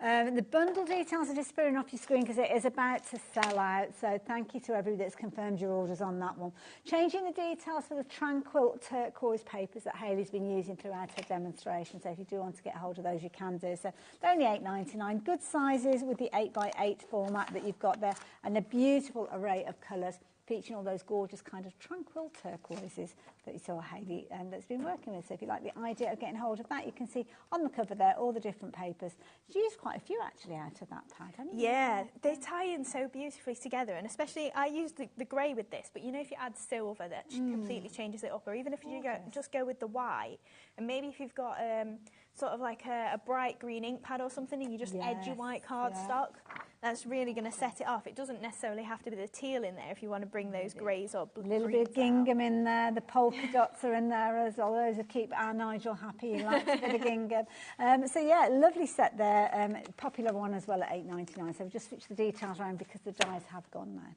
The bundle details are disappearing off your screen because it is about to sell out, so thank you to everybody that's confirmed your orders on that one. Changing the details for the tranquil turquoise papers that Hayley's been using throughout her demonstration, so if you do want to get hold of those, you can do. So they're only $8.99, good sizes with the 8x8 format that you've got there, and a beautiful array of colours, featuring all those gorgeous kind of tranquil turquoises that you saw Hayley that's been working with. So if you like the idea of getting hold of that, you can see on the cover there all the different papers. She used quite a few actually out of that pad, haven't you? Yeah, they tie in so beautifully together, and especially I used the grey with this, but you know if you add silver that completely changes it up, or even if you just go with the white, and maybe if you've got sort of like a bright green ink pad or something and you just edge your white cardstock, that's really going to set it off. It doesn't necessarily have to be the teal in there if you want to bring those greys or a little bit of gingham in there, the polka dots are in there as well. Those will keep our Nigel happy. He likes a bit of gingham. So yeah, lovely set there. Popular one as well at $8.99. So we've just switched the details around because the dies have gone mad.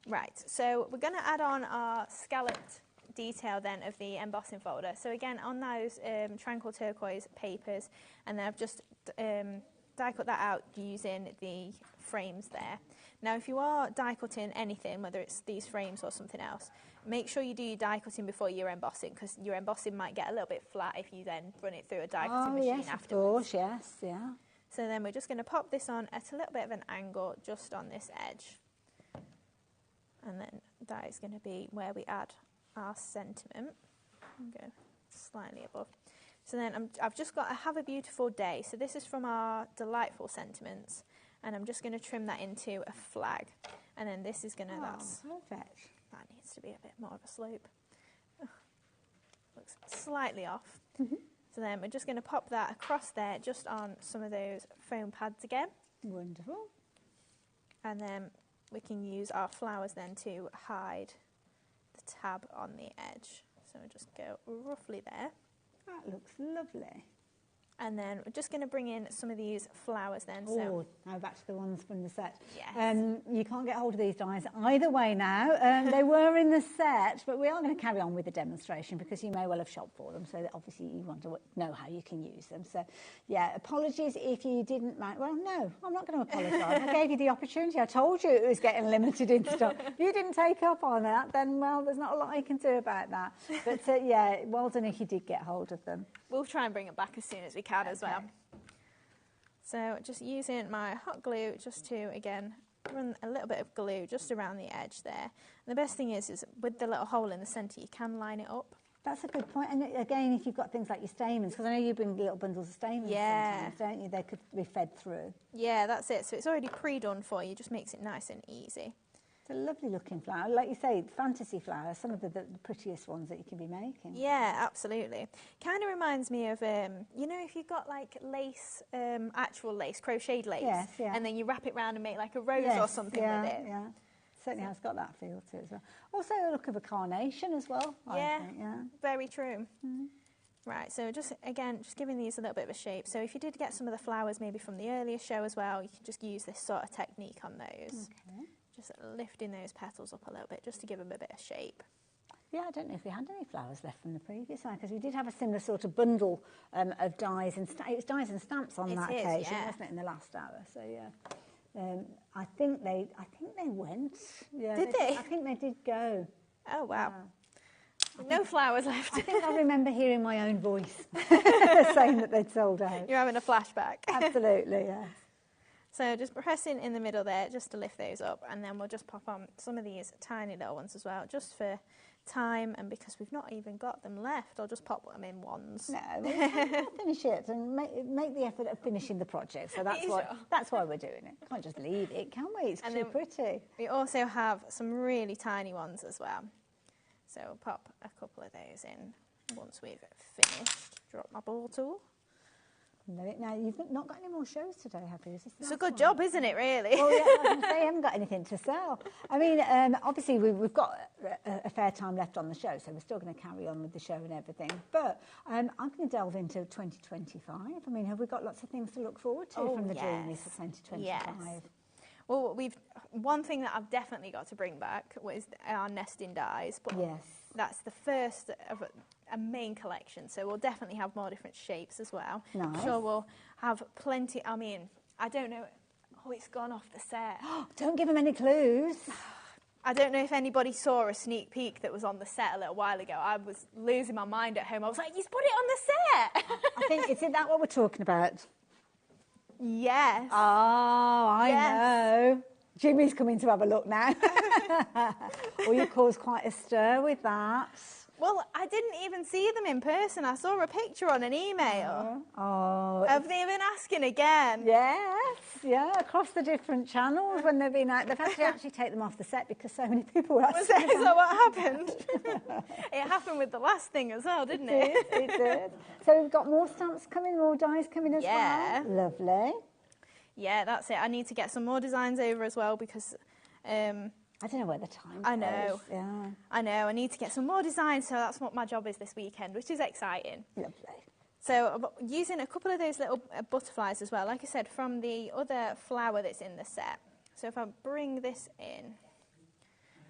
Right, so we're going to add on our scalloped detail then of the embossing folder. So again, on those tranquil turquoise papers, and then I've just die cut that out using the frames there. Now if you are die cutting anything, whether it's these frames or something else, make sure you do your die cutting before your embossing, because your embossing might get a little bit flat if you then run it through a die cutting machine afterwards. Of course, yes, yeah. So then we're just going to pop this on at a little bit of an angle just on this edge. And then that is going to be where we add our sentiment. Go slightly above. So then I've just got a have a beautiful day. So this is from our delightful sentiments, and I'm just going to trim that into a flag. And then this is going to, that's perfect. That needs to be a bit more of a slope. Looks slightly off. So then we're just going to pop that across there, just on some of those foam pads again. Wonderful. And then we can use our flowers then to hide the tab on the edge. So we'll just go roughly there. That looks lovely. And then we're just going to bring in some of these flowers then. Oh, So now back to the ones from the set. Yes. You can't get hold of these dies either way now. They were in the set, but we are going to carry on with the demonstration because you may well have shopped for them. So obviously you want to know how you can use them. So yeah, apologies if you didn't well, no, I'm not going to apologise. I gave you the opportunity. I told you it was getting limited in stock. If you didn't take up on that, then well, there's not a lot I can do about that. But yeah, well done if you did get hold of them. we'll try and bring it back as soon as we can as well. So just using my hot glue just to, again, run a little bit of glue just around the edge there. And the best thing is with the little hole in the centre, you can line it up. That's a good point. And again, if you've got things like your stamens, because I know you bring little bundles of stamens sometimes, don't you? They could be fed through. Yeah, that's it. So it's already pre-done for you, just makes it nice and easy. It's a lovely looking flower. Like you say, fantasy flowers, some of the prettiest ones that you can be making. Yeah, absolutely. Kind of reminds me of, you know, if you've got like lace, actual lace, crocheted lace, yes, yeah. and then you wrap it round and make like a rose or something with it. Yeah, certainly has got that feel to it as well. Also a look of a carnation as well, I think, yeah. Very true. Mm-hmm. Right, so just, again, just giving these a little bit of a shape. So if you did get some of the flowers maybe from the earlier show as well, you can just use this sort of technique on those. Okay. Just lifting those petals up a little bit just to give them a bit of shape. Yeah, I don't know if we had any flowers left from the previous one, because we did have a similar sort of bundle of dies and it was dies and stamps on that occasion, wasn't it, in the last hour? So yeah, I think they went. Yeah, did they? I think they did go. Oh wow. No flowers left. I think I remember hearing my own voice saying that they'd sold out. You're having a flashback. Absolutely, yes. So just pressing in the middle there just to lift those up, and then we'll just pop on some of these tiny little ones as well, just for time, and because we've not even got them left, I'll just pop them in ones. No, we'll finish it and make the effort of finishing the project. So that's why we're doing it. Can't just leave it, can we? It's too pretty. We also have some really tiny ones as well. So we'll pop a couple of those in once we've finished. Drop my ball tool. Now, you've not got any more shows today, have you? It's a good job, isn't it, really? Well, yeah, I was going to say, I haven't got anything to sell. I mean, obviously, we've got a fair time left on the show, so we're still going to carry on with the show and everything. But I'm going to delve into 2025. I mean, have we got lots of things to look forward to from the Dreamees for 2025? Yes. Well, one thing that I've definitely got to bring back was our nesting dies. But that's the first of a main collection, so we'll definitely have more different shapes as well. Nice. I'm sure we'll have plenty. I mean, I don't know. Oh, it's gone off the set. Don't give them any clues. I don't know if anybody saw a sneak peek that was on the set a little while ago. I was losing my mind at home. I was like, "He's put it on the set." I think, isn't that what we're talking about? Yes. Oh, I know. Jimmy's coming to have a look now. Well, you caused quite a stir with that. Well, I didn't even see them in person. I saw a picture on an email. Oh. Have they been asking again? Yes, yeah, across the different channels when they've been out. They've had to actually take them off the set because so many people were asking. Is that what happened? It happened with the last thing as well, didn't it? It did. So we've got more stamps coming, more dies coming as well. Lovely. Yeah, that's it. I need to get some more designs over as well because... I don't know where the time I know. goes. Yeah. I know. I need to get some more designs, so that's what my job is this weekend, which is exciting. Lovely. So using a couple of those little butterflies as well, like I said, from the other flower that's in the set. So if I bring this in,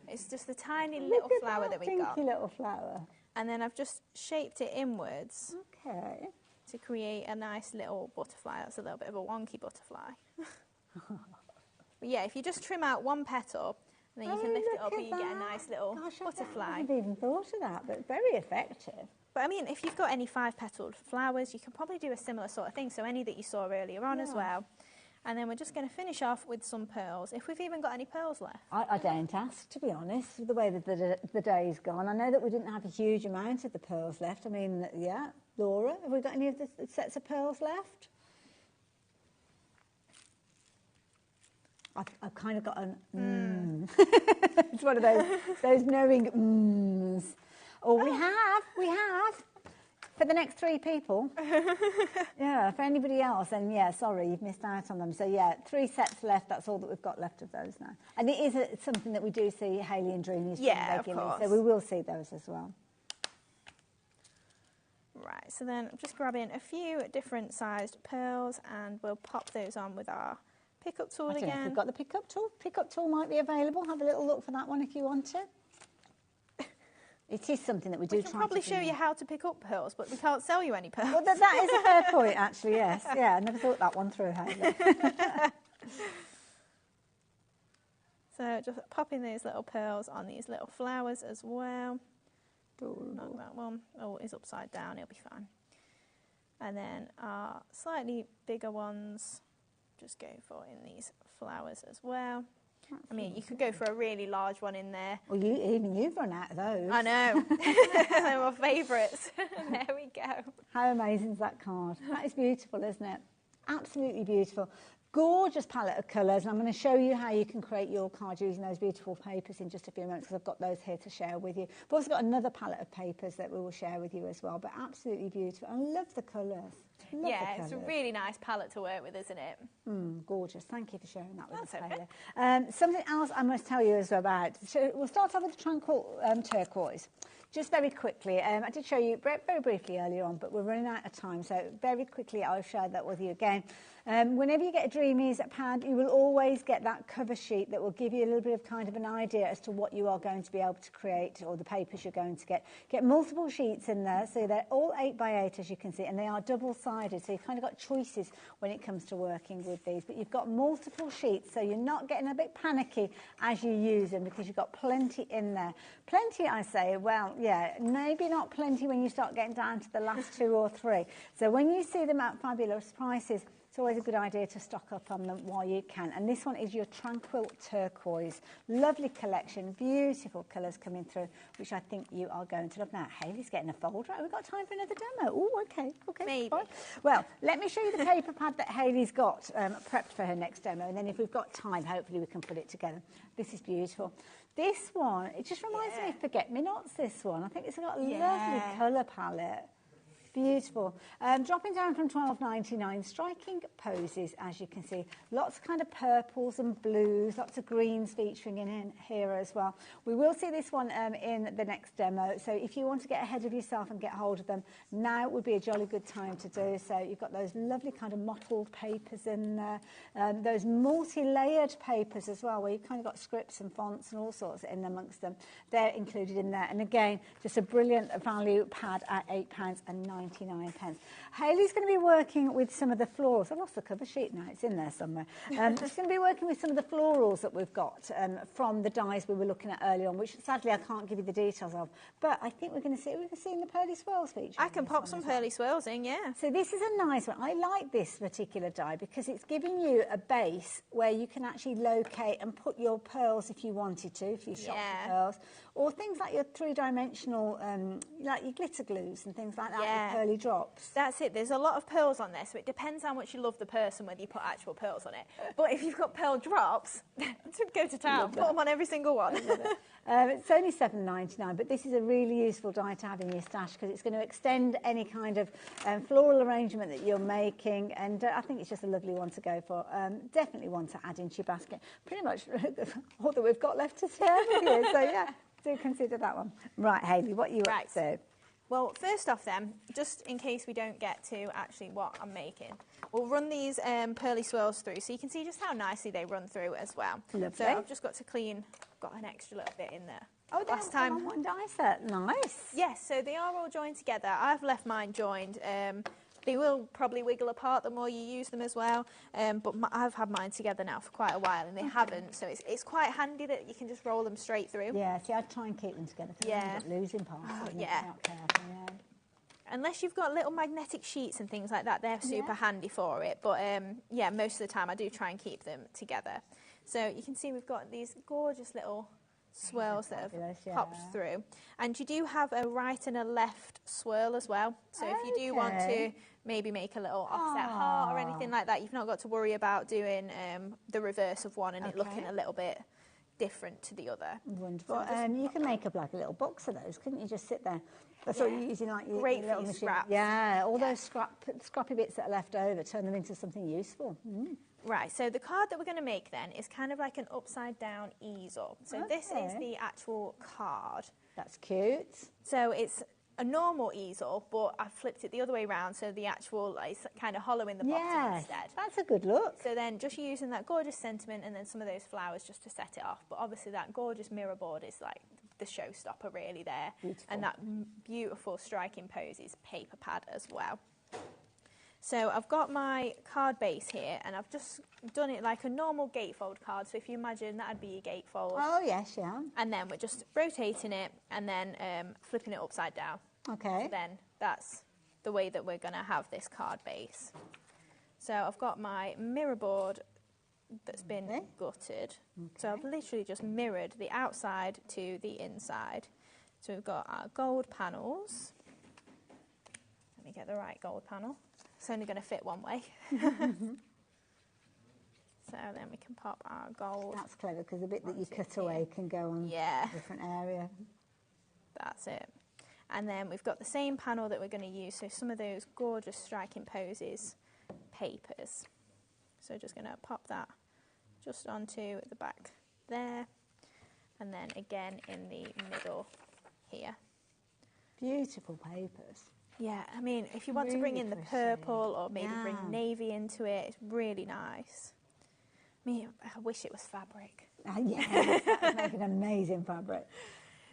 it's just the tiny little flower that we got. Pinky little flower. And then I've just shaped it inwards. Okay. To create a nice little butterfly. That's a little bit of a wonky butterfly. But yeah, if you just trim out one petal, and then you can lift it up and you get a nice little butterfly. I haven't even thought of that, but very effective. But I mean, if you've got any 5-petaled flowers, you can probably do a similar sort of thing. So any that you saw earlier on as well. And then we're just going to finish off with some pearls, if we've even got any pearls left. I don't ask, to be honest, with the way that the day's gone. I know that we didn't have a huge amount of the pearls left. I mean, yeah, Laura, have we got any of the sets of pearls left? I've kind of got an It's one of those knowing mms. Oh, we have. For the next 3 people. Yeah, for anybody else, then yeah, sorry, you've missed out on them. So yeah, 3 sets left, that's all that we've got left of those now. And it is something that we do see Hayley and Dreamees doing regularly, of course. so we will see those as well. Right, so then I'm just grabbing a few different sized pearls and we'll pop those on with our pickup tool I don't know if again. we've got the pickup tool. Pickup tool might be available. Have a little look for that one if you want to. It is something that we do We can probably show you how to pick up pearls, but we can't sell you any pearls. Well, that is a fair point, actually, yes. Yeah, I never thought that one through, Hayley. So just popping those little pearls on these little flowers as well. Not that one. Oh, it's upside down, it'll be fine. And then our slightly bigger ones, just go for in these flowers as well. I mean, you could go for a really large one in there. Well, you've run out of those. I know. They're my favourites. There we go. How amazing is that card? That is beautiful, isn't it? Absolutely beautiful. Gorgeous palette of colours, and I'm going to show you how you can create your card using those beautiful papers in just a few moments, because I've got those here to share with you. We've also got another palette of papers that we will share with you as well, but absolutely beautiful. I love the colours. Yeah, it's a really nice palette to work with, isn't it? Gorgeous. Thank you for sharing that with us, Hayley. Something else I must tell you is about. So we'll start off with the tranquil turquoise. Just very quickly, I did show you very briefly earlier on, but we're running out of time, so very quickly I'll share that with you again. Whenever you get a Dreamees pad, you will always get that cover sheet that will give you a little bit of kind of an idea as to what you are going to be able to create, or the papers you're going to get. Get multiple sheets in there, so they're all 8x8 as you can see, and they are double-sided, so you've kind of got choices when it comes to working with these. But you've got multiple sheets, so you're not getting a bit panicky as you use them, because you've got plenty in there. Plenty, I say, well, yeah, maybe not plenty when you start getting down to the last 2 or 3. So when you see them at fabulous prices, it's always a good idea to stock up on them while you can. And this one is your Tranquil Turquoise. Lovely collection, beautiful colours coming through, which I think you are going to love. Now, Hayley's getting a folder. Have we got time for another demo? Oh, okay. Maybe. Fine. Well, let me show you the paper pad that Hayley's got prepped for her next demo. And then if we've got time, hopefully we can put it together. This is beautiful. This one, it just reminds me of Forget-Me-Nots, this one. I think it's got a lovely colour palette. Beautiful. Dropping down from $12.99, striking poses, as you can see. Lots of kind of purples and blues, lots of greens featuring in here as well. We will see this one in the next demo. So if you want to get ahead of yourself and get hold of them, now would be a jolly good time to do so. You've got those lovely kind of mottled papers in there, those multi-layered papers as well, where you've kind of got scripts and fonts and all sorts in amongst them. They're included in there. And again, just a brilliant value pad at £8.99. Hayley's going to be working with some of the florals. I lost the cover sheet now, it's in there somewhere. She's going to be working with some of the florals that we've got from the dies we were looking at earlier on, which sadly I can't give you the details of. But I think we're going to see the pearly swirls feature. I can pop some pearly swirls in, yeah. So this is a nice one. I like this particular die because it's giving you a base where you can actually locate and put your pearls if you wanted to, if you shop for pearls. Or things like your 3-dimensional, like your glitter glues and things like that, with pearly drops. That's it. There's a lot of pearls on there, so it depends how much you love the person, whether you put actual pearls on it. But if you've got pearl drops, go to town. Put them on every single one. It's only $7.99, but this is a really useful die to have in your stash because it's going to extend any kind of floral arrangement that you're making, and I think it's just a lovely one to go for. Definitely one to add into your basket. Pretty much all that we've got left to share with you, so yeah. Do consider that one. Right, Hayley, what are you up to? Well, first off then, just in case we don't get to actually what I'm making, we'll run these pearly swirls through so you can see just how nicely they run through as well. Lovely. So I've just got to clean, got an extra little bit in there. Oh, last time on one die set, nice. Yes, so they are all joined together. I've left mine joined. They will probably wiggle apart the more you use them as well, but I've had mine together now for quite a while and they haven't, so it's quite handy that you can just roll them straight through. Yeah, see, I'd try and keep them together because I end up losing parts. Yeah. unless you've got little magnetic sheets and things like that, they're super handy for it. But yeah, most of the time I do try and keep them together. So you can see we've got these gorgeous little swirls that have popped through. And you do have a right and a left swirl as well. So if you do want to maybe make a little offset heart or anything like that, you've not got to worry about doing the reverse of one and it looking a little bit different to the other. Wonderful. You can make up like a little box of those, couldn't you? Just sit there. That's what you're using, like your little machine. Scraps. Yeah, all those scrappy bits that are left over, turn them into something useful. Right, so the card that we're going to make then is kind of like an upside down easel. So this is the actual card. That's cute. So it's a normal easel, but I've flipped it the other way around, so the actual is kind of hollow in the bottom instead. That's a good look. So then just using that gorgeous sentiment and then some of those flowers just to set it off. But obviously that gorgeous mirror board is like the showstopper really there. Beautiful. And that beautiful striking poses paper pad as well. So I've got my card base here and I've just done it like a normal gatefold card. So if you imagine that'd be your gatefold. Oh yes, yeah. And then we're just rotating it and then flipping it upside down. Okay. So then that's the way that we're going to have this card base. So I've got my mirror board that's been gutted. So I've literally just mirrored the outside to the inside. So we've got our gold panels. Let me get the right gold panel. It's only going to fit one way. So then we can pop our gold. That's clever because the bit that you cut away can go on a different area. That's it. And then we've got the same panel that we're going to use, so some of those gorgeous striking poses papers. So just going to pop that just onto the back there, and then again in the middle here. Beautiful papers. Yeah, I mean, if you want to bring in the purple or maybe bring navy into it, it's really nice. I mean, I wish it was fabric. Yes, that would make an amazing fabric.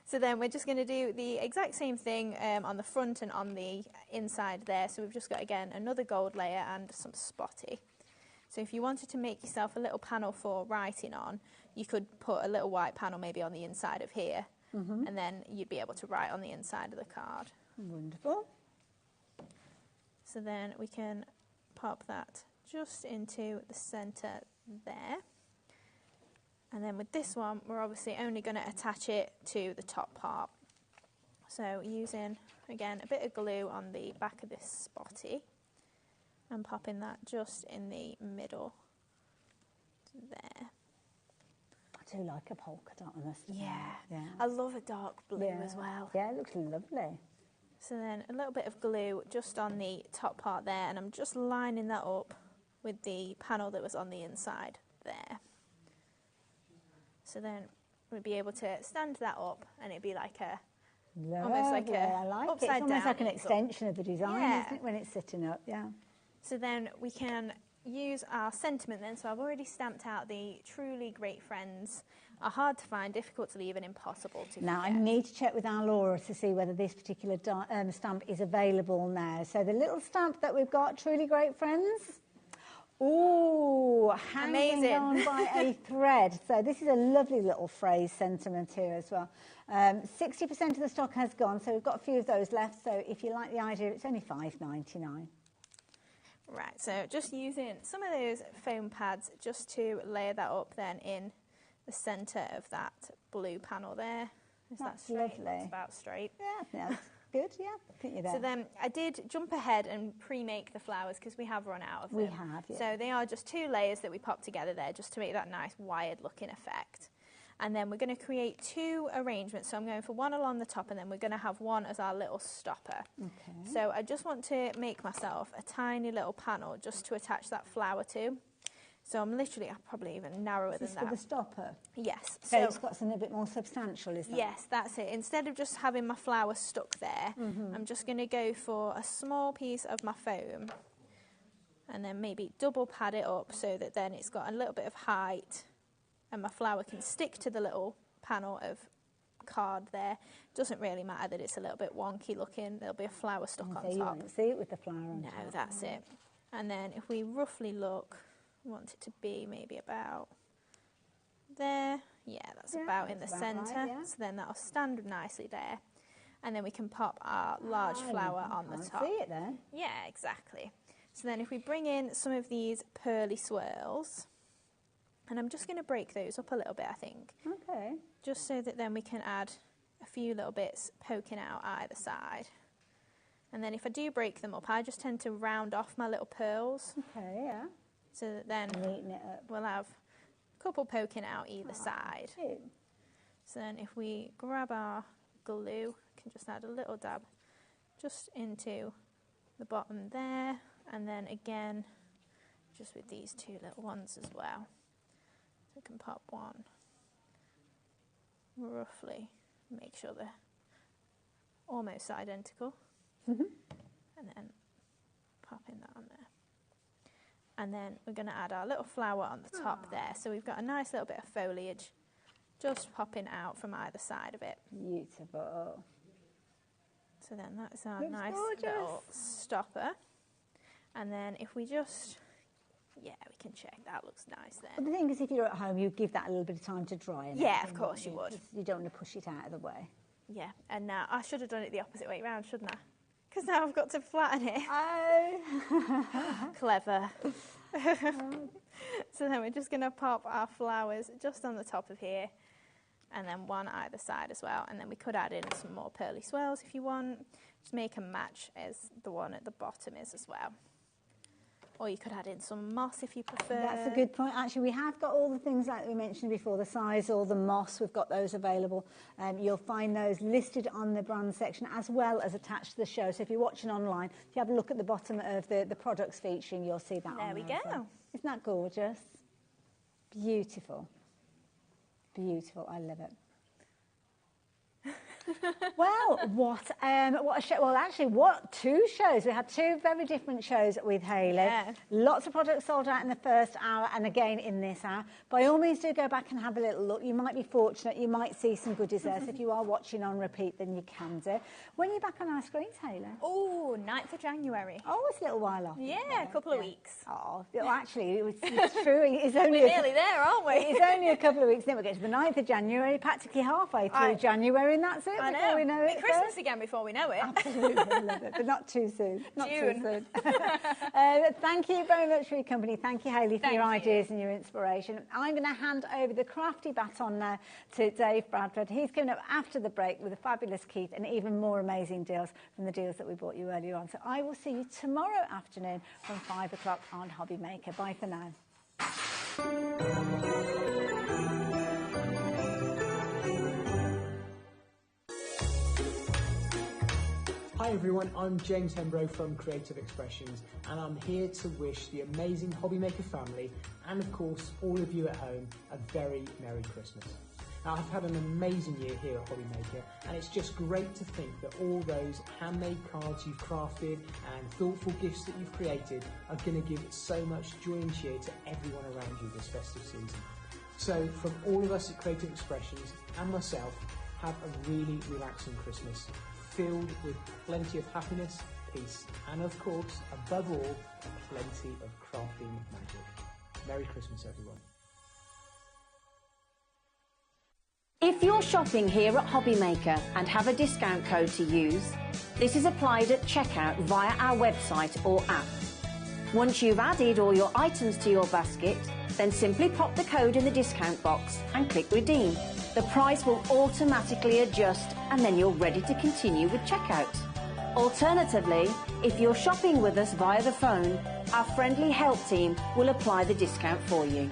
So then we're just going to do the exact same thing on the front and on the inside there. So we've just got, again, another gold layer and some spotty. So if you wanted to make yourself a little panel for writing on, you could put a little white panel maybe on the inside of here, and then you'd be able to write on the inside of the card. Wonderful. So then we can pop that just into the centre there. And then with this one, we're obviously only going to attach it to the top part. So using, again, a bit of glue on the back of this spotty and popping that just in the middle there. I do like a polka dot on this. Yeah. I love a dark blue as well. Yeah, it looks lovely. So then a little bit of glue just on the top part there, and I'm just lining that up with the panel that was on the inside there. So then we'll be able to stand that up and it'd be like a, almost like a I like upside it. It's almost down like an extension of the design, isn't it, when it's sitting up, So then we can use our sentiment then. So I've already stamped out the truly great friends. Are hard to find, difficult to leave and impossible to Now forget. I need to check with our Laura to see whether this particular stamp is available now. So the little stamp that we've got, Truly Great Friends. Ooh, hanging on by a thread. So this is a lovely little phrase sentiment here as well. 60% of the stock has gone, so we've got a few of those left. So if you like the idea, it's only $5.99. Right, so just using some of those foam pads just to layer that up then in the centre of that blue panel there. Is that straight? Lovely. That's about straight. Yeah, that's good, yeah. I think you're there. So then I did jump ahead and pre-make the flowers because we have run out of them. We have, yeah. So they are just 2 layers that we pop together there just to make that nice wired looking effect. And then we're going to create 2 arrangements. So I'm going for one along the top and then we're going to have one as our little stopper. Okay. So I just want to make myself a tiny little panel just to attach that flower to. So I'm literally, I'll probably even narrower than that. Is this for the stopper? Yes. So it's got something a bit more substantial, is that? Yes, that's it. Instead of just having my flower stuck there, I'm just going to go for a small piece of my foam and then maybe double pad it up so that then it's got a little bit of height and my flower can stick to the little panel of card there. Doesn't really matter that it's a little bit wonky looking. There'll be a flower stuck on top. You won't see it with the flower on top. No, that's it. And then if we roughly look, I want it to be maybe about there. Yeah, that's about in the centre. Right, yeah. So then that'll stand nicely there. And then we can pop our large flower on the top. See it there? Yeah, exactly. So then if we bring in some of these pearly swirls, and I'm just going to break those up a little bit, I think. Okay. Just so that then we can add a few little bits poking out either side. And then if I do break them up, I just tend to round off my little pearls. Okay, yeah. So that then Neaten it up. we'll have a couple poking out either side. Cute. So then if we grab our glue, we can just add a little dab just into the bottom there, and then again just with these two little ones as well. So we can pop one roughly, make sure they're almost identical, and then popping that on there. And then we're going to add our little flower on the top there, so we've got a nice little bit of foliage just popping out from either side of it. Beautiful. So then that's our Looks nice gorgeous. little stopper. And then if we just, yeah, we can check that looks nice But then. the thing is, if you're at home, you give that a little bit of time to dry. And Yeah, everything, of course wouldn't you would. 'Cause you don't want to push it out of the way. Yeah, and now I should have done it the opposite way round, shouldn't I? Because now I've got to flatten it. Oh. Clever. So then we're just going to pop our flowers just on the top of here, and then one either side as well. And then we could add in some more pearly swirls if you want. Just make them match as the one at the bottom is as well. Or you could add in some moss if you prefer. That's a good point. Actually, we have got all the things like we mentioned before, the size or the moss, we've got those available. You'll find those listed on the brand section as well as attached to the show. So if you're watching online, if you have a look at the bottom of the products featuring, you'll see that There on we there as go. well. Isn't that gorgeous? Beautiful. Beautiful. I love it. Well, what a show. Well, actually, what two shows. We had two very different shows with Hayley. Yeah. Lots of products sold out in the first hour and again in this hour. By all means, do go back and have a little look. You might be fortunate. You might see some goodies there. So if you are watching on repeat, then you can do. When are you back on our screens, Hayley? Oh, 9th of January. Oh, it's a little while off. Yeah, a couple of weeks. Oh, well, actually, it's true. It's only We're nearly there, aren't we? It's only a couple of weeks. Then we get to the 9th of January, practically halfully through January, and that's it. I before know. we know it. Be Christmas again before we know it. Absolutely, I love it, but not too soon. Not June. too soon. Thank you very much for your company. Thank you, Hayley, for your ideas and your inspiration. I'm going to hand over the crafty baton now to Dave Bradford. He's coming up after the break with a fabulous Keith and even more amazing deals from the deals that we brought you earlier on. So I will see you tomorrow afternoon from 5 o'clock on HobbyMaker. Bye for now. Hi everyone, I'm James Hembrow from Creative Expressions, and I'm here to wish the amazing HobbyMaker family and of course all of you at home a very Merry Christmas. Now, I've had an amazing year here at HobbyMaker, and it's just great to think that all those handmade cards you've crafted and thoughtful gifts that you've created are going to give so much joy and cheer to everyone around you this festive season. So from all of us at Creative Expressions and myself, have a really relaxing Christmas, filled with plenty of happiness, peace, and of course, above all, plenty of crafting magic. Merry Christmas, everyone. If you're shopping here at HobbyMaker and have a discount code to use, this is applied at checkout via our website or app. Once you've added all your items to your basket, then simply pop the code in the discount box and click redeem. The price will automatically adjust and then you're ready to continue with checkout. Alternatively, if you're shopping with us via the phone, our friendly help team will apply the discount for you.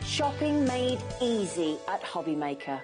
Shopping made easy at HobbyMaker.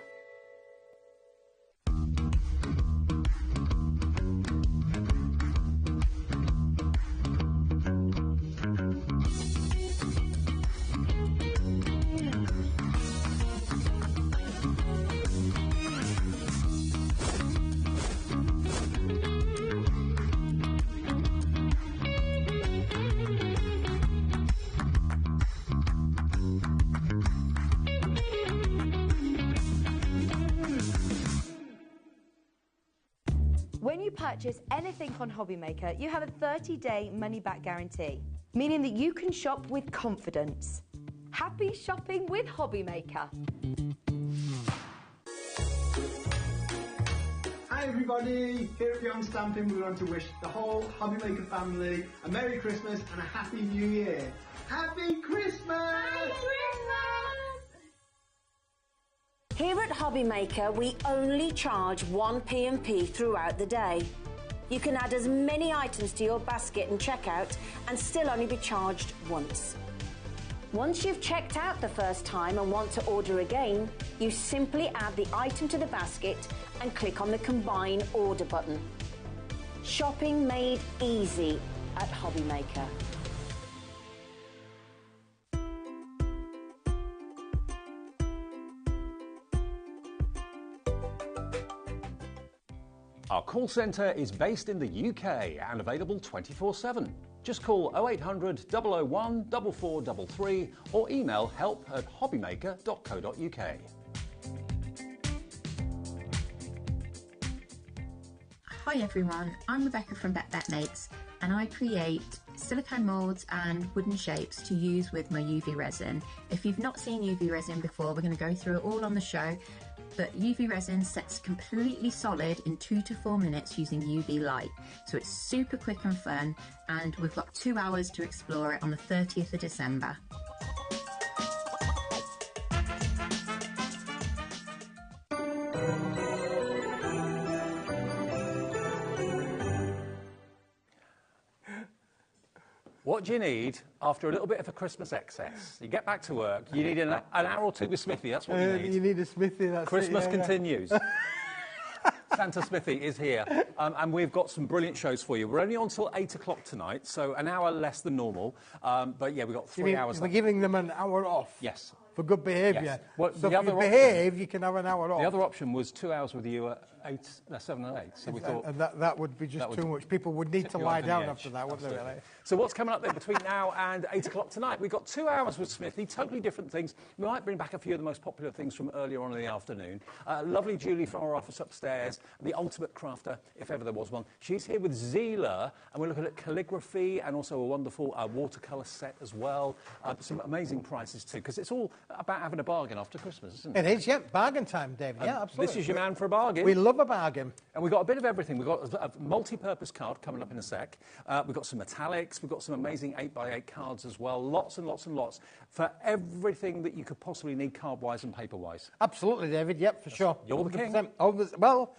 When you purchase anything on HobbyMaker, you have a 30-day money-back guarantee, meaning that you can shop with confidence. Happy shopping with HobbyMaker. Hi everybody, here at Beyond Stamping we want to wish the whole HobbyMaker family a Merry Christmas and a Happy New Year. Happy Christmas! Happy Christmas! Here at HobbyMaker, we only charge 1 P&P throughout the day. You can add as many items to your basket and checkout and still only be charged once. Once you've checked out the first time and want to order again, you simply add the item to the basket and click on the Combine Order button. Shopping made easy at HobbyMaker. Our call centre is based in the UK and available 24/7. Just call 0800 001 4433 or email help@hobbymaker.co.uk. Hi everyone, I'm Rebecca from Bet Makes and I create silicone moulds and wooden shapes to use with my UV resin. If you've not seen UV resin before, we're going to go through it all on the show. But UV resin sets completely solid in 2 to 4 minutes using UV light. So it's super quick and fun, and we've got 2 hours to explore it on the 30th of December. What do you need after a little bit of a Christmas excess? You get back to work, you need an hour or two with Smithy, that's what you need. You need a Smithy, that's Christmas it, yeah, continues. Santa Smithy is here, and we've got some brilliant shows for you. We're only on till 8 o'clock tonight, so an hour less than normal. But yeah, we've got 3 hours We're left. giving them an hour off. Yes. For good behaviour. Yes. Well, so if you behave, you can have an hour off. The other option was 2 hours with you at 7 and 8. So we thought and that would be just too much. People would need to lie down after that, wouldn't they? Really? So what's coming up there between now and 8 o'clock tonight? We've got 2 hours with Smithy, totally different things. We might bring back a few of the most popular things from earlier on in the afternoon. Lovely Julie from our office upstairs, the ultimate crafter, if ever there was one. She's here with Zila, and we're looking at calligraphy and also a wonderful watercolour set as well. Some amazing prices too, because it's all about having a bargain after Christmas, isn't it? It is, yeah. Bargain time, David. Yeah, absolutely. This is your man for a bargain. We love a bargain. And we've got a bit of everything. We've got a multi-purpose card coming up in a sec. We've got some metallics. We've got some amazing 8x8 cards as well. Lots and lots and lots for everything that you could possibly need card-wise and paper-wise. Absolutely, David. Yep, for sure. You're the king. Well,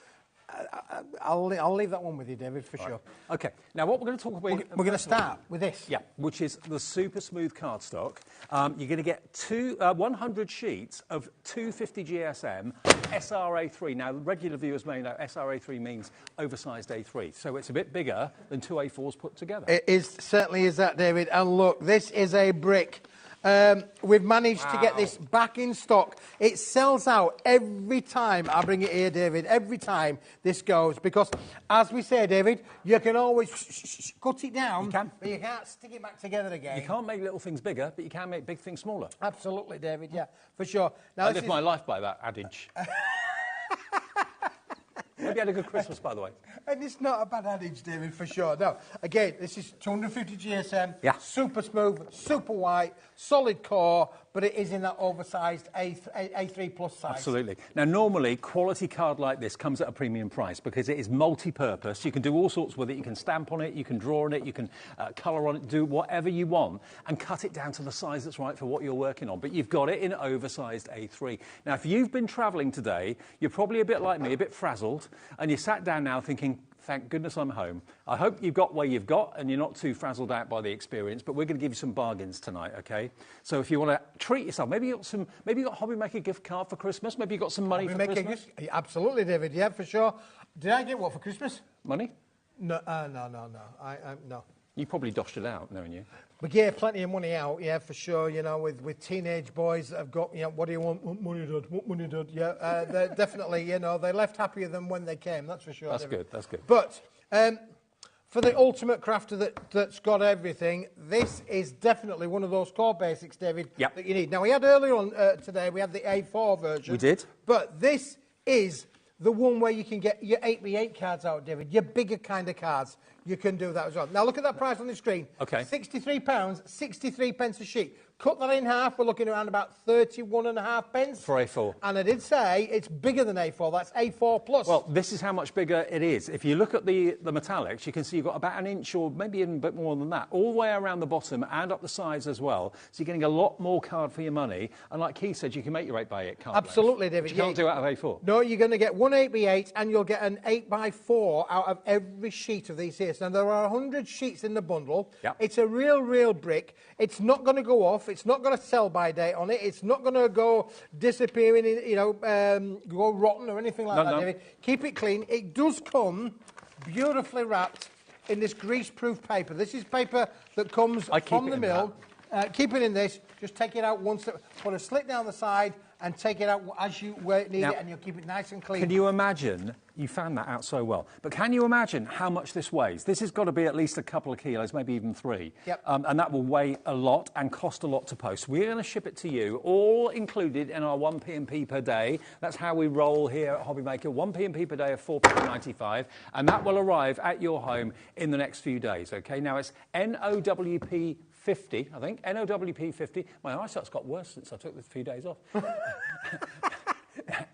I'll leave that one with you, David, for sure. OK. Now, what we're going to talk about... We're going to start with this. Yeah, which is the super smooth cardstock. You're going to get 100 sheets of 250 GSM SRA3. Now, regular viewers may know SRA3 means oversized A3. So it's a bit bigger than 2 A4s put together. It certainly is that, David. And look, this is a brick. We've managed to get this back in stock. It sells out every time I bring it here, David. Every time this goes. Because, as we say, David, you can always cut it down, but you can't stick it back together again. You can't make little things bigger, but you can make big things smaller. Absolutely, David, yeah, for sure. Now, I live my life by that adage. Hope you had a good Christmas, by the way. And it's not a bad adage, David, for sure. No, again, this is 250 GSM, super smooth, super white, solid core, but it is in that oversized A3 plus size. Absolutely. Now, normally, quality card like this comes at a premium price because it is multi-purpose. You can do all sorts with it. You can stamp on it, you can draw on it, you can colour on it, do whatever you want and cut it down to the size that's right for what you're working on. But you've got it in oversized A3. Now, if you've been travelling today, you're probably a bit like me, a bit frazzled, and you sat down now thinking, thank goodness I'm home. I hope you've got where you've got and you're not too frazzled out by the experience, but we're going to give you some bargains tonight, OK? So if you want to treat yourself, maybe you got HobbyMaker gift card for Christmas, maybe you got some money for Christmas. Absolutely, David, yeah, for sure. Did I get what for Christmas? Money? No, no. You probably doshed it out, knowing you. We gave plenty of money out, yeah, for sure, you know, with teenage boys that have got, you know, what do you want? What money, Dad? What money, Dad? Yeah, they're definitely, you know, they left happier than when they came, that's for sure. That's good, that's good. But for the ultimate crafter that's got everything, this is definitely one of those core basics, David, that you need. Now, we had earlier on today, we had the A4 version. We did. But this is the one where you can get your 8x8 cards out, David, your bigger kind of cards. You can do that as well. Now, look at that price on the screen. OK. £63, 63 pence a sheet. Cut that in half, we're looking around about 31.5 pence. For A4. And I did say it's bigger than A4, that's A4 plus. Well, this is how much bigger it is. If you look at the metallics, you can see you've got about an inch or maybe even a bit more than that, all the way around the bottom and up the sides as well. So you're getting a lot more card for your money. And like Keith said, you can make your 8x8 card. Absolutely, David. You can't do out of A4. No, you're going to get one 8x8 and you'll get an 8x4 out of every sheet of these here. Now, there are 100 sheets in the bundle. Yep. It's a real brick. It's not going to go off. It's not going to sell by date on it. It's not going to go disappearing, go rotten or anything like that, David. Keep it clean. It does come beautifully wrapped in this grease-proof paper. This is paper that comes from the mill. Keep it in this. Just take it out once. Put a slit down the side and take it out as you need it, and you'll keep it nice and clean. Can you imagine? You found that out so well. But can you imagine how much this weighs? This has got to be at least a couple of kilos, maybe even 3. Yep. And that will weigh a lot and cost a lot to post. We're going to ship it to you, all included in our 1 P&P per day. That's how we roll here at HobbyMaker. 1 P&P per day of £4.95, and that will arrive at your home in the next few days. Okay. Now it's NOWP 50, I think. NOWP 50. My eyesight's got worse since I took the few days off.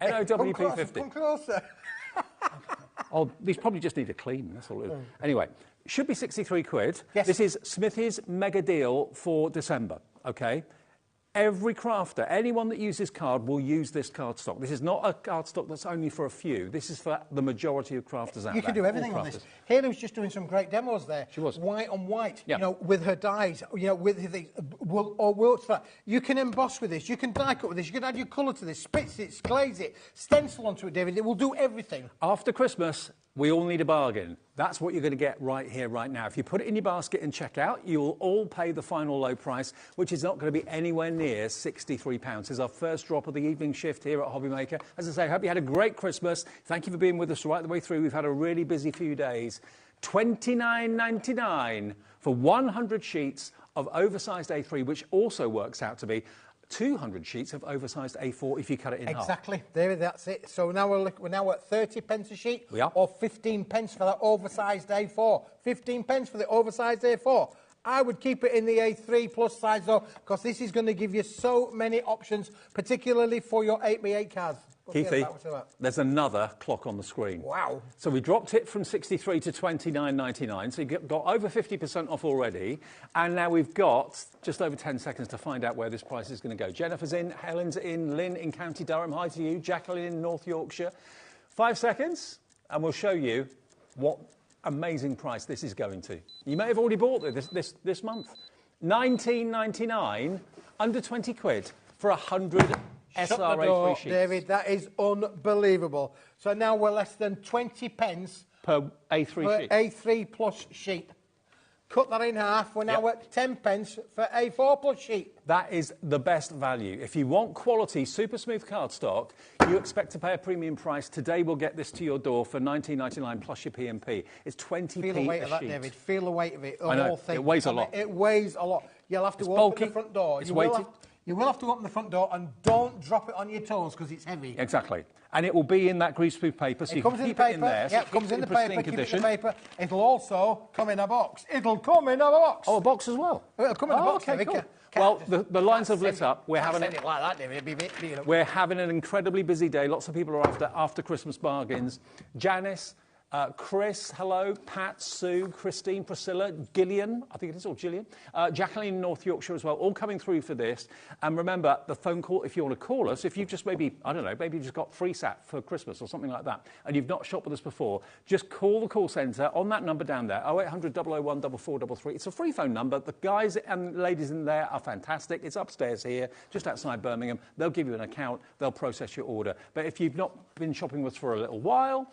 NOWP 50. Come closer. Oh, these probably just need a clean, that's all it is. Anyway, should be 63 quid. Yes. This is Smithy's mega deal for December, okay? Every crafter, anyone that uses card will use this card stock. This is not a card stock that's only for a few. This is for the majority of crafters out there. You can do everything on this. Haley was just doing some great demos there. She was. White on white, Yeah. with her dyes, with the you can emboss with this, you can die cut with this, you can add your colour to this, spitz it, glaze it, stencil onto it, David. It will do everything. After Christmas, we all need a bargain. That's what you're going to get right here, right now. If you put it in your basket and check out, you'll all pay the final low price, which is not going to be anywhere near £63. This is our first drop of the evening shift here at HobbyMaker. As I say, I hope you had a great Christmas. Thank you for being with us right the way through. We've had a really busy few days. $29.99 for 100 sheets of oversized A3, which also works out to be 200 sheets of oversized A4 if you cut it in half. Exactly, David, that's it. So now we're now at 30 pence a sheet, We are. or 15 pence for that oversized A4. 15 pence for the oversized A4. I would keep it in the A3 plus size though, because this is going to give you so many options, particularly for your 8x8 cards. Keithy, there's another clock on the screen. Wow. So we dropped it from 63 to 29.99, so you've got over 50% off already, and now we've got just over 10 seconds to find out where this price is going to go. Jennifer's in, Helen's in, Lynn in County Durham, hi to you, Jacqueline in North Yorkshire. 5 seconds, and we'll show you what amazing price this is going to. You may have already bought it this month. £19.99, under 20 quid for 100 Shut the SRA door, free sheets. David, that is unbelievable. So now we're less than 20 pence per A3 sheet. A3 plus sheet. Cut that in half, we're now at 10 pence for A4 plus sheet. That is the best value. If you want quality, super smooth cardstock, you expect to pay a premium price. Today we'll get this to your door for $19.99 plus your P&P. It's 20p Feel the weight of that, sheet. David. Feel the weight of it. I know, Whole thing. it weighs a lot. It weighs a lot. You'll have to It's open bulky, the front door. it's weighted. You will have to open the front door and don't drop it on your toes because it's heavy. Exactly. And it will be in that greaseproof paper, so you can keep it in there. Yeah, it comes in the paper, keep it in the paper. It'll also come in a box. It'll come in a box. Oh, a box as well? It'll come in a box. Okay, David. cool. Well, the lines have lit up. We're having it like that, David. We're having an incredibly busy day. Lots of people are after Christmas bargains. Janice, Chris, hello, Pat, Sue, Christine, Priscilla, Gillian, I think it is, or Gillian, Jacqueline in North Yorkshire as well, all coming through for this. And remember, the phone call, if you want to call us, if you've just maybe, I don't know, maybe you've just got free sat for Christmas or something like that, and you've not shopped with us before, just call the call centre on that number down there, 0800 001 4433. It's a free phone number. The guys and ladies in there are fantastic. It's upstairs here, just outside Birmingham. They'll give you an account. They'll process your order. But if you've not been shopping with us for a little while,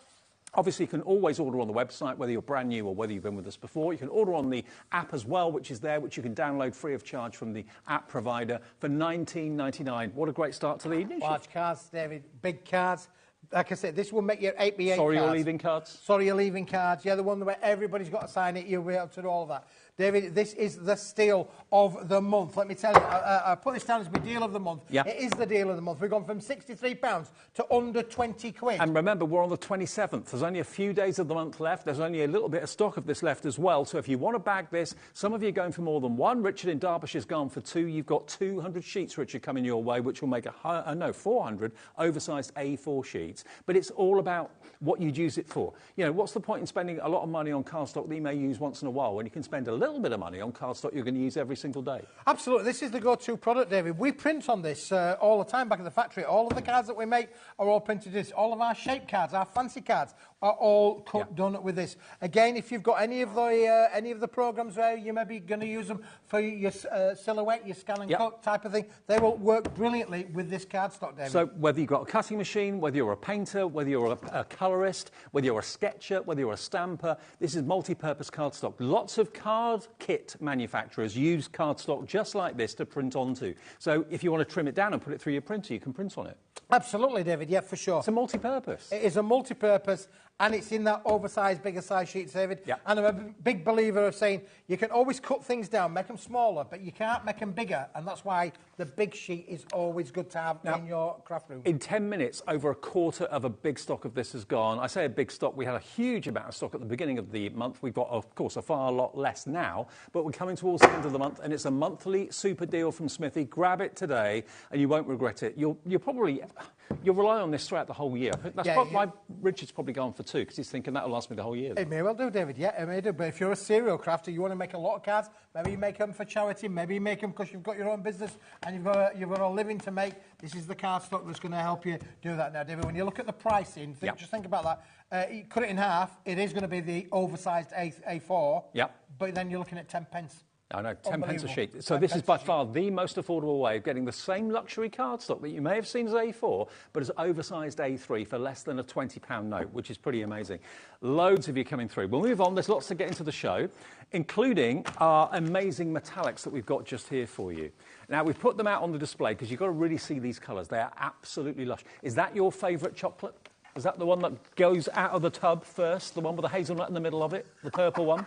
obviously, you can always order on the website, whether you're brand new or whether you've been with us before. You can order on the app as well, which is there, which you can download free of charge from the app provider for $19.99. What a great start to the evening. Large cards, David. Big cards. Like I said, this will make your 8x8 Sorry cards. you're leaving cards? Sorry you're leaving cards. Yeah, the one where everybody's got to sign it. You'll be able to do all of that. David, this is the steal of the month. Let me tell you, I put this down as my deal of the month. Yep. It is the deal of the month. We've gone from £63 to under 20 quid. And remember, we're on the 27th. There's only a few days of the month left. There's only a little bit of stock of this left as well. So if you want to bag this, some of you are going for more than one. Richard in Derbyshire's gone for 2. You've got 200 sheets, Richard, coming your way, which will make 400 oversized A4 sheets. But it's all about what you'd use it for. You know, what's the point in spending a lot of money on cardstock that you may use once in a while when you can spend a little bit of money on cardstock you're going to use every single day? Absolutely. This is the go-to product, David. We print on this all the time back at the factory. All of the cards that we make are all printed this. All of our shape cards, our fancy cards, are all done with this. Again, if you've got any of the programs where you may be going to use them for your silhouette, your scan and cut type of thing, they will work brilliantly with this cardstock, David. So whether you've got a cutting machine, whether you're a painter, whether you're a colourist, whether you're a sketcher, whether you're a stamper, this is multi-purpose cardstock. Lots of card kit manufacturers use cardstock just like this to print onto. So if you want to trim it down and put it through your printer, you can print on it. Absolutely, David. Yeah, for sure. It's a multi-purpose. It is a multi-purpose, and it's in that oversized, bigger size sheets, David. Yeah. And I'm a big believer of saying you can always cut things down, make them smaller, but you can't make them bigger, and that's why the big sheet is always good to have in your craft room. In 10 minutes, over a quarter of a big stock of this has gone. I say a big stock. We had a huge amount of stock at the beginning of the month. We've got, of course, a far lot less now, but we're coming towards the end of the month, and it's a monthly super deal from Smithy. Grab it today, and you won't regret it. You'll rely on this throughout the whole year. That's why Richard's probably gone for 2, because he's thinking that'll last me the whole year. It may well do, David. Yeah, it may do. But if you're a serial crafter, you want to make a lot of cards, maybe you make them for charity, maybe you make them because you've got your own business and you've got a living to make. This is the cardstock that's going to help you do that now, David. When you look at the pricing, just think about that. You cut it in half, it is going to be the oversized A4, but then you're looking at 10 pence. I know, 10 pence a sheet. So this is by far the most affordable way of getting the same luxury cardstock that you may have seen as A4, but as oversized A3 for less than a £20 note, which is pretty amazing. Loads of you coming through. We'll move on. There's lots to get into the show, including our amazing metallics that we've got just here for you. Now, we've put them out on the display because you've got to really see these colours. They are absolutely lush. Is that your favourite chocolate? Is that the one that goes out of the tub first, the one with the hazelnut in the middle of it, the purple one?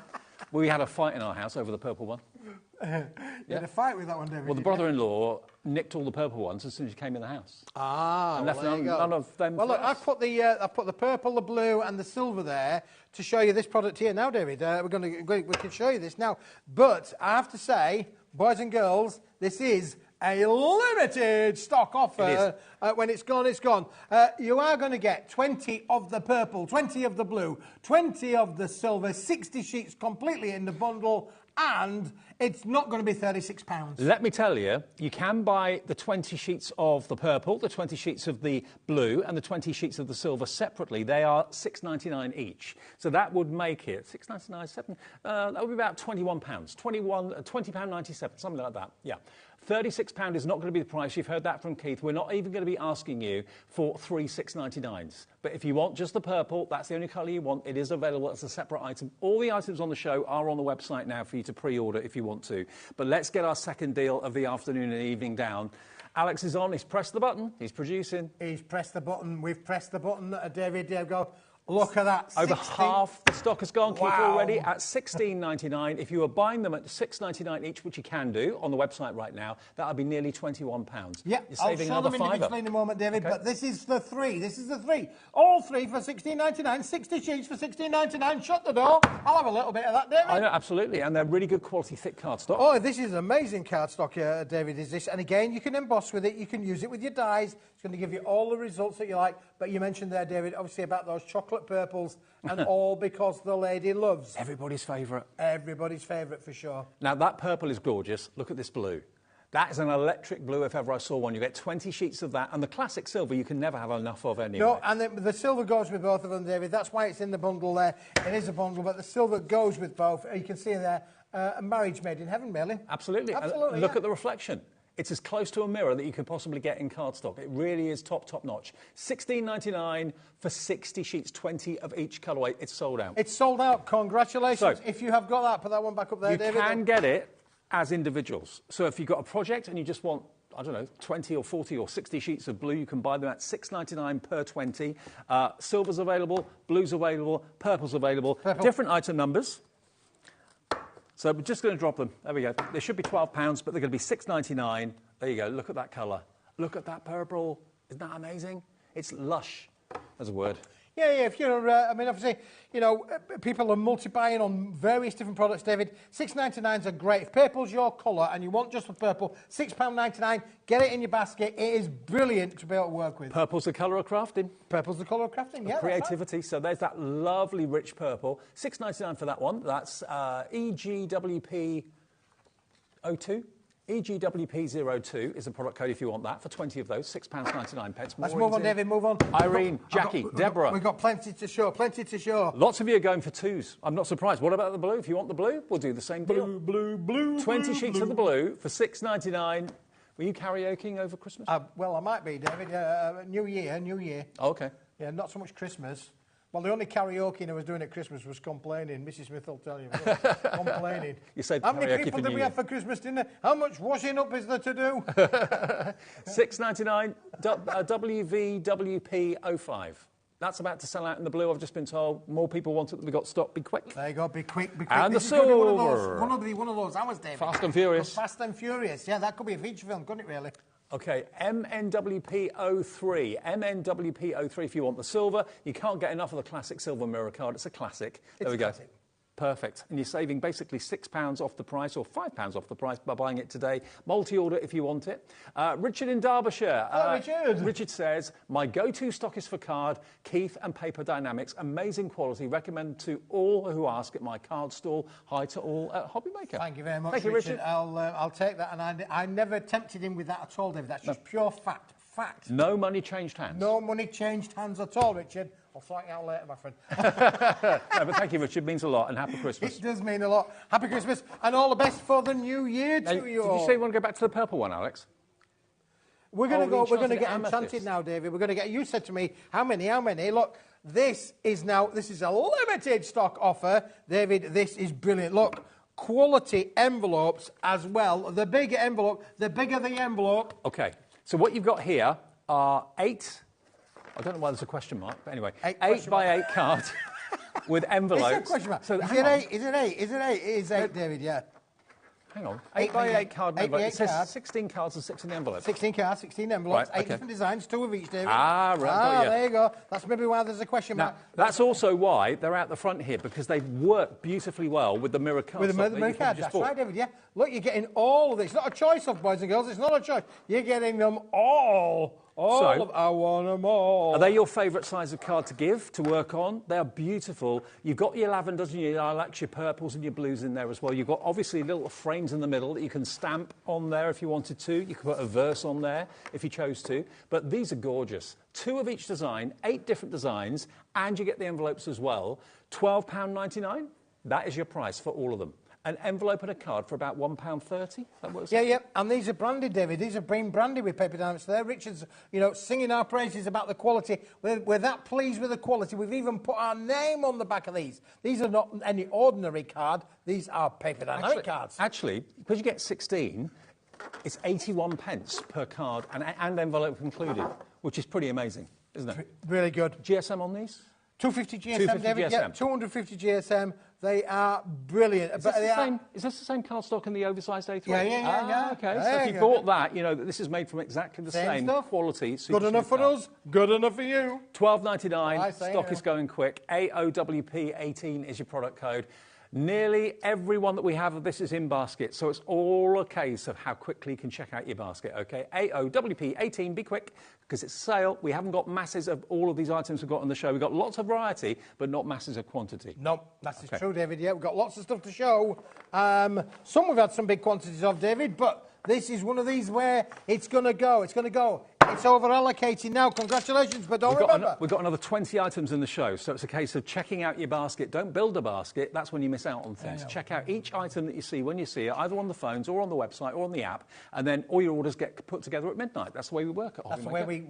We had a fight in our house over the purple one. You had a fight with that one, David? Well, the brother-in-law nicked all the purple ones as soon as he came in the house. Ah, and left none of them. Well, look, I've put the purple, the blue, and the silver there to show you this product here now, David. We can show you this now. But I have to say, boys and girls, this is a limited stock offer. When it's gone, it's gone. You are going to get 20 of the purple, 20 of the blue, 20 of the silver, 60 sheets completely in the bundle, and it's not going to be £36. Let me tell you, you can buy the 20 sheets of the purple, the 20 sheets of the blue, and the 20 sheets of the silver separately. They are £6.99 each. So that would make it £6.99, that would be about £21, £20.97, something like that. Yeah. £36 is not going to be the price. You've heard that from Keith. We're not even going to be asking you for 3 6.99s. But if you want just the purple, that's the only colour you want. It is available as a separate item. All the items on the show are on the website now for you to pre-order if you want to. But let's get our second deal of the afternoon and evening down. Alex is on. He's pressed the button. He's producing. He's pressed the button. We've pressed the button. David, go. Look at that. Over half the stock has gone, Keith, already at £16.99. If you were buying them at £6.99 each, which you can do on the website right now, that would be nearly £21. Yeah, you're saving another $5. I'll show them individually in a moment, David, but this is the 3. This is the 3. All 3 for £16.99, 60 sheets for £16.99. Shut the door. I'll have a little bit of that, David. I know, absolutely, and they're really good quality, thick cardstock. Oh, this is amazing cardstock, David, is this. And again, you can emboss with it. You can use it with your dyes. It's going to give you all the results that you like. But you mentioned there, David, obviously about those chocolate purples, and all because the lady loves. Everybody's favourite. Everybody's favourite, for sure. Now, that purple is gorgeous. Look at this blue. That is an electric blue if ever I saw one. You get 20 sheets of that. And the classic silver you can never have enough of anyway. No, and the silver goes with both of them, David. That's why it's in the bundle there. It is a bundle, but the silver goes with both. You can see there, a marriage made in heaven, really. Absolutely. Look at the reflection. It's as close to a mirror that you could possibly get in cardstock. It really is top notch. £16.99 for 60 sheets, 20 of each colourway. It's sold out. It's sold out. Congratulations. So, if you have got that, put that one back up there, David. You can get it as individuals. So if you've got a project and you just want, I don't know, 20 or 40 or 60 sheets of blue, you can buy them at £6.99 per 20. Silver's available, blue's available, purple's available. Different item numbers. So we're just going to drop them. There we go. They should be £12, but they're going to be £6.99. There you go. Look at that colour. Look at that purple. Isn't that amazing? It's lush. There's a word. Yeah, if you're, I mean, obviously, you know, people are multi-buying on various different products, David. £6.99s are great. If purple's your colour and you want just the purple, £6.99, get it in your basket. It is brilliant to be able to work with. Purple's the colour of crafting. Purple's the colour of crafting, yeah. Creativity. So there's that lovely rich purple. £6.99 for that one. That's EGWP02. EGWP02 is a product code if you want that, for 20 of those, £6.99. Let's move on, David, move on. Irene, Jackie, Deborah. We've got plenty to show, plenty to show. Lots of you are going for 2s. I'm not surprised. What about the blue? If you want the blue, we'll do the same deal. Blue. 20 sheets of the blue for £6.99. Were you karaokeing over Christmas? Well, I might be, David. New Year. Oh, OK. Yeah, not so much Christmas. Well, the only karaoke I was doing at Christmas was complaining. Mrs. Smith will tell you. Complaining. You said how many karaoke people for did New we have for Christmas dinner? How much washing up is there to do? £6.99, WVWP05. That's about to sell out in the blue, I've just been told. More people want it than we got stock. Be quick. There you go, be quick. And this the is gonna be silver. one of those hours, David. Fast and Furious. Fast and Furious. Yeah, that could be a feature film, couldn't it, really? OK, MNWP03. MNWP03 if you want the silver. You can't get enough of the classic silver mirror card. It's a classic. There we go. Classic. Perfect. And you're saving basically £6 off the price, or £5 off the price by buying it today. Multi-order if you want it. Richard in Derbyshire. Hello, Richard. Richard says, my go-to stock is for card, Keith and Paper Dynamics. Amazing quality. Recommend to all who ask at my card stall. Hi to all at HobbyMaker. Thank you very much, Thank you, Richard. I'll take that. And I never tempted him with that at all, David. That's just pure fact. No money changed hands. No money changed hands at all, Richard. I'll sort you out later, my friend. No, but thank you, Richard. It means a lot, and happy Christmas. It does mean a lot. Happy Christmas, and all the best for the new year to you all. Did you say you want to go back to the purple one, Alex? We're going to go. We're going to get amethyst. enchanted now, David. We're going to get. You said to me, how many? Look, this is a limited stock offer, David. This is brilliant. Look, quality envelopes as well. The bigger envelope, the bigger the envelope. Okay. So what you've got here are 8. I don't know why there's a question mark, but anyway, 8 by 8 cards with envelopes. It's a question mark. So Is it 8? Is it 8? Is it 8? It is 8, David, yeah. Hang on. 8 by 8 card envelope. It says cards. 16 cards and 6 in the envelope. 16 cards, 16 envelopes, Right, 8 different designs, 2 of each, David. Right. There you go. That's maybe why there's a question mark. That's also why they're out the front here, because they work beautifully well with the mirror cards. With the mirror cards, that's right, David, yeah. Look, you're getting all of this. It's not a choice of boys and girls. It's not a choice. You're getting them all. I want them all. Are they your favourite size of card to give, to work on? They are beautiful. You've got your lavenders and your lilacs, your purples and your blues in there as well. You've got, obviously, little frames in the middle that you can stamp on there if you wanted to. You could put a verse on there if you chose to. But these are gorgeous. 2 of each design, 8 different designs, and you get the envelopes as well. £12.99. That is your price for all of them. An envelope and a card for about £1.30. That works. Yeah. And these are branded, David. These are being branded with paper dynamics there. Richard's, singing our praises about the quality. We're that pleased with the quality. We've even put our name on the back of these. These are not any ordinary card. These are paper dynamic cards. Actually, because you get 16, it's 81 pence per card and envelope included, which is pretty amazing, isn't it? Really good. GSM on these? 250 GSM, 250 David. GSM. Yeah, 250 GSM. They are brilliant. Is this the same card stock in the oversized A3? Yeah. OK, so if you bought that, you know that this is made from exactly the same quality. Good enough for us, good enough for you. £12.99, stock is going quick. AOWP18 is your product code. Nearly every one that we have of this is in basket, so it's all a case of how quickly you can check out your basket, OK? AOWP18, be quick, because it's a sale. We haven't got masses of all of these items we've got on the show. We've got lots of variety, but not masses of quantity. No, that's true, David. Yeah, we've got lots of stuff to show. Some we've had some big quantities of, David, but this is one of these where it's going to go. It's going to go. It's over-allocating now. Congratulations, but remember. We've got another 20 items in the show, so it's a case of checking out your basket. Don't build a basket. That's when you miss out on things. Check out each item that you see when you see it, either on the phones or on the website or on the app, and then all your orders get put together at midnight. That's the way we work at HobbyMaker.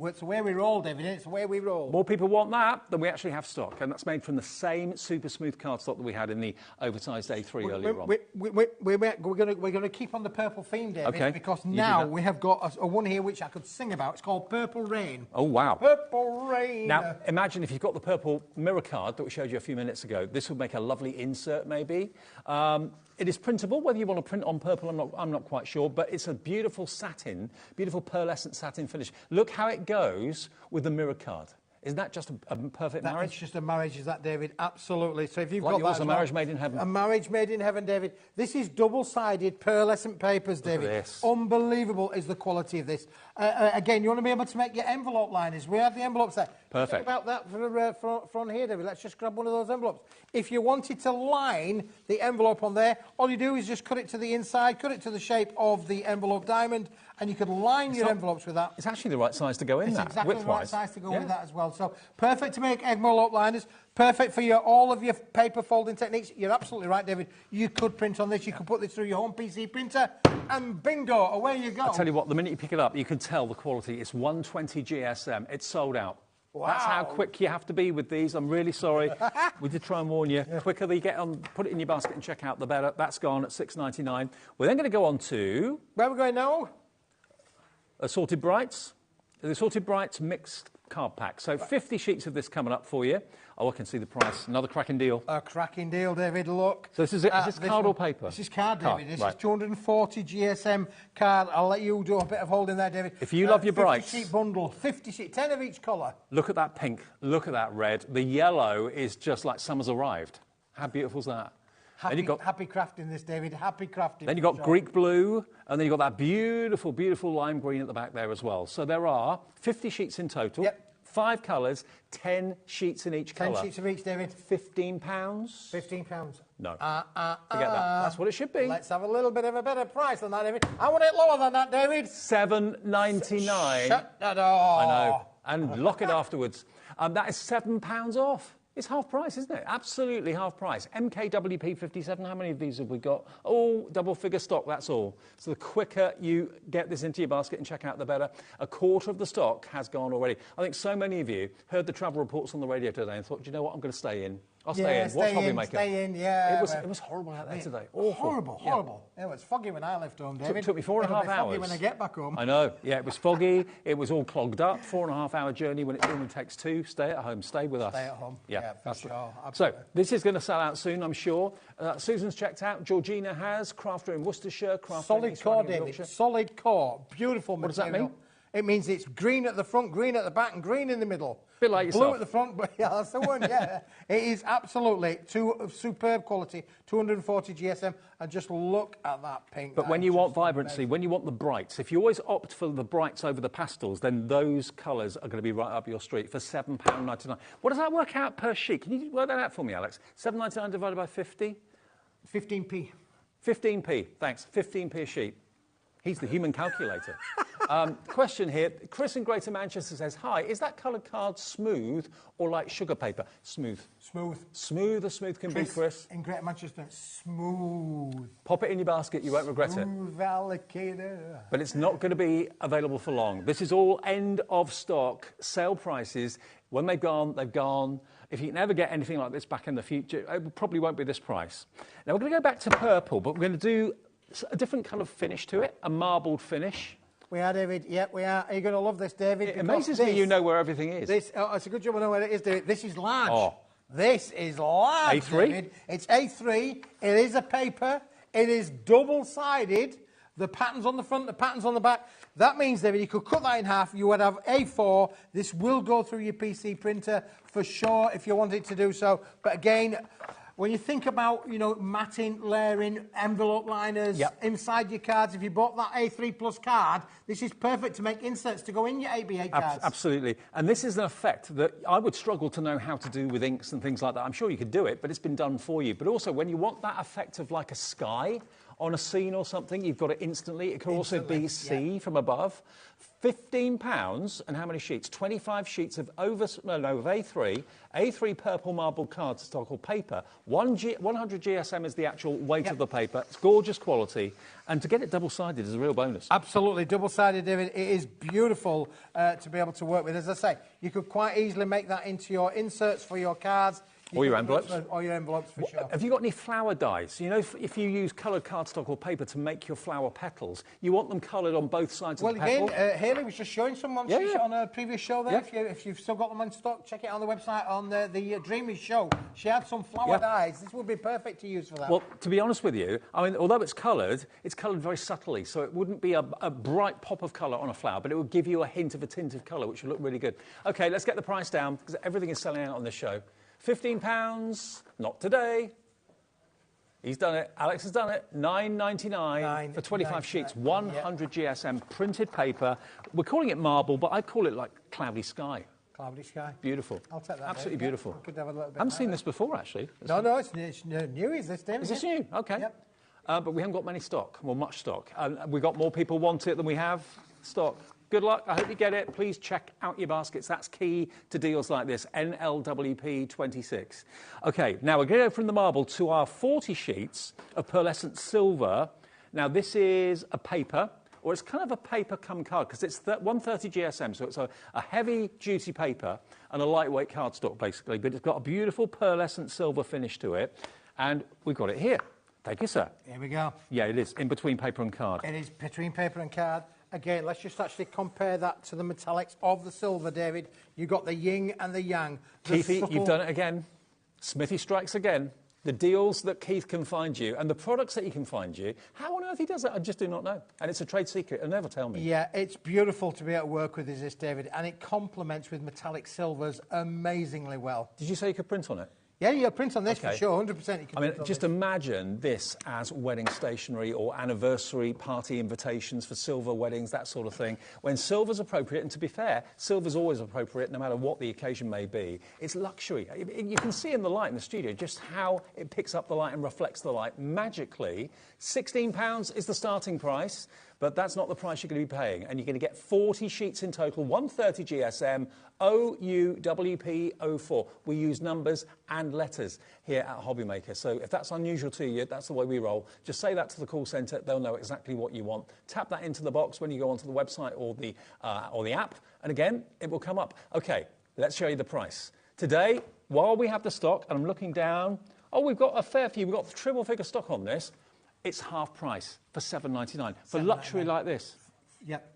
That's the way we roll, David. It's the way we roll. More people want that than we actually have stock, and that's made from the same super smooth cardstock that we had in the oversized A3 earlier on. We're going to keep on the purple theme, David, because now we have got a one here which I could sing about. It's called Purple Rain. Oh, wow. Purple Rain. Now, imagine if you've got the purple mirror card that we showed you a few minutes ago. This would make a lovely insert, maybe. It is printable, whether you want to print on purple, I'm not quite sure, but it's a beautiful satin, beautiful pearlescent satin finish. Look how it goes with the mirror card. Isn't that just a perfect marriage? It's just a marriage, is that, David? Absolutely. So if you've like got yours, that, a marriage made in heaven. A marriage made in heaven, David. This is double-sided pearlescent papers, David. Look at this. Unbelievable is the quality of this. Again, you want to be able to make your envelope liners. We have the envelopes there. Perfect. Think about that for front here, David. Let's just grab one of those envelopes. If you wanted to line the envelope on there, all you do is just cut it to the inside, cut it to the shape of the envelope diamond, and you could line your envelopes with that. It's actually the right size to go in It's that, exactly the right width-wise. size to go with that as well. So perfect to make envelope liners, perfect for all of your paper folding techniques. You're absolutely right, David. You could print on this. You could put this through your home PC printer, and bingo, away you go. I tell you what, the minute you pick it up, you can tell the quality. It's 120 GSM. It's sold out. Wow. That's how quick you have to be with these. I'm really sorry. We did try and warn you. The quicker they get on, put it in your basket and check out, the better. That's gone at $6.99. We're then going to go on to... Where are we going now? Assorted Brights. The Assorted Brights mixed card pack. So 50 sheets of this coming up for you. Oh, I can see the price. Another cracking deal. A cracking deal, David. Look. So this is it. Is this card or paper? This is card, David. This right. is 240 GSM card. I'll let you do a bit of holding there, David. If you love your brights. 50 sheet bundle. 50 sheet. 10 of each colour. Look at that pink. Look at that red. The yellow is just like summer's arrived. How beautiful is that? Happy crafting this, David. Happy crafting. Then you've got Greek blue, and then you've got that beautiful, beautiful lime green at the back there as well. So there are 50 sheets in total. Yep. 5 colours, 10 sheets in each colour. 10 sheets of each, David. £15? £15. No. Forget that. That's what it should be. Let's have a little bit of a better price than that, David. I want it lower than that, David. $7.99. Shut the door. I know. And lock it afterwards. That is £7 off. It's half price, isn't it? Absolutely half price. MKWP 57, how many of these have we got? Oh, double figure stock, that's all. So the quicker you get this into your basket and check out, the better. A quarter of the stock has gone already. I think so many of you heard the travel reports on the radio today and thought, do you know what, I'm going to stay in. I'll stay in. Watch HobbyMaker. Stay in, yeah. It was horrible out there today. Awful. Horrible. Yeah. It was foggy when I left home, David. Took me 4.5 hours. Foggy when I get back home. I know. Yeah, it was foggy. It was all clogged up. 4.5 hour journey when it only takes 2. Stay at home. Stay with us. Stay at home. Yeah, for sure. So this is going to sell out soon, I'm sure. Susan's checked out. Georgina has. Crafter in Worcestershire. Crafter Solid core, David. Solid core. Beautiful material. What does that mean? It means it's green at the front, green at the back, and green in the middle. Bit like Blue yourself. at the front, but yeah, that's the one, yeah. It is absolutely superb quality, 240 GSM, and just look at that pink. But when you want vibrancy, when you want the brights, if you always opt for the brights over the pastels, then those colours are going to be right up your street for £7.99. What does that work out per sheet? Can you work that out for me, Alex? £7.99 divided by 50? 15p. 15p, thanks. 15p a sheet. He's the human calculator. Question here. Chris in Greater Manchester says, hi, is that coloured card smooth or like sugar paper? Smooth. Smooth. Smooth as smooth can be, Chris. In Greater Manchester, smooth. Pop it in your basket, you won't regret it. Smooth allocator. But it's not going to be available for long. This is all end of stock, sale prices. When they've gone, they've gone. If you can ever get anything like this back in the future, it probably won't be this price. Now, we're going to go back to purple, but we're going to do a different kind of finish to it, a marbled finish. We are, David. Yeah, we are. Are you going to love this, David? It amazes me you know where everything is. It's a good job I know where it is, David. This is large. Oh. This is large, A3? David. It's A3. It is a paper. It is double-sided. The pattern's on the front, the pattern's on the back. That means, David, you could cut that in half. You would have A4. This will go through your PC printer for sure if you wanted to do so. But again, when you think about, matting, layering, envelope liners inside your cards, if you bought that A3 Plus card, this is perfect to make inserts to go in your ABA cards. Absolutely. And this is an effect that I would struggle to know how to do with inks and things like that. I'm sure you could do it, but it's been done for you. But also, when you want that effect of like a sky on a scene or something, you've got it instantly. It can also be sea from above. £15, and how many sheets? 25 sheets of A3 purple marbled card stock or paper. 100 GSM is the actual weight of the paper. It's gorgeous quality, and to get it double-sided is a real bonus. Absolutely, double-sided, David. It is beautiful to be able to work with. As I say, you could quite easily make that into your inserts for your cards. Or your envelopes. Or your envelopes, for sure. Have you got any flower dies? You know, if you use coloured cardstock or paper to make your flower petals, you want them coloured on both sides of the petal? Well, again, Hayley was just showing some on a previous show there. Yeah. If you've still got them in stock, check it out on the website on the Dreamees show. She had some flower dies. This would be perfect to use for that. Well, to be honest with you, I mean, although it's coloured very subtly, so it wouldn't be a bright pop of colour on a flower, but it would give you a hint of a tint of colour, which would look really good. OK, let's get the price down, because everything is selling out on this show. £15, not today. He's done it. Alex has done it. $9.99 for 25 sheets, 100 GSM printed paper. We're calling it marble, but I'd call it like cloudy sky. Cloudy sky. Beautiful. I'll take that. Absolutely beautiful. Could have a little bit. I haven't seen this before, actually. No, it's new. Is this, David? Is this new? OK. Yep. But we haven't got many stock, well, much stock. We've got more people want it than we have stock. Good luck. I hope you get it. Please check out your baskets. That's key to deals like this. NLWP 26. OK, now we're going to go from the marble to our 40 sheets of pearlescent silver. Now, this is a paper, or it's kind of a paper come card, because it's 130 GSM, so it's a heavy-duty paper and a lightweight cardstock, basically. But it's got a beautiful pearlescent silver finish to it, and we've got it here. Thank you, sir. Here we go. Yeah, it is, in between paper and card. It is between paper and card. Again, let's just actually compare that to the metallics of the silver, David. You've got the yin and the yang. Keithy, you've done it again. Smithy strikes again. The deals that Keith can find you and the products that he can find you, how on earth he does that, I just do not know. And it's a trade secret. He'll never tell me. Yeah, it's beautiful to be able to work with this, David, and it complements with metallic silvers amazingly well. Did you say you could print on it? Yeah, you print on this for sure, 100% you can. I mean, just imagine this as wedding stationery or anniversary party invitations for silver weddings, that sort of thing. When silver's appropriate, and to be fair, silver's always appropriate no matter what the occasion may be. It's luxury. You can see in the light in the studio just how it picks up the light and reflects the light magically. £16 is the starting price, but that's not the price you're going to be paying. And you're going to get 40 sheets in total, 130 GSM, OUWP04. We use numbers and letters here at HobbyMaker. So if that's unusual to you, that's the way we roll. Just say that to the call centre. They'll know exactly what you want. Tap that into the box when you go onto the website or the app. And again, it will come up. OK, let's show you the price. Today, while we have the stock, and I'm looking down, we've got a fair few. We've got triple figure stock on this. It's half price for $7.99 for luxury like this. Yep.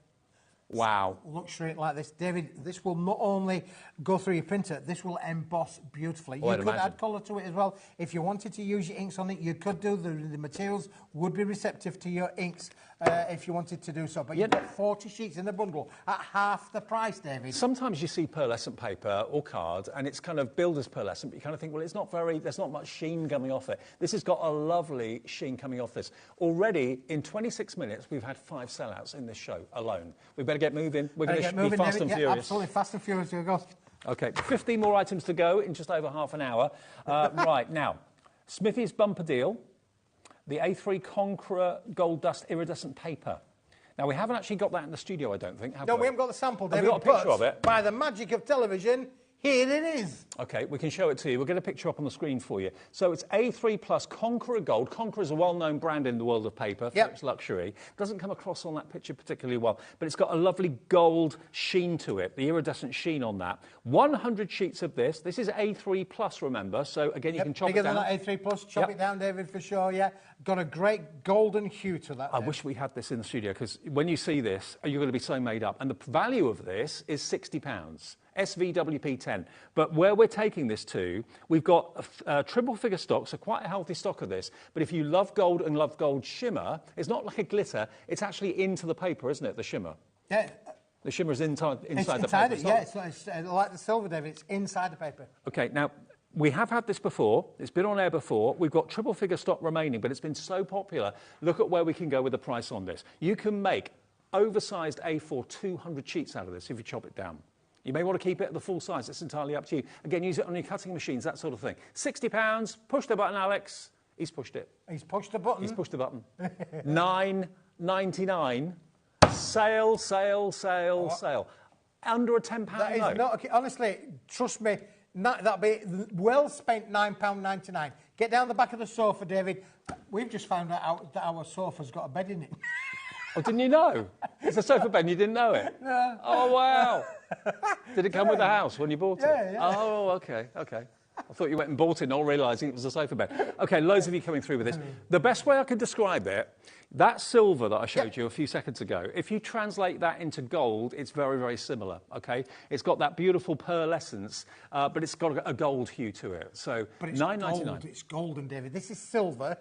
Wow. Luxury like this. David, this will not only go through your printer, this will emboss beautifully. You could add colour to it as well. If you wanted to use your inks on it, you could do. The materials would be receptive to your inks if you wanted to do so. But you've got 40 sheets in the bundle at half the price, David. Sometimes you see pearlescent paper or card, and it's kind of billed as pearlescent, but you kind of think, well, there's not much sheen coming off it. This has got a lovely sheen coming off this. Already, in 26 minutes, we've had 5 sellouts in this show alone. We better get moving. We're going to be fast and furious. Absolutely, fast and furious. Here we go. OK, 15 more items to go in just over half an hour. Right, now, Smithy's bumper deal, the A3 Conqueror Gold Dust Iridescent Paper. Now, we haven't actually got that in the studio, I don't think, have we? No, we haven't got the sample, David. Have we got a picture of it? By the magic of television, here it is. OK, we can show it to you. We'll get a picture up on the screen for you. So it's A3 Plus Conqueror Gold. Conqueror is a well-known brand in the world of paper for its luxury. Doesn't come across on that picture particularly well, but it's got a lovely gold sheen to it, the iridescent sheen on that. 100 sheets of this. This is A3 Plus, remember, so again, you can chop it down. Bigger than that A3 Plus, chop it down, David, for sure, yeah. Got a great golden hue to that. I wish we had this in the studio, because when you see this, you're going to be so made up. And the value of this is £60. SVWP 10. But where we're taking this to, we've got triple figure stock, so quite a healthy stock of this. But if you love gold and love gold shimmer, it's not like a glitter, it's actually into the paper, isn't it, the shimmer? Yeah. The shimmer is inside the paper. It's like the silver, David, it's inside the paper. OK, now, we have had this before. It's been on air before. We've got triple figure stock remaining, but it's been so popular. Look at where we can go with the price on this. You can make oversized A4 200 sheets out of this if you chop it down. You may want to keep it at the full size. It's entirely up to you. Again, use it on your cutting machines, that sort of thing. £60. Push the button, Alex. He's pushed it. He's pushed the button. He's pushed the button. $9.99. Sale, sale, sale, sale. Under a £10 that note. Is not, okay, honestly, trust me, that'll be well spent £9.99. Get down the back of the sofa, David. We've just found out that our sofa's got a bed in it. Oh, didn't you know? It's a sofa bed and you didn't know it? No. Oh, wow. Did it come with the house when you bought it? Yeah. Oh, OK. I thought you went and bought it, not realising it was a sofa bed. OK, loads of you coming through with this. The best way I could describe it, that silver that I showed you a few seconds ago, if you translate that into gold, it's very, very similar, OK? It's got that beautiful pearlescence, but it's got a gold hue to it. So $9.99. It's golden, David. This is silver.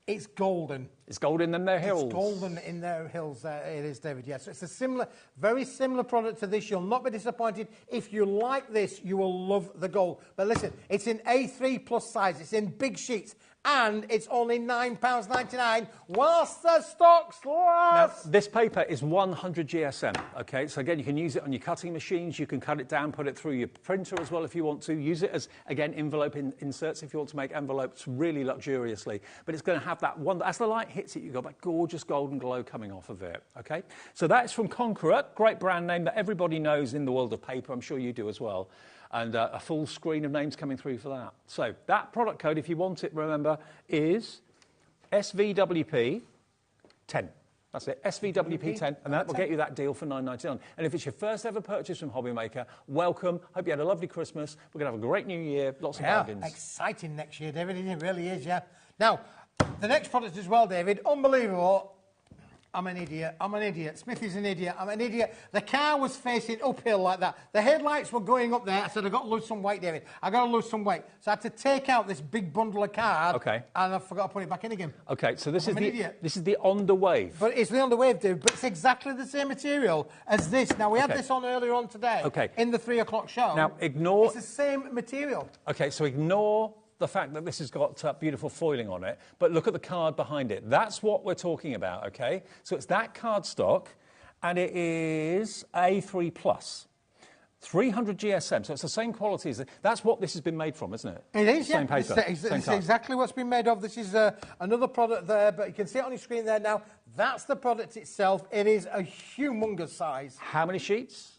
It's golden. It's golden in their hills. It's golden in their hills. It is, David. Yes, so it's a similar, very similar product to this. You'll not be disappointed. If you like this, you will love the gold. But listen, it's in A3 plus size. It's in big sheets. And it's only £9.99 whilst the stocks last. Now, this paper is 100 GSM, OK? So, again, you can use it on your cutting machines. You can cut it down, put it through your printer as well if you want to. Use it as, again, envelope inserts if you want to make envelopes really luxuriously. But it's going to have that one, as the light hits it, you've got that gorgeous golden glow coming off of it, OK? So that's from Conqueror, great brand name that everybody knows in the world of paper. I'm sure you do as well. And a full screen of names coming through for that. So that product code, if you want it, remember, is SVWP 10. That's it, SVWP 10, and that will get you that deal for $9.99. And if it's your first ever purchase from HobbyMaker, welcome. Hope you had a lovely Christmas. We're going to have a great new year, lots of bargains. Exciting next year, David. It really is, yeah. Now, the next product as well, David, unbelievable. I'm an idiot. I'm an idiot. Smithy's an idiot. I'm an idiot. The car was facing uphill like that. The headlights were going up there. I said, I've got to lose some weight, David. I've got to lose some weight. So I had to take out this big bundle of card. OK. And I forgot to put it back in again. OK, so this is the On The Wave. But it's the On The Wave, David. But it's exactly the same material as this. Now, we had this on earlier on today. OK. In the 3 o'clock show. Now, ignore... It's the same material. OK, so ignore the fact that this has got beautiful foiling on it, but look at the card behind it. That's what we're talking about, OK? So it's that cardstock, and it is A3+. 300 GSM, so it's the same quality as... That's what this has been made from, isn't it? It is, same yeah. paper. It's exactly what's been made of. This is another product there, but you can see it on your screen there now. That's the product itself. It is a humongous size. How many sheets?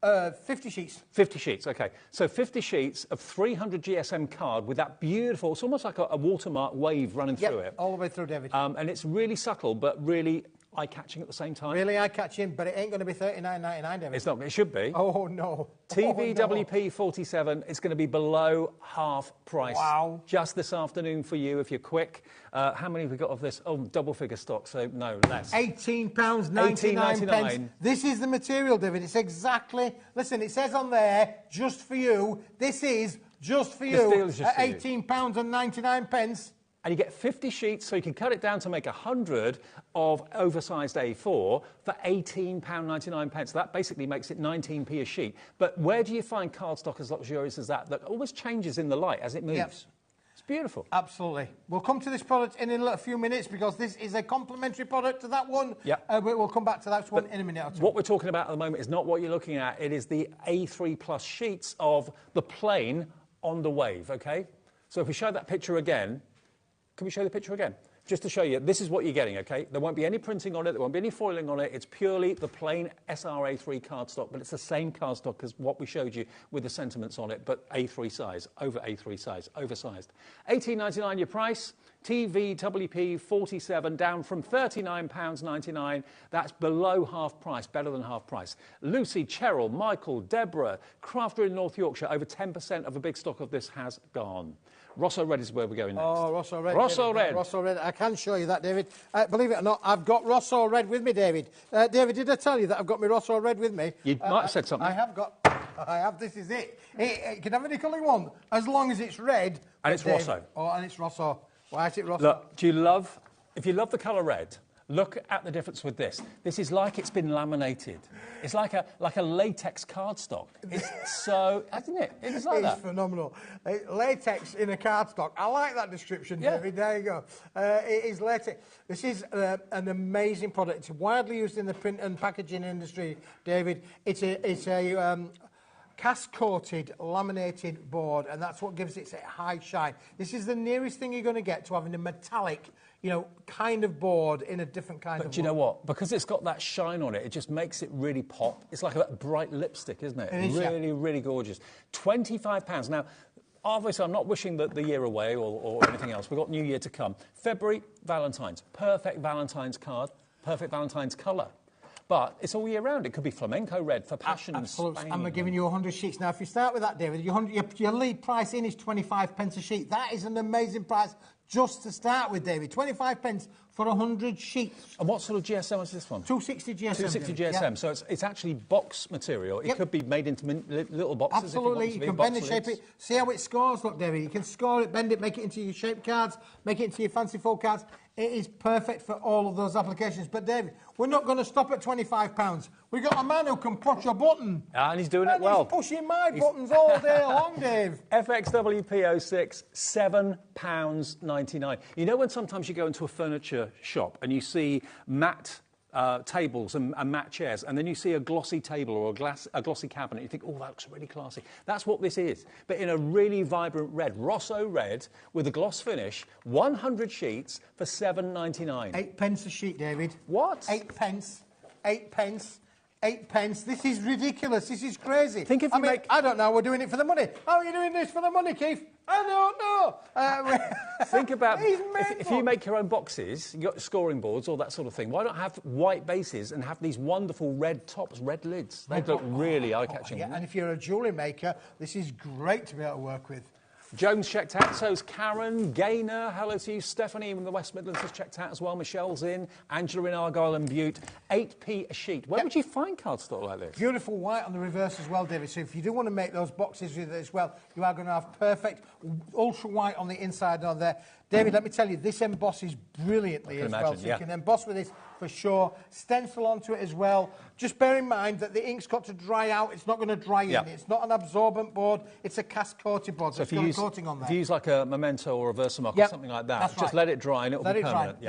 50 sheets. 50 sheets, OK. So 50 sheets of 300 GSM card with that beautiful, it's almost like a watermark wave running through it. All the way through, David. And it's really subtle, but really eye-catching at the same time. Really eye-catching, but it ain't going to be $39.99, David. It's not, it should be. Oh, no. TVWP 47, it's going to be below half price. Wow. Just this afternoon for you, if you're quick. How many have we got of this? Oh, double figure stock, so no, less. £18.99. This is the material, David. It's exactly... Listen, it says on there, just for you. This is just for you at £18.99. And you get 50 sheets, so you can cut it down to make 100 of oversized A4 for £18.99. That basically makes it 19p a sheet. But where do you find cardstock as luxurious as that always changes in the light as it moves? Yep. It's beautiful. Absolutely. We'll come to this product in a few minutes because this is a complementary product to that one. Yeah. We'll come back to that one in a minute or two. What we're talking about at the moment is not what you're looking at. It is the A3+ sheets of the plain On The Wave, OK? So if we show that picture again... Can we show the picture again? Just to show you, this is what you're getting, OK? There won't be any printing on it, there won't be any foiling on it. It's purely the plain SRA3 cardstock, but it's the same cardstock as what we showed you with the sentiments on it, but A3 size, over A3 size, oversized. $18.99 your price. TVWP 47 down from £39.99. That's below half price, better than half price. Lucy, Cheryl, Michael, Deborah, Crafter in North Yorkshire, over 10% of a big stock of this has gone. Rosso Red is where we're going next. Oh, Rosso Red. Rosso Red. Rosso Red. I can show you that, David. Believe it or not, I've got Rosso Red with me, David. David, did I tell you that I've got my Rosso Red with me? You might have said something. I have got... I have. This is it. It can have any colour you want, as long as it's red. And it's Rosso. Oh, and it's Rosso. Why is it Rosso? Look, if you love the colour red, look at the difference with this. This is like it's been laminated. It's like a latex cardstock. It's so, isn't it? It is like that. It's phenomenal. Latex in a cardstock. I like that description, David. There you go. It is latex. This is an amazing product. It's widely used in the print and packaging industry, David. It's a cast-coated, laminated board, and that's what gives it a high shine. This is the nearest thing you're going to get to having a metallic, kind of board in a different kind of But do you know what? Because it's got that shine on it, it just makes it really pop. It's like a bright lipstick, isn't it? It is, really, really gorgeous. £25. Now, obviously, I'm not wishing the year away or anything else. We've got New Year to come. February, Valentine's. Perfect Valentine's card, perfect Valentine's colour. but it's all year round. It could be flamenco red for passion. Absolutely. And we're giving you 100 sheets. Now, if you start with that, David, your lead price in is 25 pence a sheet. That is an amazing price just to start with, David. 25 pence for 100 sheets. And what sort of GSM is this one? 260 GSM. 260 GSM. Yeah. So it's actually box material. It could be made into little boxes. Absolutely. If you can bend it, shape it. See how it scores, look, David. You can score it, bend it, make it into your shape cards, make it into your fancy fold cards. It is perfect for all of those applications. But, David, we're not going to stop at £25. We've got a man who can push a button. And he's doing it well. He's pushing my buttons all day long, Dave. FXWP06, £7.99. You know when sometimes you go into a furniture shop and you see matte tables and matte chairs, and then you see a glossy table or a glossy cabinet, you think, oh, that looks really classy. That's what this is, but in a really vibrant red, Rosso red, with a gloss finish, 100 sheets for £7.99. 8 pence a sheet, David. What? 8 pence. 8 pence. 8 pence. This is ridiculous. This is crazy. Think if you make... I don't know. We're doing it for the money. How are you doing this for the money, Keith? I don't know. Think about if you make your own boxes, you've got scoring boards, all that sort of thing. Why not have white bases and have these wonderful red tops, red lids? They look really eye-catching. Yeah, and if you're a jewellery maker, this is great to be able to work with. Jones checked out, so's Karen, Gaynor, hello to you, Stephanie in the West Midlands has checked out as well, Michelle's in, Angela in Argyle and Butte, 8p a sheet. Where would you find cardstock like this? Beautiful white on the reverse as well, David, so if you do want to make those boxes with it as well, you are going to have perfect ultra white on the inside on there. David, let me tell you, this embosses brilliantly as well, so you can emboss with this for sure, stencil onto it as well. Just bear in mind that the ink's got to dry out, it's not going to dry in. It's not an absorbent board, it's a cast coated board, so it's got a coating on there. If you use like a Memento or a Versamark or something like that, just let it dry and it'll be permanent.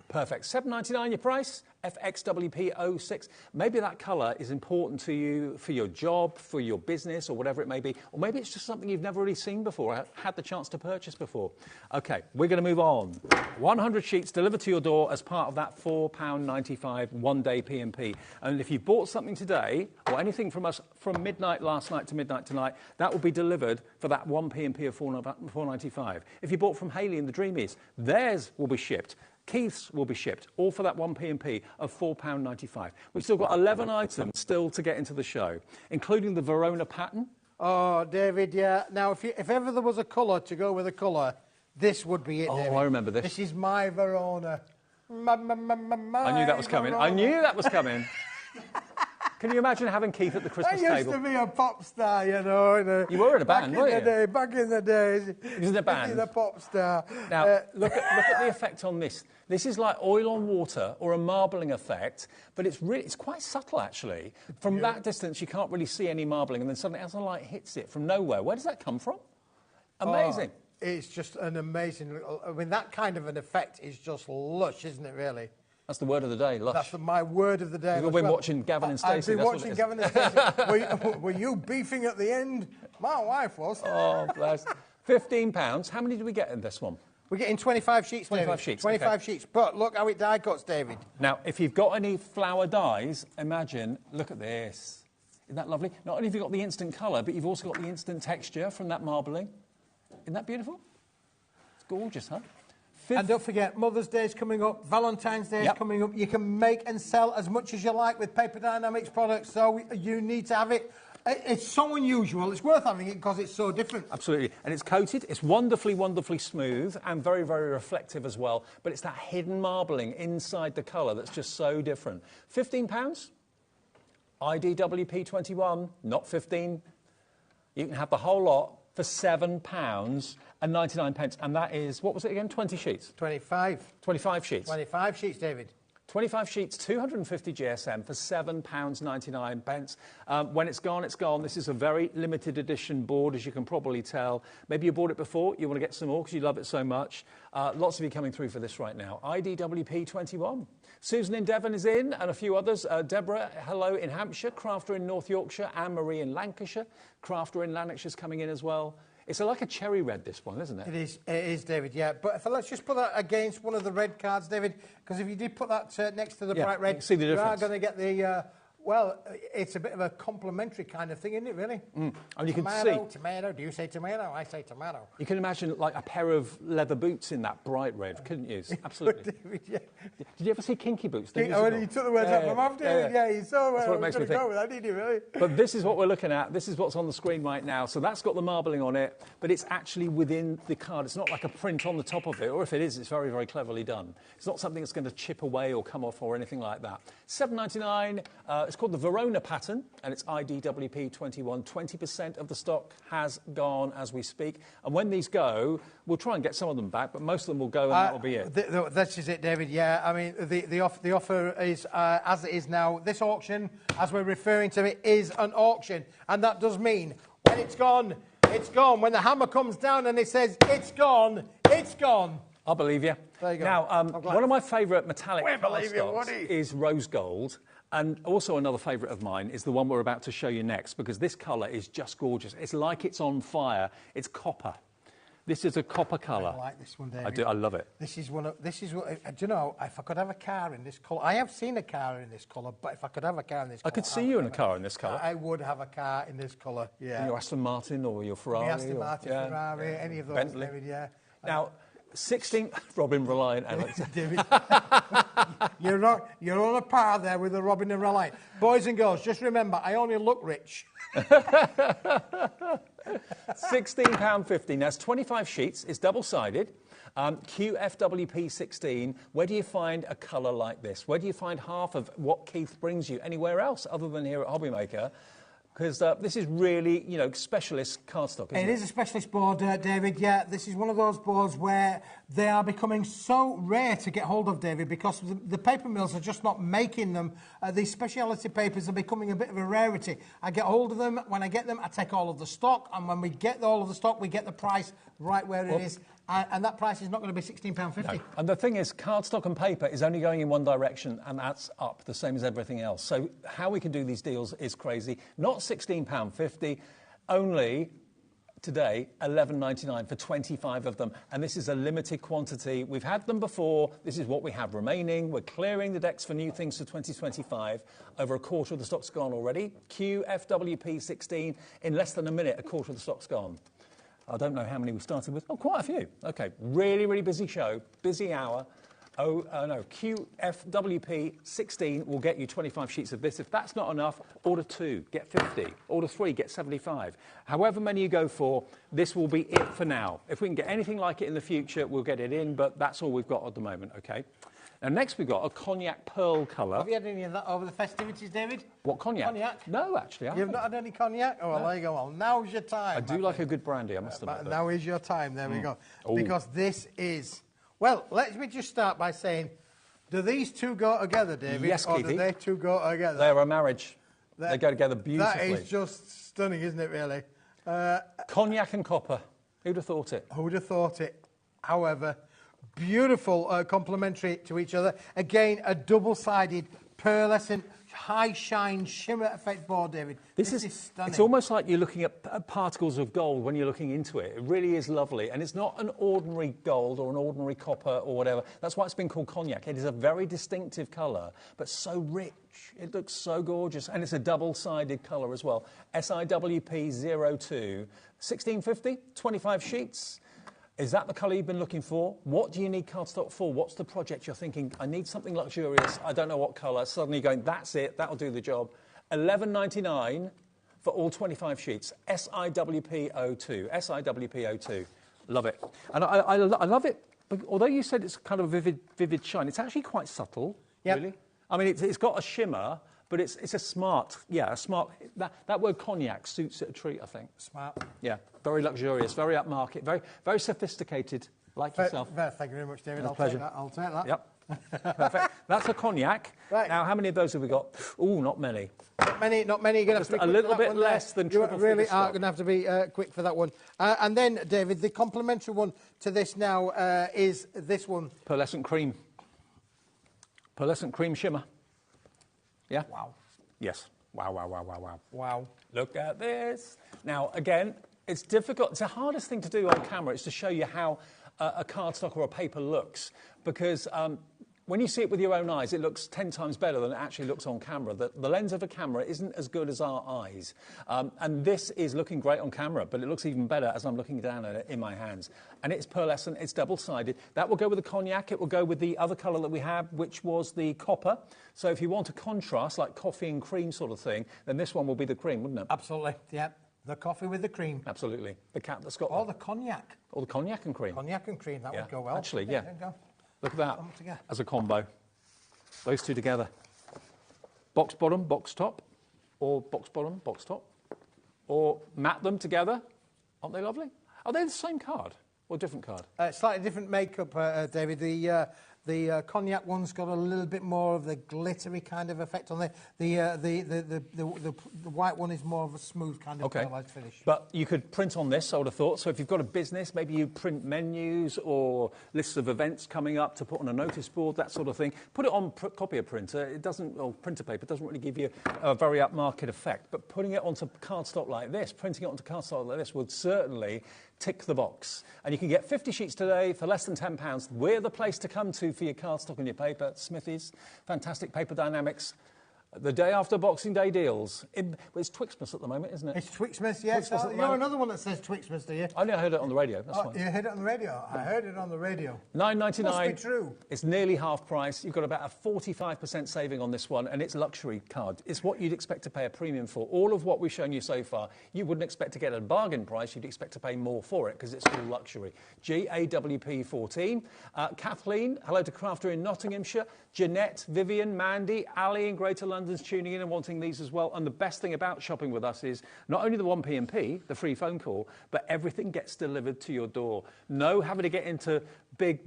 Perfect. £7.99 your price, FXWP06. Maybe that colour is important to you for your job, for your business, or whatever it may be. Or maybe it's just something you've never really seen before, had the chance to purchase before. OK, we're going to move on. 100 sheets delivered to your door as part of that £4.95 one-day P&P. And if you bought something today, or anything from us from midnight last night to midnight tonight, that will be delivered for that one P&P of £4.95. If you bought from Hayley and the Dreamies, theirs will be shipped. Keith's will be shipped, all for that one P&P of £4.95. We've still got 11 items still to get into the show, including the Verona pattern. Oh, David, yeah. Now, if ever there was a colour to go with a colour, this would be it, David. Oh, I remember this. This is my Verona. I knew that was coming. I knew that was coming. Can you imagine having Keith at the Christmas table? I used to be a pop star, you know. You were in a band, weren't you? Back in the days. He was in a band? He's a pop star. Now, look at the effect on this. This is like oil on water or a marbling effect, but it's quite subtle, actually. From that distance, you can't really see any marbling, and then suddenly, as the light hits it from nowhere, where does that come from? Amazing. It's just an amazing... I mean, that kind of an effect is just lush, isn't it, really? That's the word of the day, lush. That's my word of the day. You've been watching Gavin and Stacey. I've been watching Gavin and Stacey. Were you beefing at the end? My wife was. Oh, bless. £15. How many do we get in this one? We're getting 25 sheets, 25 David. sheets. 25 sheets. But look how it die cuts, David. Now, if you've got any flower dyes, imagine, look at this. Isn't that lovely? Not only have you got the instant colour, but you've also got the instant texture from that marbling. Isn't that beautiful? It's gorgeous, huh? And don't forget, Mother's Day's coming up, Valentine's Day's coming up. You can make and sell as much as you like with Paper Dynamics products, so you need to have it. It's so unusual. It's worth having it because it's so different. Absolutely. And it's coated. It's wonderfully, wonderfully smooth and very, very reflective as well. But it's that hidden marbling inside the colour that's just so different. £15. IDWP21, not 15. You can have the whole lot for £7.99. And that is, what was it again? 20 sheets? 25. 25 sheets. 25 sheets, David. 25 sheets, 250 GSM for £7.99. When it's gone, it's gone. This is a very limited edition board, as you can probably tell. Maybe you bought it before, you want to get some more because you love it so much. Lots of you coming through for this right now. IDWP21. Susan in Devon is in, and a few others. Deborah, hello, in Hampshire. Crafter in North Yorkshire. Anne-Marie in Lancashire. Crafter in Lanarkshire's coming in as well. It's like a cherry red, this one, isn't it? It is, David, yeah. But let's just put that against one of the red cards, David, because if you did put that next to the bright red, see the difference. You are going to get the Well, it's a bit of a complementary kind of thing, isn't it, really? And you can tomato, see... Tomato, do you say tomato? I say tomato. You can imagine like a pair of leather boots in that bright red, couldn't you? Absolutely. Yeah. Did you ever see Kinky Boots? Oh, you took the words out of my mouth, David. Yeah, you saw That's what it makes me think. go with that, didn't you, really? But this is what we're looking at. This is what's on the screen right now. So that's got the marbling on it, but it's actually within the card. It's not like a print on the top of it, or if it is, it's very, very cleverly done. It's not something that's going to chip away or come off or anything like that. $7.99. It's called the Verona pattern, and it's IDWP 21. 20% of the stock has gone as we speak. And when these go, we'll try and get some of them back, but most of them will go, and that will be it. This is it, David. Yeah, I mean, the offer is as it is now. This auction, as we're referring to it, is an auction, and that does mean when it's gone, it's gone. When the hammer comes down and it says it's gone, it's gone. I believe you. There you go. Now, one of my favourite metallic We believe you, cardstocks Woody. is rose gold. And also another favourite of mine is the one we're about to show you next, because this colour is just gorgeous. It's like it's on fire. It's copper. This is a copper colour. I like this one, David. I do. I love it. This is what. Do you know? If I could have a car in this colour, I have seen a car in this colour. But if I could have a car in this colour, I could see you in a car in this colour. I would have a car in this colour. Yeah. Your Aston Martin or your Ferrari. The Aston Martin, Ferrari, any of those, Bentley. David. Yeah. Now, 16. Robin Reliant, Alex. David, you're on a par there with the Robin and Reliant. Boys and girls, just remember, I only look rich. £16.50. Now, it's 25 sheets. It's double-sided. QFWP 16. Where do you find a colour like this? Where do you find half of what Keith brings you anywhere else other than here at HobbyMaker? Because this is really, you know, specialist cardstock, isn't it? It is a specialist board, David. Yeah, this is one of those boards where they are becoming so rare to get hold of, David, because the paper mills are just not making them. These speciality papers are becoming a bit of a rarity. I get hold of them. When I get them, I take all of the stock. And when we get all of the stock, we get the price right where it is. And that price is not going to be £16.50. No. And the thing is, cardstock and paper is only going in one direction, and that's up, the same as everything else. So how we can do these deals is crazy. Not £16.50, only today $11.99 for 25 of them. And this is a limited quantity. We've had them before. This is what we have remaining. We're clearing the decks for new things for 2025. Over a quarter of the stock's gone already. QFWP 16. In less than a minute, a quarter of the stock's gone. I don't know how many we started with. Oh, quite a few. OK, really, really busy show, busy hour. Oh, no, QFWP 16 will get you 25 sheets of this. If that's not enough, order 2, get 50. Order 3, get 75. However many you go for, this will be it for now. If we can get anything like it in the future, we'll get it in, but that's all we've got at the moment, OK? Now, next we've got a cognac pearl colour. Have you had any of that over the festivities, David? What, cognac? Cognac? No, actually, I haven't. You've not had any cognac? Oh, well, No. there you go. Well, now's your time. I do like a good brandy, I must admit. Now is your time. There we go. Ooh. Because this is... Well, let me just start by saying, do these two go together, David? Yes, or Keithy. do they two go together? They're a marriage. They go together beautifully. That is just stunning, isn't it, really? Cognac and copper. Who'd have thought it? Who'd have thought it? However, beautiful, complementary to each other. Again, a double-sided, pearlescent, high-shine, shimmer effect board, David. This is stunning. It's almost like you're looking at particles of gold when you're looking into it. It really is lovely. And it's not an ordinary gold or an ordinary copper or whatever. That's why it's been called cognac. It is a very distinctive colour, but so rich. It looks so gorgeous. And it's a double-sided colour as well. SIWP 02, 1650, 25 sheets. Is that the colour you've been looking for? What do you need cardstock for? What's the project you're thinking? I need something luxurious. I don't know what colour. Suddenly going, that's it. That'll do the job. $11.99 for all 25 sheets. SIWP 02. SIWP 02. Love it. And I love it. Although you said it's kind of a vivid shine, it's actually quite subtle, really. I mean, it's got a shimmer, but it's a smart, that word cognac suits it a treat, I think. Smart. Yeah, very luxurious, very upmarket, very, very sophisticated, like yourself. Thank you very much, David. It's a pleasure. I'll take that. Yep. Perfect. That's a cognac. Right. Now, how many of those have we got? Ooh, not many. Not many. You're going to have to be a little bit less than triple. You really are going to have to be quick for that one. And then, David, the complementary one to this now is this one. Pearlescent cream. Pearlescent cream shimmer. Yeah? Wow. Yes. Wow, wow, wow, wow, wow. Wow. Look at this. Now, again, it's difficult. It's the hardest thing to do on camera is to show you how a cardstock or a paper looks because when you see it with your own eyes, it looks 10 times better than it actually looks on camera. The lens of a camera isn't as good as our eyes. And this is looking great on camera, but it looks even better as I'm looking down at it in my hands. And it's pearlescent, it's double-sided. That will go with the cognac, it will go with the other colour that we have, which was the copper. So if you want a contrast, like coffee and cream sort of thing, then this one will be the cream, wouldn't it? Absolutely, yeah. The coffee with the cream. Absolutely. The cat that's got... Or the cognac. Or the cognac and cream. Cognac and cream, that would go well. Actually, yeah. There you go. Look at that as a combo. Those two together. Box bottom, box top, or box bottom, box top, or mat them together. Aren't they lovely? Are they the same card or different card? Slightly different makeup, David. The cognac one's got a little bit more of the glittery kind of effect on it. The white one is more of a smooth kind of pearlized finish. But you could print on this, I would have thought. So if you've got a business, maybe you print menus or lists of events coming up to put on a notice board, that sort of thing. Put it on copier printer. It doesn't, or printer paper, doesn't really give you a very upmarket effect. But putting it onto cardstock like this, printing it onto cardstock like this would certainly tick the box. And you can get 50 sheets today for less than £10. We're the place to come to for your cardstock and your paper. Smithies, fantastic paper dynamics. The day after Boxing Day deals. It's Twixmas at the moment, isn't it? It's Twixmas, yes. You're another one that says Twixmas, do you? I only heard it on the radio. That's fine. You heard it on the radio? I heard it on the radio. $9.99. Must be true. It's nearly half price. You've got about a 45% saving on this one, and it's luxury card. It's what you'd expect to pay a premium for. All of what we've shown you so far, you wouldn't expect to get at a bargain price. You'd expect to pay more for it because it's all luxury. GAWP 14. Kathleen, hello to Crafter in Nottinghamshire. Jeanette, Vivian, Mandy, Ali in Greater London's tuning in and wanting these as well. And the best thing about shopping with us is not only the 1p&p, the free phone call, but everything gets delivered to your door. No having to get into big,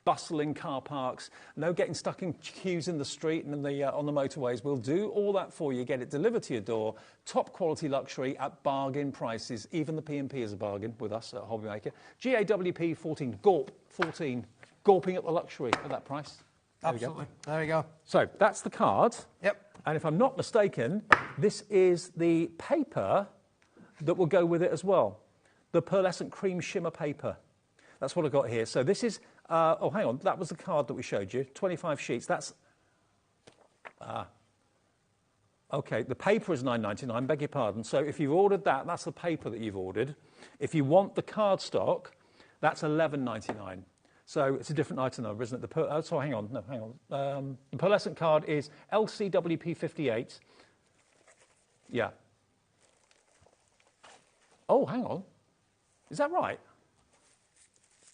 bustling car parks. No getting stuck in queues in the street and on the motorways. We'll do all that for you. Get it delivered to your door. Top quality luxury at bargain prices. Even the P&P is a bargain with us at HobbyMaker. GAWP 14, Gawp 14. Gawping at the luxury at that price. Absolutely. There we go. So that's the card. Yep. And if I'm not mistaken, this is the paper that will go with it as well. The pearlescent cream shimmer paper. That's what I've got here. So this is, oh, hang on. That was the card that we showed you. 25 sheets. That's, okay, the paper is $9.99, beg your pardon. So if you've ordered that, that's the paper that you've ordered. If you want the cardstock, that's $11.99. So it's a different item number, isn't it? So hang on. No, hang on. The pearlescent card is LCWP 58. Yeah. Oh, hang on. Is that right?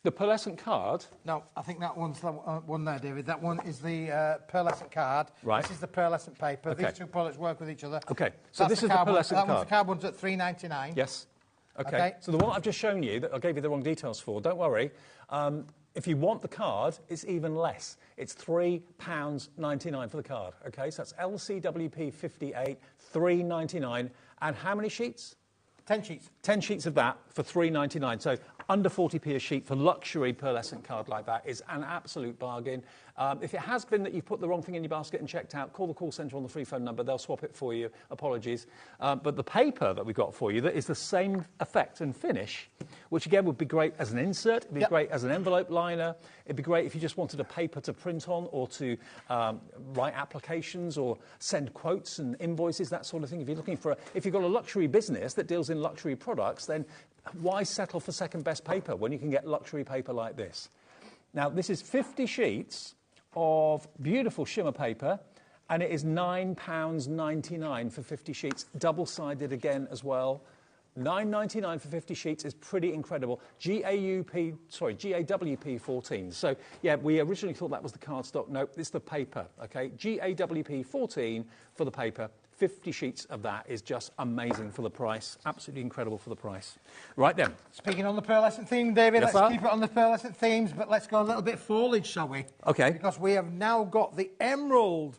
The pearlescent card? No, I think that one's the one there, David. That one is the pearlescent card. Right. This is the pearlescent paper. Okay. These two products work with each other. Okay. So this is the pearlescent card. That one's the card one's at $3.99. Yes. Okay. So the one I've just shown you, that I gave you the wrong details for, don't worry. If you want the card, it's even less. It's £3.99 for the card. Okay, so that's LCWP 58, $3.99. And how many sheets? 10 sheets. 10 sheets of that for $3.99. So under 40p a sheet for luxury pearlescent card like that is an absolute bargain. If it has been that you've put the wrong thing in your basket and checked out, call the call centre on the free phone number. They'll swap it for you. Apologies. But the paper that we've got for you that is the same effect and finish, which again would be great as an insert. It'd be great as an envelope liner. It'd be great if you just wanted a paper to print on or to write applications or send quotes and invoices, that sort of thing. If you're looking for, if you've got a luxury business that deals in luxury products, then why settle for second best paper when you can get luxury paper like this? Now, this is 50 sheets of beautiful shimmer paper, and it is £9.99 for 50 sheets, double-sided again as well. $9.99 for 50 sheets is pretty incredible. GAWP 14. So, yeah, we originally thought that was the cardstock. Nope, it's the paper, okay? GAWP 14 for the paper. 50 sheets of that is just amazing for the price. Absolutely incredible for the price. Right then. Speaking on the pearlescent theme, David, Yes, let's sir? keep it on the pearlescent themes, but let's go a little bit foliage, shall we? Okay. Because we have now got the emerald.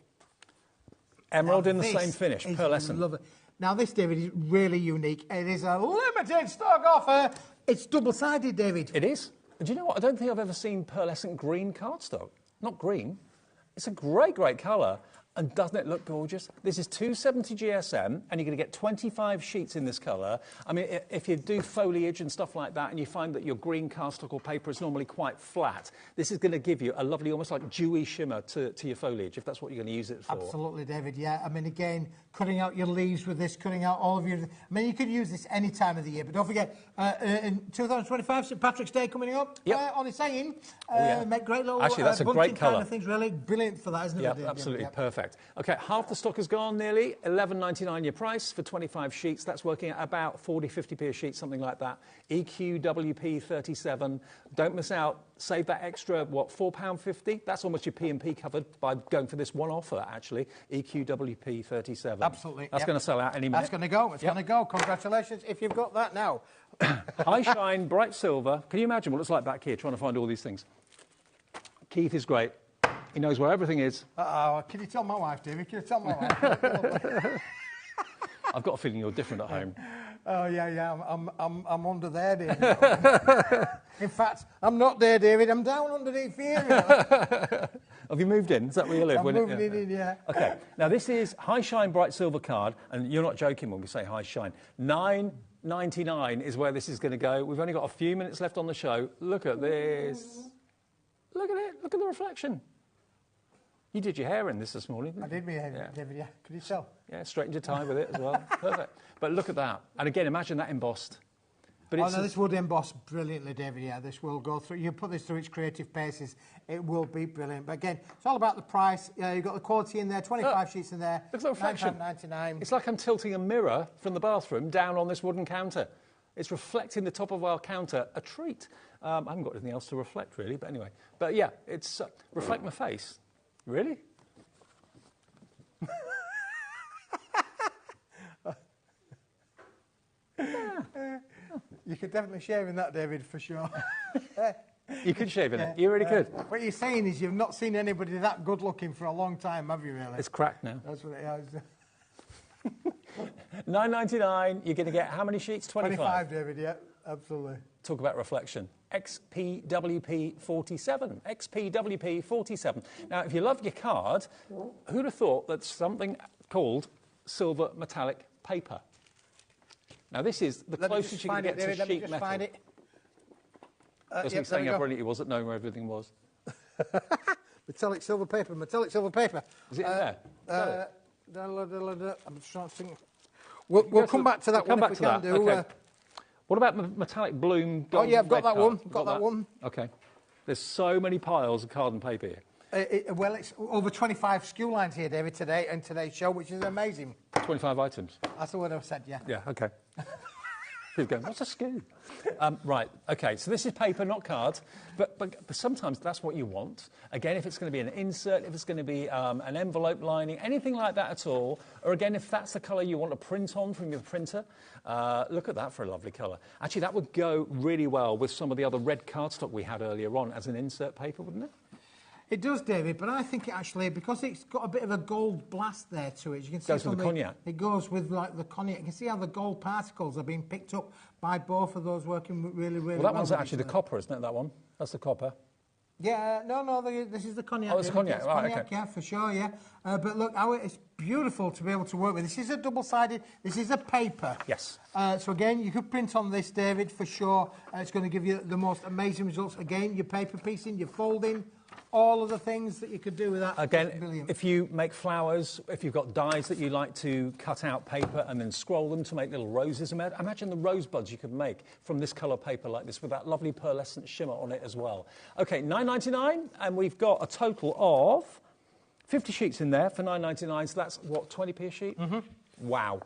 Emerald Now in the this same finish, is pearlescent. lovely. Now, this, David, is really unique. It is a limited stock offer. It's double-sided, David. It is. And do you know what? I don't think I've ever seen pearlescent green cardstock. Not green. It's a great, great colour. And doesn't it look gorgeous? This is 270 GSM, and you're going to get 25 sheets in this colour. I mean, if you do foliage and stuff like that, and you find that your green cardstock or paper is normally quite flat, this is going to give you a lovely, almost like dewy shimmer to your foliage, if that's what you're going to use it for. Absolutely, David, yeah. I mean, again, cutting out your leaves with this, cutting out all of your... I mean, you could use this any time of the year, but don't forget, in 2025, St Patrick's Day coming up, on its saying, make great little actually, that's a great colour. Kind of things, really brilliant for that, isn't it? Yeah, absolutely, perfect. Okay, half the stock has gone nearly, $11.99 your price for 25 sheets. That's working at about 40-50p a sheet, something like that. EQWP 37. Don't miss out. Save that extra, what, £4.50? That's almost your P&P covered by going for this one offer, actually. EQWP 37. Absolutely. That's going to sell out any minute. That's going to go. It's going to go. Congratulations if you've got that now. High shine, bright silver. Can you imagine what it's like back here trying to find all these things? Keith is great. He knows where everything is. Can you tell my wife, David? Can you tell my wife? I've got a feeling you're different at home. Oh, yeah. I'm under there, David. In fact, I'm not there, David. I'm down underneath here. Have you moved in? Is that where you live? I'm moving in, yeah. Okay. Now, this is High Shine Bright Silver card, and you're not joking when we say High Shine. $9.99 is where this is going to go. We've only got a few minutes left on the show. Look at this. Look at it. Look at the reflection. You did your hair in this morning, didn't you? I did my hair, David, yeah. Could you tell? Yeah, straightened your tie with it as well. Perfect. But look at that. And again, imagine that embossed. But this would emboss brilliantly, David, yeah. This will go through. You put this through its creative paces, it will be brilliant. But again, it's all about the price. You've got the quality in there, 25 sheets in there. Look at the reflection. £9.99. It's like I'm tilting a mirror from the bathroom down on this wooden counter. It's reflecting the top of our counter. A treat. I haven't got anything else to reflect, really, but anyway. But yeah, it's reflect my face. Really? You could definitely shave in that, David, for sure. You could shave in it. You really could. What you're saying is you've not seen anybody that good looking for a long time, have you, really? It's cracked now. That's what it is. $9.99. You're going to get how many sheets? 25? 25, David, yeah, absolutely. Talk about reflection. XPWP 47. XPWP 47. Now, if you love your card, who'd have thought that something called silver metallic paper? Now, this is the closest you can get to sheet metal. Find it. Just me saying how brilliant he was at knowing where everything was. Metallic silver paper, metallic silver paper. Is it in there? I'm just trying to think. We'll come back to that one if we can do. Okay. What about metallic bloom? Oh, yeah, I've got that one. Got that one. Okay. There's so many piles of card and paper here. Well, it's over 25 SKU lines here, David, today, and today's show, which is amazing. 25 items? That's the word I've said, yeah. Yeah, okay. Who's going, what's a SKU? Right, okay, so this is paper, not cards, but sometimes that's what you want. Again, if it's going to be an insert, if it's going to be an envelope lining, anything like that at all, or again, if that's the colour you want to print on from your printer, look at that for a lovely colour. Actually, that would go really well with some of the other red cardstock we had earlier on as an insert paper, wouldn't it? It does, David, but I think it actually, because it's got a bit of a gold blast there to it, you can see goes with the cognac. It goes with like the cognac. You can see how the gold particles are being picked up by both of those working really, really well. Well, that one's actually the copper, isn't it, that one? That's the copper. Yeah, no, this is the cognac. Oh, it's cognac, right, cognac, okay. Yeah, for sure, yeah. But look, it's beautiful to be able to work with. This is a double-sided, this is a paper. Yes. So again, you could print on this, David, for sure. It's going to give you the most amazing results. Again, your paper piecing, your folding, all of the things that you could do with that. Again, if you make flowers, if you've got dies that you like to cut out paper and then scroll them to make little roses, imagine the rosebuds you could make from this colour paper like this with that lovely pearlescent shimmer on it as well. OK, $9.99, and we've got a total of 50 sheets in there for $9.99, so that's, what, 20p a sheet? Mm-hmm. Wow.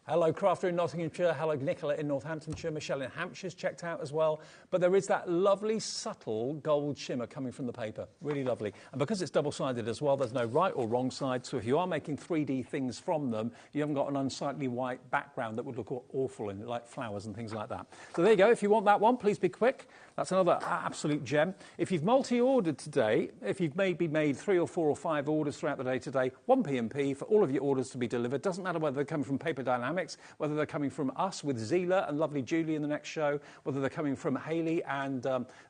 Hello, Crafter in Nottinghamshire. Hello, Nicola in Northamptonshire. Michelle in Hampshire's checked out as well. But there is that lovely, subtle gold shimmer coming from the paper. Really lovely. And because it's double-sided as well, there's no right or wrong side. So if you are making 3D things from them, you haven't got an unsightly white background that would look awful in, like flowers and things like that. So there you go. If you want that one, please be quick. That's another absolute gem. If you've multi-ordered today, if you've maybe made 3 or 4 or 5 orders throughout the day today, 1 P&P for all of your orders to be delivered. Doesn't matter whether they're coming from Paper Dynamics, whether they're coming from us with Zila and lovely Julie in the next show, whether they're coming from Hayley and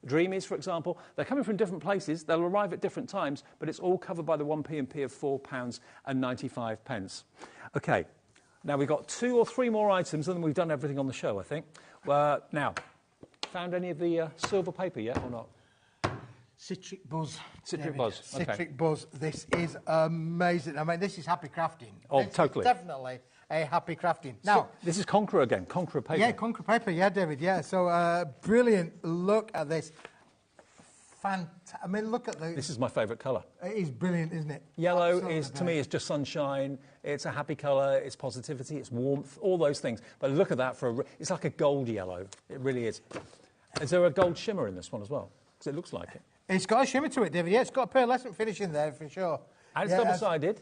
Dreamees, for example. They're coming from different places. They'll arrive at different times, but it's all covered by the 1 P&P of £4.95. OK, now we've got 2 or 3 more items, and then we've done everything on the show, I think. Now, found any of the silver paper yet or not? Citric Buzz. Citric Buzz, okay. Citric Buzz. This is amazing. I mean, this is happy crafting. Oh, this totally. Is definitely a happy crafting. Now, so, this is Conqueror again, Conqueror paper. Yeah, Conqueror paper, yeah, David, yeah. So, brilliant. Look at this. I mean, look at this. This is my favourite colour. It is brilliant, isn't it? Yellow Absolutely is, to me, is just sunshine. It's a happy colour. It's positivity. It's warmth. All those things. But look at that it's like a gold yellow. It really is. Is there a gold shimmer in this one as well? Because it looks like it. It's got a shimmer to it, David. Yeah, it's got a pearlescent finish in there for sure. And it's double-sided.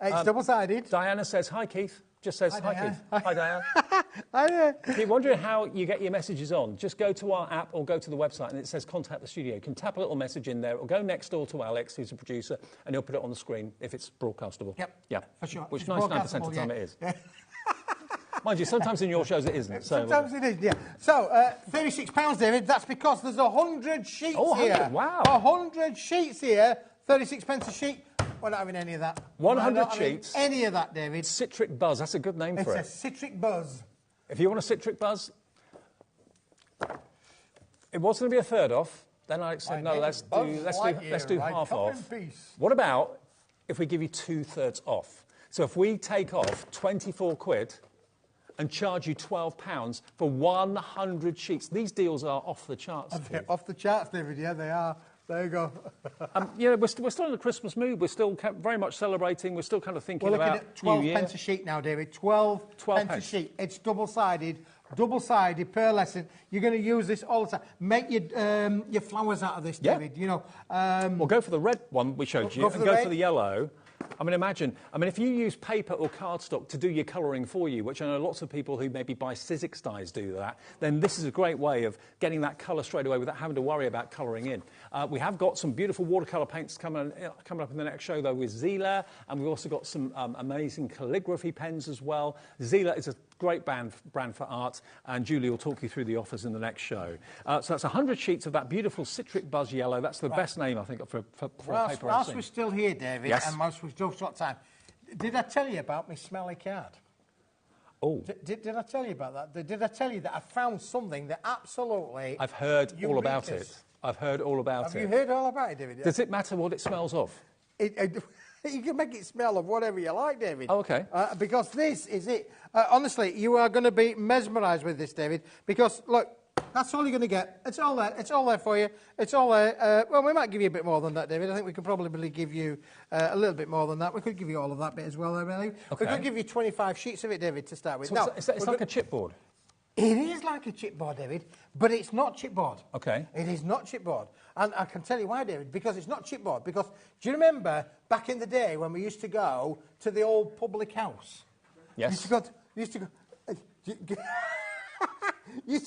It's double-sided. Diana says, hi, Keith. Just says, hi Keith. Hi, Diana. Hi there. If you're wondering how you get your messages on, just go to our app or go to the website and it says contact the studio. You can tap a little message in there. It'll go next door to Alex, who's a producer, and he'll put it on the screen if it's broadcastable. Yep. Yeah. For sure. Which It's 99% of the time it is. Yeah. Mind you, sometimes in your shows it isn't. So, sometimes it is, yeah. So, £36, David, that's because there's 100 sheets here. Wow. 100 sheets here, 36p a sheet. We're not having any of that. 100 sheets. Any of that, David. Citric Buzz, that's a good name for it. It's a Citric Buzz. If you want a Citric Buzz, it was going to be a third off. Then I said, no, let's do half off. What about if we give you 2/3 off? So if we take off 24 quid and charge you £12 for 100 sheets. These deals are off the charts. Off the charts, David, yeah, they are. There you go. Yeah, we're still in the Christmas mood. We're still very much celebrating. We're still kind of thinking about We're looking New at 12 Year. pence a sheet now, David. 12 pence a sheet. It's double-sided, pearlescent. You're going to use this all the time. Make your flowers out of this, David. You know. We'll go for the red one we showed you, and go for the yellow. I mean, imagine. I mean, if you use paper or cardstock to do your colouring for you, which I know lots of people who maybe buy Sizzix dyes do that, then this is a great way of getting that colour straight away without having to worry about colouring in. We have got some beautiful watercolour paints coming up in the next show, though, with Zila, and we've also got some amazing calligraphy pens as well. Zila is a great brand for art, and Julie will talk you through the offers in the next show. So that's 100 sheets of that beautiful Citric Buzz yellow. That's the best name, I think, for a paper. Whilst we're still here, David, yes. and whilst we've still got time, did I tell you about my smelly card? Oh. Did I tell you about that? Did I tell you that I found something that absolutely... I've heard all about it. I've heard all about it. Have you heard all about it, David? Yeah. Does it matter what it smells of? You can make it smell of whatever you like, David. Oh, OK. Because this is it. Honestly, you are going to be mesmerised with this, David, because, look, that's all you're going to get. It's all there. It's all there for you. It's all there. Well, we might give you a bit more than that, David. I think we could probably give you a little bit more than that. We could give you all of that bit as well, really. Okay. We could give you 25 sheets of it, David, to start with. So now, it's like a chipboard? It is like a chipboard, David, but it's not chipboard. OK. It is not chipboard. And I can tell you why, David, because it's not chipboard. Because do you remember back in the day when we used to go to the old public house? Yes. You used to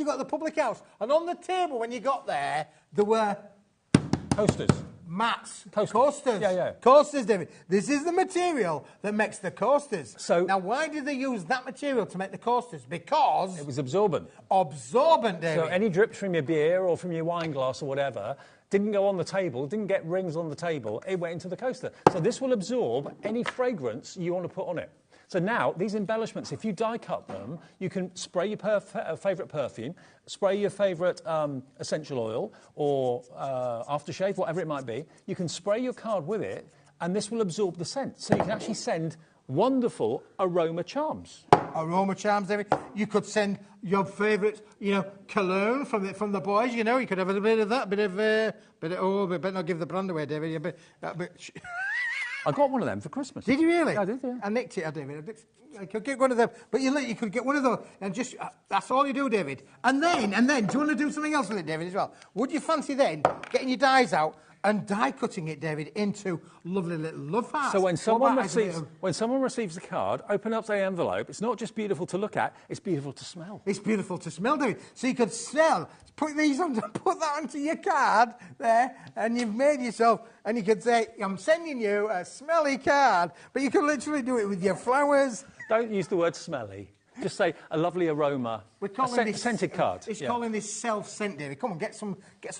go to the public house, and on the table when you got there were coasters. Mats. Coasters. Yeah. Coasters, David. This is the material that makes the coasters. So now, why did they use that material to make the coasters? Because... it was absorbent. Absorbent, David. So any drips from your beer or from your wine glass or whatever didn't go on the table, didn't get rings on the table, it went into the coaster. So this will absorb any fragrance you want to put on it. So now, these embellishments, if you die cut them, you can spray your favourite perfume, spray your favourite essential oil or aftershave, whatever it might be. You can spray your card with it, and this will absorb the scent. So you can actually send wonderful aroma charms. Aroma charms, David. You could send your favourite, cologne from the boys. You could have a bit of that, we better not give the brand away, David. I got one of them for Christmas. Did you really? Yeah, I did, yeah. I nicked it, David. I could get one of them. But you could get one of those, and just, that's all you do, David. And then, do you want to do something else with it, David, as well? Would you fancy then getting your dyes out and die cutting it, David, into lovely little love hearts. So when someone receives the card, open up the envelope, it's not just beautiful to look at, it's beautiful to smell. It's beautiful to smell, David. So you could smell, put that onto your card there, and you've made yourself, and you could say, I'm sending you a smelly card, but you could literally do it with your flowers. Don't use the word smelly. Just say a lovely aroma. We're calling this scented card. It's calling this self-scent, David. Come on, get some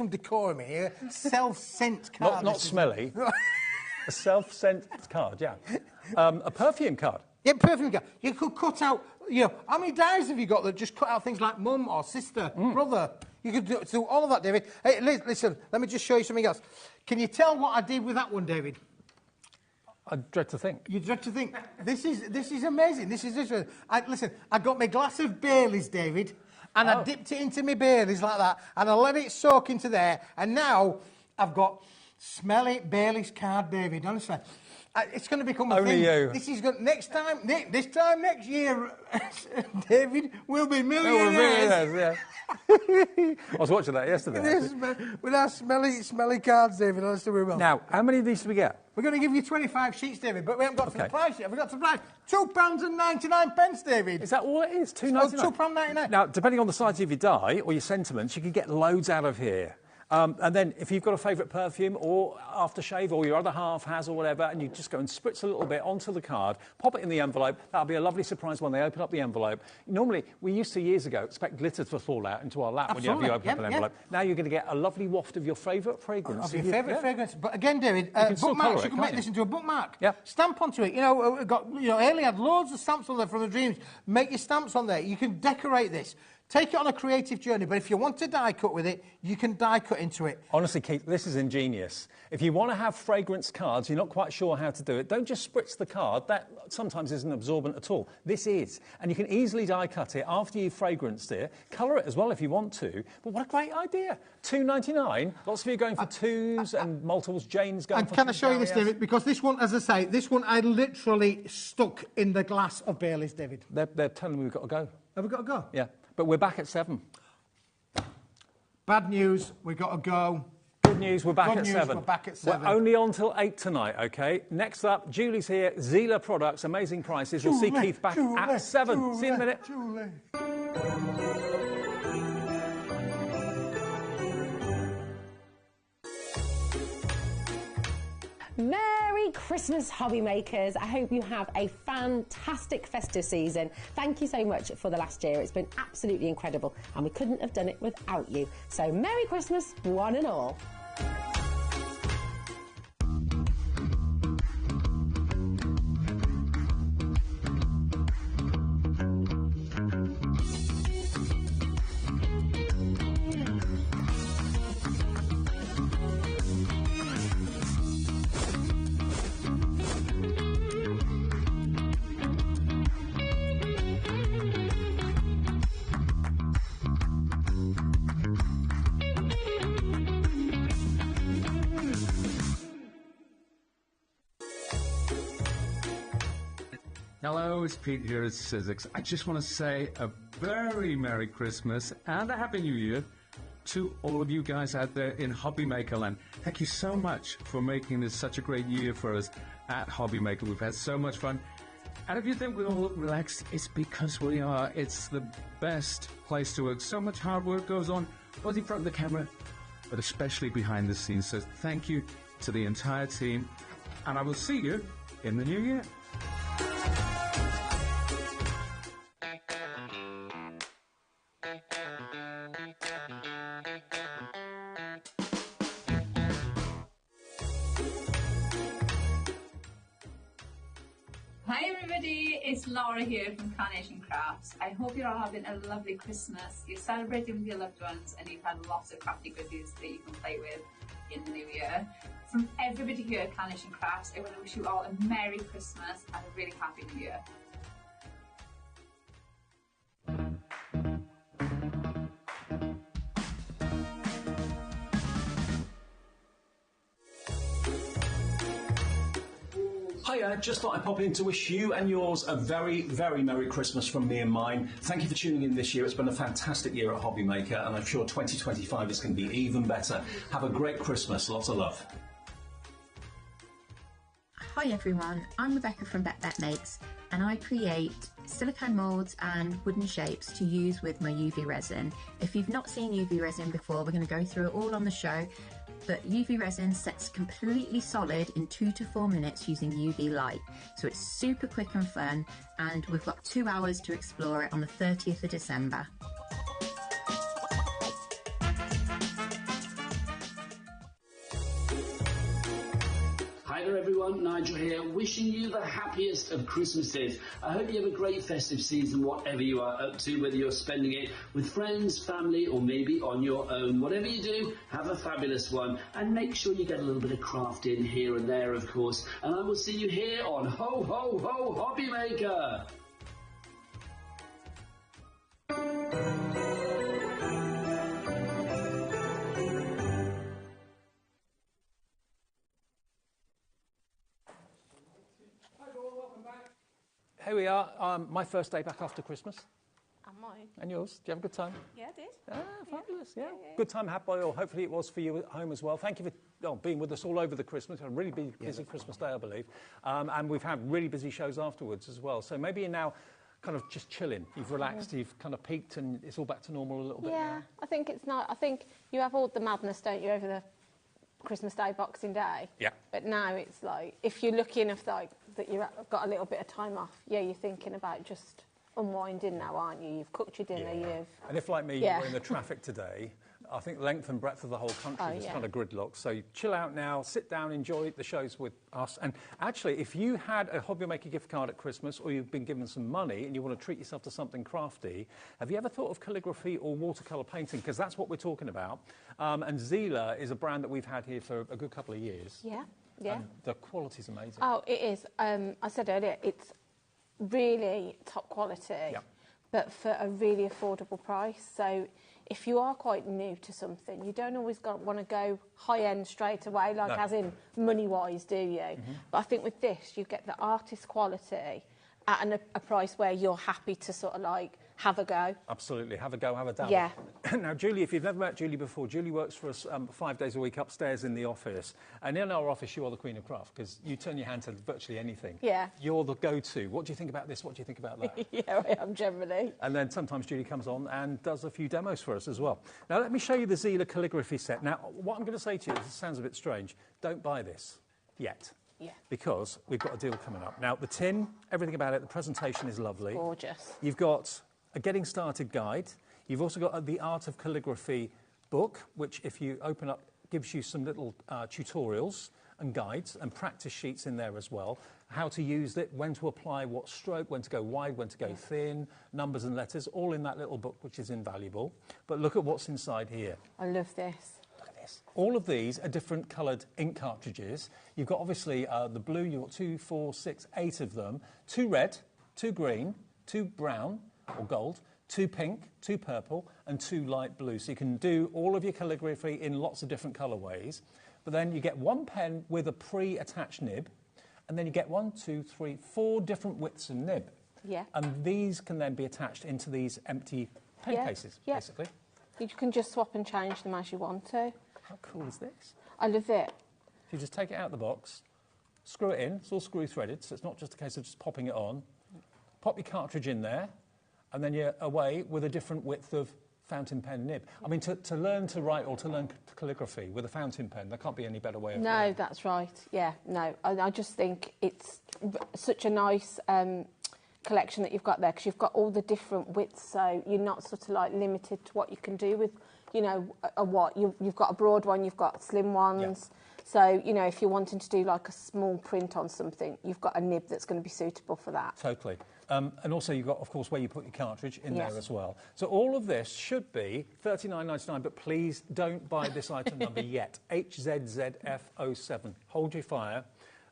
decorum here. Self-scent card. Not smelly. A self-scent card, yeah. A perfume card. Yeah, perfume card. You could cut out, how many dies have you got that just cut out things like mum or sister, brother? You could do all of that, David. Hey, listen, let me just show you something else. Can you tell what I did with that one, David? I dread to think. You dread to think. This is amazing. Listen, I got my glass of Baileys, David, and I dipped it into my Baileys like that, and I let it soak into there, and now I've got smelly Baileys card, David. Honestly, it's going to become a thing. You. This is going this time next year, David, we'll be millionaires. I was watching that yesterday. With our smelly cards, David. Honestly, we will. Now, how many of these do we get? We're going to give you 25 sheets, David, but we haven't got to the price yet. We've got to the price. £2.99, David. Is that all it is? £2.99? Oh, £2.99. Now, depending on the size of your die or your sentiments, you can get loads out of here. And then if you've got a favourite perfume or aftershave or your other half has or whatever, and you just go and spritz a little bit onto the card, pop it in the envelope, that'll be a lovely surprise when they open up the envelope. Normally, we used to years ago expect glitter to fall out into our lap Absolutely. when you open up an envelope. Now you're going to get a lovely waft of your favourite fragrance. Of your favourite fragrance. But again, David, bookmarks, you can make this into a bookmark. Yeah. Stamp onto it. Haley had loads of stamps on there from the Dreams. Make your stamps on there. You can decorate this. Take it on a creative journey, but if you want to die cut with it, you can die cut into it. Honestly, Keith, this is ingenious. If you want to have fragrance cards, you're not quite sure how to do it, don't just spritz the card. That sometimes isn't absorbent at all. This is. And you can easily die cut it after you've fragranced it. Colour it as well if you want to. But what a great idea. $2.99. Lots of you going for twos and multiples. Jane's going for... Can I show you this, David? Because this one, as I say, I literally stuck in the glass of Baileys, David. They're telling me we've got to go. Have we got to go? Yeah. But we're back at 7. Bad news, we've got to go. Good news, we're back at 7. We're back at 7. We're only on till 8 tonight, OK? Next up, Julie's here, Zila Products, amazing prices. We'll see Keith back at 7. See you in a minute. Merry Christmas, hobby makers. I hope you have a fantastic festive season. Thank you so much for the last year. It's been absolutely incredible, and we couldn't have done it without you. So Merry Christmas, one and all. Hello, it's Pete here at Sizzix. I just want to say a very Merry Christmas and a Happy New Year to all of you guys out there in HobbyMaker land. Thank you so much for making this such a great year for us at HobbyMaker. We've had so much fun. And if you think we all look relaxed, it's because we are. It's the best place to work. So much hard work goes on, both in front of the camera, but especially behind the scenes. So thank you to the entire team, and I will see you in the new year. Hi everybody, it's Laura here from Carnation Crafts. I hope you're all having a lovely Christmas, you're celebrating with your loved ones, and you've had lots of crafty goodies that you can play with in the new year. From everybody here at Carnation Crafts, I want to wish you all a Merry Christmas and a really happy New Year. Hi Hiya, just thought I'd pop in to wish you and yours a very, very Merry Christmas from me and mine. Thank you for tuning in this year. It's been a fantastic year at HobbyMaker, and I'm sure 2025 is going to be even better. Have a great Christmas. Lots of love. Hi everyone, I'm Rebecca from Bet Makes, and I create silicone moulds and wooden shapes to use with my UV resin. If you've not seen UV resin before, we're going to go through it all on the show. But UV resin sets completely solid in 2 to 4 minutes using UV light. So it's super quick and fun, and we've got 2 hours to explore it on the 30th of December. Hi there everyone, Nigel here, wishing you the happiest of Christmases. I hope you have a great festive season, whatever you are up to, whether you're spending it with friends, family, or maybe on your own. Whatever you do, have a fabulous one, and make sure you get a little bit of craft in here and there, of course. And I will see you here on Ho Ho Ho HobbyMaker. Here we are, my first day back after Christmas. And mine. And yours? Did you have a good time? Yeah, I did. Ah, fabulous, yeah. Good time had by all. Hopefully it was for you at home as well. Thank you for being with us all over the Christmas. A really busy Christmas day, I believe. And we've had really busy shows afterwards as well. So maybe you're now kind of just chilling. You've relaxed, you've kind of peaked, and it's all back to normal a little bit now. I think it's not. I think you have all the madness, don't you, over the Christmas Day, Boxing Day. Yeah. But now it's like, if you're lucky enough that you've got a little bit of time off, you're thinking about just unwinding now, aren't you? You've cooked your dinner, And if, like me, you were in the traffic today, I think length and breadth of the whole country is kind of gridlocked. So chill out now, sit down, enjoy the shows with us. And actually, if you had a HobbyMaker gift card at Christmas, or you've been given some money and you want to treat yourself to something crafty, have you ever thought of calligraphy or watercolour painting? Because that's what we're talking about. And Zila is a brand that we've had here for a good couple of years. Yeah. And the quality's amazing. Oh, it is. I said earlier, it's really top quality, but for a really affordable price. So if you are quite new to something, you don't always want to go high-end straight away, like as in money-wise, do you? But I think with this, you get the artist quality at a price where you're happy to sort of like have a go. Absolutely, have a go, have a dabble. Yeah. Now, Julie, if you've never met Julie before, Julie works for us 5 days a week upstairs in the office. And in our office, you are the queen of craft, because you turn your hand to virtually anything. Yeah. You're the go-to. What do you think about this? What do you think about that? Yeah, I am generally. And then sometimes Julie comes on and does a few demos for us as well. Now, let me show you the Zila calligraphy set. Now, what I'm going to say to you, this sounds a bit strange, don't buy this yet. Yeah. Because we've got a deal coming up. Now, the tin, everything about it, the presentation is lovely. Gorgeous. You've got a getting started guide. You've also got the Art of Calligraphy book, which, if you open up, gives you some little tutorials and guides and practice sheets in there as well. How to use it, when to apply what stroke, when to go wide, when to go thin, numbers and letters, all in that little book, which is invaluable. But look at what's inside here. I love this. All of these are different coloured ink cartridges. You've got, obviously, the blue. You've got 2, 4, 6, 8 of them. 2 red, 2 green, 2 brown or gold, 2 pink, 2 purple, and 2 light blue. So you can do all of your calligraphy in lots of different colourways. But then you get one pen with a pre-attached nib, and then you get 1, 2, 3, 4 different widths of nib. Yeah. And these can then be attached into these empty pen cases, basically. You can just swap and change them as you want to. How cool is this? I love it. You just take it out of the box, screw it in. It's all screw threaded, so it's not just a case of just popping it on. Pop your cartridge in there, and then you're away with a different width of fountain pen nib. I mean, to learn to write or to learn calligraphy with a fountain pen, there can't be any better way of No, that's right. Yeah, no. I just think it's such a nice collection that you've got there, because you've got all the different widths, so you're not sort of like limited to what you can do with, you know, you've got a broad one, you've got slim ones. So, you know, if you're wanting to do like a small print on something, you've got a nib that's going to be suitable for that. Totally. And also you've got, of course, where you put your cartridge in there as well. So all of this should be $39.99, but please don't buy this item number yet. HZZF07. Hold your fire.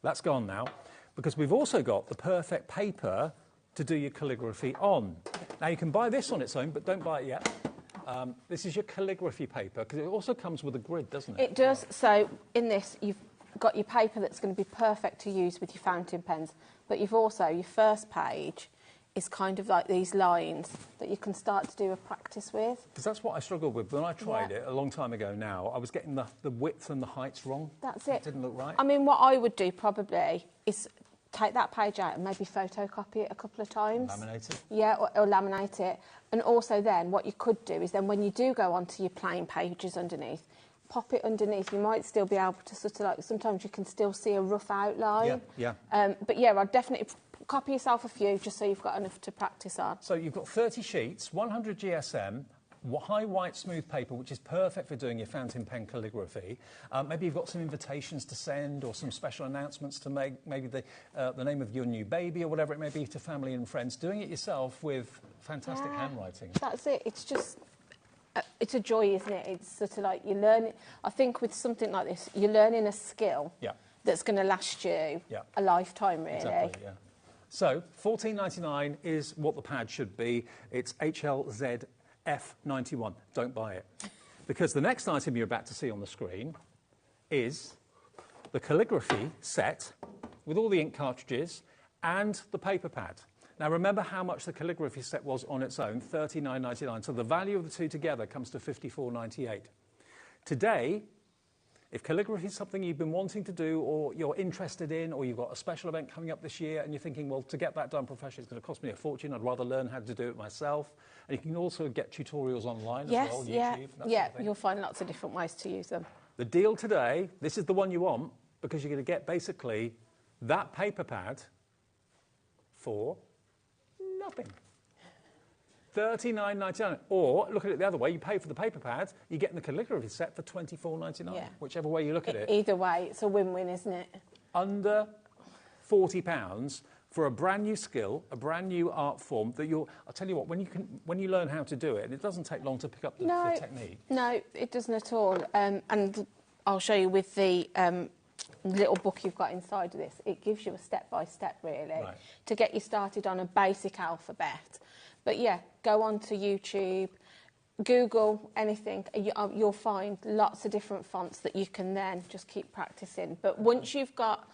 That's gone now, because we've also got the perfect paper to do your calligraphy on. Now, you can buy this on its own, but don't buy it yet. This is your calligraphy paper, because it also comes with a grid, doesn't it? It does. So in this, you've got your paper that's going to be perfect to use with your fountain pens, but you've also, your first page is kind of like these lines that you can start to do a practice with. Because that's what I struggled with. When I tried it a long time ago now, I was getting the width and the heights wrong. That's it. It didn't look right. I mean, what I would do probably is take that page out and maybe photocopy it a couple of times. Laminate it. Yeah, or laminate it. And also then what you could do is then when you do go onto your plain pages underneath, pop it underneath. You might still be able to sort of like, sometimes you can still see a rough outline. Yeah. But yeah, I'd definitely copy yourself a few just so you've got enough to practice on. So you've got 30 sheets, 100 GSM, high white smooth paper, which is perfect for doing your fountain pen calligraphy. Maybe you've got some invitations to send or some special announcements to make, maybe the name of your new baby or whatever it may be to family and friends. Doing it yourself with fantastic handwriting. That's it. It's just, it's a joy, isn't it? It's sort of like you learn, I think with something like this, you're learning a skill that's going to last you a lifetime, really. Exactly, yeah. So, $14.99 is what the pad should be. It's HLZF91. Don't buy it. Because the next item you're about to see on the screen is the calligraphy set with all the ink cartridges and the paper pad. Now, remember how much the calligraphy set was on its own, $39.99. So the value of the two together comes to $54.98. Today, if calligraphy is something you've been wanting to do or you're interested in or you've got a special event coming up this year and you're thinking, well, to get that done professionally, it's going to cost me a fortune. I'd rather learn how to do it myself. And you can also get tutorials online as well, YouTube. Yeah, you'll find lots of different ways to use them. The deal today, this is the one you want because you're going to get basically that paper pad for nothing. $39.99. Or, look at it the other way, you pay for the paper pad, you're getting the calligraphy set for $24.99, whichever way you look at it. Either way, it's a win-win, isn't it? Under £40 for a brand new skill, a brand new art form that I'll tell you what, when you learn how to do it, and it doesn't take long to pick up the technique. No, it doesn't at all. And I'll show you with the little book you've got inside of this, it gives you a step-by-step, really, to get you started on a basic alphabet. But yeah, go on to YouTube, Google anything, you'll find lots of different fonts that you can then just keep practicing. But once you've got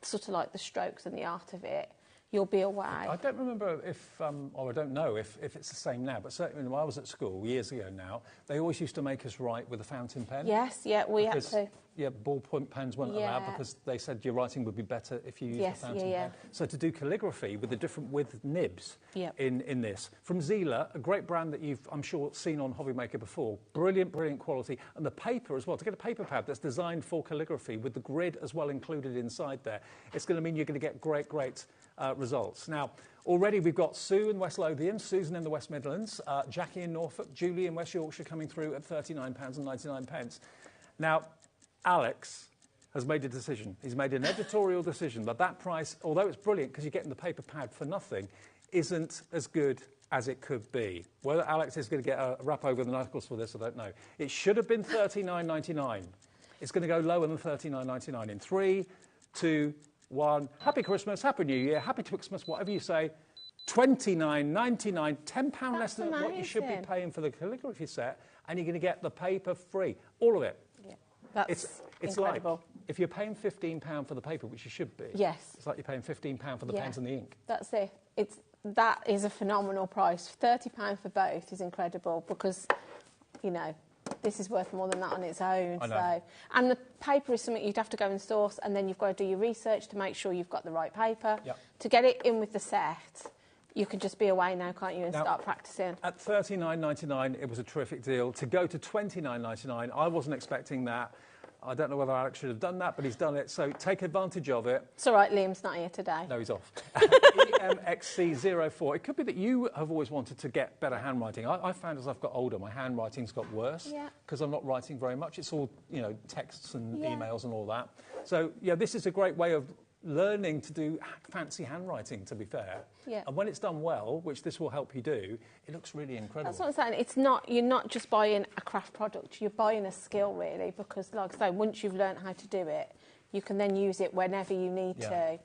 sort of like the strokes and the art of it, you'll be away. I don't remember if, or I don't know if it's the same now, but certainly when I was at school years ago now, they always used to make us write with a fountain pen. Yes, yeah, we had to. Yeah, ballpoint pens weren't allowed because they said your writing would be better if you used a fountain pen. So to do calligraphy with the different width nibs in this, from Zila, a great brand that you've, I'm sure, seen on HobbyMaker before, brilliant, brilliant quality, and the paper as well, to get a paper pad that's designed for calligraphy with the grid as well included inside there, it's going to mean you're going to get great, great results. Now, already we've got Sue in West Lothian, Susan in the West Midlands, Jackie in Norfolk, Julie in West Yorkshire coming through at £39.99. Now, Alex has made a decision. He's made an editorial decision that that price, although it's brilliant because you're getting the paper pad for nothing, isn't as good as it could be. Whether Alex is going to get a rap over the knuckles for this, I don't know. It should have been $39.99. It's going to go lower than $39.99 in 3, 2, 1. Happy Christmas, Happy New Year, Happy Twixmas, whatever you say. $29.99, £10 less than what you should be paying for the calligraphy set, and you're going to get the paper free, all of it. That's it's incredible. Like, if you're paying £15 for the paper, which you should be, it's like you're paying £15 for the pens and the ink. That's it. That is a phenomenal price. £30 for both is incredible because, you know, this is worth more than that on its own. I know. So, and the paper is something you'd have to go and source, and then you've got to do your research to make sure you've got the right paper. To get it in with the set, you can just be away now, can't you, and start practicing. At $39.99, it was a terrific deal. To go to $29.99, I wasn't expecting that. I don't know whether Alex should have done that, but he's done it, so take advantage of it. It's all right, Liam's not here today. No, he's off. EMXC04. It could be that you have always wanted to get better handwriting. I found as I've got older, my handwriting's got worse because I'm not writing very much. It's all, you know, texts and emails and all that. So, yeah, this is a great way of learning to do fancy handwriting, to be fair. And when it's done well, which this will help you do, it looks really incredible. That's what I'm saying. You're not just buying a craft product, you're buying a skill, really, because, like I say, once you've learned how to do it, you can then use it whenever you need to.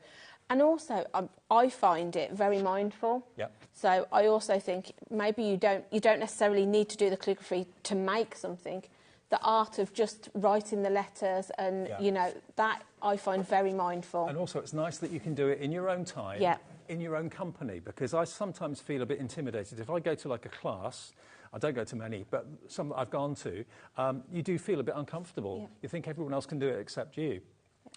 And also, I find it very mindful. So I also think maybe you don't necessarily need to do the calligraphy to make something. the art of just writing the letters and, you know, that I find very mindful. And also it's nice that you can do it in your own time, in your own company, because I sometimes feel a bit intimidated. If I go to like a class, I don't go to many, but some that I've gone to, you do feel a bit uncomfortable. Yeah. You think everyone else can do it except you.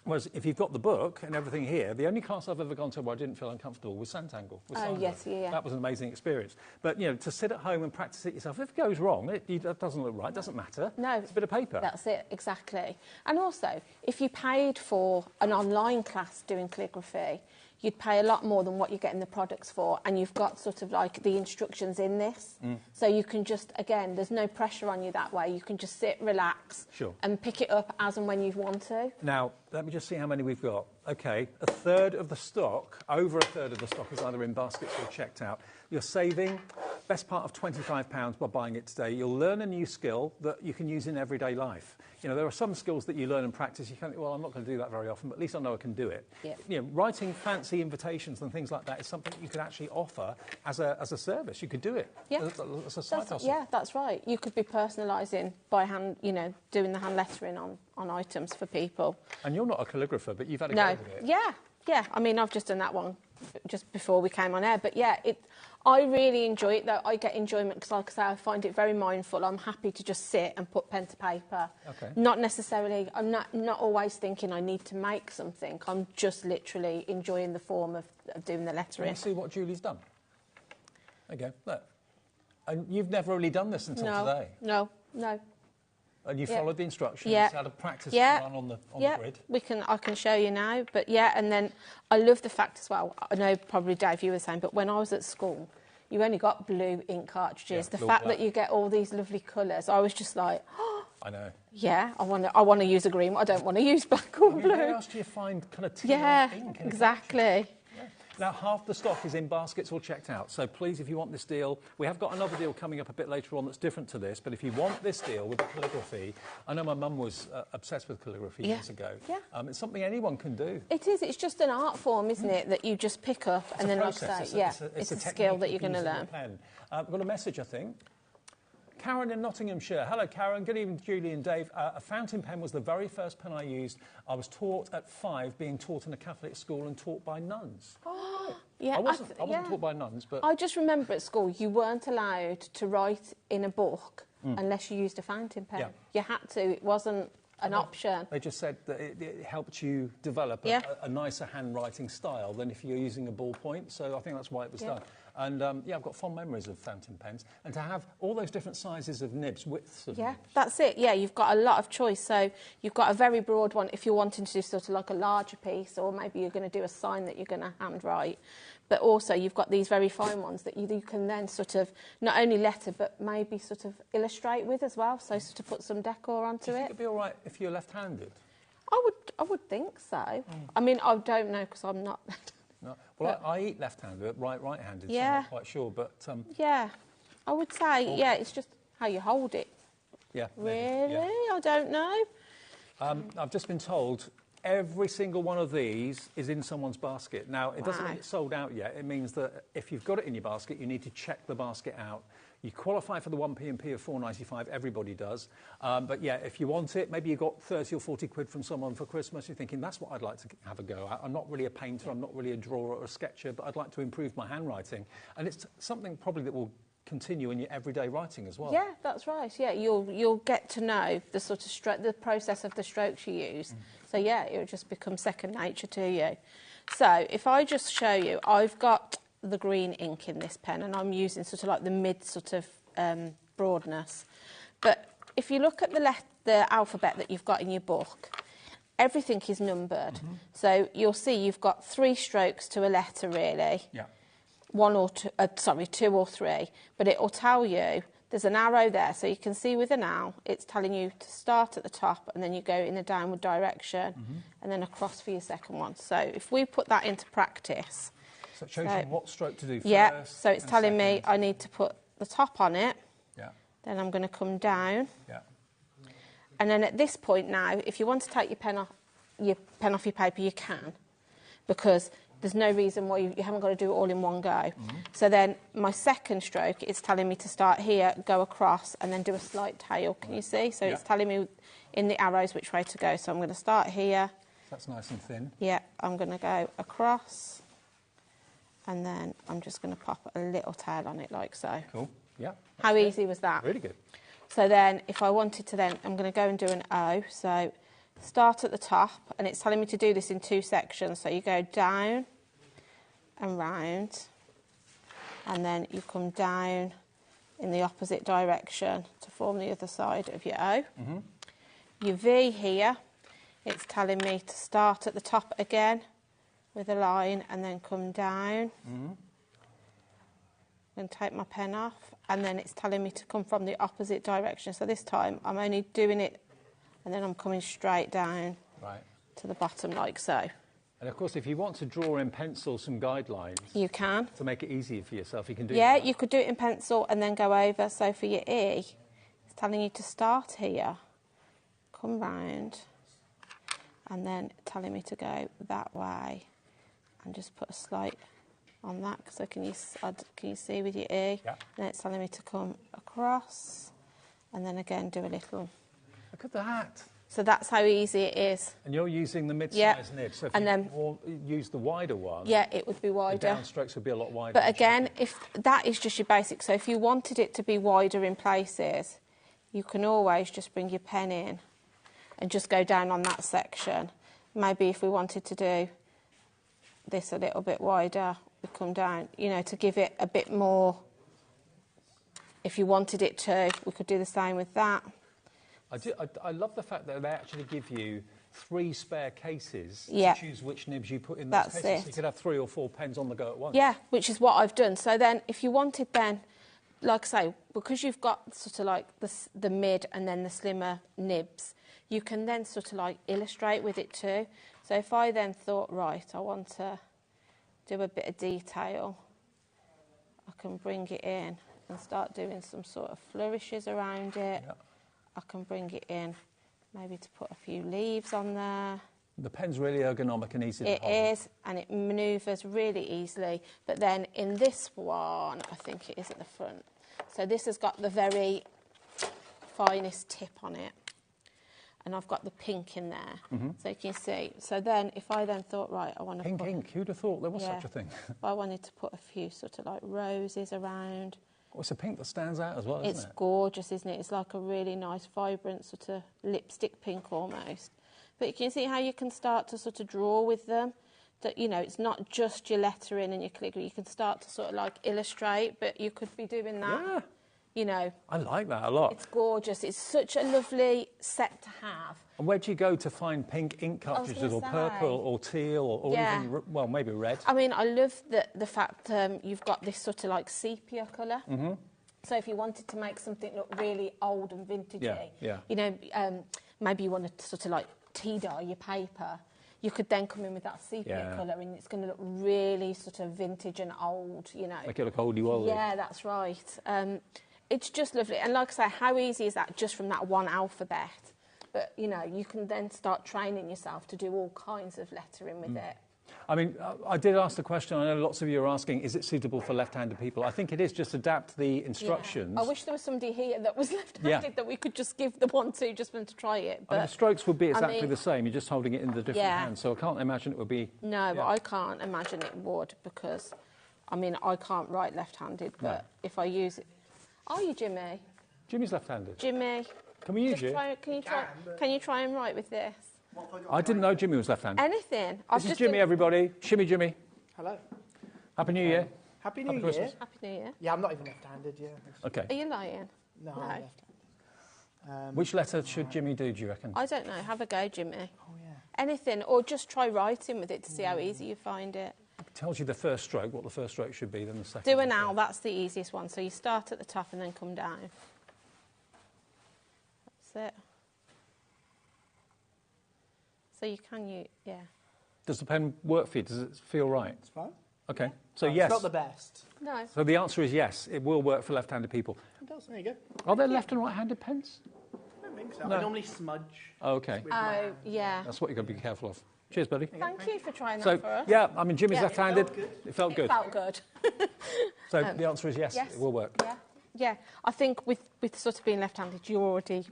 Whereas if you've got the book and everything here, the only class I've ever gone to where I didn't feel uncomfortable was Santangle. Oh, yes, yeah. That was an amazing experience. But, you know, to sit at home and practice it yourself, if it goes wrong, it doesn't look right, it doesn't matter. No. It's a bit of paper. That's it, exactly. And also, if you paid for an online class doing calligraphy, you'd pay a lot more than what you're getting the products for, and you've got sort of like the instructions in this. So you can just, again, there's no pressure on you that way. You can just sit, relax, and pick it up as and when you want to. Now, let me just see how many we've got. OK, a third of the stock, over a third of the stock is either in baskets or checked out. You're saving best part of £25 by buying it today. You'll learn a new skill that you can use in everyday life. You know, there are some skills that you learn and practice. You can't think, well, I'm not going to do that very often, but at least I know I can do it. Yeah. You know, writing fancy invitations and things like that is something you could actually offer as a service. You could do it as a side hustle. Yeah, that's right. You could be personalising by hand, you know, doing the hand lettering on items for people. And you're not a calligrapher, but you've had a go with it. Yeah. I mean, I've just done that one just before we came on air. But yeah, I really enjoy it, though. I get enjoyment because, like I say, I find it very mindful. I'm happy to just sit and put pen to paper. Okay. Not necessarily, I'm not always thinking I need to make something. I'm just literally enjoying the form of doing the lettering. Can you see what Julie's done? Okay, look. And you've never really done this until today? No. And you followed the instructions, had a practice run on the grid? I can show you now. But yeah, and then I love the fact as well, I know probably Dave you were saying, but when I was at school, you only got blue ink cartridges. The fact that you get all these lovely colours, I was just like, oh, I know. Yeah, I want to use a green. I don't want to use black or blue. Where else do you find kind of tea ink? Exactly. Now, half the stock is in baskets or checked out, so please, if you want this deal, we have got another deal coming up a bit later on that's different to this, but if you want this deal with the calligraphy, I know my mum was obsessed with calligraphy years ago. Yeah. It's something anyone can do. It is. It's just an art form, isn't it, that you just pick up and then, like I say, it's a skill that you're going to learn. I've got a message, I think. Karen in Nottinghamshire. Hello, Karen. Good evening, Julie and Dave. A fountain pen was the very first pen I used. I was taught at 5, being taught in a Catholic school and taught by nuns. Oh, yeah. I wasn't taught by nuns, but... I just remember at school you weren't allowed to write in a book unless you used a fountain pen. Yeah. You had to. It wasn't an option. They just said that it helped you develop a nicer handwriting style than if you're using a ballpoint, so I think that's why it was done. And, I've got fond memories of fountain pens. And to have all those different sizes of nibs, widths of nibs. That's it. Yeah, you've got a lot of choice. So you've got a very broad one if you're wanting to do sort of like a larger piece, or maybe you're going to do a sign that you're going to handwrite. But also you've got these very fine ones that you can then sort of not only letter, but maybe sort of illustrate with as well. So sort of put some decor onto it. Do you think it'd be all right if you're left-handed? I would think so. I mean, I don't know because I'm not... No. Well, I eat left-handed, right-handed, so I'm not quite sure, but... Yeah, I would say, it's just how you hold it. Yeah. Really? Yeah. I don't know. I've just been told every single one of these is in someone's basket. Now, it doesn't mean it's sold out yet. It means that if you've got it in your basket, you need to check the basket out. You qualify for the 1 P&P of £4.95, everybody does. But yeah, if you want it, maybe you got 30 or 40 quid from someone for Christmas, you're thinking, that's what I'd like to have a go at. I'm not really a painter, I'm not really a drawer or a sketcher, but I'd like to improve my handwriting. And it's something probably that will continue in your everyday writing as well. Yeah, that's right. Yeah, you'll get to know the sort of the process of the strokes you use. So yeah, it'll just become second nature to you. So if I just show you, I've got the green ink in this pen, and I'm using sort of like the mid sort of broadness. But if you look at the alphabet that you've got in your book, everything is numbered. So you'll see you've got 3 strokes to a letter, really. Yeah. 2 or 3. But it will tell you there's an arrow there, so you can see with an owl, it's telling you to start at the top, and then you go in a downward direction, and then across for your second one. So if we put that into practice. So it shows you what stroke to do first. Yeah, so it's telling me I need to put the top on it. Yeah. Then I'm going to come down. Yeah. And then at this point now, if you want to take your pen off your paper, you can, because there's no reason why you haven't got to do it all in one go. So then my second stroke is telling me to start here, go across, and then do a slight tail. Can you see? So it's telling me in the arrows which way to go. So I'm going to start here. That's nice and thin. Yeah, I'm going to go across, and then I'm just going to pop a little tail on it like so. Cool. Yeah. How easy was that? Really good. So then if I wanted to then, I'm going to go and do an O. So start at the top, and it's telling me to do this in 2 sections. So you go down and round, and then you come down in the opposite direction to form the other side of your O. Your V here, it's telling me to start at the top again with a line and then come down. I'm going to take my pen off, and then it's telling me to come from the opposite direction. So this time I'm only doing it, and then I'm coming straight down to the bottom like so. And of course, if you want to draw in pencil some guidelines, you can. To make it easier for yourself, you can do Yeah, that. you could do it in pencil and then go over. So for your E, it's telling you to start here, come round, and then telling me to go that way, and just put a slight on that. So can you see with your E? Yeah. And then it's telling me to come across, and then again do a little. Look at that. So that's how easy it is. And you're using the mid-size Yeah. nib, so if And you then- use the wider one, Yeah, it would be the wider. downstrokes would be a lot wider. But again, if that is just your basic, so if you wanted it to be wider in places, you can always just bring your pen in and just go down on that section. Maybe if we wanted to do this a little bit wider, we come down, you know, to give it a bit more. If you wanted it to, we could do the same with that. I love the fact that they actually give you 3 spare cases Yeah. to choose which nibs you put in those That's cases. it. So you could have 3 or 4 pens on the go at once. Yeah, which is what I've done. So then if you wanted then, like I say, because you've got sort of like the mid and then the slimmer nibs, you can then sort of like illustrate with it too. So if I then thought, right, I want to do a bit of detail, I can bring it in and start doing some sort of flourishes around it. Yeah. I can bring it in, maybe to put a few leaves on there. The pen's really ergonomic and easy to It hold. is, and it manoeuvres really easily. But then in this one, I think it is at the front. So this has got the very finest tip on it. And I've got the pink in there. So you can see. So then if I then thought, right, I want to Pink put... ink, who'd have thought there was such a thing? If I wanted to put a few sort of like roses around. Oh, it's a pink that stands out as well, isn't It's it? gorgeous, isn't it? It's like a really nice, vibrant sort of lipstick pink almost. But you can see how you can start to sort of draw with them. That, you know, it's not just your lettering and your calligraphy. You can start to sort of like illustrate, but you could be doing that. Yeah. You know. I like that a lot. It's gorgeous. It's such a lovely set to have. And where do you go to find pink ink cartridges, or gonna purple, say. or teal, or Yeah. even, well, maybe red? I mean, I love the fact you've got this sort of like sepia colour. So if you wanted to make something look really old and vintagey, Yeah. you know, maybe you want to sort of like tea dye your paper, you could then come in with that sepia colour, and it's going to look really sort of vintage and old, you know. Make it look oldie-woldy. Yeah, that's right. It's just lovely. And like I say, how easy is that just from that one alphabet? But, you know, you can then start training yourself to do all kinds of lettering with it. I mean, I did ask the question, I know lots of you are asking, is it suitable for left-handed people? I think it is, just adapt the instructions. Yeah. I wish there was somebody here that was left-handed that we could just give the one to just for them to try it. But I mean, the strokes would be exactly I mean, the same, you're just holding it in the different hands, so I can't imagine it would be... No, but I can't imagine it would, because, I mean, I can't write left-handed, but if I use it... Are you, Jimmy? Jimmy's left-handed. Jimmy. Can we use you? Can you try and write with this? I didn't know Jimmy was left-handed. Anything. This is Jimmy, everybody. Shimmy Jimmy. Hello. Happy New Year. Happy New Year. Christmas. Happy New Year. Yeah, I'm not even left-handed, yeah. Okay. Are you lying? No, I'm left-handed. Which letter should Jimmy do, do you reckon? I don't know. Have a go, Jimmy. Oh, yeah. Anything, or just try writing with it to see how easy you find it. It tells you the first stroke, what the first stroke should be, then the second. Do an owl, that's the easiest one. So you start at the top and then come down. That's it. So you can use, yeah. Does the pen work for you? Does it feel right? It's fine. Okay, so No, yes. It's not the best. No. So the answer is yes, it will work for left-handed people. It does, there you go. Are there left and right-handed pens? I mean, so No. I normally smudge. Oh, okay. Oh, yeah. That's what you've got to be careful of. Cheers, buddy. Thank you for trying that So, for us. yeah, I mean, Jimmy's Yeah, left-handed. It felt good. It felt good. So the answer is yes, it will work. Yeah, yeah. I think with sort of being left-handed, you already...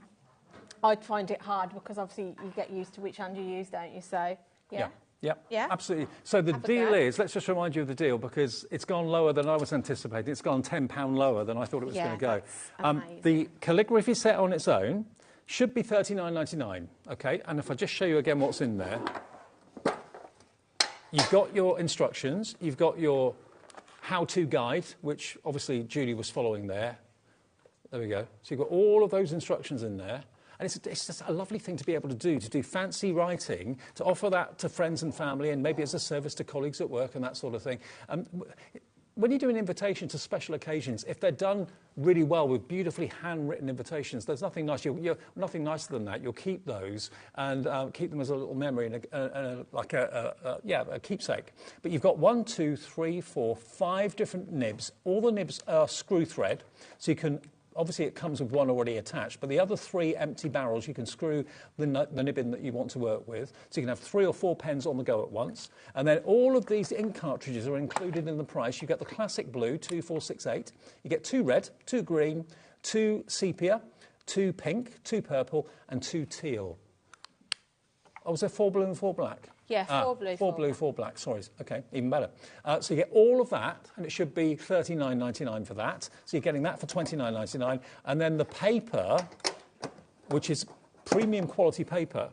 I'd find it hard because obviously you get used to which hand you use, don't you? So, yeah. Yeah, absolutely. So the deal is, let's just remind you of the deal because it's gone lower than I was anticipating. It's gone £10 lower than I thought it was going to go. The calligraphy set on its own should be $39.99, okay? And if I just show you again what's in there, you've got your instructions, you've got your how-to guide, which obviously Julie was following there. There we go. So you've got all of those instructions in there. And it's just a lovely thing to be able to do fancy writing, to offer that to friends and family and maybe as a service to colleagues at work and that sort of thing. When you do an invitation to special occasions, if they're done really well with beautifully handwritten invitations, there's nothing nice. You're nothing nicer than that. You'll keep those and keep them as a little memory and a keepsake. But you've got 1, 2, 3, 4, 5 different nibs. All the nibs are screw thread, so you can. Obviously, it comes with one already attached, but the other 3 empty barrels, you can screw the nib in that you want to work with. So you can have 3 or 4 pens on the go at once. And then all of these ink cartridges are included in the price. You get the classic blue, 2468. You get 2 red, 2 green, 2 sepia, 2 pink, 2 purple, and 2 teal. Oh, was there 4 blue and 4 black? Yeah, 4 blue, 4 blue, 4 black. Sorry. OK, even better. So you get all of that, and it should be $39.99 for that. So you're getting that for $29.99. And then the paper, which is premium quality paper,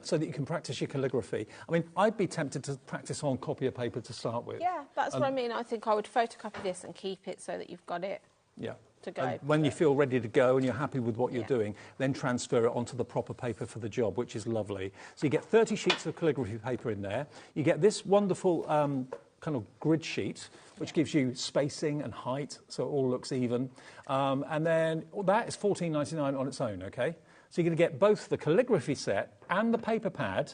so that you can practice your calligraphy. I mean, I'd be tempted to practice on copy of paper to start with. Yeah, that's what I mean. I think I would photocopy this and keep it so that you've got it. Yeah. To go. And when you feel ready to go and you're happy with what you're doing, then transfer it onto the proper paper for the job, which is lovely. So you get 30 sheets of calligraphy paper in there. You get this wonderful kind of grid sheet, which gives you spacing and height, so it all looks even. And then that is $14.99 on its own, okay? So you're going to get both the calligraphy set and the paper pad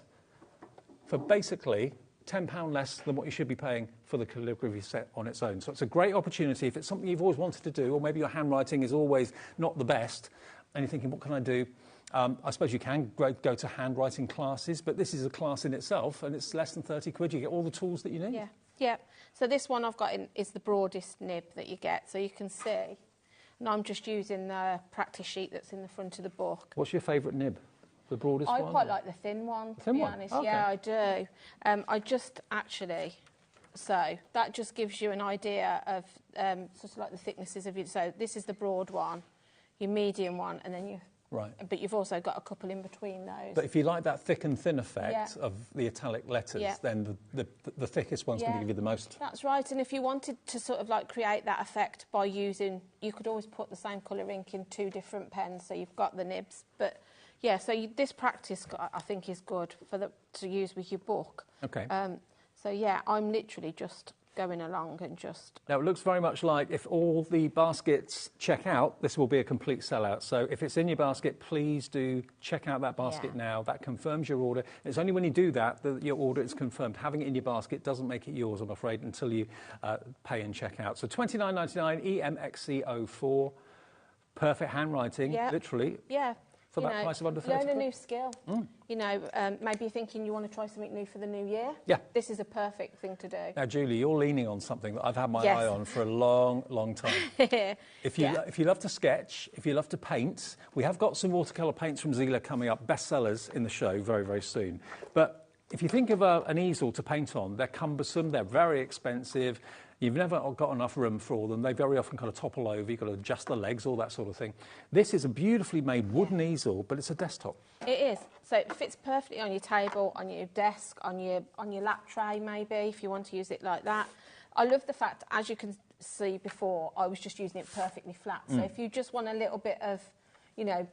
for basically £10 less than what you should be paying for the calligraphy set on its own. So it's a great opportunity if it's something you've always wanted to do, or maybe your handwriting is always not the best, and you're thinking, what can I do? I suppose you can go to handwriting classes, but this is a class in itself, and it's less than 30 quid. You get all the tools that you need. Yeah, yeah. So this one I've got is the broadest nib that you get, so you can see. And I'm just using the practice sheet that's in the front of the book. What's your favourite nib? The broadest one? I quite like the thin one, to be honest. Okay. Yeah, I do. I just actually... So that just gives you an idea of sort of like the thicknesses of it. So this is the broad one, your medium one, and then you... Right. But you've also got a couple in between those. But if you like that thick and thin effect of the italic letters, then the thickest one's going to give you the most. That's right. And if you wanted to sort of like create that effect by using... You could always put the same colour ink in 2 different pens, so you've got the nibs. But... Yeah, so this practice, I think, is good to use with your book. Okay. So, yeah, I'm literally just going along and just... Now, it looks very much like if all the baskets check out, this will be a complete sellout. So if it's in your basket, please do check out that basket now. That confirms your order. It's only when you do that your order is confirmed. Having it in your basket doesn't make it yours, I'm afraid, until you pay and check out. So $29.99 EMXC04. Perfect handwriting, literally. Yeah. For that price of under 30 learn a new skill. You know, maybe you're thinking you want to try something new for the new year. Yeah. This is a perfect thing to do. Now, Julie, you're leaning on something that I've had my eye on for a long, long time. If you love to sketch, if you love to paint, we have got some watercolour paints from Easel coming up, bestsellers in the show very, very soon. But if you think of an easel to paint on, they're cumbersome, they're very expensive. You've never got enough room for all them. They very often kind of topple over. You've got to adjust the legs, all that sort of thing. This is a beautifully made wooden easel, but it's a desktop. It is. So it fits perfectly on your table, on your desk, on your lap tray, maybe, if you want to use it like that. I love the fact, as you can see before, I was just using it perfectly flat. So if you just want a little bit of, you know,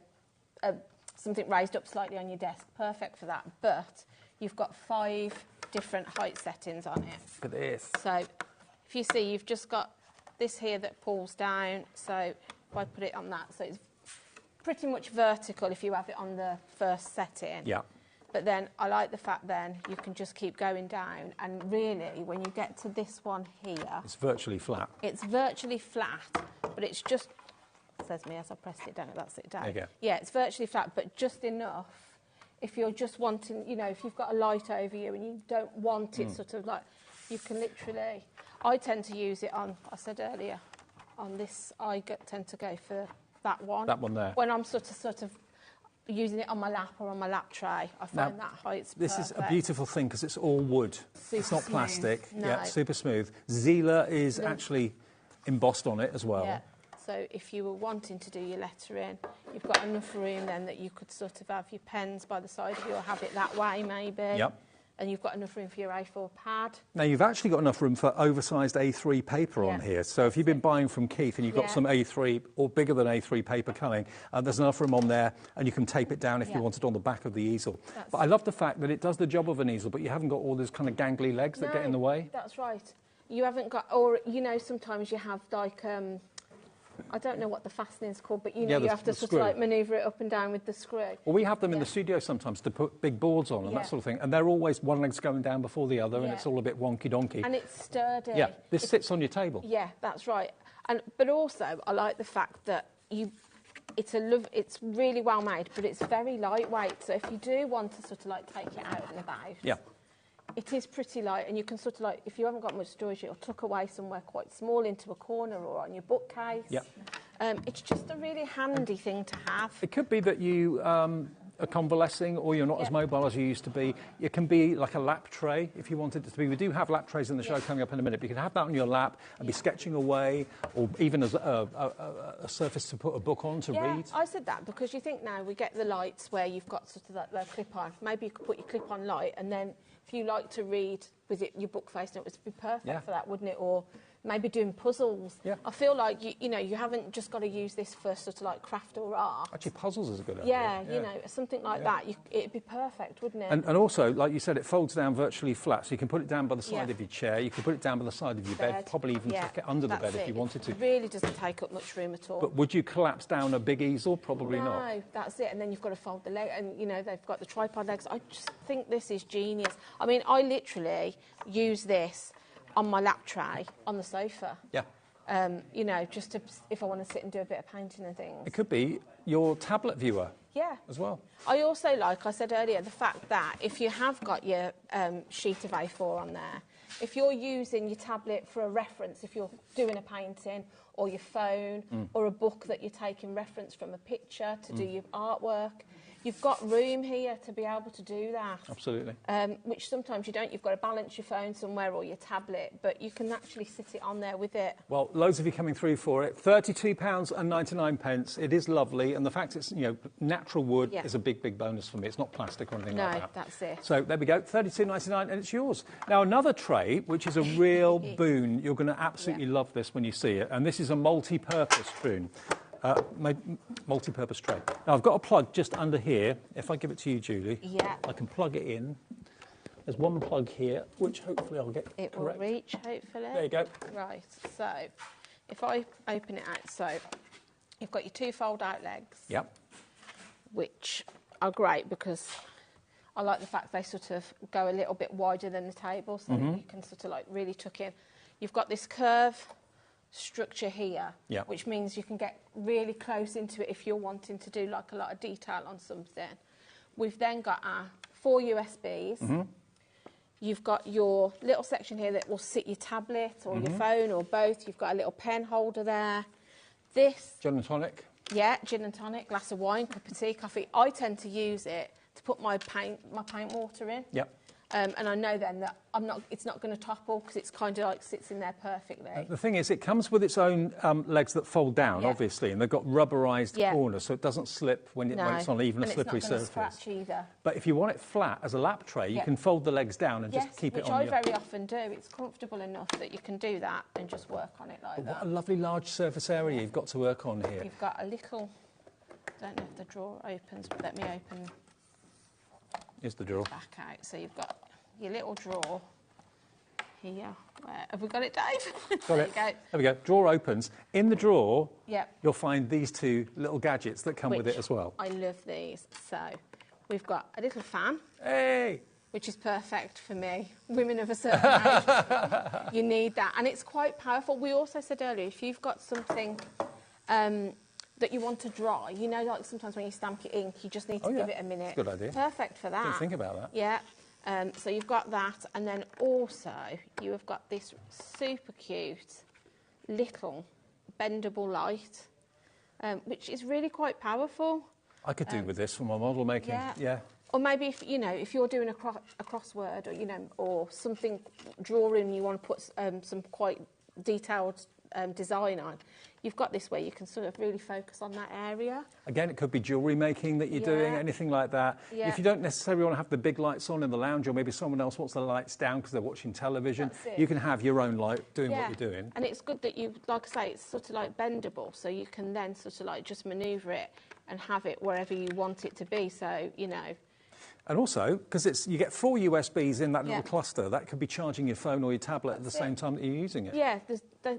something raised up slightly on your desk, perfect for that. But you've got 5 different height settings on it. Look at this. So... If you see, you've just got this here that pulls down, so if I put it on that, so it's pretty much vertical if you have it on the first setting. Yeah. But then I like the fact then you can just keep going down, and really, when you get to this one here... It's virtually flat. It's virtually flat, but it's just says me as I pressed it down. That's it down. There you go. Yeah, it's virtually flat, but just enough. If you're just wanting, you know, if you've got a light over you and you don't want it sort of like, you can literally... I tend to use it on, I said earlier, on this, tend to go for that one. That one there. When I'm sort of using it on my lap or on my lap tray, I find that height's This perfect. is a beautiful thing because it's all wood. It's not smooth. plastic. No. Yeah, super smooth. Zila is actually embossed on it as well. Yeah. So if you were wanting to do your lettering, you've got enough room then that you could sort of have your pens by the side of you or have it that way maybe. Yep. And you've got enough room for your A4 pad. Now, you've actually got enough room for oversized A3 paper on here. So if you've been buying from Keith and you've got some A3 or bigger than A3 paper coming, there's enough room on there and you can tape it down if you want it on the back of the easel. But I love the fact that it does the job of an easel, but you haven't got all those kind of gangly legs that get in the way. That's right. You haven't got, or, you know, sometimes you have like... I don't know what the fastening's called, but you know, you have to sort of like manoeuvre it up and down with the screw. Well, we have them in the studio sometimes to put big boards on and that sort of thing, and they're always one leg's going down before the other, and it's all a bit wonky-donkey. And it's sturdy. Yeah, this sits on your table. Yeah, that's right. But also, I like the fact that it's really well made, but it's very lightweight. So if you do want to sort of like take it out and about, it is pretty light, and you can sort of like, if you haven't got much storage, it'll tuck away somewhere quite small into a corner or on your bookcase. Yeah. It's just a really handy thing to have. It could be that you are convalescing or you're not as mobile as you used to be. It can be like a lap tray if you wanted it to be. We do have lap trays in the show coming up in a minute, but you can have that on your lap and be sketching away, or even as a surface to put a book on to read. I said that because you think now we get the lights where you've got sort of that low clip-on. Maybe you could put your clip-on light, and then if you like to read with it, your book face, it would be perfect for that, wouldn't it? Or maybe doing puzzles. I feel like, you know, you haven't just got to use this for sort of like craft or art. Actually, puzzles is a good idea. Yeah, you know, something like that. It'd be perfect, wouldn't it? And also, like you said, it folds down virtually flat, so you can put it down by the side of your chair, you can put it down by the side of your bed, probably even tuck it under the bed if you wanted to. It really doesn't take up much room at all. But would you collapse down a big easel? Probably not. No, that's it. And then you've got to fold the leg, and, you know, they've got the tripod legs. I just think this is genius. I mean, I literally use this on my lap tray on the sofa. Yeah. You know, just to, if I want to sit and do a bit of painting and things. It could be your tablet viewer. Yeah. As well. I also like, I said earlier, the fact that if you have got your sheet of A4 on there, if you're using your tablet for a reference, if you're doing a painting or your phone or a book that you're taking reference from a picture to do your artwork, you've got room here to be able to do that. Absolutely. Which sometimes you don't. You've got to balance your phone somewhere or your tablet, but you can actually sit it on there with it. Well, loads of you coming through for it. £32.99. It is lovely, and the fact it's, you know, natural wood is a big, big bonus for me. It's not plastic or anything like that. No, that's it. So there we go, £32.99, and it's yours. Now, another tray, which is a real boon. You're going to absolutely love this when you see it, and this is a multi-purpose spoon. Multi-purpose tray. Now, I've got a plug just under here. If I give it to you, Julie, I can plug it in. There's one plug here, which hopefully I'll get It correct. will reach, hopefully. There you go. Right, so if I open it out, so you've got your two fold-out legs. Yep. Which are great because I like the fact they sort of go a little bit wider than the table, so that you can sort of like really tuck in. You've got this curve structure here, which means you can get really close into it if you're wanting to do like a lot of detail on something. We've then got our 4 USBs. You've got your little section here that will sit your tablet or your phone or both. You've got a little pen holder there. This... Gin and tonic. Yeah, gin and tonic, glass of wine, cup of tea, coffee. I tend to use it to put my paint water in. Yep. And I know then that it's not going to topple because it's kind of like sits in there perfectly. The thing is, it comes with its own legs that fold down, obviously, and they've got rubberised corners, so it doesn't slip when it's on even a slippery surface. It's not going to scratch either. But if you want it flat as a lap tray, you can fold the legs down and just keep it on. Which I very often do. It's comfortable enough that you can do that and just work on it like that. What a lovely large surface area you've got to work on here. You've got a little... I don't know if the drawer opens, but let me open... Here's the drawer. Back out. So you've got your little drawer here. Where, have we got it, Dave? Got it. There we go. Drawer opens. In the drawer, you'll find these two little gadgets that come with it as well. I love these. So we've got a little fan. Hey! Which is perfect for me. Women of a certain age, you need that. And it's quite powerful. We also said earlier, if you've got something that you want to dry. You know, like sometimes when you stamp your ink, you just need to give it a minute. That's a good idea. Perfect for that. Didn't think about that. Yeah. So you've got that, and then also you have got this super cute little bendable light, which is really quite powerful. I could do with this for my model making. Yeah. Or maybe if you know, if you're doing a crossword, or you know, or something drawing, you want to put some quite detailed design on, you've got this where you can sort of really focus on that area. Again, it could be jewellery making that you're doing, anything like that. Yeah. If you don't necessarily want to have the big lights on in the lounge, or maybe someone else wants the lights down because they're watching television, you can have your own light doing what you're doing. And it's good that you, like I say, it's sort of like bendable, so you can then sort of like just manoeuvre it and have it wherever you want it to be. So, you know. And also, because you get 4 USBs in that little cluster, that could be charging your phone or your tablet at the same time that you're using it. Yeah,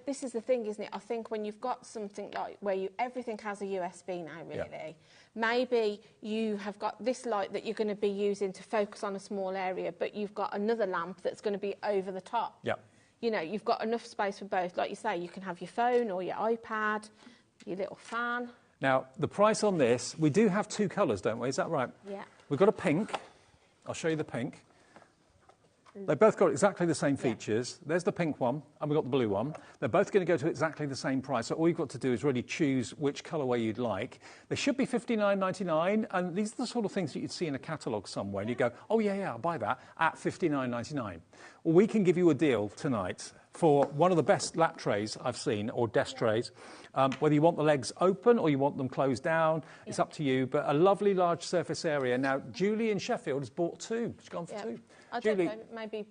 this is the thing, isn't it? I think when you've got something like where everything has a USB now, really, maybe you have got this light that you're going to be using to focus on a small area, but you've got another lamp that's going to be over the top. Yeah. You know, you've got enough space for both. Like you say, you can have your phone or your iPad, your little fan. Now, the price on this, we do have 2 colours, don't we? Is that right? Yeah. We've got a pink. I'll show you the pink. They've both got exactly the same features. There's the pink one, and we've got the blue one. They're both going to go to exactly the same price, so all you've got to do is really choose which colourway you'd like. They should be $59.99, and these are the sort of things that you'd see in a catalogue somewhere, and you go, oh, yeah, I'll buy that at $59.99. Well, we can give you a deal tonight for one of the best lap trays I've seen, or desk trays. Whether you want the legs open or you want them closed down, it's up to you. But a lovely large surface area. Now, Julie in Sheffield has bought 2. She's gone for 2. I Julie, don't know, maybe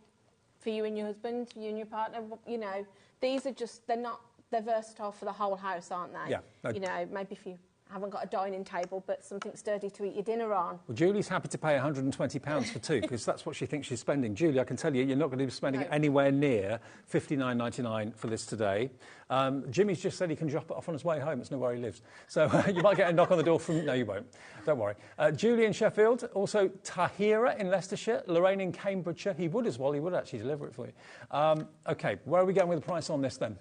for you and your husband, you and your partner, you know, these are just, they're versatile for the whole house, aren't they? Yeah. No. You know, maybe if you haven't got a dining table, but something sturdy to eat your dinner on. Well, Julie's happy to pay £120 for 2 because that's what she thinks she's spending. Julie, I can tell you, you're not going to be spending anywhere near $59.99 for this today. Jimmy's just said he can drop it off on his way home. It's not where he lives. So you might get a knock on the door from... No, you won't. Don't worry. Julie in Sheffield, also Tahira in Leicestershire, Lorraine in Cambridgeshire. He would as well. He would actually deliver it for you. OK, where are we going with the price on this then?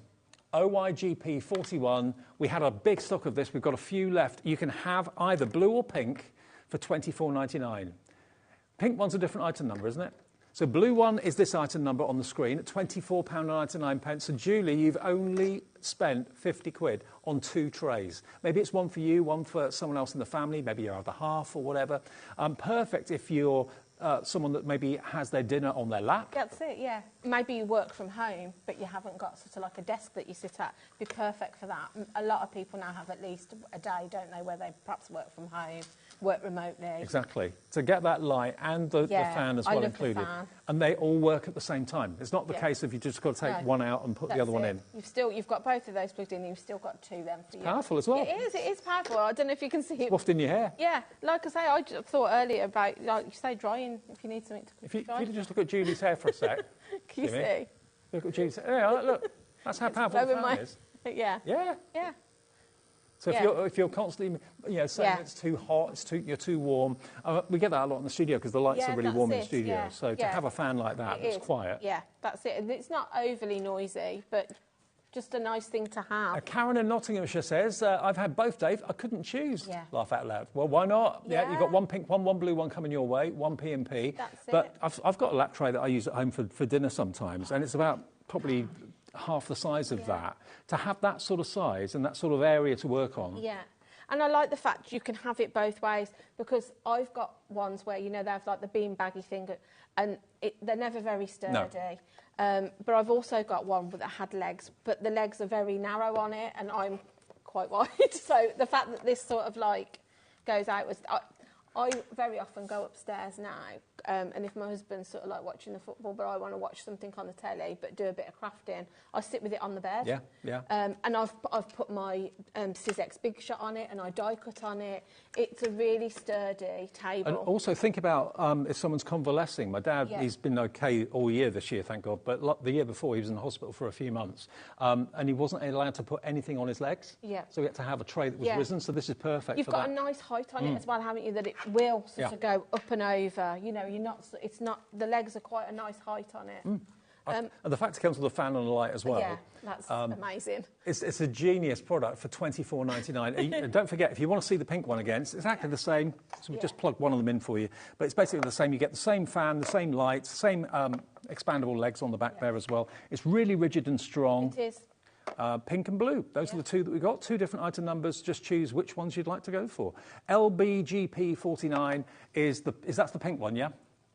OYGP 41. We had a big stock of this. We've got a few left. You can have either blue or pink for $24.99. Pink one's a different item number, isn't it? So blue one is this item number on the screen at £24.99. So Julie, you've only spent 50 quid on 2 trays. Maybe it's one for you, one for someone else in the family, maybe your other half or whatever. Perfect if you're someone that maybe has their dinner on their lap. That's it, yeah. Maybe you work from home, but you haven't got sort of like a desk that you sit at. Be perfect for that. A lot of people now have at least a day, don't they, where they perhaps work from home, work remotely. Exactly. To get that light and the fan as well included. And they all work at the same time. It's not the case of you just got to take one out and put the other one in. You've got both of those plugged in, you've still got 2 then for you. Powerful as well. It is powerful. I don't know if you can see it. Waft in your hair. Yeah, like I say, I just thought earlier about, like you say, drying if you need something to If you just look at Julie's hair for a sec. Can you see? Look at Julie's hair. Yeah, look. That's how powerful the fan is. Yeah. Yeah. Yeah. So if you're constantly, saying it's too hot, you're too warm, we get that a lot in the studio because the lights are really warm in the studio. Yeah. So to have a fan like that that's quiet. Yeah, that's it. And it's not overly noisy, but just a nice thing to have. Karen in Nottinghamshire says, I've had both, Dave. I couldn't choose. Yeah. Laugh out loud. Well, why not? Yeah, you've got one pink one, one blue one coming your way, one P&P. That's but I've got a lap tray that I use at home for dinner sometimes, and it's about probably half the size of that. To have that sort of size and that sort of area to work on. Yeah. And I like the fact you can have it both ways, because I've got ones where, they have like the bean-baggy thing, and they're never very sturdy. No. But I've also got one that had legs, but the legs are very narrow on it, and I'm quite wide. So the fact that this sort of like goes outwards, I very often go upstairs now, and if my husband's sort of like watching the football, but I want to watch something on the telly, but do a bit of crafting, I sit with it on the bed. Yeah, yeah. And I've put my Sizex Big Shot on it, and I die cut on it. It's a really sturdy table. And also think about if someone's convalescing. My dad, he's been okay all year this year, thank God, but the year before he was in the hospital for a few months, and he wasn't allowed to put anything on his legs. Yeah. So he had to have a tray that was risen, so this is perfect You've for got that. a nice height on it as well, haven't you, that it will sort of go up and over. You're not, it's not, the legs are quite a nice height on it. And the fact it comes with a fan and a light as well. Yeah, that's amazing. It's a genius product for $24.99. Don't forget, if you want to see the pink one again, it's exactly the same. So we just plugged one of them in for you. But it's basically the same. You get the same fan, the same lights, same expandable legs on the back there as well. It's really rigid and strong. It is. Pink and blue. Those are the two that we got. 2 different item numbers. Just choose which ones you'd like to go for. LBGP49 that's the pink one, yeah?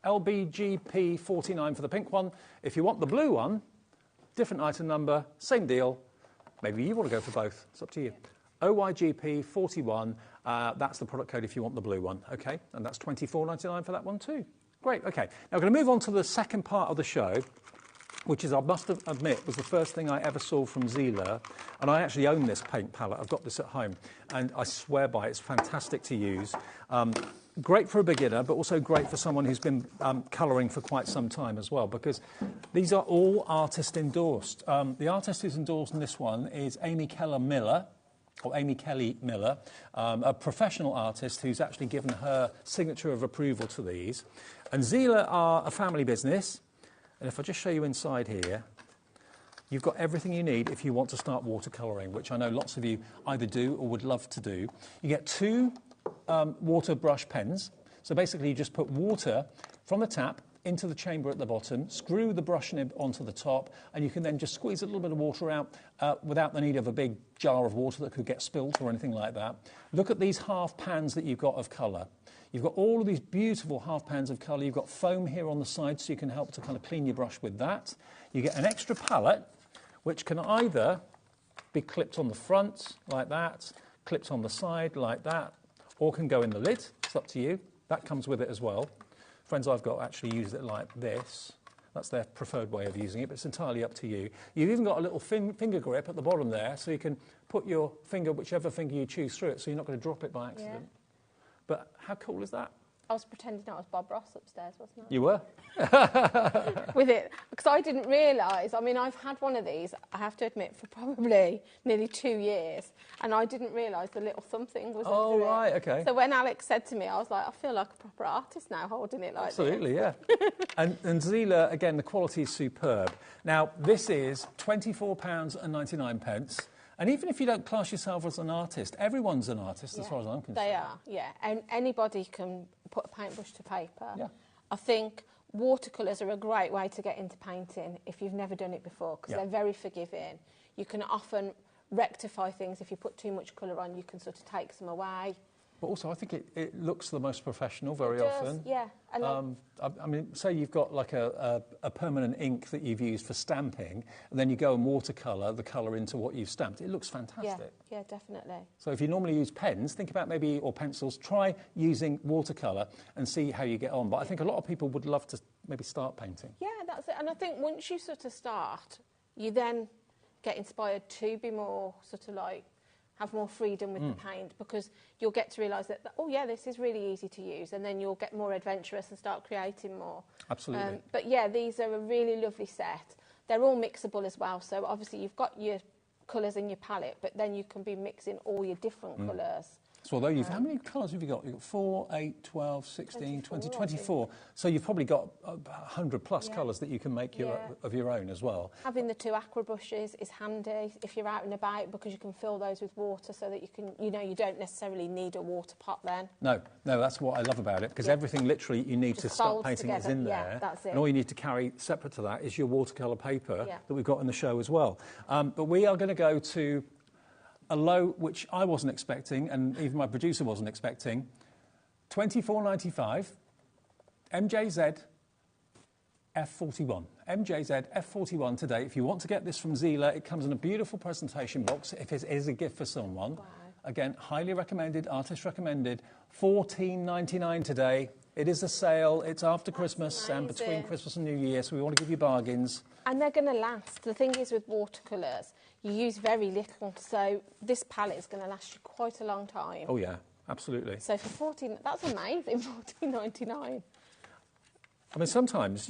LBGP49 for the pink one. If you want the blue one, different item number, same deal. Maybe you want to go for both. It's up to you. OYGP41, that's the product code if you want the blue one, okay? And that's $24.99 for that one too. Great, okay. Now we're going to move on to the second part of the show, which is, I must admit, was the first thing I ever saw from Zila. And I actually own this paint palette. I've got this at home. And I swear by it, it's fantastic to use. Great for a beginner, but also great for someone who's been colouring for quite some time as well, because these are all artist endorsed. The artist who's endorsed in this one is Amy Kelly Miller, a professional artist who's actually given her signature of approval to these. And Zila are a family business. And if I just show you inside here, you've got everything you need if you want to start watercolouring, which I know lots of you either do or would love to do. You get 2 water brush pens. So basically you just put water from the tap into the chamber at the bottom, screw the brush nib onto the top, and you can then just squeeze a little bit of water out without the need of a big jar of water that could get spilt or anything like that. Look at these half pans that you've got of colour. You've got all of these beautiful half pans of colour. You've got foam here on the side so you can help to kind of clean your brush with that. You get an extra palette, which can either be clipped on the front like that, clipped on the side like that, or can go in the lid. It's up to you. That comes with it as well. Friends I've got actually use it like this. That's their preferred way of using it, but it's entirely up to you. You've even got a little finger grip at the bottom there, so you can put your finger, whichever finger you choose, through it, so you're not going to drop it by accident. Yeah. But how cool is that? I was pretending I was Bob Ross upstairs, wasn't I? You were? With it. Because I didn't realise, I mean, I've had one of these, I have to admit, for probably nearly 2 years, and I didn't realise the little thumb thing was under it. Right, OK. So when Alex said to me, I was like, I feel like a proper artist now holding it like Absolutely, this. Yeah. and Zila, again, the quality is superb. Now, this is £24.99. And even if you don't class yourself as an artist, everyone's an artist as far as I'm concerned. They are, yeah. And anybody can put a paintbrush to paper. Yeah. I think watercolours are a great way to get into painting if you've never done it before, because they're very forgiving. You can often rectify things. If you put too much colour on, you can sort of take some away. But also, I think it looks the most professional very often. Yeah. I mean, say you've got like a permanent ink that you've used for stamping, and then you go and watercolour the colour into what you've stamped. It looks fantastic. Yeah, definitely. So if you normally use pens, think about maybe, or pencils, try using watercolour and see how you get on. But I think a lot of people would love to maybe start painting. Yeah, that's it. And I think once you sort of start, you then get inspired to be more sort of like, have more freedom with the paint, because you'll get to realise that, oh yeah, this is really easy to use, and then you'll get more adventurous and start creating more. Absolutely. But yeah, these are a really lovely set. They're all mixable as well, so obviously you've got your colours in your palette, but then you can be mixing all your different colours. So although how many colours have you got? You've got 4, 8, 12, 16, 20, 24. So you've probably got 100 plus colours that you can make of your own as well. Having the 2 aqua brushes is handy if you're out and about, because you can fill those with water so that you can, you don't necessarily need a water pot then. No, that's what I love about it, because everything literally you need to start painting is in there. Yeah, that's it. And all you need to carry separate to that is your watercolour paper that we've got in the show as well. But we are going to go to a low which I wasn't expecting, and even my producer wasn't expecting. $24.95, MJZ F41. MJZ F41 today. If you want to get this from Zila, it comes in a beautiful presentation box if it is a gift for someone. Wow. Again, highly recommended, artist recommended. $14.99 today. It is a sale. It's after Christmas and between Christmas and New Year, so we want to give you bargains. And they're going to last. The thing is with watercolours, you use very little, so this palette is going to last you quite a long time. Oh, yeah, absolutely. So for that's amazing, $14.99. I mean, sometimes,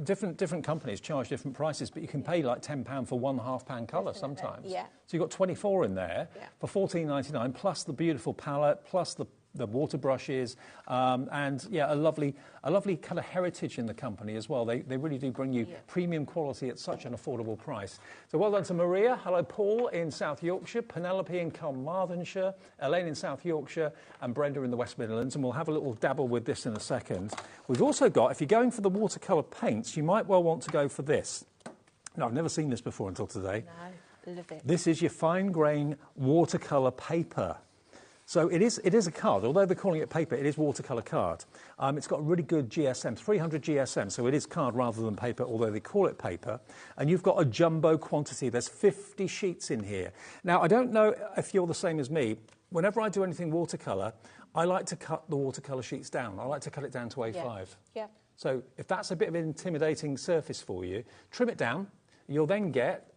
different companies charge different prices, but you can pay like £10 for 1 half-pan colour sometimes. Yeah. So you've got 24 in there for $14.99, plus the beautiful palette, plus the the water brushes, and yeah, a lovely kind of heritage in the company as well. They really do bring you premium quality at such an affordable price. So well done to Maria. Hello, Paul in South Yorkshire, Penelope in Carmarthenshire, Elaine in South Yorkshire, and Brenda in the West Midlands. And we'll have a little dabble with this in a second. We've also got, if you're going for the watercolour paints, you might well want to go for this. Now, I've never seen this before until today. No, love it. This is your fine grain watercolour paper. So it is a card. Although they're calling it paper, it is watercolour card. It's got a really good GSM, 300 GSM, so it is card rather than paper, although they call it paper. And you've got a jumbo quantity. There's 50 sheets in here. Now, I don't know if you're the same as me. Whenever I do anything watercolour, I like to cut the watercolour sheets down. I like to cut it down to A5. Yeah. So if that's a bit of an intimidating surface for you, trim it down. You'll then get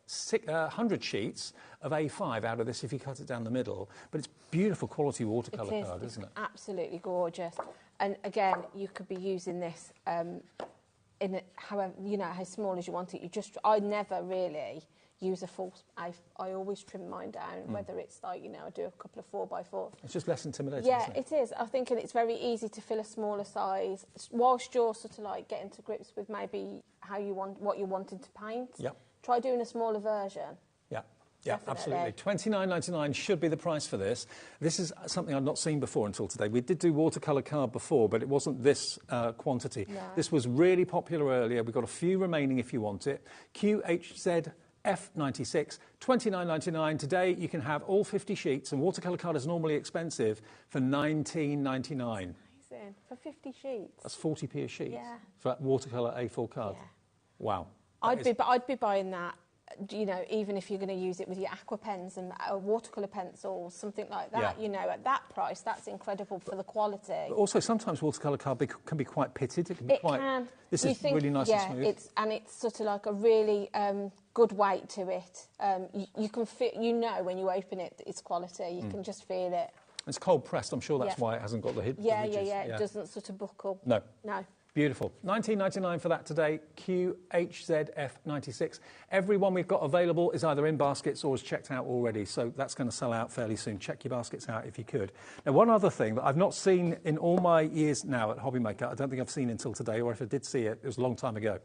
100 sheets of A5 out of this if you cut it down the middle. But it's beautiful quality watercolour card, isn't it? Absolutely gorgeous. And again, you could be using this in however, you know, how small as you want it. I never really use a full. I always trim mine down, whether it's like, you know, I do a couple of 4x4. It's just less intimidating. Yeah, isn't it? it is. I think, and it's very easy to fill a smaller size whilst you're sort of like getting to grips with maybe what you're wanting to paint. Yep. Try doing a smaller version. Yeah, absolutely. $29.99 should be the price for this. This is something I've not seen before until today. We did do watercolour card before, but it wasn't this quantity. No. This was really popular earlier. We've got a few remaining if you want it. QHZ F96, $29.99. Today you can have all 50 sheets, and watercolour card is normally expensive, for $19.99. Amazing. For 50 sheets. That's 40p a sheet. Yeah. For that watercolour A4 card. Yeah. Wow. I'd be buying that, you know, even if you're going to use it with your aqua pens and watercolour pencils, something like that. Yeah. You know, at that price, that's incredible for the quality. But also, sometimes watercolour card can be quite pitted. It can be quite. Can. This You is think, really nice and smooth. it's sort of like a really good weight to it. You can feel, you know, when you open it, it's quality. You can just feel it. It's cold pressed. I'm sure that's why it hasn't got the hit. Yeah. It doesn't sort of buckle. No. Beautiful. $19.99 for that today. QHZF96. Every one we've got available is either in baskets or is checked out already, so that's going to sell out fairly soon. Check your baskets out if you could. Now, one other thing that I've not seen in all my years now at HobbyMaker, I don't think I've seen until today, or if I did see it, it was a long time ago.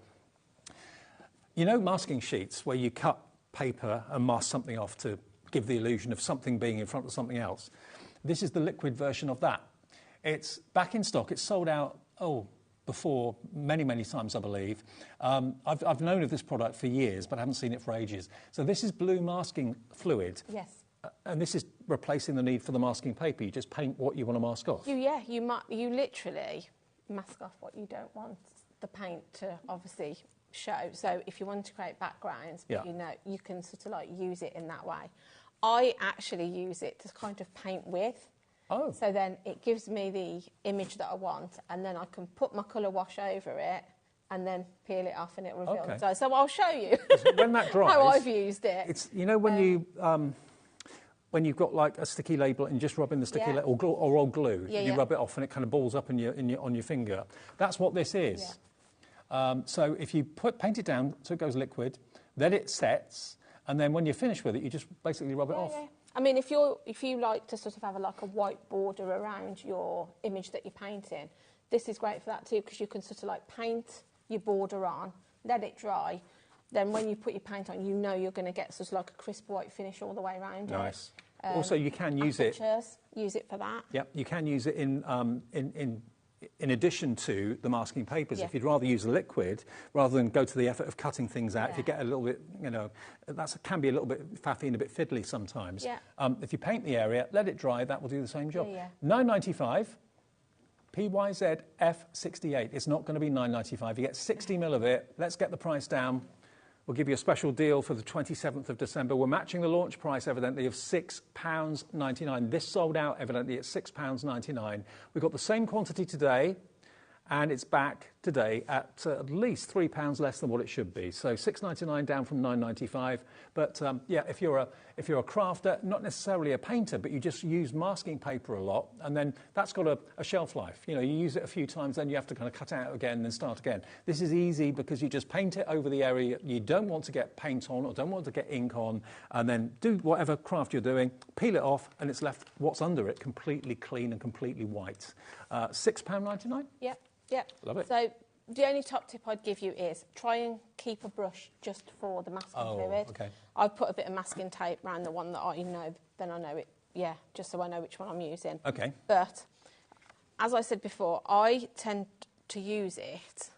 You know masking sheets where you cut paper and mask something off to give the illusion of something being in front of something else? This is the liquid version of that. It's back in stock. It's sold out, before many, many times, I believe. I've known of this product for years, but I haven't seen it for ages. So this is blue masking fluid. Yes. And this is replacing the need for the masking paper. You just paint what you want to mask off. You literally mask off what you don't want the paint to obviously show. So if you want to create backgrounds, Yeah. you know, you can sort of like use it in that way. I actually use it to kind of paint with. Oh. So then it gives me the image that I want, and then I can put my colour wash over it and then peel it off and it reveals. Okay. So I'll show you When that dries, how I've used it. It's, you know, when when you've got like a sticky label and you just rub in the sticky Yeah. label or old glue, Yeah, you yeah. rub it off and it kind of balls up on your finger. That's what this is. So if you paint it down so it goes liquid, then it sets, and then when you're finished with it, you just basically rub it off. Yeah. I mean, if you like to sort of have a white border around your image that you're painting, this is great for that too, because you can sort of like paint your border on, let it dry, then when you put your paint on, you know you're going to get sort of like a crisp white finish all the way around. Nice. Also, you can use it. Use it for that. Yep, you can use it in addition to the masking papers. Yeah. If you'd rather use a liquid rather than go to the effort of cutting things out, if you get a little bit, you know, that can be a little bit faffy and a bit fiddly sometimes. Yeah. If you paint the area, let it dry, that will do the same job. Yeah. $9.95. PYZ F68. It's not going to be $9.95. You get 60 mil of it. Let's get the price down. We'll give you a special deal for the 27th of December. We're matching the launch price, evidently, of £6.99. This sold out, evidently, at £6.99. We've got the same quantity today, and it's back today at least £3 less than what it should be. So £6.99 down from £9.95. But yeah, if you're a crafter, not necessarily a painter, but you just use masking paper a lot, and then that's got a shelf life. You know, you use it a few times, then you have to kind of cut it out again and then start again. This is easy because you just paint it over the area you don't want to get paint on or don't want to get ink on, and then do whatever craft you're doing, peel it off, and it's left what's under it completely clean and completely white. £6.99? Yep. Yep. Love it. So the only top tip I'd give you is try and keep a brush just for the masking fluid. Okay. I've put a bit of masking tape around the one that I know, then I know it, yeah, just so I know which one I'm using. Okay. But, as I said before, I tend to use it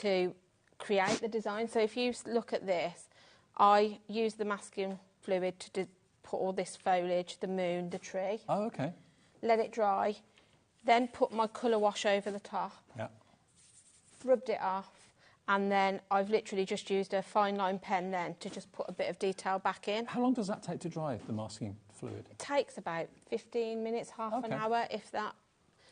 to create the design. So if you look at this, I use the masking fluid to put all this foliage, the moon, the tree. Oh, okay. Let it dry. Then put my colour wash over the top, rubbed it off, and then I've literally just used a fine line pen then to just put a bit of detail back in. How long does that take to dry, the masking fluid? It takes about 15 minutes, half an Okay. hour, if that.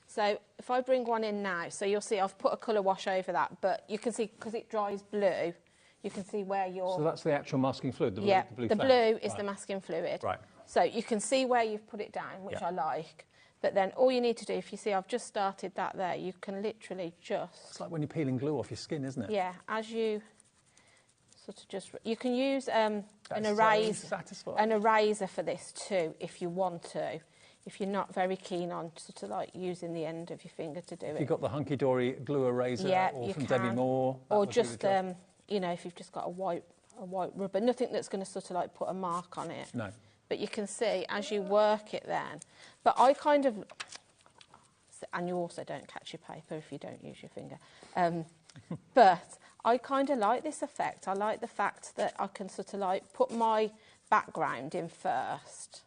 So if I bring one in now, so you'll see I've put a colour wash over that, but you can see, because it dries blue, you can see where you're... So that's the actual masking fluid, the blue, yeah, the blue the flame. blue is Right. the masking fluid. Right. So you can see where you've put it down, which Yeah. I like. But then all you need to do, if you see I've just started that there, you can literally just... It's like when you're peeling glue off your skin, isn't it? Yeah, as you sort of just... You can use an so eraser satisfying. for this too, if you want to. If you're not very keen on sort of like using the end of your finger to do it. If you've got the hunky-dory glue eraser Yeah, or you from can. Debbie Moore. that Or would do the just, job. you know, if you've just got a white rubber, nothing that's going to sort of like put a mark on it. No. But you can see as you work it then. But I kind of, and you also don't catch your paper if you don't use your finger. But I kind of like this effect. I like the fact that I can sort of like put my background in first.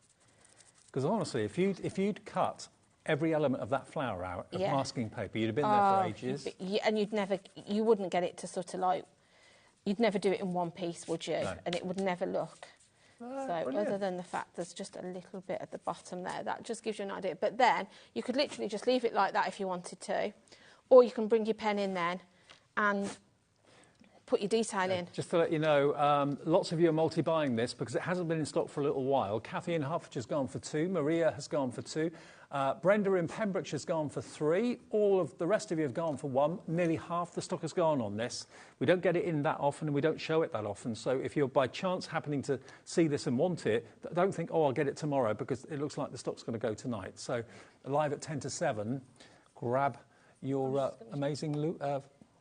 Because honestly, if you'd cut every element of that flower out of Yeah. masking paper, you'd have been there for ages. And you wouldn't get it to sort of like, you'd never do it in one piece, would you? No. And it would never look. So brilliant. other than the fact there's just a little bit at the bottom there, that just gives you an idea. But then you could literally just leave it like that if you wanted to, or you can bring your pen in then and put your detail in. Just to let you know, lots of you are multi-buying this because it hasn't been in stock for a little while. Kathy in Hertfordshire's gone for 2. Maria has gone for 2. Brenda in Pembrokeshire's gone for 3. All of the rest of you have gone for 1. Nearly half the stock has gone on this. We don't get it in that often and we don't show it that often. So if you're by chance happening to see this and want it, don't think, oh, I'll get it tomorrow, because it looks like the stock's going to go tonight. So live at 10 to 7, grab your amazing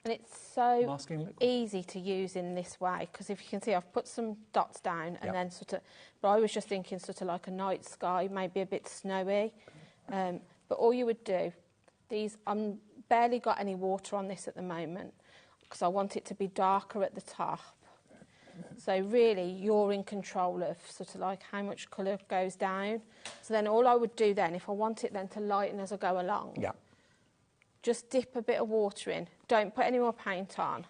And it's so masking liquid. easy to use in this way, because if you can see, I've put some dots down and Yep. then sort of, but I was just thinking sort of like a night sky, maybe a bit snowy. But all you would do, I'm barely got any water on this at the moment, because I want it to be darker at the top. So really, you're in control of sort of like how much colour goes down. So then all I would do then, if I want it then to lighten as I go along, Yeah. just dip a bit of water in, don't put any more paint on,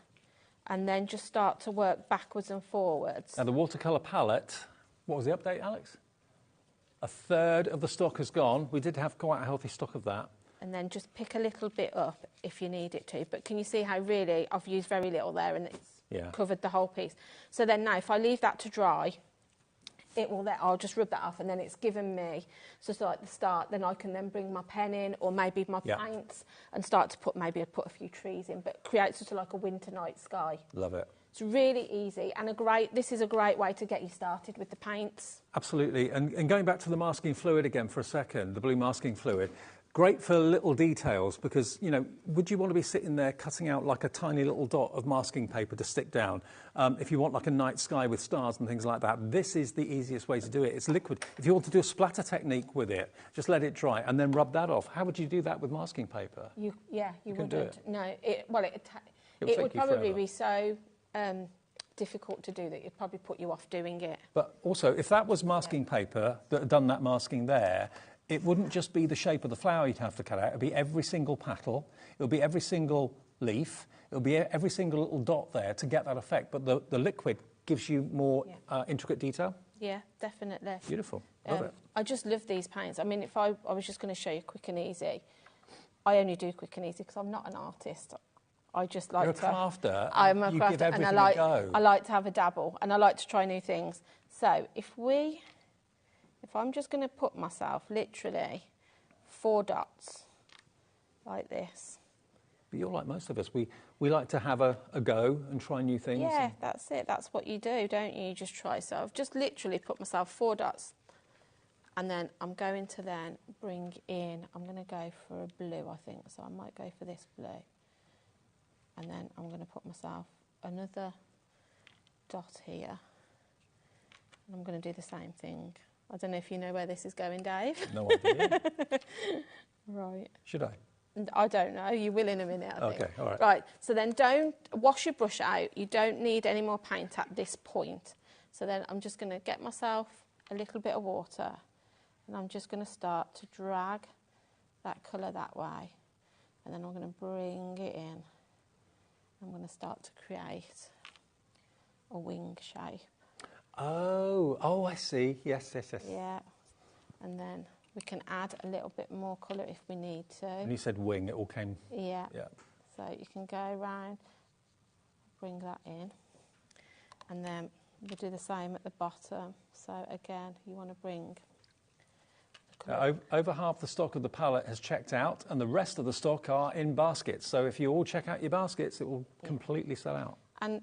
and then just start to work backwards and forwards. Now, the watercolour palette, what was the update, Alex? A third of the stock has gone. We did have quite a healthy stock of that. And then just pick a little bit up if you need it to. But can you see how really I've used very little there and it's covered the whole piece? So then now if I leave that to dry, I'll just rub that off, and then it's given me sort of like the start. Then I can then bring my pen in, or maybe my paints, and start to put a few trees in, but create sort of like a winter night sky. Love it. It's really easy, and this is a great way to get you started with the paints. Absolutely. And going back to the masking fluid again for a second, the blue masking fluid, great for little details, because, you know, would you want to be sitting there cutting out like a tiny little dot of masking paper to stick down? If you want like a night sky with stars and things like that, this is the easiest way to do it. It's liquid. If you want to do a splatter technique with it, just let it dry and then rub that off. How would you do that with masking paper? You couldn't wouldn't. do it. No, it would probably be so difficult to do that it'd probably put you off doing it. But also, if that was masking paper that had done that masking there, it wouldn't just be the shape of the flower you'd have to cut out. It would be every single petal. It would be every single leaf. It would be every single little dot there to get that effect. But the liquid gives you more intricate detail. Yeah, definitely. Beautiful. Love it. I just love these paints. I mean, if I was just going to show you quick and easy, I only do quick and easy because I'm not an artist. I just like You're a crafter. I'm a you crafter, give everything and I a go. like to have a dabble, and I like to try new things. So if I'm just going to put myself literally 4 dots like this. But you're like most of us. We like to have a go and try new things. Yeah, that's it. That's what you do, don't you? You just try. So I've just literally put myself 4 dots. And then I'm going to then bring in, I'm going to go for a blue, I think. So I might go for this blue. And then I'm going to put myself another dot here. And I'm going to do the same thing. I don't know if you know where this is going, Dave. No idea. Right. Should I? I don't know. You will in a minute, I think. Okay, all right. Right, so then don't wash your brush out. You don't need any more paint at this point. So then I'm just going to get myself a little bit of water, and I'm just going to start to drag that colour that way. And then I'm going to bring it in. I'm going to start to create a wing shape. Oh, I see. Yes. Yeah, and then we can add a little bit more colour if we need to. When you said wing, it all came... Yeah. Yeah. So you can go around, bring that in, and then we'll do the same at the bottom. So again, you want to bring... Over half the stock of the palette has checked out, and the rest of the stock are in baskets. So if you all check out your baskets, it will completely sell out. And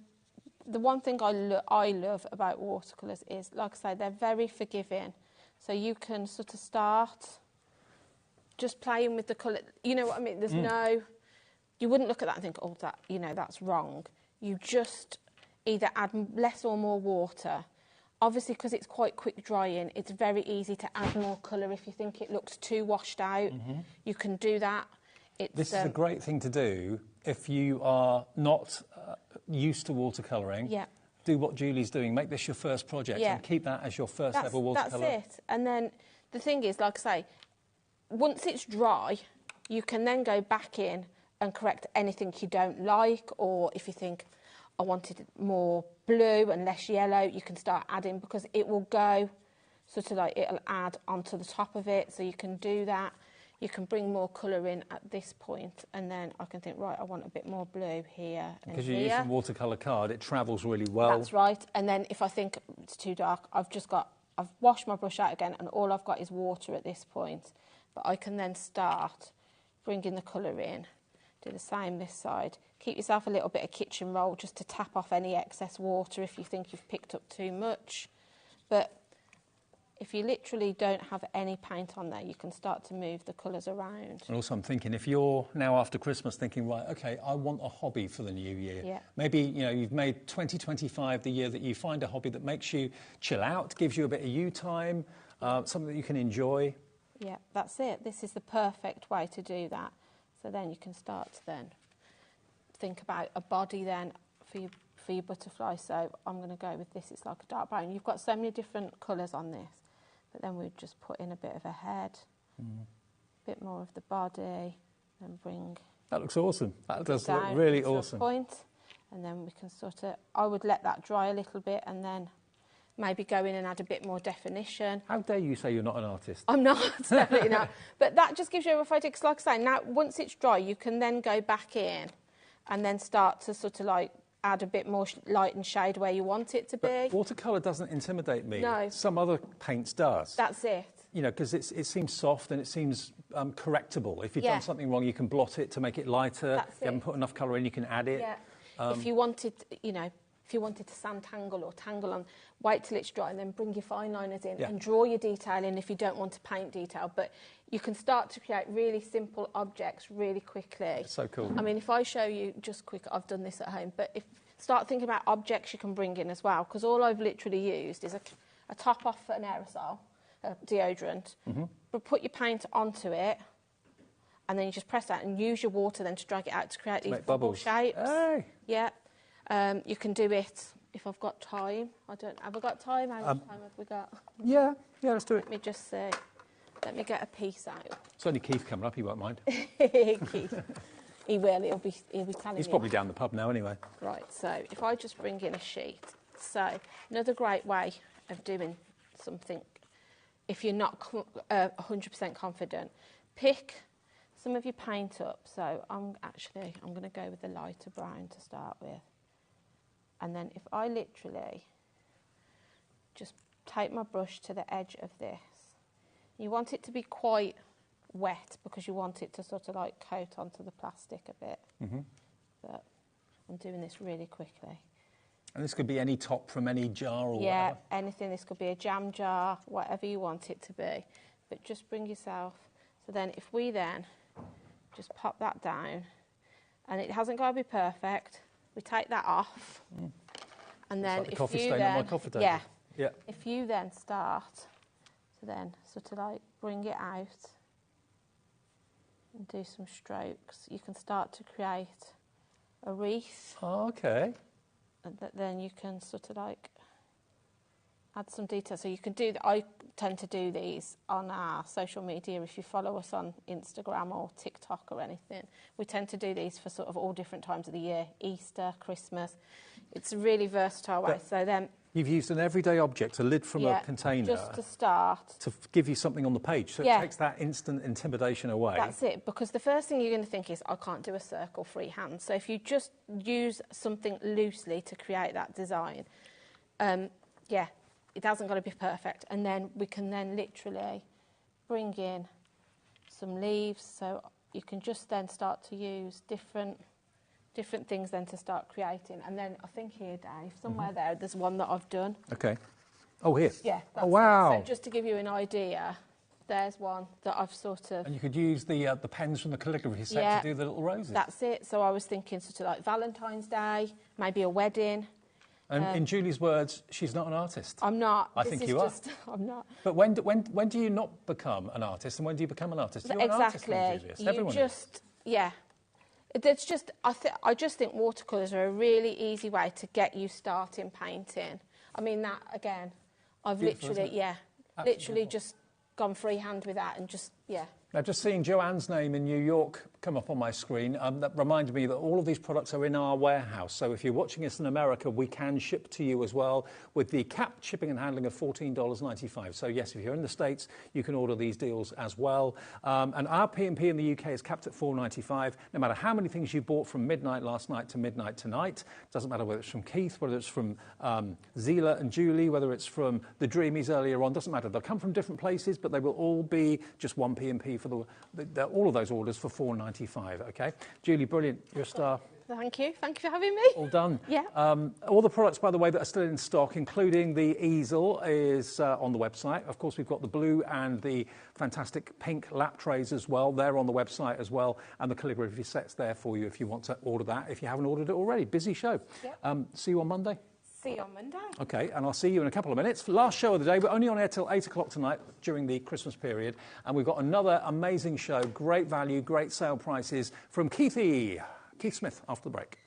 the one thing I love about watercolours is, like I say, they're very forgiving. So you can sort of start just playing with the colour. You know what I mean? There's no... You wouldn't look at that and think, oh, that's wrong. You just either add less or more water. Obviously, because it's quite quick drying, it's very easy to add more colour if you think it looks too washed out. You can do that. This is a great thing to do if you are not used to watercolouring. Yeah. Do what Julie's doing. Make this your first project and keep that as your first ever watercolour. That's it. And then the thing is, like I say, once it's dry, you can then go back in and correct anything you don't like, or if you think, I wanted more blue and less yellow, you can start adding, because it will go sort of like, it'll add onto the top of it, so you can do that. You can bring more colour in at this point, and then I can think, right, I want a bit more blue here and because here. you're using watercolour card, it travels really well. That's right. And then if I think it's too dark, I've washed my brush out again, and all I've got is water at this point. But I can then start bringing the colour in, do the same this side. Keep yourself a little bit of kitchen roll just to tap off any excess water if you think you've picked up too much. But if you literally don't have any paint on there, you can start to move the colours around. And also I'm thinking, if you're now after Christmas thinking, right, OK, I want a hobby for the new year. Yeah. Maybe, you've made 2025 the year that you find a hobby that makes you chill out, gives you a bit of you time, something that you can enjoy. Yeah, that's it. This is the perfect way to do that. So then you can start to then think about a body then for your butterfly. So I'm going to go with this. It's like a dark brown. You've got so many different colours on this. But then we'd just put in a bit of a head, a bit more of the body, and bring... That looks awesome. That does look really awesome. Point, and then we can sort of... I would let that dry a little bit, and then maybe go in and add a bit more definition. How dare you say you're not an artist? I'm not, definitely not. But that just gives you a rough idea, because like I say, now, once it's dry, you can then go back in and then start to sort of like add a bit more light and shade where you want it to be. But watercolour doesn't intimidate me. No. Some other paints does. That's it. Because it seems soft and it seems correctable. If you've done something wrong, you can blot it to make it lighter. That's if you haven't put enough colour in, you can add it. Yeah. If you wanted, if you wanted to sand tangle or tangle on, wait till it's dry and then bring your fine liners in and draw your detail in if you don't want to paint detail. But you can start to create really simple objects really quickly. It's so cool. I mean, if I show you just quick, I've done this at home, but start thinking about objects you can bring in as well, because all I've literally used is a top off for an aerosol, deodorant, but put your paint onto it, and then you just press that and use your water then to drag it out to create these bubble shapes. Hey. Yeah. You can do it if I've got time. Have I got time? How much time have we got? Yeah, let's do it. Let me just see. Let me get a piece out. It's only Keith coming up, he won't mind. Keith. He will, he'll be telling me. He's probably down the pub now anyway. Right, so if I just bring in a sheet. So another great way of doing something, if you're not 100% confident, pick some of your paint up. So I'm going to go with the lighter brown to start with. And then if I literally just take my brush to the edge of this, you want it to be quite wet because you want it to sort of like coat onto the plastic a bit. But I'm doing this really quickly. And this could be any top from any jar or yeah, whatever? anything. This could be a jam jar, whatever you want it to be. But just bring yourself. So then if we then just pop that down, and it hasn't got to be perfect, we take that off. And then like the coffee if you stain then, on my coffee table. yeah, if you then start to then sort of like bring it out and do some strokes, you can start to create a wreath. Oh, okay. And then you can sort of like add some detail. So you can do that. I tend to do these on our social media. If you follow us on Instagram or TikTok or anything, we tend to do these for sort of all different times of the year. Easter, Christmas. It's a really versatile way. So then you've used an everyday object, a lid from a container, just to start, to give you something on the page. So it takes that instant intimidation away. That's it, because the first thing you're going to think is, I can't do a circle freehand. So if you just use something loosely to create that design, it hasn't got to be perfect. And then we can then literally bring in some leaves. So you can just then start to use different things then to start creating. And then I think here, Dave, somewhere there's one that I've done. Okay. Oh, here. Yeah. Oh, wow. So just to give you an idea, there's one that I've sort of... And you could use the pens from the calligraphy set to do the little roses. That's it. So I was thinking sort of like Valentine's Day, maybe a wedding. And in Julie's words, she's not an artist. I'm not. I think you are. I'm not. But when do you not become an artist, and when do you become an artist? You're exactly. An artist, Julius. Everyone is. It's just, I just think watercolours are a really easy way to get you starting painting. I mean, that, again, I've literally just gone freehand with that and just, Now, just seeing Joanne's name in New York come up on my screen, that reminded me that all of these products are in our warehouse. So if you're watching us in America, we can ship to you as well with the capped shipping and handling of $14.95. So yes, if you're in the States, you can order these deals as well. And our P&P in the UK is capped at $4.95. No matter how many things you bought from midnight last night to midnight tonight, doesn't matter whether it's from Keith, whether it's from Zila and Julie, whether it's from the Dreamies earlier on, doesn't matter. They'll come from different places, but they will all be just one P&P for all of those orders for $4.95. Okay, Julie, brilliant. You're a star. Thank you for having me. All done. Yeah. All the products, by the way, that are still in stock, including the easel, is on the website. Of course, we've got the blue and the fantastic pink lap trays as well. They're on the website as well, and the calligraphy set's there for you if you want to order that, if you haven't ordered it already. Busy show. Yep. See you on Monday. See you on Monday. OK, and I'll see you in a couple of minutes. Last show of the day. We're only on air till 8 o'clock tonight during the Christmas period. And we've got another amazing show, great value, great sale prices from Keith Smith after the break.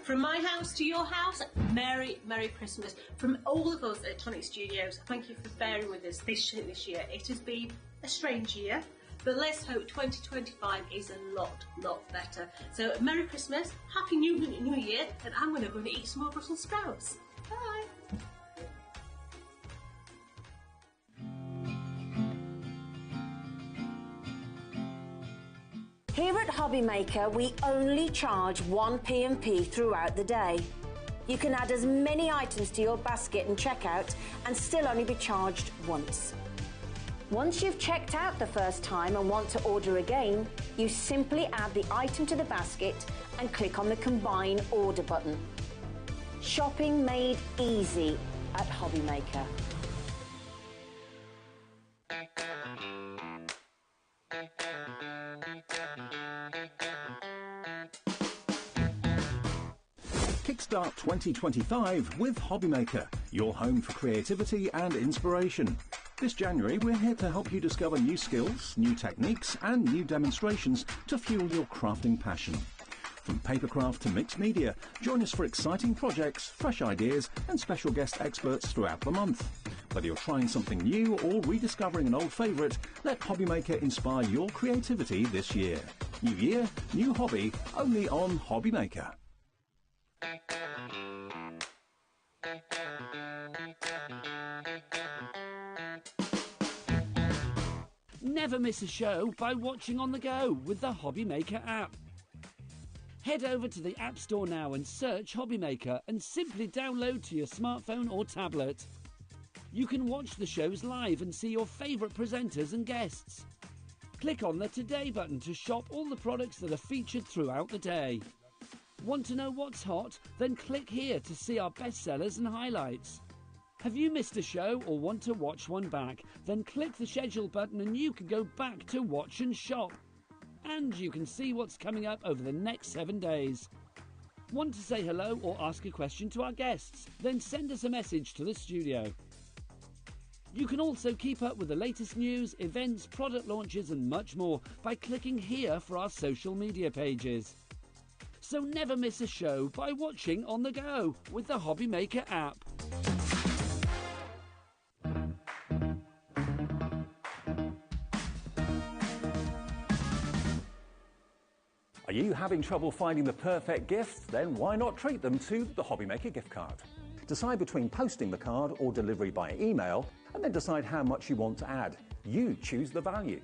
From my house to your house, Merry Christmas. From all of us at Tonic Studios, thank you for bearing with us this year. It has been a strange year, but let's hope 2025 is a lot better. So Merry Christmas, Happy New Year, and I'm going to go and eat some more Brussels sprouts. Bye. Here at HobbyMaker, we only charge one P&P throughout the day. You can add as many items to your basket and checkout and still only be charged once. Once you've checked out the first time and want to order again, you simply add the item to the basket and click on the Combine Order button. Shopping made easy at HobbyMaker. Kickstart 2025 with HobbyMaker, your home for creativity and inspiration. This January, we're here to help you discover new skills, new techniques, and new demonstrations to fuel your crafting passion. From papercraft to mixed media, join us for exciting projects, fresh ideas, and special guest experts throughout the month. Whether you're trying something new or rediscovering an old favourite, let HobbyMaker inspire your creativity this year. New year, new hobby, only on HobbyMaker. never miss a show by watching on the go with the HobbyMaker app. Head over to the App Store now and search HobbyMaker and simply download to your smartphone or tablet. You can watch the shows live and see your favourite presenters and guests. Click on the Today button to shop all the products that are featured throughout the day. Want to know what's hot? Then click here to see our bestsellers and highlights. Have you missed a show or want to watch one back? Then click the schedule button and you can go back to watch and shop. And you can see what's coming up over the next 7 days. Want to say hello or ask a question to our guests? Then send us a message to the studio. You can also keep up with the latest news, events, product launches and much more by clicking here for our social media pages. So never miss a show by watching on the go with the HobbyMaker app. Are you having trouble finding the perfect gift? Then why not treat them to the HobbyMaker gift card? Decide between posting the card or delivery by email, and then decide how much you want to add. You choose the value.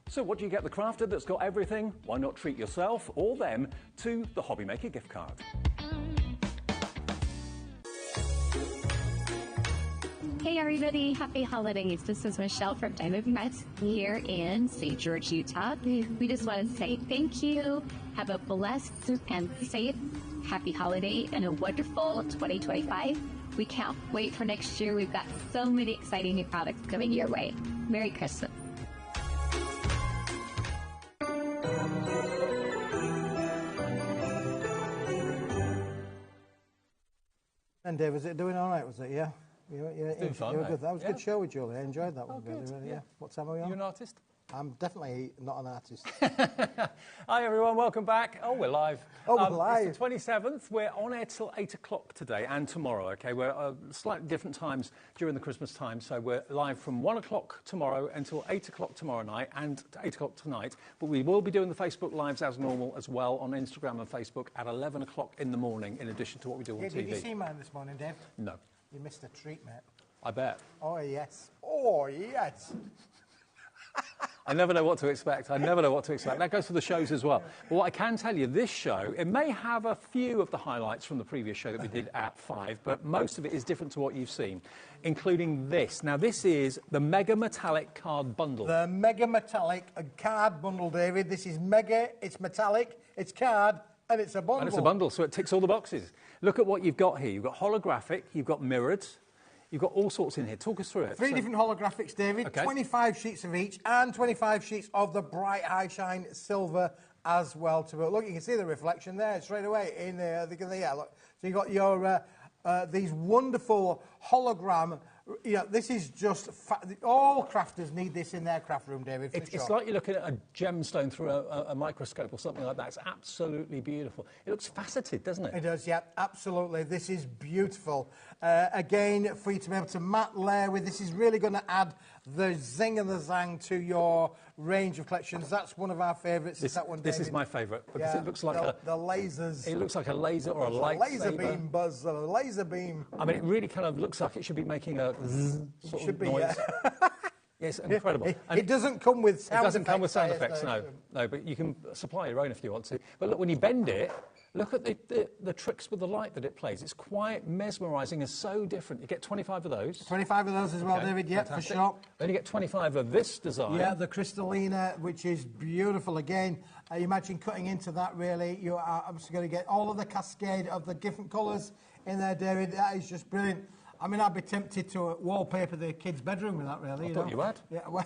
So what do you get the crafter that's got everything? Why not treat yourself or them to the HobbyMaker gift card? Hey everybody, happy holidays. This is Michelle from Dreamees here in St. George, Utah. We just want to say thank you. Have a blessed and safe, happy holiday and a wonderful 2025. We can't wait for next year. We've got so many exciting new products coming your way. Merry Christmas. And Dave, was it doing all right, was it? Yeah? You doing fine, good. That was a yeah. good show with Julie. I enjoyed that one. Good. Really, yeah. What time are we on? You an artist? I'm definitely not an artist. Hi everyone, welcome back. Oh, we're live. Oh, we're live. It's the 27th. We're on air till 8 o'clock today and tomorrow, okay? We're slightly different times during the Christmas time, so we're live from 1 o'clock tomorrow until 8 o'clock tomorrow night and 8 o'clock tonight. But we will be doing the Facebook Lives as normal as well on Instagram and Facebook at 11 o'clock in the morning, in addition to what we do on TV. Did you see mine this morning, Dave? No. You missed a treat, mate. I bet. Oh, yes. Oh, yes. I never know what to expect. I never know what to expect. That goes for the shows as well. But what I can tell you, this show, it may have a few of the highlights from the previous show that we did at 5, but most of it is different to what you've seen, including this. Now, this is the Mega Metallic Card Bundle. The Mega Metallic Card Bundle, David. This is mega, it's metallic, it's card, and it's a bundle. And it's a bundle, so it ticks all the boxes. Look at what you've got here. You've got holographic, you've got mirrored, you've got all sorts in here. Talk us through it. Three different holographics, David. Okay. 25 sheets of each and 25 sheets of the bright high shine silver as well. Look, you can see the reflection there straight away in the yeah. Look, so you got your these wonderful hologram. You know, this is just all crafters need this in their craft room, David. It's like you're looking at a gemstone through a microscope or something like that. It's absolutely beautiful. It looks faceted, doesn't it? It does, yeah, absolutely. This is beautiful. Again, for you to be able to matte layer with, this is really going to add the zing and the zang to your range of collections. That's one of our favourites. This is my favourite because it looks like the lasers. It looks like a laser or a lightsaber. Laser beam, Buzz. A laser beam. I mean, it really kind of looks like it should be making a sort of noise. Yeah. Yes, incredible. It doesn't come with sound effects. It doesn't come with sound effects, no, but you can supply your own if you want to. But look, when you bend it, look at the tricks with the light that it plays. It's quite mesmerising and so different. You get 25 of those. 25 of those as well, David, yeah, fantastic. For sure. Then you get 25 of this design. Yeah, the Crystallina, which is beautiful. Again, you imagine cutting into that, really. You are obviously going to get all of the cascade of the different colours in there, David. That is just brilliant. I mean, I'd be tempted to wallpaper the kids' bedroom with that, really. I thought you had. Yeah, well,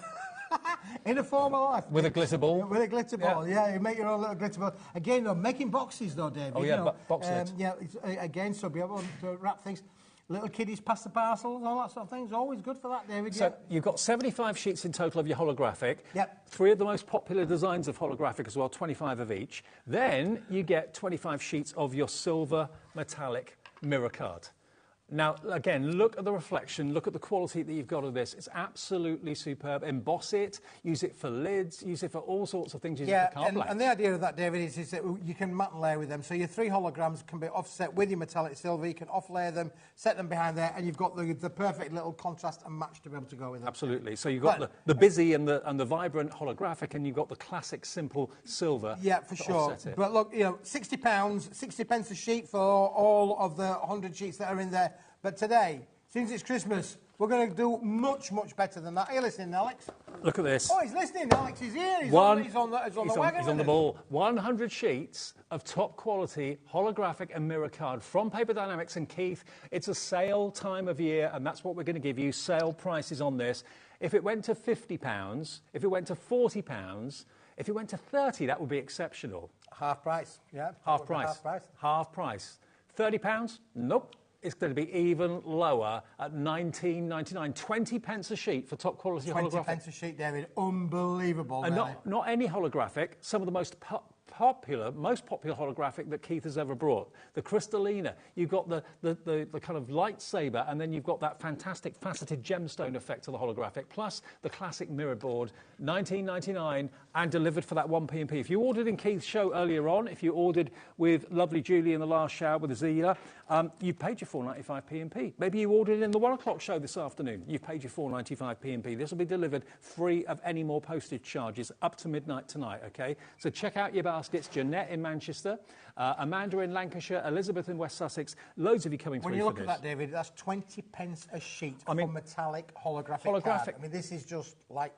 in a former life. With a glitter ball? With a glitter ball, yeah. You make your own little glitter ball. Again, though, making boxes, though, David. Oh, yeah, box lids. Yeah, again, so be able to wrap things. Little kiddies pass the parcels, all that sort of thing. It's always good for that, David. So you've got 75 sheets in total of your holographic. Yep. 3 of the most popular designs of holographic as well, 25 of each. Then you get 25 sheets of your silver metallic mirror card. Now, again, look at the reflection, look at the quality that you've got of this. It's absolutely superb. Emboss it, use it for lids, use it for all sorts of things. Use it for card blanks. And the idea of that, David, is that you can matte and layer with them. So your 3 holograms can be offset with your metallic silver. You can off-layer them, set them behind there, and you've got the perfect little contrast and match to be able to go with them. Absolutely. So you've got the busy and the vibrant holographic, and you've got the classic simple silver. Yeah, for sure. But look, you know, £60, 60 pence a sheet for all of the 100 sheets that are in there. But today, since it's Christmas, we're going to do much, much better than that. Are you listening, Alex? Look at this. Oh, he's listening. Alex is here. He's on the wagon. He's on the ball. 100 sheets of top quality holographic and mirror card from Paper Dynamics and Keith. It's a sale time of year, and that's what we're going to give you. Sale prices on this. If it went to £50, if it went to £40, if it went to 30, that would be exceptional. Half price, yeah. Half price. Half price. Half price. £30? Nope. It's going to be even lower at $19.99. 20 pence a sheet for top quality holographic. 20 pence a sheet, David. Unbelievable. And not any holographic, some of the most popular holographic that Keith has ever brought. The Crystallina. You've got the kind of lightsaber, and then you've got that fantastic faceted gemstone effect to the holographic, plus the classic mirror board. $19.99 and delivered for that 1p&p. If you ordered in Keith's show earlier on, if you ordered with lovely Julie in the last shower with Azila, you paid your $4.95p&p. Maybe you ordered in the 1 o'clock show this afternoon. You've paid your $4.95p&p. This will be delivered free of any more postage charges up to midnight tonight, okay? So check out your baskets. Jeanette in Manchester, Amanda in Lancashire, Elizabeth in West Sussex. Loads of you coming through for this. When you look at that, David, that's 20 pence a sheet for metallic holographic card. I mean, this is just like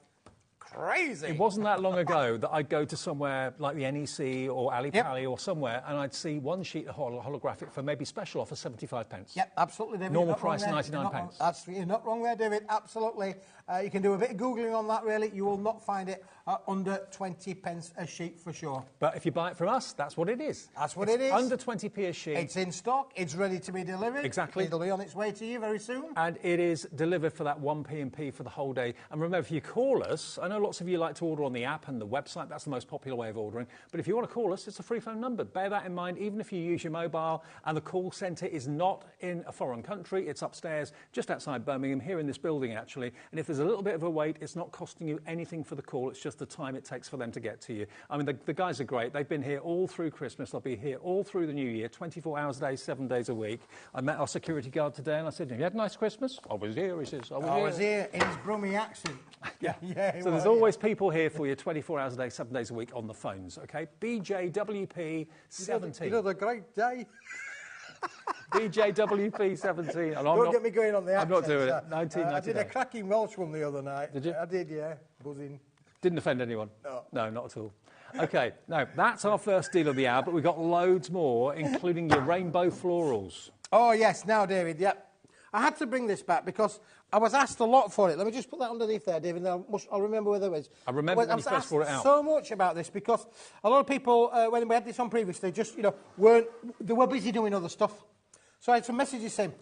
crazy. It wasn't that long ago that I'd go to somewhere like the NEC or Ali Pali or somewhere, and I'd see one sheet of holographic for maybe special offer 75 pence. Yep, absolutely, David. Normal price 99 pence. You're not wrong there, David. Absolutely. You can do a bit of Googling on that, really. You will not find it under 20 pence a sheet for sure. But if you buy it from us, that's what it is. That's what it is. Under 20p a sheet. It's in stock. It's ready to be delivered. Exactly. It'll be on its way to you very soon. And it is delivered for that 1p&p for the whole day. And remember, if you call us, I know lots of you like to order on the app and the website. That's the most popular way of ordering. But if you want to call us, it's a free phone number. Bear that in mind, even if you use your mobile and the call centre is not in a foreign country. It's upstairs, just outside Birmingham, here in this building, actually. And if there's a little bit of a wait, it's not costing you anything for the call. It's just the time it takes for them to get to you. I mean, the guys are great. They've been here all through Christmas. They'll be here all through the new year, 24 hours a day, 7 days a week. I met our security guard today and I said, have you had a nice Christmas? I was here, he says. I was here in his Brummie accent. Yeah. So there's always people here for you 24 hours a day, 7 days a week on the phones, okay? BJWP 17. You know the great day. BJWP 17. Don't get me going on the accent. I'm not doing it. 1999. I did a cracking Welsh one the other night. Did you? I did, yeah. Buzzing. Didn't offend anyone? No. No, not at all. Okay, now that's our first deal of the hour, but we've got loads more, including your rainbow florals. Oh, yes. Now, David, yep. I had to bring this back because I was asked a lot for it. Let me just put that underneath there, David, and I'll remember where it is. I remember when you first brought it out. So much about this because a lot of people, when we had this on previously, just, they were busy doing other stuff. So I had some messages saying,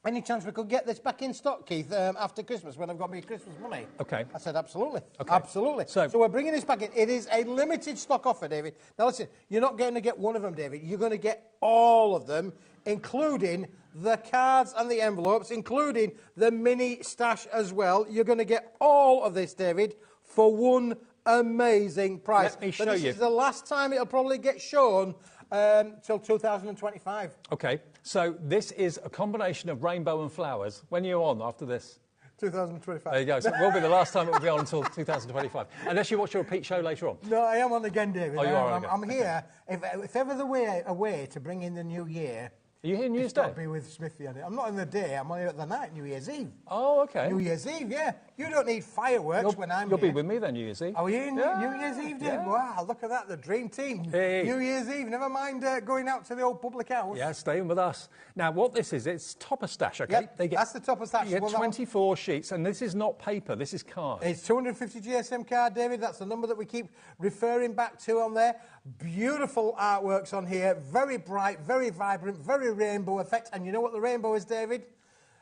any chance we could get this back in stock, Keith, after Christmas, when I've got me Christmas money? Okay. I said, absolutely. Okay. Absolutely. So we're bringing this back in. It is a limited stock offer, David. Now, listen, you're not going to get one of them, David. You're going to get all of them, including the cards and the envelopes, including the mini stash as well. You're going to get all of this, David, for one amazing price. Let me show you. This is the last time it'll probably get shown till 2025. Okay, so this is a combination of rainbow and flowers. When are you on after this? 2025. There you go. So it will be the last time it will be on until 2025. Unless you watch your repeat show later on. No, I am on again, David. Oh, you are on again. I'm here. If ever the way to bring in the new year... Are you here New Year's Day? It's got to be with Smithy on it. I'm not in the day, I'm on here at the night, New Year's Eve. Oh, okay. New Year's Eve, yeah. You don't need fireworks when I'm You'll here. be with me then, New Year's Eve. Oh, are you in New Year's Eve, David? Yeah. Wow, look at that, the dream team. Hey. New Year's Eve, never mind going out to the old public house. Yeah, staying with us. Now, what this is, it's topper stash, okay? Yep, that's the topper stash. You get 24 sheets, and this is not paper, this is card. It's 250 GSM card, David. That's the number that we keep referring back to on there. Beautiful artworks on here. Very bright, very vibrant, very rainbow effect. And you know what the rainbow is, David?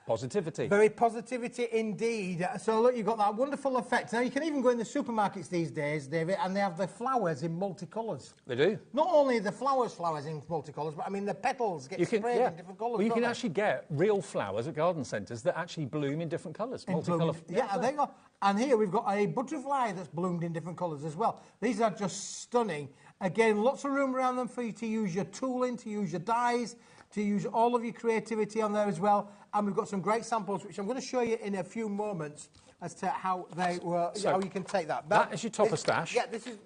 Positivity. Very positivity indeed. So look, you've got that wonderful effect. Now you can even go in the supermarkets these days, David, and they have the flowers in multicolours. They do. Not only the flowers in multicolours, but I mean the petals get sprayed in different colours. Well, you can actually get real flowers at garden centres that actually bloom in different colours. Multicolour. Yeah, there you go. And here we've got a butterfly that's bloomed in different colours as well. These are just stunning. Again, lots of room around them for you to use your tooling, to use your dyes, to use all of your creativity on there as well. And we've got some great samples, which I'm going to show you in a few moments as to how they were, how you can take that. That is your topper stash. Yeah, this is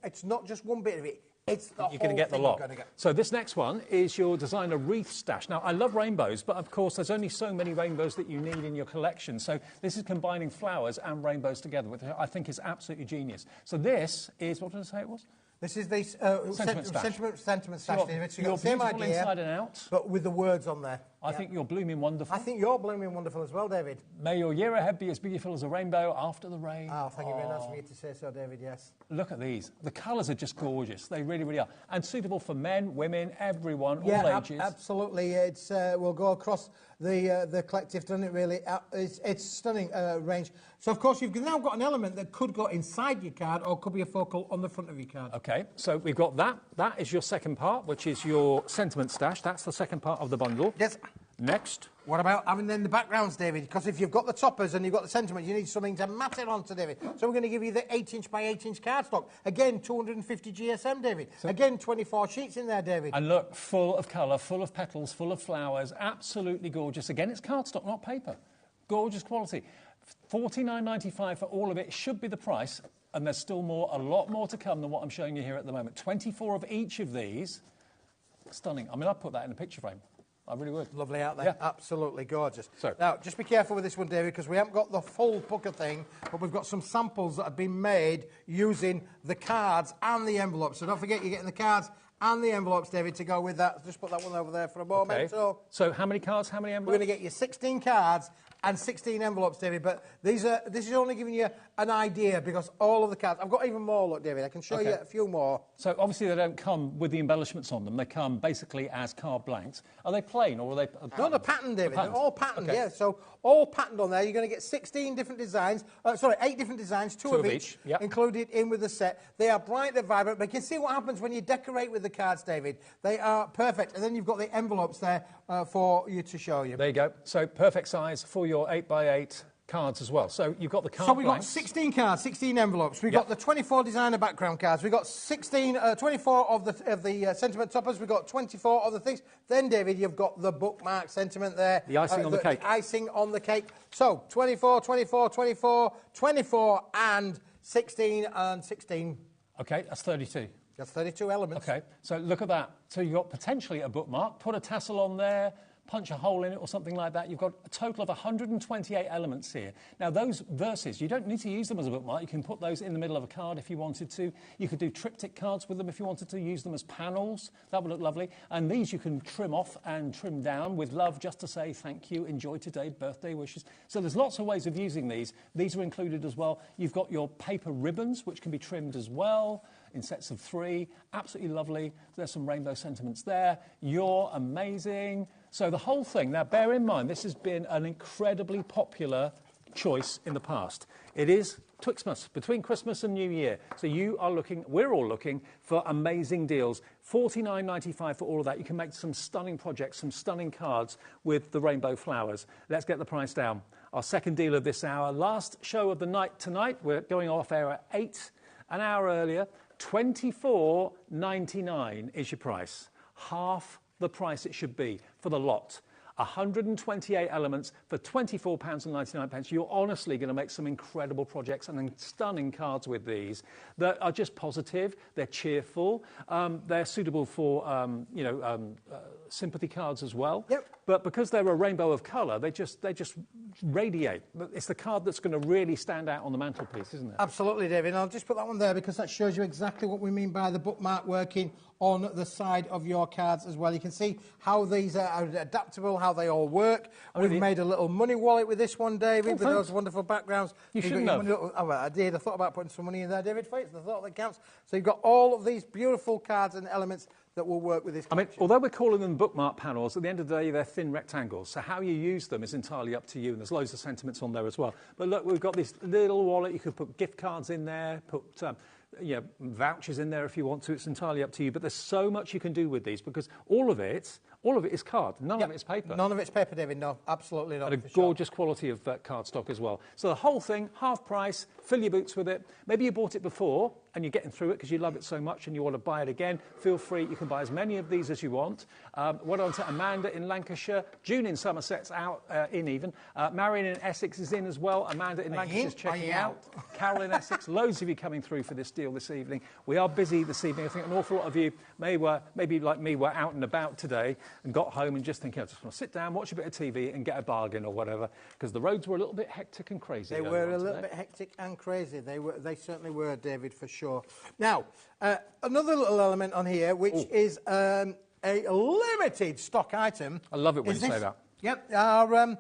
it's not just one bit of it. It's the You're going to get the lot. Get. So this next one is your designer wreath stash. Now, I love rainbows, but of course, there's only so many rainbows that you need in your collection. So this is combining flowers and rainbows together, which I think is absolutely genius. So this is, what did I say it was? This is the sentiment stash. Sentiment stash. So you're the same beautiful idea, inside and out. but with the words on there. I think you're blooming wonderful. I think you're blooming wonderful as well, David. May your year ahead be as beautiful as a rainbow after the rain. Oh, thank you very much for me to say so, David, yes. Look at these. The colours are just gorgeous. They really, really are. And suitable for men, women, everyone, all ages. Absolutely. It's will go across the collective, doesn't it, really? It's stunning range. So, of course, you've now got an element that could go inside your card or could be a focal on the front of your card. OK, so we've got that. That is your second part, which is your sentiment stash. That's the second part of the bundle. Yes. Next. What about having then the backgrounds, David? Because if you've got the toppers and you've got the sentiment, you need something to mat it onto, David. So we're going to give you the 8-inch by 8-inch cardstock. Again, 250 GSM, David. Again, 24 sheets in there, David. And look, full of colour, full of petals, full of flowers. Absolutely gorgeous. Again, it's cardstock, not paper. Gorgeous quality. $49.95 for all of it should be the price. And there's still more, a lot more to come than what I'm showing you here at the moment. 24 of each of these. Stunning. I mean, I'd put that in a picture frame. I really would. Lovely out there. Yeah. Absolutely gorgeous. So now, just be careful with this one, David, because we haven't got the full pucker thing, but we've got some samples that have been made using the cards and the envelopes. So don't forget, you're getting the cards and the envelopes, David, to go with that. Just put that one over there for a moment. Okay. So how many cards, how many envelopes? We're going to get you 16 cards and 16 envelopes, David, but this is only giving you an idea because all of the cards... I've got even more, look, David. I can show you a few more. So obviously they don't come with the embellishments on them. They come basically as card blanks. Are they plain or are they... No, they're patterned, David. They're all patterned, yeah. So all patterned on there. You're going to get 16 different designs. 8 different designs, two of each included in with the set. They are bright, they're vibrant, but you can see what happens when you decorate with the cards, David. They are perfect. And then you've got the envelopes there for you to show you. There you go. So perfect size for your 8x8 cards as well. So you've got the card So we've got blanks. 16 cards, 16 envelopes. We've got the 24 designer background cards. We've got 24 of the sentiment toppers. We've got 24 of the things. Then, David, you've got the bookmark sentiment there. The icing on the cake. The icing on the cake. So 24, 24, 24, 24, and 16 and 16. OK, that's 32. That's 32 elements. OK, so look at that. So you've got potentially a bookmark. Put a tassel on there. Punch a hole in it or something like that. You've got a total of 128 elements here. Now, those verses, you don't need to use them as a bookmark. You can put those in the middle of a card if you wanted to. You could do triptych cards with them if you wanted to. Use them as panels. That would look lovely. And these you can trim off and trim down with love just to say thank you, enjoy today, birthday wishes. So there's lots of ways of using these. These are included as well. You've got your paper ribbons, which can be trimmed as well in sets of 3. Absolutely lovely. There's some rainbow sentiments there. You're amazing. So the whole thing, now bear in mind, this has been an incredibly popular choice in the past. It is Twixmas, between Christmas and New Year. So we're all looking for amazing deals. $49.95 for all of that. You can make some stunning projects, some stunning cards with the rainbow flowers. Let's get the price down. Our second deal of this hour, last show of the night tonight. We're going off air at 8, an hour earlier. $24.99 is your price. Half the price it should be for the lot. 128 elements for £24.99. You're honestly going to make some incredible projects and stunning cards with these that are just positive, they're cheerful, they're suitable for, sympathy cards as well. Yep. But because they're a rainbow of colour, they just radiate. It's the card that's going to really stand out on the mantelpiece, isn't it? Absolutely, David. And I'll just put that one there because that shows you exactly what we mean by the bookmark working on the side of your cards as well. You can see how these are adaptable, how how they all work. We've made a little money wallet with this one, David, with those wonderful backgrounds. You shouldn't have. I did. I thought about putting some money in there, David, for it. It's the thought that counts. So you've got all of these beautiful cards and elements that will work with this collection. I mean, although we're calling them bookmark panels, at the end of the day, they're thin rectangles. So how you use them is entirely up to you, and there's loads of sentiments on there as well. But look, we've got this little wallet. You could put gift cards in there, put vouchers in there if you want to. It's entirely up to you. But there's so much you can do with these because all of it is card. None of it is paper. None of it's paper, David. No, absolutely not. And a gorgeous quality of cardstock as well. So the whole thing, half price, fill your boots with it. Maybe you bought it before and you're getting through it because you love it so much and you want to buy it again. Feel free. You can buy as many of these as you want. Well done to Amanda in Lancashire. June in Somerset's out, Marion in Essex is in as well. Amanda in Lancashire's checking out. Carol in Essex. Loads of you coming through for this deal this evening. We are busy this evening. I think an awful lot of you maybe like me were out and about today and got home and just thinking, I just want to sit down, watch a bit of TV and get a bargain or whatever, because the roads were a little bit hectic and crazy. They were a little bit hectic and crazy. They certainly were, David, for sure. Now, another little element on here, which is a limited stock item. I love it when you say that. Yep, our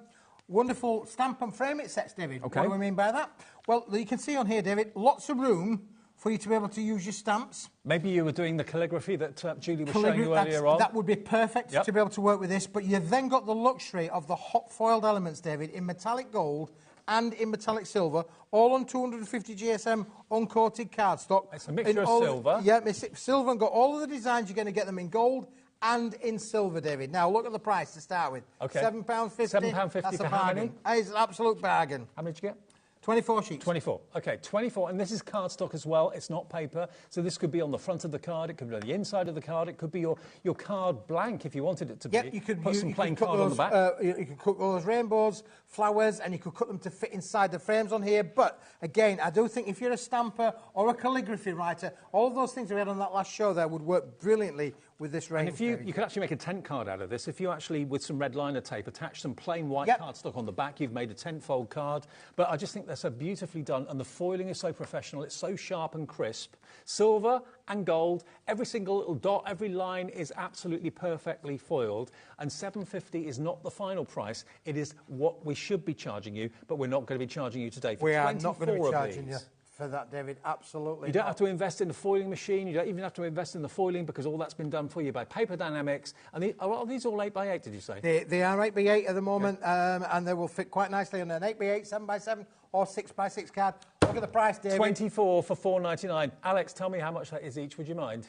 wonderful stamp and frame it sets, David. Okay. What do we mean by that? Well, you can see on here, David, lots of room for you to be able to use your stamps. Maybe you were doing the calligraphy that Julie was showing you earlier on. That would be perfect to be able to work with this, but you've then got the luxury of the hot foiled elements, David, in metallic gold and in metallic silver, all on 250 GSM uncoated cardstock. It's a mixture of silver. Yeah, silver, and got all of the designs. You're going to get them in gold and in silver, David. Now, look at the price to start with. Okay. £7.50. £7.50 That's for a how bargain. many? It's an absolute bargain. How many did you get? 24 sheets. 24. Okay, 24. And this is cardstock as well. It's not paper. So this could be on the front of the card. It could be on the inside of the card. It could be your card blank if you wanted it to be. Yep, you could put some plain card those, on the back. You could cut those rainbows, flowers, and you could cut them to fit inside the frames on here. But again, I do think if you're a stamper or a calligraphy writer, all of those things we had on that last show there would work brilliantly with this range. And if you could actually make a tent card out of this. If you actually, with some red liner tape, attach some plain white cardstock on the back, you've made a tent-fold card. But I just think they're so beautifully done, and the foiling is so professional. It's so sharp and crisp. Silver and gold, every single little dot, every line is absolutely perfectly foiled. And $7.50 is not the final price. It is what we should be charging you, but we're not going to be charging you today for 24 of these. We are not going to be charging you for that, David, absolutely. You don't have to invest in the foiling machine. You don't even have to invest in the foiling because all that's been done for you by Paper Dynamics. And are these all 8x8, did you say? They are 8x8 at the moment, and they will fit quite nicely on an 8x8, 7x7 or 6x6 card. Look at the price, David. 24 for $4.99. Alex, tell me how much that is each, would you mind?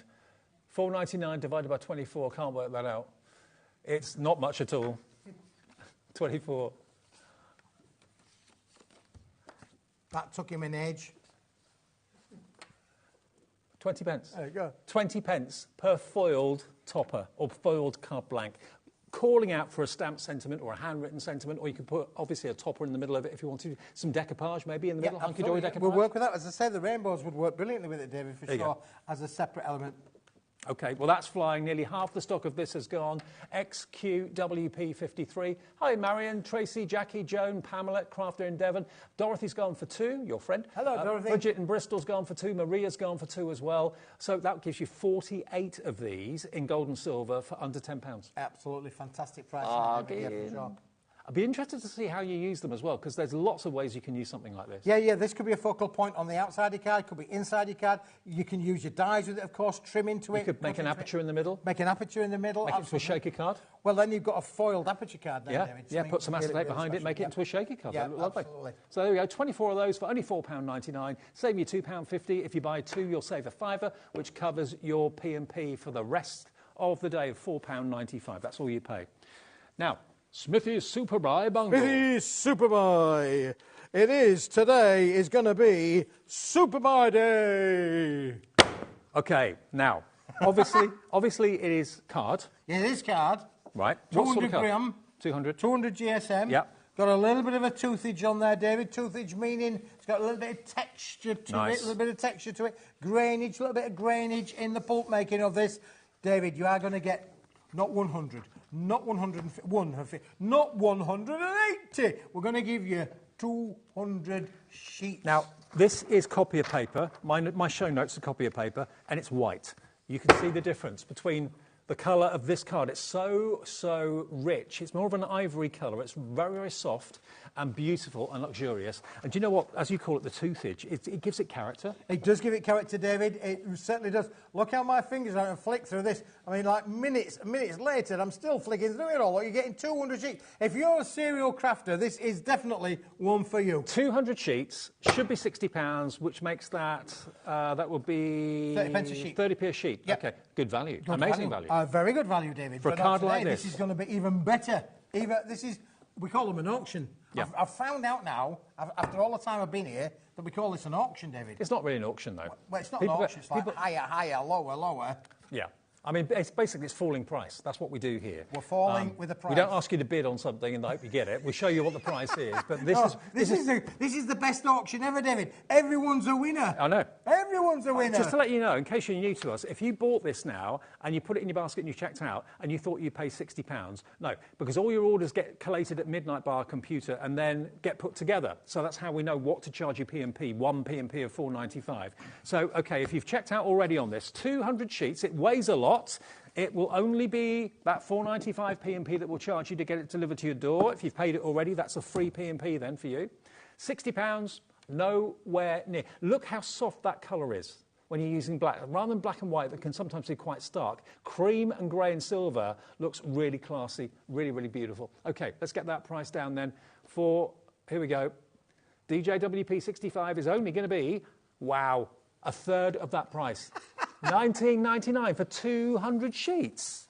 $4.99 divided by 24, can't work that out. It's not much at all. 24. That took him an age. 20 pence. There you go. 20 pence per foiled topper or foiled card blank. Calling out for a stamped sentiment or a handwritten sentiment, or you could put, obviously, a topper in the middle of it if you want to. Some decoupage maybe in the middle, hunky-dory decoupage. We'll work with that. As I say, the rainbows would work brilliantly with it, David, for sure, as a separate element. OK, well, that's flying. Nearly half the stock of this has gone. XQWP53. Hi, Marion, Tracy, Jackie, Joan, Pamela, Crafter in Devon. Dorothy's gone for 2, your friend. Hello, Dorothy. Bridget in Bristol's gone for 2. Maria's gone for 2 as well. So that gives you 48 of these in gold and silver for under £10. Absolutely fantastic price. I'd be interested to see how you use them as well, because there's lots of ways you can use something like this. Yeah, this could be a focal point on the outside of your card, could be inside your card. You can use your dies with it, of course, trim into it. You could make an aperture in the middle. Make an aperture in the middle. Make it into a shaker card. Well, then you've got a foiled aperture card now, David. Yeah, put some acetate behind it, make it into a shaker card. Yeah, lovely. absolutely. So there we go, 24 of those for only £4.99. Save you £2.50. If you buy 2, you'll save a £5, which covers your P&P for the rest of the day of £4.95. That's all you pay. Now, Smithy's Super Buy Bungle. Smithy's Super Buy. Today is going to be Super Buy Day. OK, now, obviously it is card. Yeah, it is card. Right. 200 gram. 200. 200 GSM. Yep. Got a little bit of a toothage on there, David. Toothage meaning it's got a little bit of texture to it, a little bit of texture to it. Grainage, a little bit of grainage in the pulp making of this. David, you are going to get not 100, not 150, not 180. We're going to give you 200 sheets. Now, this is copy of paper. My show notes are copy of paper, and it's white. You can see the difference between the colour of this card. It's so rich. It's more of an ivory colour. It's very, very soft and beautiful and luxurious. And do you know what? As you call it, the toothage, it gives it character. It does give it character, David. It certainly does. Look how my fingers are and flick through this. I mean, like minutes later, I'm still flicking through it all. Look, you're getting 200 sheets. If you're a serial crafter, this is definitely one for you. 200 sheets should be £60, which makes that, that would be... 30 pence a sheet. 30p a sheet. Yep. Okay, good value. Good Amazing value. Very good value, David. For a card like this. This is going to be even better. We call them an auction. Yeah. I've found out now, after all the time I've been here, that we call this an auction, David. It's not really an auction, though. Well, it's not an auction. It's like higher, lower. Yeah. I mean, basically, it's falling price. That's what we do here. We're falling with the price. We don't ask you to bid on something and hope you get it. We show you what the price is. But this is the best auction ever, David. Everyone's a winner. I know. Everyone's a winner. Just to let you know, in case you're new to us, if you bought this now and you put it in your basket and you checked out and you thought you'd pay £60, no, because all your orders get collated at midnight by our computer and then get put together. So that's how we know what to charge you P&P, one P&P of £4.95. So, OK, if you've checked out already on this, 200 sheets, it weighs a lot. It will only be that £4.95 P&P that will charge you to get it delivered to your door. If you've paid it already, that's a free P&P then for you. £60, nowhere near. Look how soft that colour is when you're using black. Rather than black and white that can sometimes be quite stark, cream and grey and silver looks really classy, really, really beautiful. OK, let's get that price down then for, here we go, DJWP 65 is only going to be, wow, a third of that price. £19.99 for 200 sheets.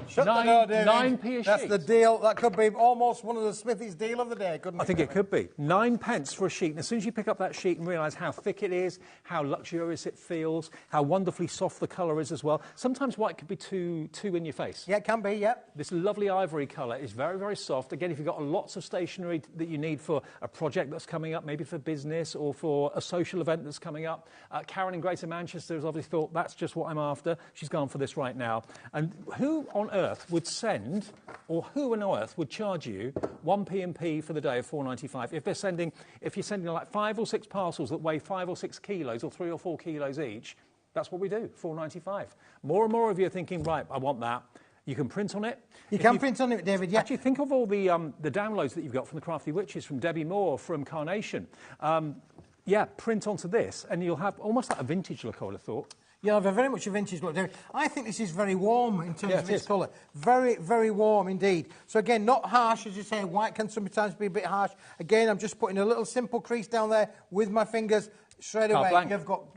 Shut the door, David. 9p a sheet. That's the deal. That could be almost one of the Smithy's deal of the day, couldn't it? I think it could be. 9 pence for a sheet. And as soon as you pick up that sheet and realise how thick it is, how luxurious it feels, how wonderfully soft the colour is as well. Sometimes white could be too in your face. Yeah, it can be, yeah. This lovely ivory colour is very, very soft. Again, if you've got lots of stationery that you need for a project that's coming up, maybe for business or for a social event that's coming up, Karen in Greater Manchester has obviously thought, that's just what I'm after. She's gone for this right now. And who on earth would send, or who on earth would charge you one P&P for the day of £4.95 if you're sending like 5 or 6 parcels that weigh 5 or 6 kilos or 3 or 4 kilos each? That's what we do, £4.95. More and more of you are thinking, right, I want that. You can print on it. You can print on it, David, yeah. Actually, think of all the downloads that you've got from the Crafty Witches, from Debbie Moore, from Carnation. Yeah, print onto this, and you'll have almost like a vintage look, I would have thought. You'll have a very much a vintage look, David. I think this is very warm in terms of its colour. Very, very warm indeed. So again, not harsh, as you say. White can sometimes be a bit harsh. Again, I'm just putting a little simple crease down there with my fingers. Straight away,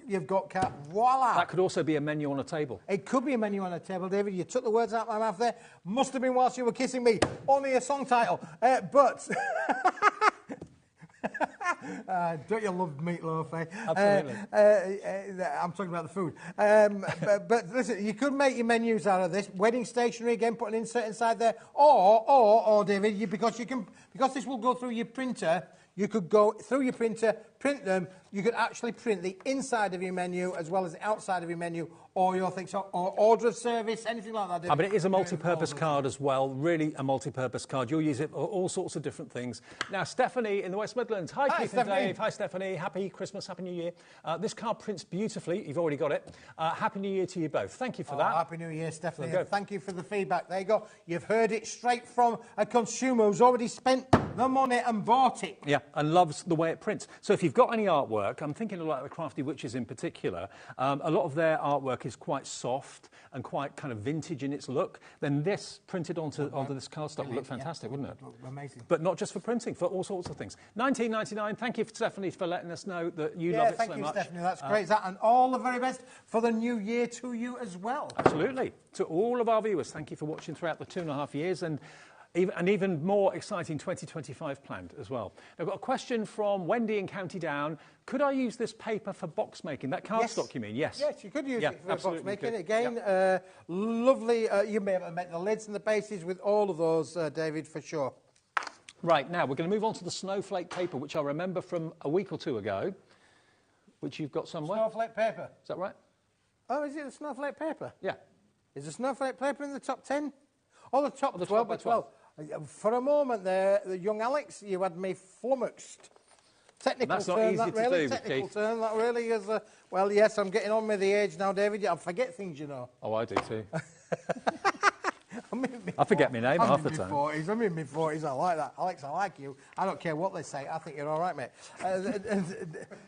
you've got voila. That could also be a menu on a table. It could be a menu on a table, David. You took the words out of my mouth there. Must have been whilst you were kissing me. Only a song title. But... don't you love meatloaf, eh? Absolutely. I'm talking about the food. But listen, you could make your menus out of this. Wedding stationery, again, put an insert inside there. Or David, because this will go through your printer, you could go through your printer, print them. You could actually print the inside of your menu as well as the outside of your menu, or your things, or order of service, anything like that. But it is a multi-purpose card as well, really a multi-purpose card. You'll use it for all sorts of different things. Now, Stephanie in the West Midlands. Hi, Keith and Dave. Hi, Stephanie. Happy Christmas, Happy New Year. This card prints beautifully. You've already got it. Happy New Year to you both. Thank you for that. Happy New Year, Stephanie. Thank you for the feedback. There you go. You've heard it straight from a consumer who's already spent the money and bought it. Yeah, and loves the way it prints. So if you've got any artwork, I'm thinking of like the Crafty Witches in particular, a lot of their artwork is quite soft and quite kind of vintage in its look, then this printed onto this cardstock would look fantastic, wouldn't it? Amazing. But not just for printing, for all sorts of things. £19.99. Thank you, Stephanie, for letting us know that you love it so much. Thank you, Stephanie. That's great. And all the very best for the new year to you as well. Absolutely. To all of our viewers, thank you for watching throughout the 2.5 years, and even more exciting 2025 planned as well. I've got a question from Wendy in County Down. Could I use this paper for box making? That cardstock, you mean? Yes. Yes, you could use it for box making. Again, lovely. You may have met the lids and the bases with all of those, David, for sure. Right, now we're going to move on to the snowflake paper, which I remember from a week or two ago, which you've got somewhere. Snowflake paper. Is that right? Oh, is it the snowflake paper? Yeah. Is the snowflake paper in the top 10? Oh, the top 12 by 12. For a moment there, the young Alex, you had me flummoxed. Technical That's not term, easy that to really, do, technical Keith. term, that really is. Well, yes, I'm getting on with the age now, David. I forget things, you know. Oh, I do too. I forget my name half the time. I'm in my 40s. I like that. Alex, I like you. I don't care what they say. I think you're all right, mate.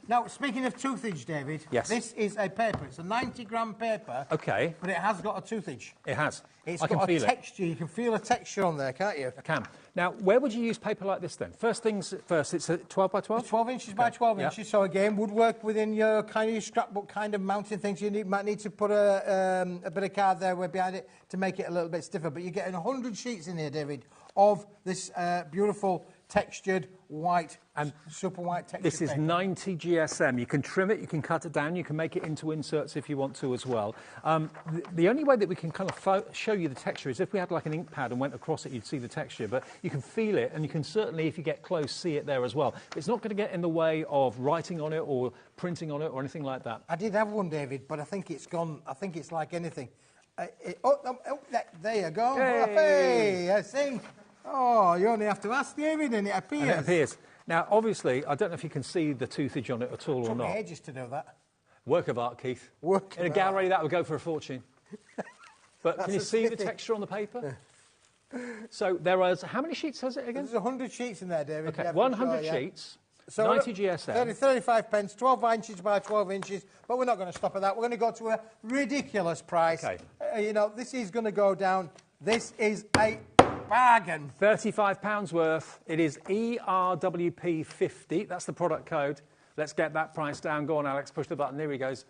Now, speaking of toothage, David. Yes. This is a paper. It's a 90-gram paper. Okay. But it has got a toothage. It has. It's I can got a feel it. texture. You can feel a texture on there, can't you? I can. Now, where would you use paper like this then? First things first, it's a 12 by 12? It's 12 inches by 12 inches. So again, would work within your kind of your scrapbook kind of mounting things. You might need to put a bit of card there behind it to make it a little bit stiffer. But you're getting 100 sheets in here, David, of this beautiful textured white and super white texture. This is paper. 90 GSM. You can trim it, you can cut it down, you can make it into inserts if you want to as well. The only way that we can kind of show you the texture is if we had like an ink pad and went across it, you'd see the texture. But you can feel it, and you can certainly, if you get close, see it there as well. But it's not going to get in the way of writing on it or printing on it or anything like that. I did have one, David, but I think it's gone. I think it's like anything. There you go. Hey, I see. Oh, you only have to ask David and it appears. And it appears. Now, obviously, I don't know if you can see the toothage on it at all or Took me not. ages to do that. Work of art, Keith. Work In a of gallery, that would go for a fortune. But can you That's a see the smithy. texture on the paper? So there is, how many sheets has it again? There's 100 sheets in there, David. Okay, Yeah, for 100 sure, yeah. sheets, So 90 GSM. 35 pence, 12 inches by 12 inches, but we're not going to stop at that. We're going to go to a ridiculous price. Okay. You know, this is going to go down. This is a bargain. £35 worth. It is ERWP50. That's the product code. Let's get that price down. Go on, Alex. Push the button. There he goes.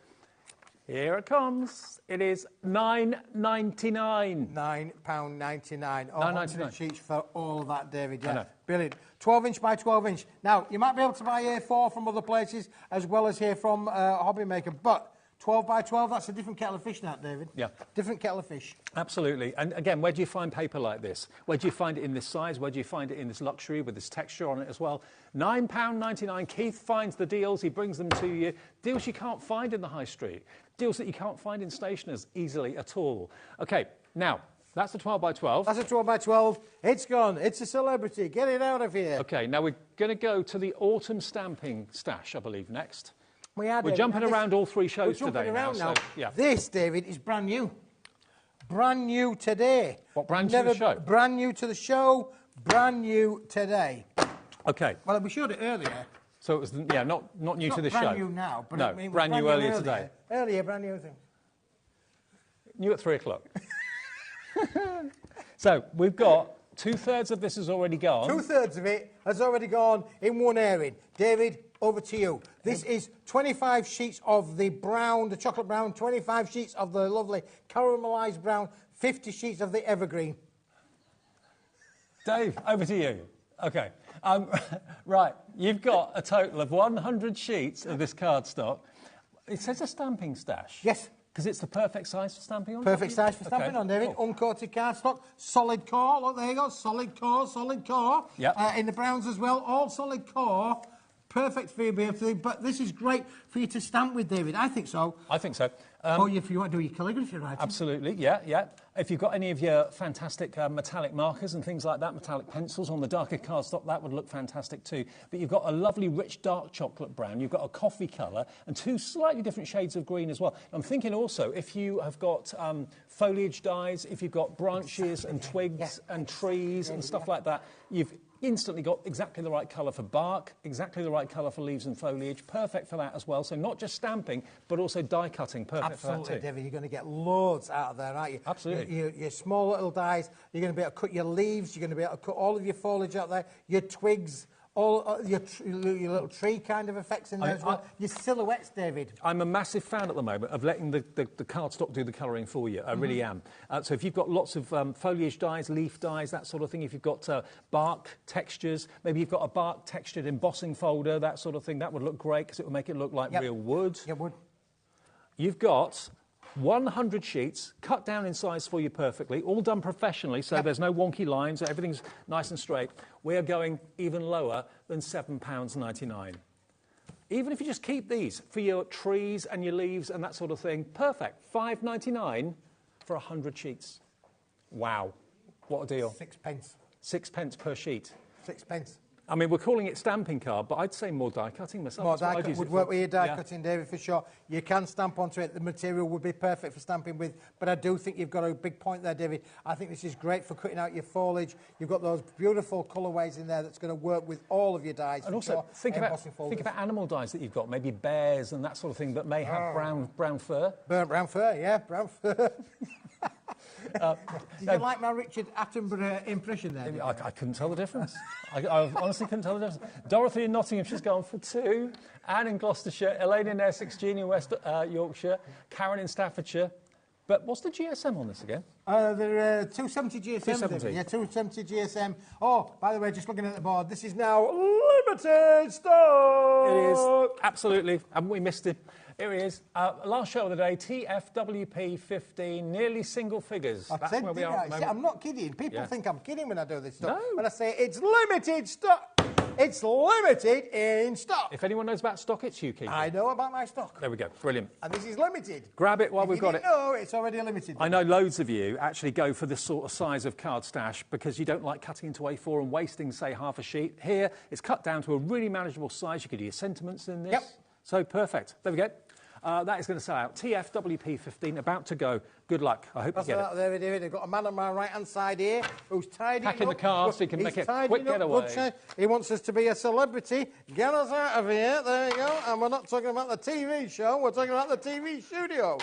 Here it comes. It is £9.99. £9.99. Oh, £9.99. 100 sheets for all of that, David. I Yeah, know. brilliant. 12 inch by 12 inch. Now, you might be able to buy A4 from other places as well as here from HobbyMaker, but 12 by 12, that's a different kettle of fish now, David. Yeah. Different kettle of fish. Absolutely. And again, where do you find paper like this? Where do you find it in this size? Where do you find it in this luxury with this texture on it as well? £9.99. Keith finds the deals. He brings them to you. Deals you can't find in the high street. Deals that you can't find in stationers easily at all. OK, now, that's a 12 by 12. That's a 12 by 12. It's gone. It's a celebrity. Get it out of here. OK, now we're going to go to the autumn stamping stash, I believe, next. We're David. jumping Now, around all three shows we're today jumping around now. so, yeah. This, David, is brand new. Brand new today. What, brand new to the show? Brand new to the show. Brand new today. OK. Well, we showed it earlier. So it was, yeah, not new to the show. Brand new now. But no, I mean, it was brand new earlier earlier. today. Earlier, brand new thing. New at 3 o'clock. So we've got 2/3 of this has already gone. 2/3 of it has already gone in one airing. David, over to you. This is 25 sheets of the brown, the chocolate brown, 25 sheets of the lovely caramelised brown, 50 sheets of the evergreen. Dave, over to you. OK. Right, you've got a total of 100 sheets of this cardstock. It says a stamping stash. Yes. Because it's the perfect size for stamping on? Perfect size for stamping on, David. Cool. Uncoated cardstock, solid core. Look, there you go. Solid core, solid core. Yep. In the browns as well, all solid core. Perfect for you, but this is great for you to stamp with, David. I think so. I think so. If you want to do your calligraphy writing. Absolutely, yeah, yeah. If you've got any of your fantastic metallic markers and things like that, metallic pencils on the darker cardstock, that would look fantastic too. But you've got a lovely rich dark chocolate brown, you've got a coffee colour, and two slightly different shades of green as well. I'm thinking also, if you have got foliage dyes, if you've got branches and twigs and trees and stuff like that, you've instantly got exactly the right colour for bark, exactly the right colour for leaves and foliage, perfect for that as well. So not just stamping, but also die cutting, perfect for that Absolutely, too. David. You're going to get loads out of there, aren't you? Absolutely. Your small little dies, you're going to be able to cut your leaves, you're going to be able to cut all of your foliage out there, your twigs, all your little tree kind of effects in there as well. Your silhouettes, David. I'm a massive fan at the moment of letting the cardstock do the colouring for you. I really am. So if you've got lots of foliage dyes, leaf dyes, that sort of thing, if you've got bark textures, maybe you've got a bark textured embossing folder, that sort of thing, that would look great because it would make it look like real wood. Yeah, wood. You've got 100 sheets, cut down in size for you perfectly, all done professionally, so there's no wonky lines, everything's nice and straight. We are going even lower than £7.99. Even if you just keep these for your trees and your leaves and that sort of thing, perfect. £5.99 for 100 sheets. Wow, what a deal. 6 pence. 6 pence per sheet. 6 pence. I mean, we're calling it stamping card, but I'd say more die cutting myself. More That's what die I'd cut use would it work for. with your die Yeah. cutting, David, for sure. You can stamp onto it. The material would be perfect for stamping with, but I do think you've got a big point there, David. I think this is great for cutting out your foliage. You've got those beautiful colourways in there that's going to work with all of your dies. And for also, sure. think about animal dyes that you've got, maybe bears and that sort of thing that may have brown fur. Brown fur, yeah, brown fur. Did you like my Richard Attenborough impression there? I couldn't tell the difference. I honestly couldn't tell the difference. Dorothy in Nottingham, she's gone for 2. Anne in Gloucestershire, Elaine in Essex, Jean in West Yorkshire, Karen in Staffordshire. But what's the GSM on this again? There are 270 GSM. 270. Yeah, 270 GSM. Oh, by the way, just looking at the board, this is now limited stock. It is, absolutely. Haven't we missed it? Here he is. Last show of the day, TFWP 15, nearly single figures. I That's said, where we didn't are I? at the See, moment. I'm not kidding. People Yeah. think I'm kidding when I do this stuff. No. When I say it's limited stock, it's limited in stock. If anyone knows about stock, it's you, Keith. I know about my stock. There we go. Brilliant. And this is limited. Grab it while If we've you got it. didn't know, it's already limited. I know loads of you actually go for this sort of size of card stash because you don't like cutting into A4 and wasting, say, half a sheet. Here, it's cut down to a really manageable size. You could do your sentiments in this. Yep. So perfect. There we go. That is going to sell out. TFWP 15, about to go. Good luck. I hope That's you get that there, David. I've got a man on my right-hand side here who's tidying Packing up. the car so he can He's make it tidying quick up, getaway. good time. He wants us to be a celebrity. Get us out of here. There you go. And we're not talking about the TV show. We're talking about the TV studio.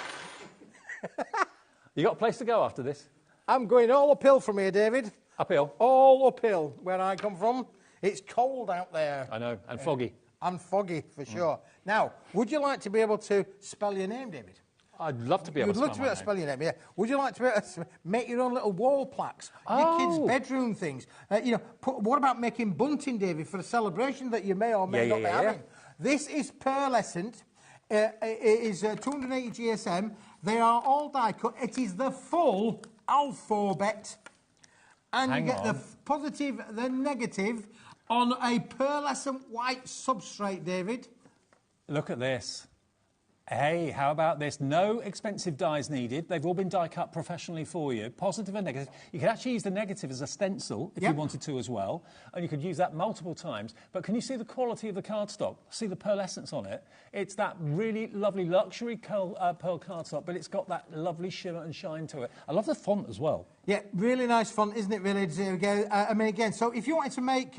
You got a place to go after this? I'm going all uphill from here, David. Uphill? All uphill, where I come from. It's cold out there. I know, and foggy. And foggy, for sure. Now, would you like to be able to spell your name, David? I'd love to be able You'd to love to be able to spell your name, yeah. Would you like to be able to make your own little wall plaques? Your kids' bedroom things? What about making bunting, David, for a celebration that you may or may not be having? This is pearlescent. It is 280 GSM. They are all die cut. It is the full alphabet. And you get the positive, the negative on a pearlescent white substrate, David. Look at this. Hey, how about this? No expensive dies needed. They've all been die cut professionally for you. Positive and negative. You could actually use the negative as a stencil if you wanted to as well. And you could use that multiple times. But can you see the quality of the cardstock? See the pearlescence on it? It's that really lovely luxury pearl cardstock, but it's got that lovely shimmer and shine to it. I love the font as well. Yeah, really nice font, isn't it, really? I mean, again, so if you wanted to make,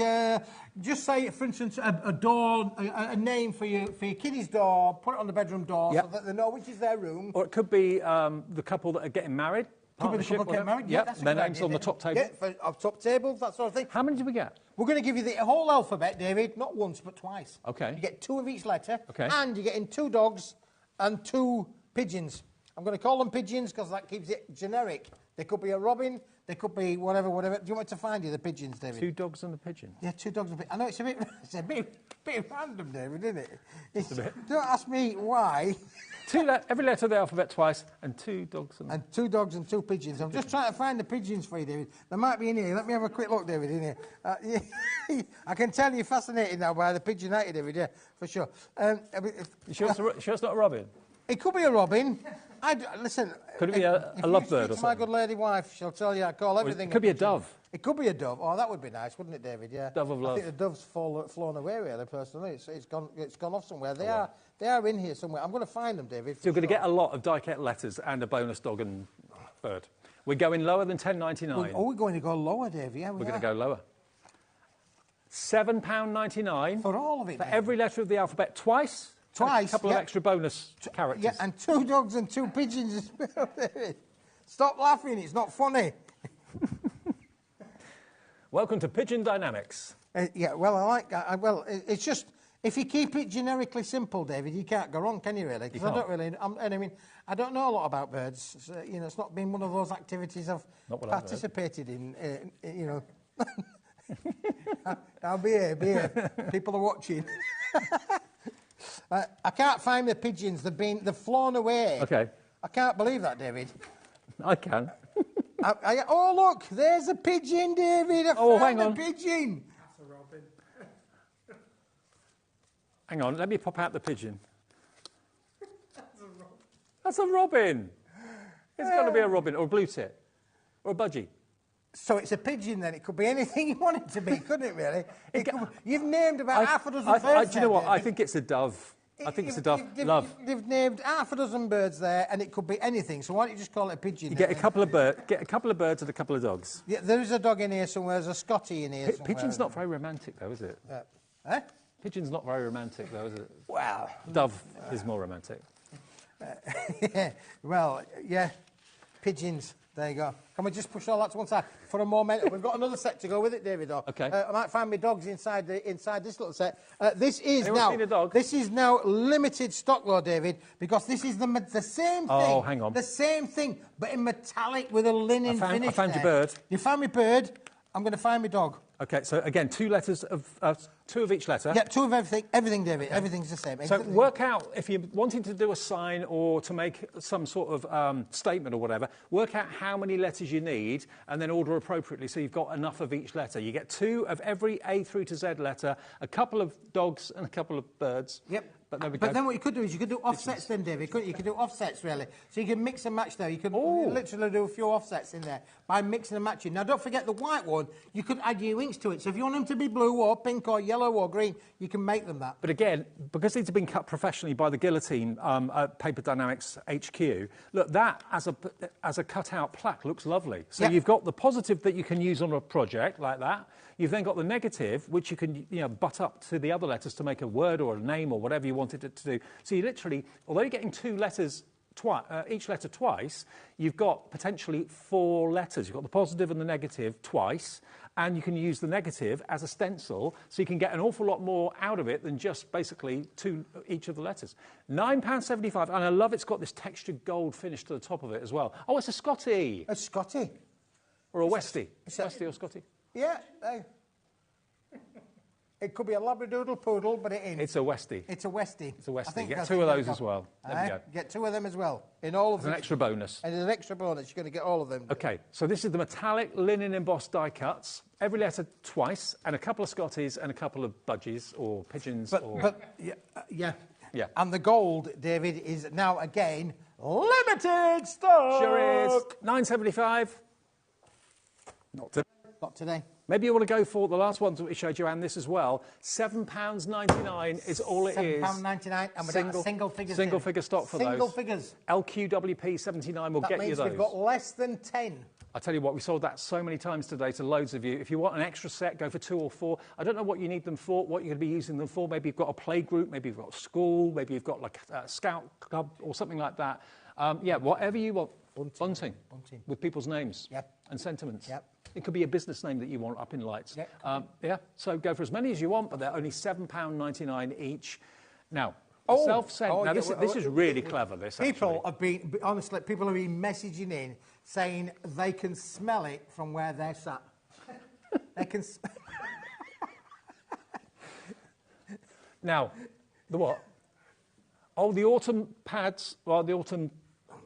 just say, for instance, a door, a name for your kiddie's door, put it on the bedroom door so that they know which is their room. Or it could be the couple that are getting married. Could be the couple getting married, yeah. That's a Their good names idea, on the isn't top it? table. Yeah, for top tables, that sort of thing. How many do we get? We're going to give you the whole alphabet, David, not once, but twice. Okay. You get 2 of each letter, Okay. and you're getting 2 dogs and 2 pigeons. I'm going to call them pigeons because that keeps it generic. They could be a robin, they could be whatever. Do you want me to find you the pigeons, David? 2 dogs and a pigeon. Yeah, 2 dogs and a pigeon. I know it's a bit random, David, isn't it? Just a bit. Don't ask me why. Every letter of the alphabet twice, and 2 dogs and... And 2 dogs and 2 pigeons. I'm just trying to find the pigeons for you, David. They might be in here. Let me have a quick look, David, in here. Yeah. I can tell you're fascinated now by the pigeonite, David, yeah, for sure. You sure it's not a robin? It could be a robin. Listen. Could it be a lovebird or something? My something? good lady wife, she'll tell you I call everything. It could be a dove. It could be a dove. Oh, that would be nice, wouldn't it, David? Yeah. Dove of love. I think the dove's flown away, really, personally. It's gone off somewhere. They are in here somewhere. I'm going to find them, David. So you're going to get a lot of die-cut letters and a bonus dog and bird. We're going lower than £10.99. We're going to go lower, David. Yeah, We're going to go lower. £7.99. For all of it, For David. every letter of the alphabet twice. Twice, A couple of extra bonus characters. Yeah, and 2 dogs and 2 pigeons as well, David. Stop laughing, it's not funny. Welcome to Pigeon Dynamics. Well, I like that. Well, it's just, if you keep it generically simple, David, you can't go wrong, can you, really? Because I don't really, I mean, I don't know a lot about birds. So, it's not been one of those activities I've participated in, Now, be here. People are watching. I can't find the pigeons. They've flown away. Okay. I can't believe that, David. I can. Oh, look, there's a pigeon, David. I found a pigeon. That's a robin. Hang on, let me pop out the pigeon. That's a robin. That's a robin. It's got to be a robin or a blue tit or a budgie. So it's a pigeon then. It could be anything you want it to be, couldn't it, really? You've named about half a dozen birds. Do you know what? I think it's a dove. I think it's a dove. Love. They've named half a dozen birds there, and it could be anything. So why don't you just call it a pigeon? You get a couple of birds and a couple of dogs. Yeah, there is a dog in here somewhere. There's a Scotty in here somewhere. Pigeon's not very romantic, though, is it? Eh? Pigeon's not very romantic, though, is it? Well, dove is more romantic. Yeah. Well, yeah. Pigeons. There you go. Can we just push all that to one side for a moment? We've got another set to go with it, David. Okay. I might find my dogs inside this little set. This is Anyone seen a dog? This is now limited stock, though, David, because this is the same thing. Oh, hang on. The same thing, but in metallic with a linen finish. I found your bird. You found my bird. I'm going to find my dog. Okay, so again, two of each letter. Yeah, two of everything. Everything, David. Okay. Everything's the same. So work out, if you're wanting to do a sign or to make some sort of statement or whatever, work out how many letters you need and then order appropriately so you've got enough of each letter. You get 2 of every A through to Z letter, a couple of dogs and a couple of birds. Yep. But then what you could do is you could do offsets then, David, couldn't you? You could do offsets, really. So you can mix and match there. You could literally do a few offsets in there by mixing and matching. Now, don't forget the white one, you could add your inks to it. So if you want them to be blue or pink or yellow or green, you can make them that. But again, because these have been cut professionally by the Guillotine at Paper Dynamics HQ, look, that as a cut-out plaque looks lovely. So you've got the positive that you can use on a project like that. You've then got the negative, which you can butt up to the other letters to make a word or a name or whatever you wanted it to do. So you literally, although you're getting 2 letters, each letter twice, you've got potentially 4 letters. You've got the positive and the negative twice, and you can use the negative as a stencil, so you can get an awful lot more out of it than just basically 2 each of the letters. £9.75, and I love it's got this textured gold finish to the top of it as well. Oh, it's a Scotty. A Scotty. Or a Westie. Westie or Scotty. Yeah. It could be a Labradoodle poodle, but it ain't. It's a Westie. It's a Westie. It's a Westie. Get 2 of those as well. There we go. Get 2 of them as well. In all of them. As an extra bonus. And as an extra bonus, you're going to get all of them. Okay, so this is the metallic linen embossed die cuts. Every letter twice, and a couple of Scotties and a couple of budgies or pigeons. Yeah. And the gold, David, is now again limited stock. Sure is. £9.75. Not today. Maybe you want to go for the last ones that we showed you, and this as well. £7.99 is all it is. £7.99, and without single figures. Single figure stock for those. Single figures. LQWP 79 will get you those. That means we've got less than 10. I tell you what, we sold that so many times today to loads of you. If you want an extra set, go for 2 or 4. I don't know what you need them for, what you're going to be using them for. Maybe you've got a play group, maybe you've got a school, maybe you've got like a scout club or something like that. Yeah, whatever you want. Bunting. With people's names and sentiments. It could be a business name that you want up in lights. So go for as many as you want, but they're only £7.99 each. Now, self-sent. This is really clever, this, people have been messaging in saying they can smell it from where they're sat. They can Now, the what? Oh, the autumn pads, the autumn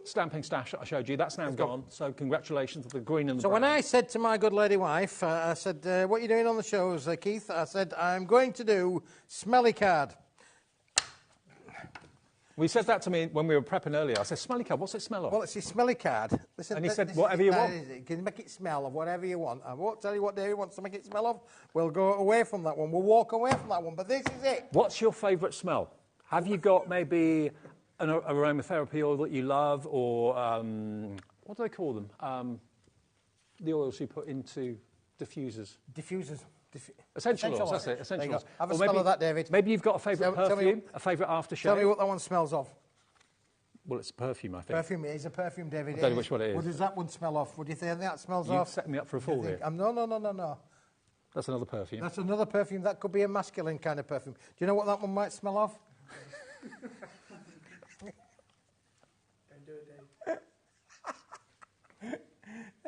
stamping stash that I showed you, that's now gone. So congratulations to the green and the brown. When I said to my good lady wife, I said, what are you doing on the shows, Keith? I said, I'm going to do smelly card. We said that to me when we were prepping earlier. I said, smelly card, what's it smell of? Well, it's a smelly card. And he said, whatever you want. You can make it smell of whatever you want. I won't tell you what David wants to make it smell of. We'll go away from that one. We'll walk away from that one. But this is it. What's your favourite smell? Have you got maybe an aromatherapy oil that you love, or what do they call them? The oils you put into diffusers. Diffusers. Essential oils, that's it, essential oils. Have a smell of that, David. Maybe you've got a favourite perfume, a favourite aftershave. Tell me what that one smells of. Well, it's a perfume, I think. Perfume, it is a perfume, David. I'll tell you which one it is. What does that one smell of? What do you think that smells of? You've set me up for a fall here. No. That's another perfume. That's another perfume. That could be a masculine kind of perfume. Do you know what that one might smell of?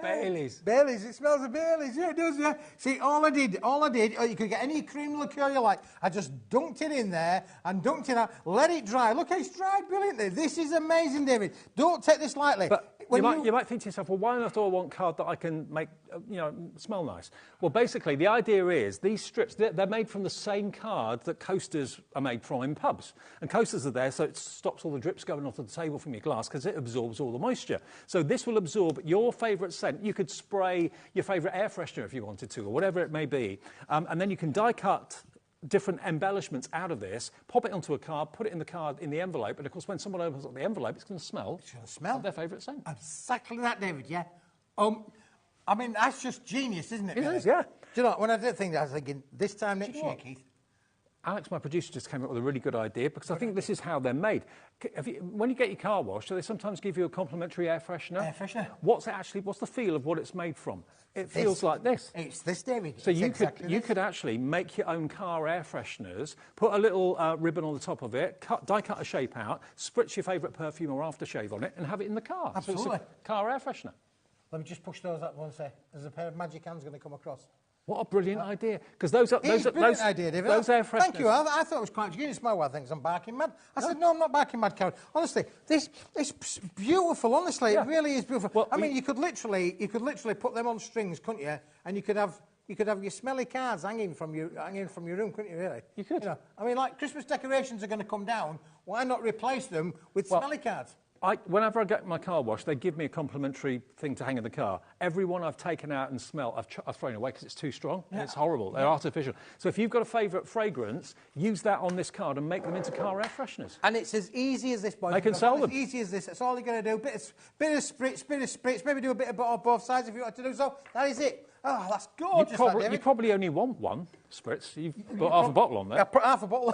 Baileys. Baileys, it smells of Baileys, yeah, it does, yeah. See, all I did, you could get any cream liqueur you like. I just dunked it in there and dunked it out, let it dry. Look, it's dried brilliantly. This is amazing, David. Don't take this lightly. But you might think to yourself, well, why not do I want card that I can make, smell nice? Well, basically, the idea is these strips, they're made from the same card that coasters are made from in pubs. And coasters are there so it stops all the drips going off the table from your glass because it absorbs all the moisture. So this will absorb your favourite scent. you could spray your favourite air freshener if you wanted to, or whatever it may be. And then you can die cut different embellishments out of this, pop it onto a card, put it in the card in the envelope, and of course when someone opens up the envelope, it's going to smell. It's going to smell. Of their favourite scent. Exactly that, David, yeah. I mean, that's just genius, isn't it? It really? is, yeah. Do you know, when I did think that, I was thinking, this time next year, Keith. Alex, my producer, just came up with a really good idea because I think this is how they're made. When you get your car washed, do they sometimes give you a complimentary air freshener? Air freshener. What's the feel of what it's made from? It feels like this. It's this, David. So you could actually make your own car air fresheners, put a little ribbon on the top of it, die cut a shape out, spritz your favourite perfume or aftershave on it, and have it in the car. Absolutely. So it's a car air freshener. Let me just push those up and say, there's a pair of magic hands going to come across. What a brilliant idea! Because those idea, David. Those air fresheners. Thank you. I thought it was quite genius. My wife thinks I'm barking mad. I said, no, I'm not barking mad, Karen. Honestly, it's beautiful. Honestly, it really is beautiful. Well, I mean, you could literally put them on strings, couldn't you? And you could have your smelly cards hanging from your room, couldn't you? Really? You could. You know, I mean, like Christmas decorations are going to come down. Why not replace them with smelly cards? Whenever I get my car washed, they give me a complimentary thing to hang in the car. Every one I've taken out and smelled, I've thrown away because it's too strong. Yeah. And it's horrible. They're artificial. So if you've got a favourite fragrance, use that on this card and make them into car air fresheners. And it's as easy as this, boys. They can sell them. As easy as this. That's all you're going to do. Bit of spritz. Maybe do a bit of on both sides if you want to do so. That is it. Oh, that's gorgeous. You probably only want one spritz. You've put half a bottle on there. Yeah, put half a bottle.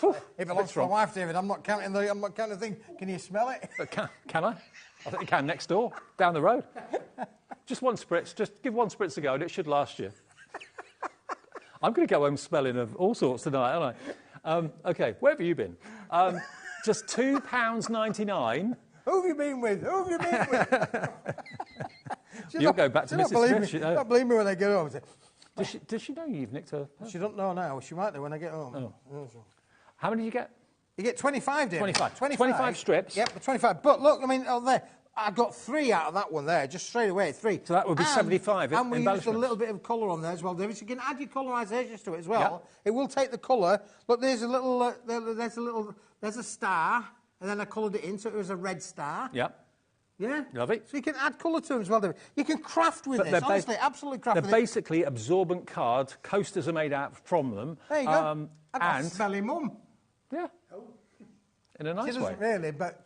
If it belongs to my wife, David, I'm not counting the thing. Can you smell it? Can I? I think you can next door, down the road. Just one spritz. Just give one spritz a go, and it should last you. I'm going to go home smelling of all sorts tonight, aren't I? OK, where have you been? Just £2.99. Who have you been with? You'll go back to Mrs. Smith. Don't believe me when I get home. Does she know you've nicked her? She don't know now. She might do when I get home. Oh. How many do you get? You get 25, David. 25 strips? Yep, 25. But look, I mean, there, I got 3 out of that one there, just straight away, 3. So that would be 75 And we used a little bit of colour on there as well, David. So you can add your colorisations to it as well. Yep. It will take the colour. Look, there's a star, and then I coloured it in, so it was a red star. Yep. Yeah. Love it. So you can add colour to them as well, David. You can craft with this, honestly, absolutely craft with it. They're basically absorbent cards. Coasters are made out from them. There you go. And smelly mum. Yeah. In a nice way. She doesn't really, but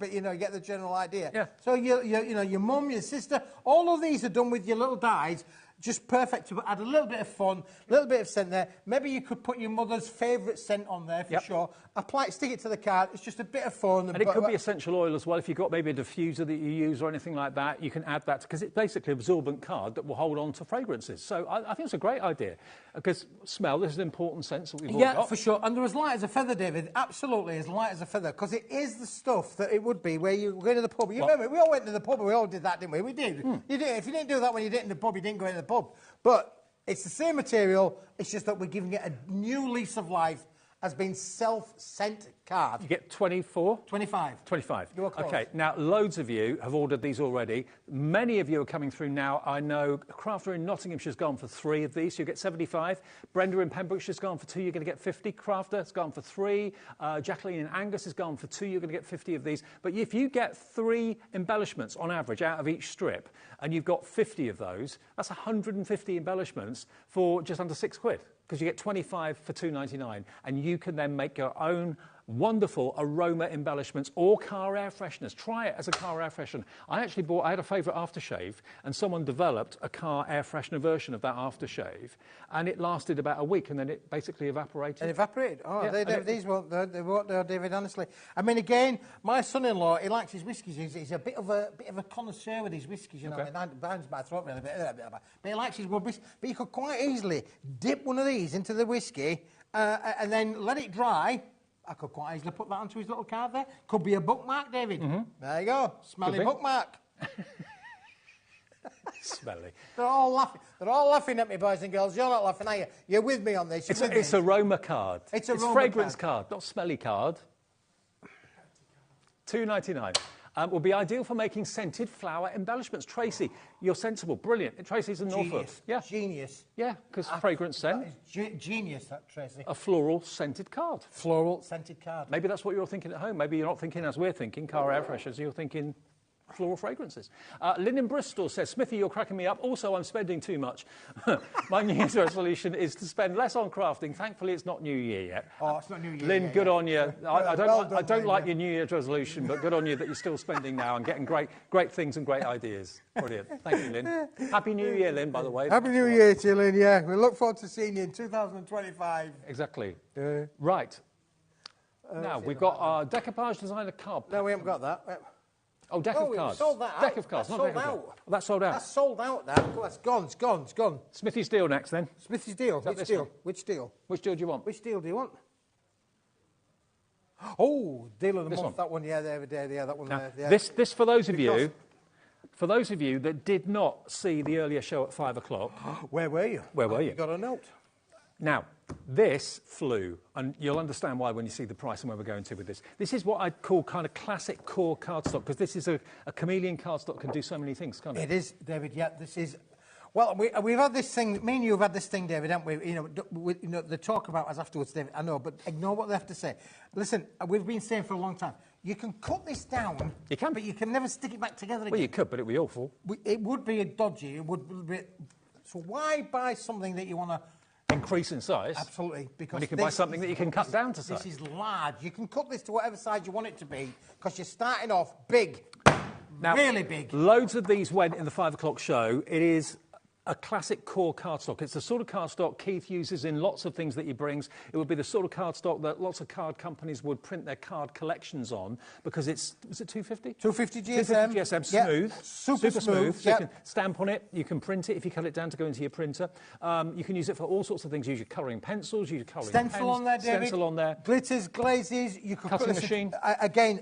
you know, you get the general idea. Yeah. So your mum, your sister, all of these are done with your little dies. Just perfect to add a little bit of fun, a little bit of scent there. Maybe you could put your mother's favourite scent on there for sure. Apply it, stick it to the card. It's just a bit of fun. And it could be essential oil as well. If you've got maybe a diffuser that you use or anything like that, you can add that because it's basically an absorbent card that will hold on to fragrances. So I think it's a great idea because smell, this is an important sense that we've all got. Yeah, for sure. And they're as light as a feather, David. Absolutely as light as a feather because it is the stuff that it would be where you go to the pub. You remember, we all went to the pub and we all did that, didn't we? We did. You did. If you didn't do that when you did in the pub, you didn't go into the pub. But it's the same material, it's just that we're giving it a new lease of life as being self-sent card. You get 24? 25. 25. You are close. OK, now loads of you have ordered these already. Many of you are coming through now. I know Crafter in Nottinghamshire's gone for 3 of these, so you get 75. Brenda in Pembrokeshire's gone for 2, you're going to get 50. Crafter's gone for 3. Jacqueline in Angus has gone for 2, you're going to get 50 of these. But if you get 3 embellishments on average out of each strip, and you've got 50 of those, that's 150 embellishments for just under £6. Because you get 25 for £2.99, and you can then make your own wonderful aroma embellishments or car air fresheners. Try it as a car air freshener. I had a favourite aftershave, and someone developed a car air freshener version of that aftershave, and it lasted about a week, and then it basically evaporated. It evaporated? Oh, yeah, these won't, they won't do, David, honestly. I mean, again, my son-in-law, he likes his whiskies. He's a bit of a connoisseur with his whiskies, you know. It burns my throat really, but he likes his whiskies. But you could quite easily dip one of these into the whiskey and then let it dry. I could quite easily put that onto his little card there. Could be a bookmark, David. There you go. Smelly bookmark. Smelly. They're all laughing at me, boys and girls. You're not laughing, are you? You're with me on this. It's aroma card. It's fragrance card, not smelly card. £2.99. Will be ideal for making scented flower embellishments. Tracy, you're sensible, brilliant. Tracy's in Norfolk. Yeah. Genius. Yeah, because fragrance scent. That is genius, that, Tracy. A floral scented card. Floral scented card. Maybe that's what you're thinking at home. Maybe you're not thinking as we're thinking, car air fresheners. You're thinking floral fragrances. Lynn in Bristol says, Smithy, you're cracking me up. Also, I'm spending too much. My New Year's resolution is to spend less on crafting. Thankfully, it's not New Year yet. Oh, it's not New Year Lynn, yet, good yeah. on you. I Well don't like your New Year's resolution, but good on you that you're still spending now and getting great things and great ideas. Brilliant. Thank you, Lynn. Happy New Year, Lynn, by the way. Happy New Year to you, Lynn, yeah. We look forward to seeing you in 2025. Exactly. Right. Now, we've got our decoupage designer card. No, we haven't got that. Oh, deck of cards. Sold that out. Deck of cards, That's not sold deck of out. cards. Oh, that's sold out. That's sold out now. That's gone, it's gone, it's gone. Smithy's deal next, then. Smithy's deal. that Which this deal? one? Which deal? Which deal do you want? Which deal do you want? Oh, deal of the This month. one. That one, yeah, there, yeah, that one Now, there. Yeah. this for those of Because- you, for those of you that did not see the earlier show at 5 o'clock. Where were you? Where were you? You got a note. Now, this flew, and you'll understand why when you see the price and where we're going to with this. This is what I'd call kind of classic core cardstock, because this is a chameleon cardstock, can do so many things, can't it? It is, David, yeah, this is... Well, we've had this thing, me and you have had this thing, David, haven't we? You know, the talk about us afterwards, David, I know, but ignore what they have to say. Listen, we've been saying for a long time, you can cut this down, you can, but you can never stick it back together again. Well, you could, but it would be awful. It would be a dodgy, it would be... So why buy something that you want to... Increase in size? Absolutely. Because when you can buy something that you can cut down to size. This is large. You can cut this to whatever size you want it to be, because you're starting off big, now, really big. Loads of these went in the 5 o'clock show. It is a classic core cardstock. It's the sort of cardstock Keith uses in lots of things that he brings. It would be the sort of cardstock that lots of card companies would print their card collections on, because it's, was it 250? 250 GSM. 250 GSM, smooth. Yeah. Super smooth. So you can stamp on it, you can print it if you cut it down to go into your printer. You can use it for all sorts of things. Use your colouring pencils, use your colouring Stencil pens. on there, David. Stencil on there. Glitters, glazes. You could Cutting put this machine. Again,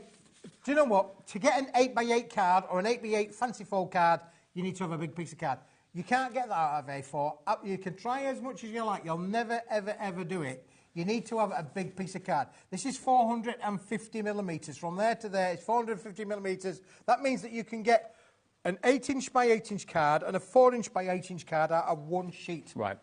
do you know what? To get an 8x8 card or an 8x8 fancy fold card, you need to have a big piece of card. You can't get that out of A4. You can try as much as you like. You'll never, ever, ever do it. You need to have a big piece of card. This is 450 millimetres. From there to there, it's 450 millimetres. That means that you can get an 8-inch by 8-inch card and a 4-inch by 8-inch card out of one sheet. Right.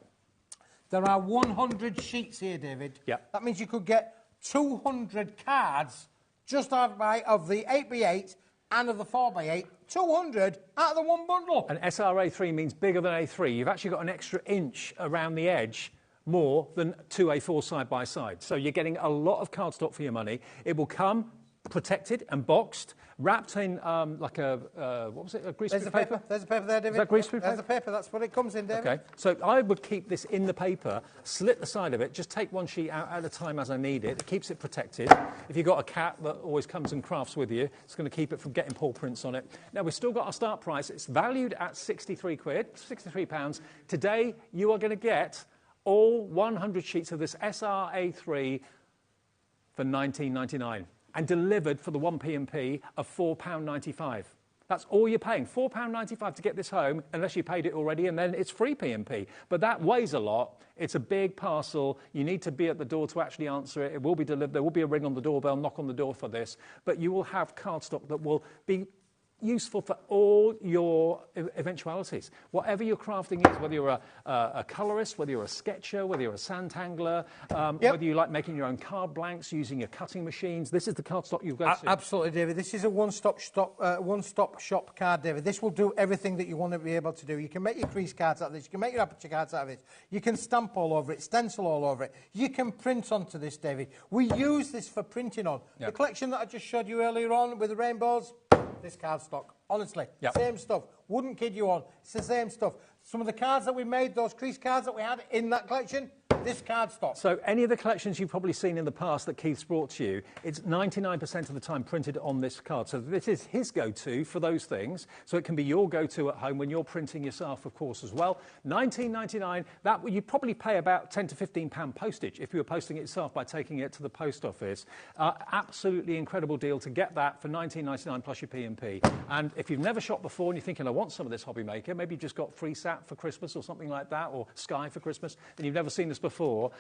There are 100 sheets here, David. Yeah. That means you could get 200 cards just out of the 8x8 and of the 4x8, 200 out of the one bundle. And SRA3 means bigger than A3. You've actually got an extra inch around the edge more than 2A4 side by side. So you're getting a lot of cardstock for your money. It will come protected and boxed, wrapped in like a, what was it, a greaseproof paper? There's a paper there, David. Is that greaseproof There's paper? a paper, that's what it comes in, David. Okay, so I would keep this in the paper, slit the side of it, just take one sheet out at a time as I need it. It keeps it protected. If you've got a cat that always comes and crafts with you, it's going to keep it from getting paw prints on it. Now, we've still got our start price. It's valued at 63 quid, 63 pounds. Today, you are going to get all 100 sheets of this SRA3 for £19.99 and delivered for the 1p&p of £4.95. That's all you're paying, £4.95 to get this home, unless you paid it already, and then it's free P&P. But that weighs a lot. It's a big parcel. You need to be at the door to actually answer it. It will be delivered. There will be a ring on the doorbell, knock on the door for this. But you will have cardstock that will be useful for all your eventualities. Whatever your crafting is, whether you're a colourist, whether you're a sketcher, whether you're a sandtangler, whether you like making your own card blanks using your cutting machines, this is the cardstock you've got to. Absolutely, David. This is a one-stop shop card, David. This will do everything that you want to be able to do. You can make your crease cards out of this. You can make your aperture cards out of it. You can stamp all over it, stencil all over it. You can print onto this, David. We use this for printing on. Yep. The collection that I just showed you earlier on with the rainbows, this cardstock. Honestly, Yep. Same stuff. Wouldn't kid you on. It's the same stuff. Some of the cards that we made, those crease cards that we had in that collection, this cardstock. So any of the collections you've probably seen in the past that Keith's brought to you, it's 99% of the time printed on this card. So this is his go-to for those things. So it can be your go-to at home when you're printing yourself, of course, as well. £19.99, that you'd probably pay about £10 to £15 postage if you were posting it yourself by taking it to the post office. Absolutely incredible deal to get that for £19.99 plus your P&P. And if you've never shopped before and you're thinking, I want some of this HobbyMaker, maybe you've just got FreeSat for Christmas or something like that, or Sky for Christmas, and you've never seen the us before,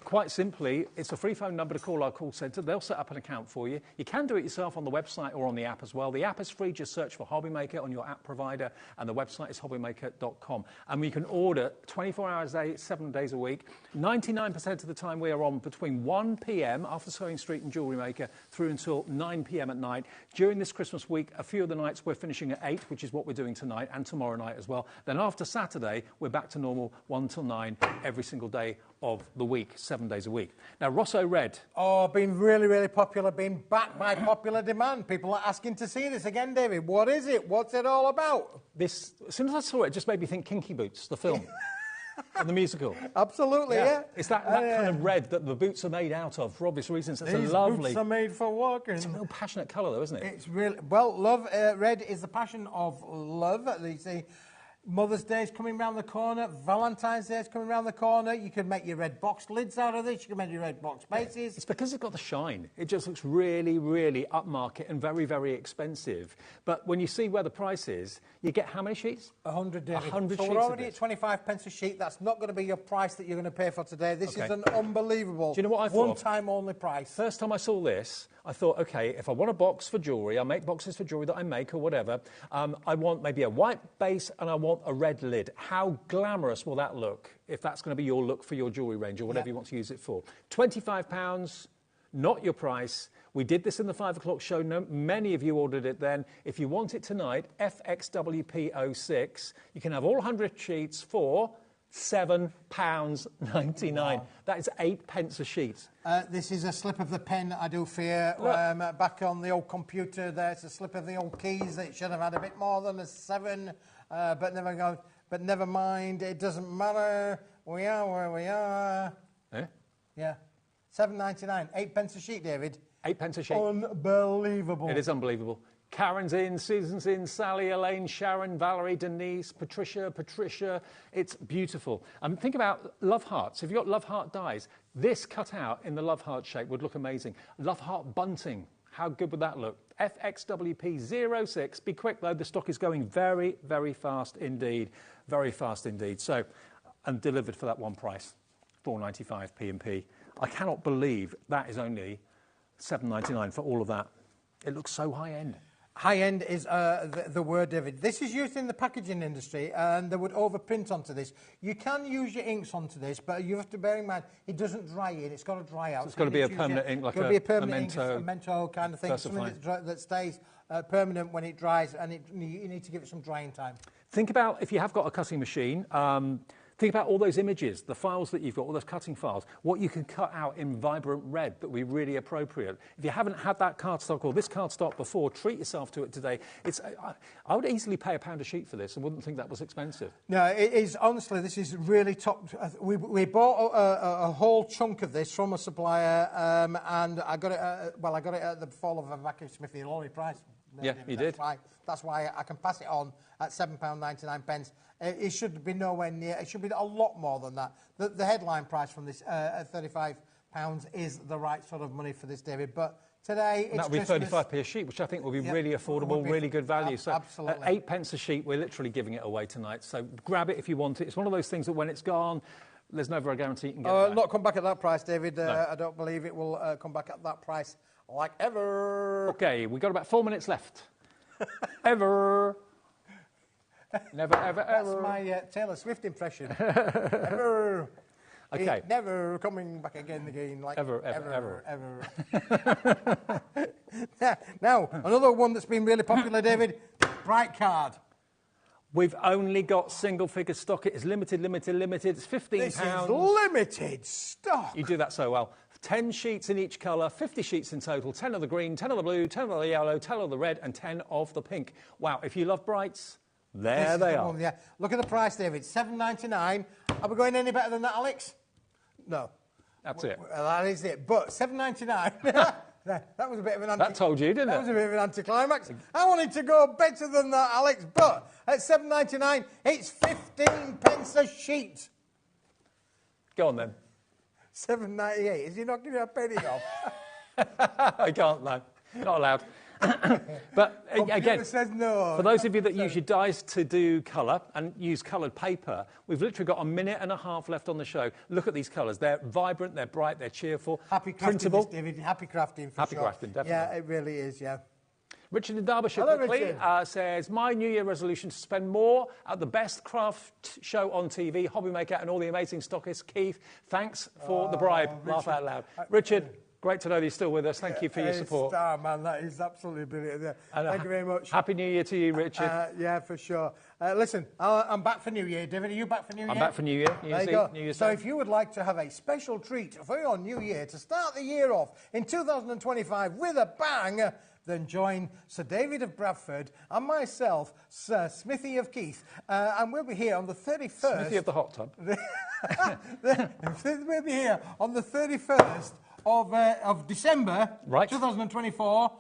quite simply, it's a free phone number to call our call centre. They'll set up an account for you. You can do it yourself on the website or on the app as well. The app is free. Just search for HobbyMaker on your app provider, and the website is hobbymaker.com. And we can order 24 hours a day, 7 days a week. 99% of the time we are on between 1 p.m. after Sewing Street and Jewellery Maker through until 9 p.m. at night. During this Christmas week, a few of the nights we're finishing at 8, which is what we're doing tonight and tomorrow night as well. Then after Saturday, we're back to normal 1 till 9 every single day of the week, 7 days a week. Now, Rosso Red. Oh, been really, really popular, been backed by popular demand. People are asking to see this again, David. What is it? What's it all about? This, as soon as I saw it, it just made me think Kinky Boots, the film. And the musical. Absolutely, yeah. It's that kind of red that the boots are made out of, for obvious reasons. It's These a lovely... boots are made for walking. It's a real passionate colour, though, isn't it? It's really... Well, love, red is the passion of love. They say Mother's Day is coming round the corner. Valentine's Day is coming round the corner. You can make your red box lids out of this. You can make your red box bases. It's because it's got the shine. It just looks really, really upmarket and very, very expensive. But when you see where the price is, you get how many sheets? 100, David. 100 so sheets. we're already at 25 pence a sheet. That's not going to be your price that you're going to pay for today. This is an unbelievable, do you know what I thought? one-time only price. First time I saw this, I thought, OK, if I want a box for jewellery, I make boxes for jewellery that I make or whatever, I want maybe a white base and I want a red lid. How glamorous will that look if that's going to be your look for your jewellery range or whatever you want to use it for? £25, not your price. We did this in the 5 o'clock show. Many of you ordered it then. If you want it tonight, FXWP06, you can have all 100 sheets for £7.99. Wow. That is 8 pence a sheet. This is a slip of the pen, I do fear. Back on the old computer there, it's a slip of the old keys. It should have had a bit more than a 7, but never mind. It doesn't matter. We are where we are. Eh? Yeah. £7.99. 8 pence a sheet, David. 8 pence a sheet. Unbelievable. It is unbelievable. Karen's in, Susan's in, Sally, Elaine, Sharon, Valerie, Denise, Patricia. It's beautiful. Think about love hearts. If you've got love heart dies, this cut out in the love heart shape would look amazing. Love heart bunting. How good would that look? FXWP06. Be quick, though. The stock is going very, very fast indeed. Very fast indeed. So, and delivered for that one price, £4.95 P&P. I cannot believe that is only £7.99 for all of that. It looks so high-end. High-end is the word, David. This is used in the packaging industry, and they would overprint onto this. You can use your inks onto this, but you have to bear in mind, it doesn't dry in. It's got to dry out. So it's got to be a permanent ink, like a memento kind of thing, something that stays permanent when it dries, and you need to give it some drying time. Think about, if you have got a cutting machine, think about all those images, the files that you've got, all those cutting files, what you can cut out in vibrant red that would be really appropriate. If you haven't had that cardstock or this cardstock before, treat yourself to it today. I would easily pay £1 a sheet for this and wouldn't think that was expensive. No, it is, honestly, this is really top. We bought a whole chunk of this from a supplier, and I got it at the fall of a vacuum smithy, lorry price. Yeah, you did. That's why I can pass it on at £7.99. It should be nowhere near. It should be a lot more than that. The headline price from this at £35 is the right sort of money for this, David. But today it's that would be 35p a sheet, which I think will be really affordable, really good value. So absolutely. At 8 pence a sheet, we're literally giving it away tonight. So grab it if you want it. It's one of those things that when it's gone, there's never a guarantee you can get it back. Not come back at that price, David. No. I don't believe it will come back at that price like ever. OK, we've got about 4 minutes left. Ever. Never, ever, ever. That's my Taylor Swift impression. Ever. Okay. It's never coming back again. Like ever. Now, another one that's been really popular, David, Bright Card. We've only got single-figure stock. It is limited. It's £15. This is limited stock. You do that so well. 10 sheets in each colour, 50 sheets in total, 10 of the green, 10 of the blue, 10 of the yellow, 10 of the red, and 10 of the pink. Wow, if you love brights, there they are. Yeah. Look at the price, David, £7.99. Are we going any better than that, Alex? No. That's it. Well, that is it. But £7.99... That was a bit of an That told you, didn't it? That was a bit of an anticlimax. I wanted to go better than that, Alex, but at £7.99, it's 15 pence a sheet. Go on, then. £7.98. Is he not giving a penny off? I can't, no. Not allowed. But Computer again, says no. for those of you that use your dies to do colour and use coloured paper, we've literally got a minute and a half left on the show. Look at these colours. They're vibrant, they're bright, they're cheerful. Happy crafting, printable. David. Happy crafting, for Happy sure. crafting, definitely. Yeah, it really is, yeah. Richard in Derbyshire Hello, quickly Richard. says, my New Year resolution to spend more at the best craft show on TV, HobbyMaker, and all the amazing stockists. Keith, thanks for the bribe. Laugh out loud. Richard, great to know that you're still with us. Thank you for your support. Star, man, that is absolutely brilliant. Yeah. Thank you very much. Happy New Year to you, Richard. Yeah, for sure. Listen, I'm back for New Year. David, are you back for New Year? I'm back for New Year. There you go. So if you would like to have a special treat for your New Year to start the year off in 2025 with a bang, then join Sir David of Bradford and myself, Sir Smithy of Keith, and we'll be here on the 31st. Smithy of the hot tub. We'll be here on the 31st of December, 2024,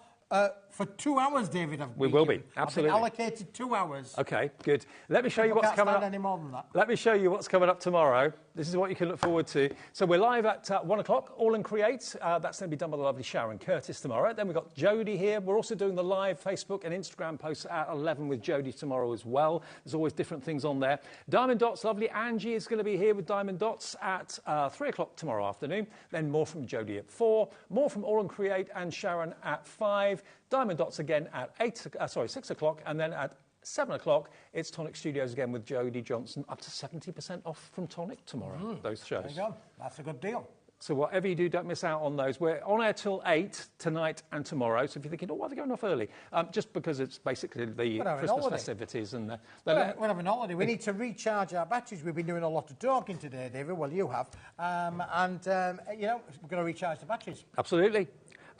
for 2 hours, David. We will be, absolutely. I've been allocated 2 hours. Okay, good. Let me show you what's coming up. Any more than that. Let me show you what's coming up tomorrow. This is what you can look forward to. So we're live at 1 o'clock, All and Create. That's going to be done by the lovely Sharon Curtis tomorrow. Then we've got Jodie here. We're also doing the live Facebook and Instagram posts at 11 with Jodie tomorrow as well. There's always different things on there. Diamond Dots, lovely Angie is going to be here with Diamond Dots at 3 o'clock tomorrow afternoon. Then more from Jodie at 4. More from All and Create and Sharon at 5. Diamond Dots again at 6 o'clock, and then at 7 o'clock, it's Tonic Studios again with Jodie Johnson, up to 70% off from Tonic tomorrow, those shows. There you go. That's a good deal. So whatever you do, don't miss out on those. We're on air till 8 tonight and tomorrow, so if you're thinking, oh, why are they going off early? Just because it's basically the Christmas festivities. And we're having a holiday. We need to recharge our batteries. We've been doing a lot of talking today, David. Well, you have. You know, we're going to recharge the batteries. Absolutely.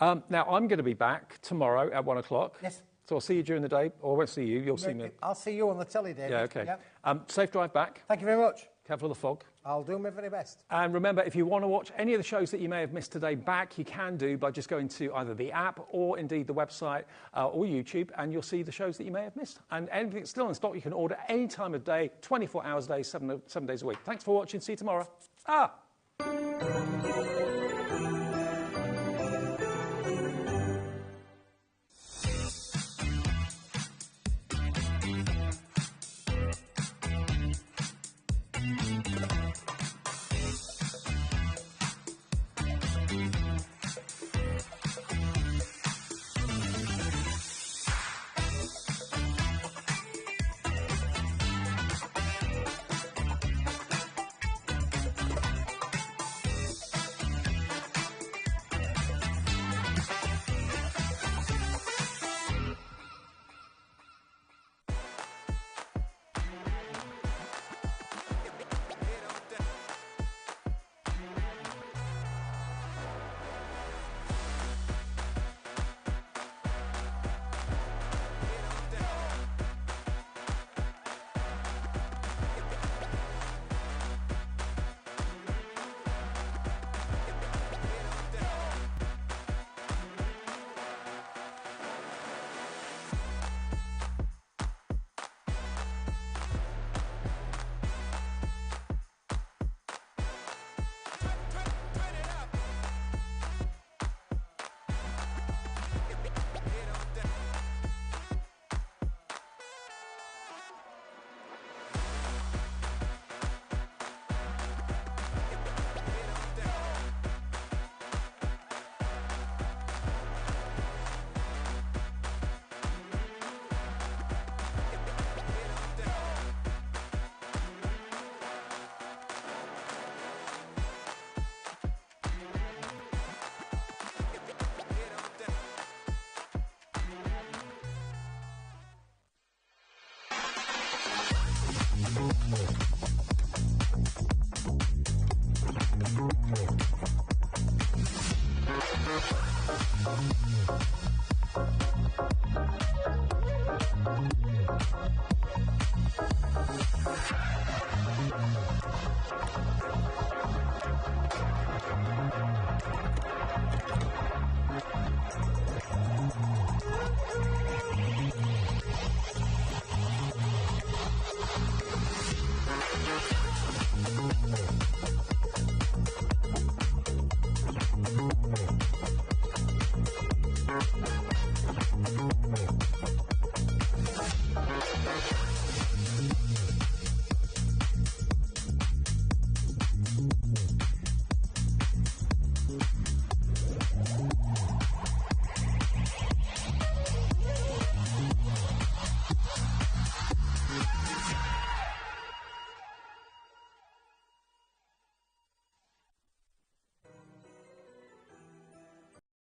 Now, I'm going to be back tomorrow at 1 o'clock. Yes. So I'll see you during the day, or I won't see you, you'll see me. I'll see you on the telly, David. Yeah, OK. Yep. Safe drive back. Thank you very much. Careful of the fog. I'll do my very best. And remember, if you want to watch any of the shows that you may have missed today back, you can do by just going to either the app or indeed the website or YouTube, and you'll see the shows that you may have missed. And anything that's still in stock, you can order any time of day, 24 hours a day, 7 days a week. Thanks for watching. See you tomorrow.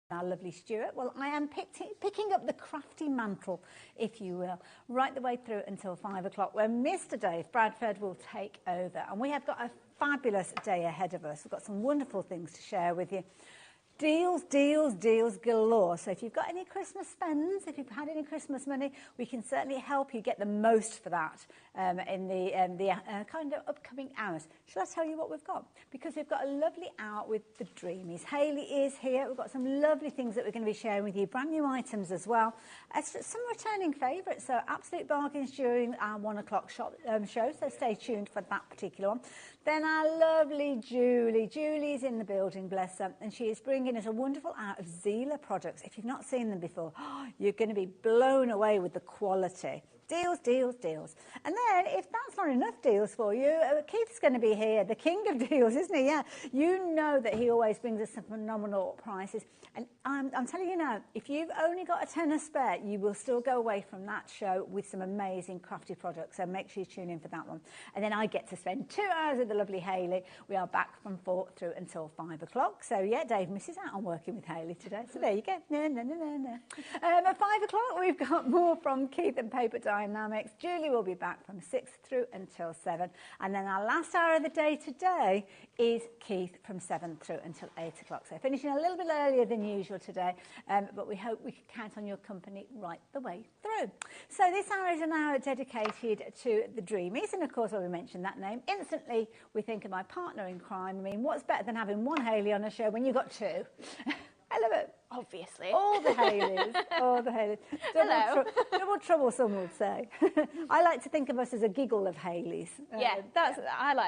Our lovely Stuart. Well, I am picking up the crafty mantle, if you will, right the way through until 5 o'clock, where Mr. Dave Bradford will take over. And we have got a fabulous day ahead of us. We've got some wonderful things to share with you. Deals, deals, deals galore. So if you've got any Christmas spends, if you've had any Christmas money, we can certainly help you get the most for that in the kind of upcoming hours. Shall I tell you what we've got? Because we've got a lovely hour with the Dreamies. Hayley is here. We've got some lovely things that we're going to be sharing with you, brand new items as well. Some returning favourites, so absolute bargains during our 1 o'clock show, so stay tuned for that particular one. Then our lovely Julie. Julie's in the building, bless her, and she is bringing us a wonderful out of Zila products. If you've not seen them before, you're going to be blown away with the quality. Deals, deals, deals. And then, if that's not enough deals for you, Keith's going to be here, the king of deals, isn't he? Yeah. You know that he always brings us some phenomenal prices. And I'm telling you now, if you've only got a tenner spare, you will still go away from that show with some amazing crafty products. So make sure you tune in for that one. And then I get to spend 2 hours with the lovely Hayley. We are back from 4 through until 5 o'clock. So, yeah, Dave misses out on working with Hayley today. So there you go. At 5 o'clock, we've got more from Keith and Paper Dynamics. Julie will be back from 6 through until 7. And then our last hour of the day today is Keith from 7 through until 8 o'clock. So finishing a little bit earlier than usual today, but we hope we can count on your company right the way through. So this hour is an hour dedicated to the Dreamies, and of course when we mention that name, instantly we think of my partner in crime. I mean, what's better than having one Hayley on a show when you've got two? I love it. Obviously. All the Haleys. All the Haleys. Double trouble, some would say. I like to think of us as a giggle of Haleys. Yeah, I like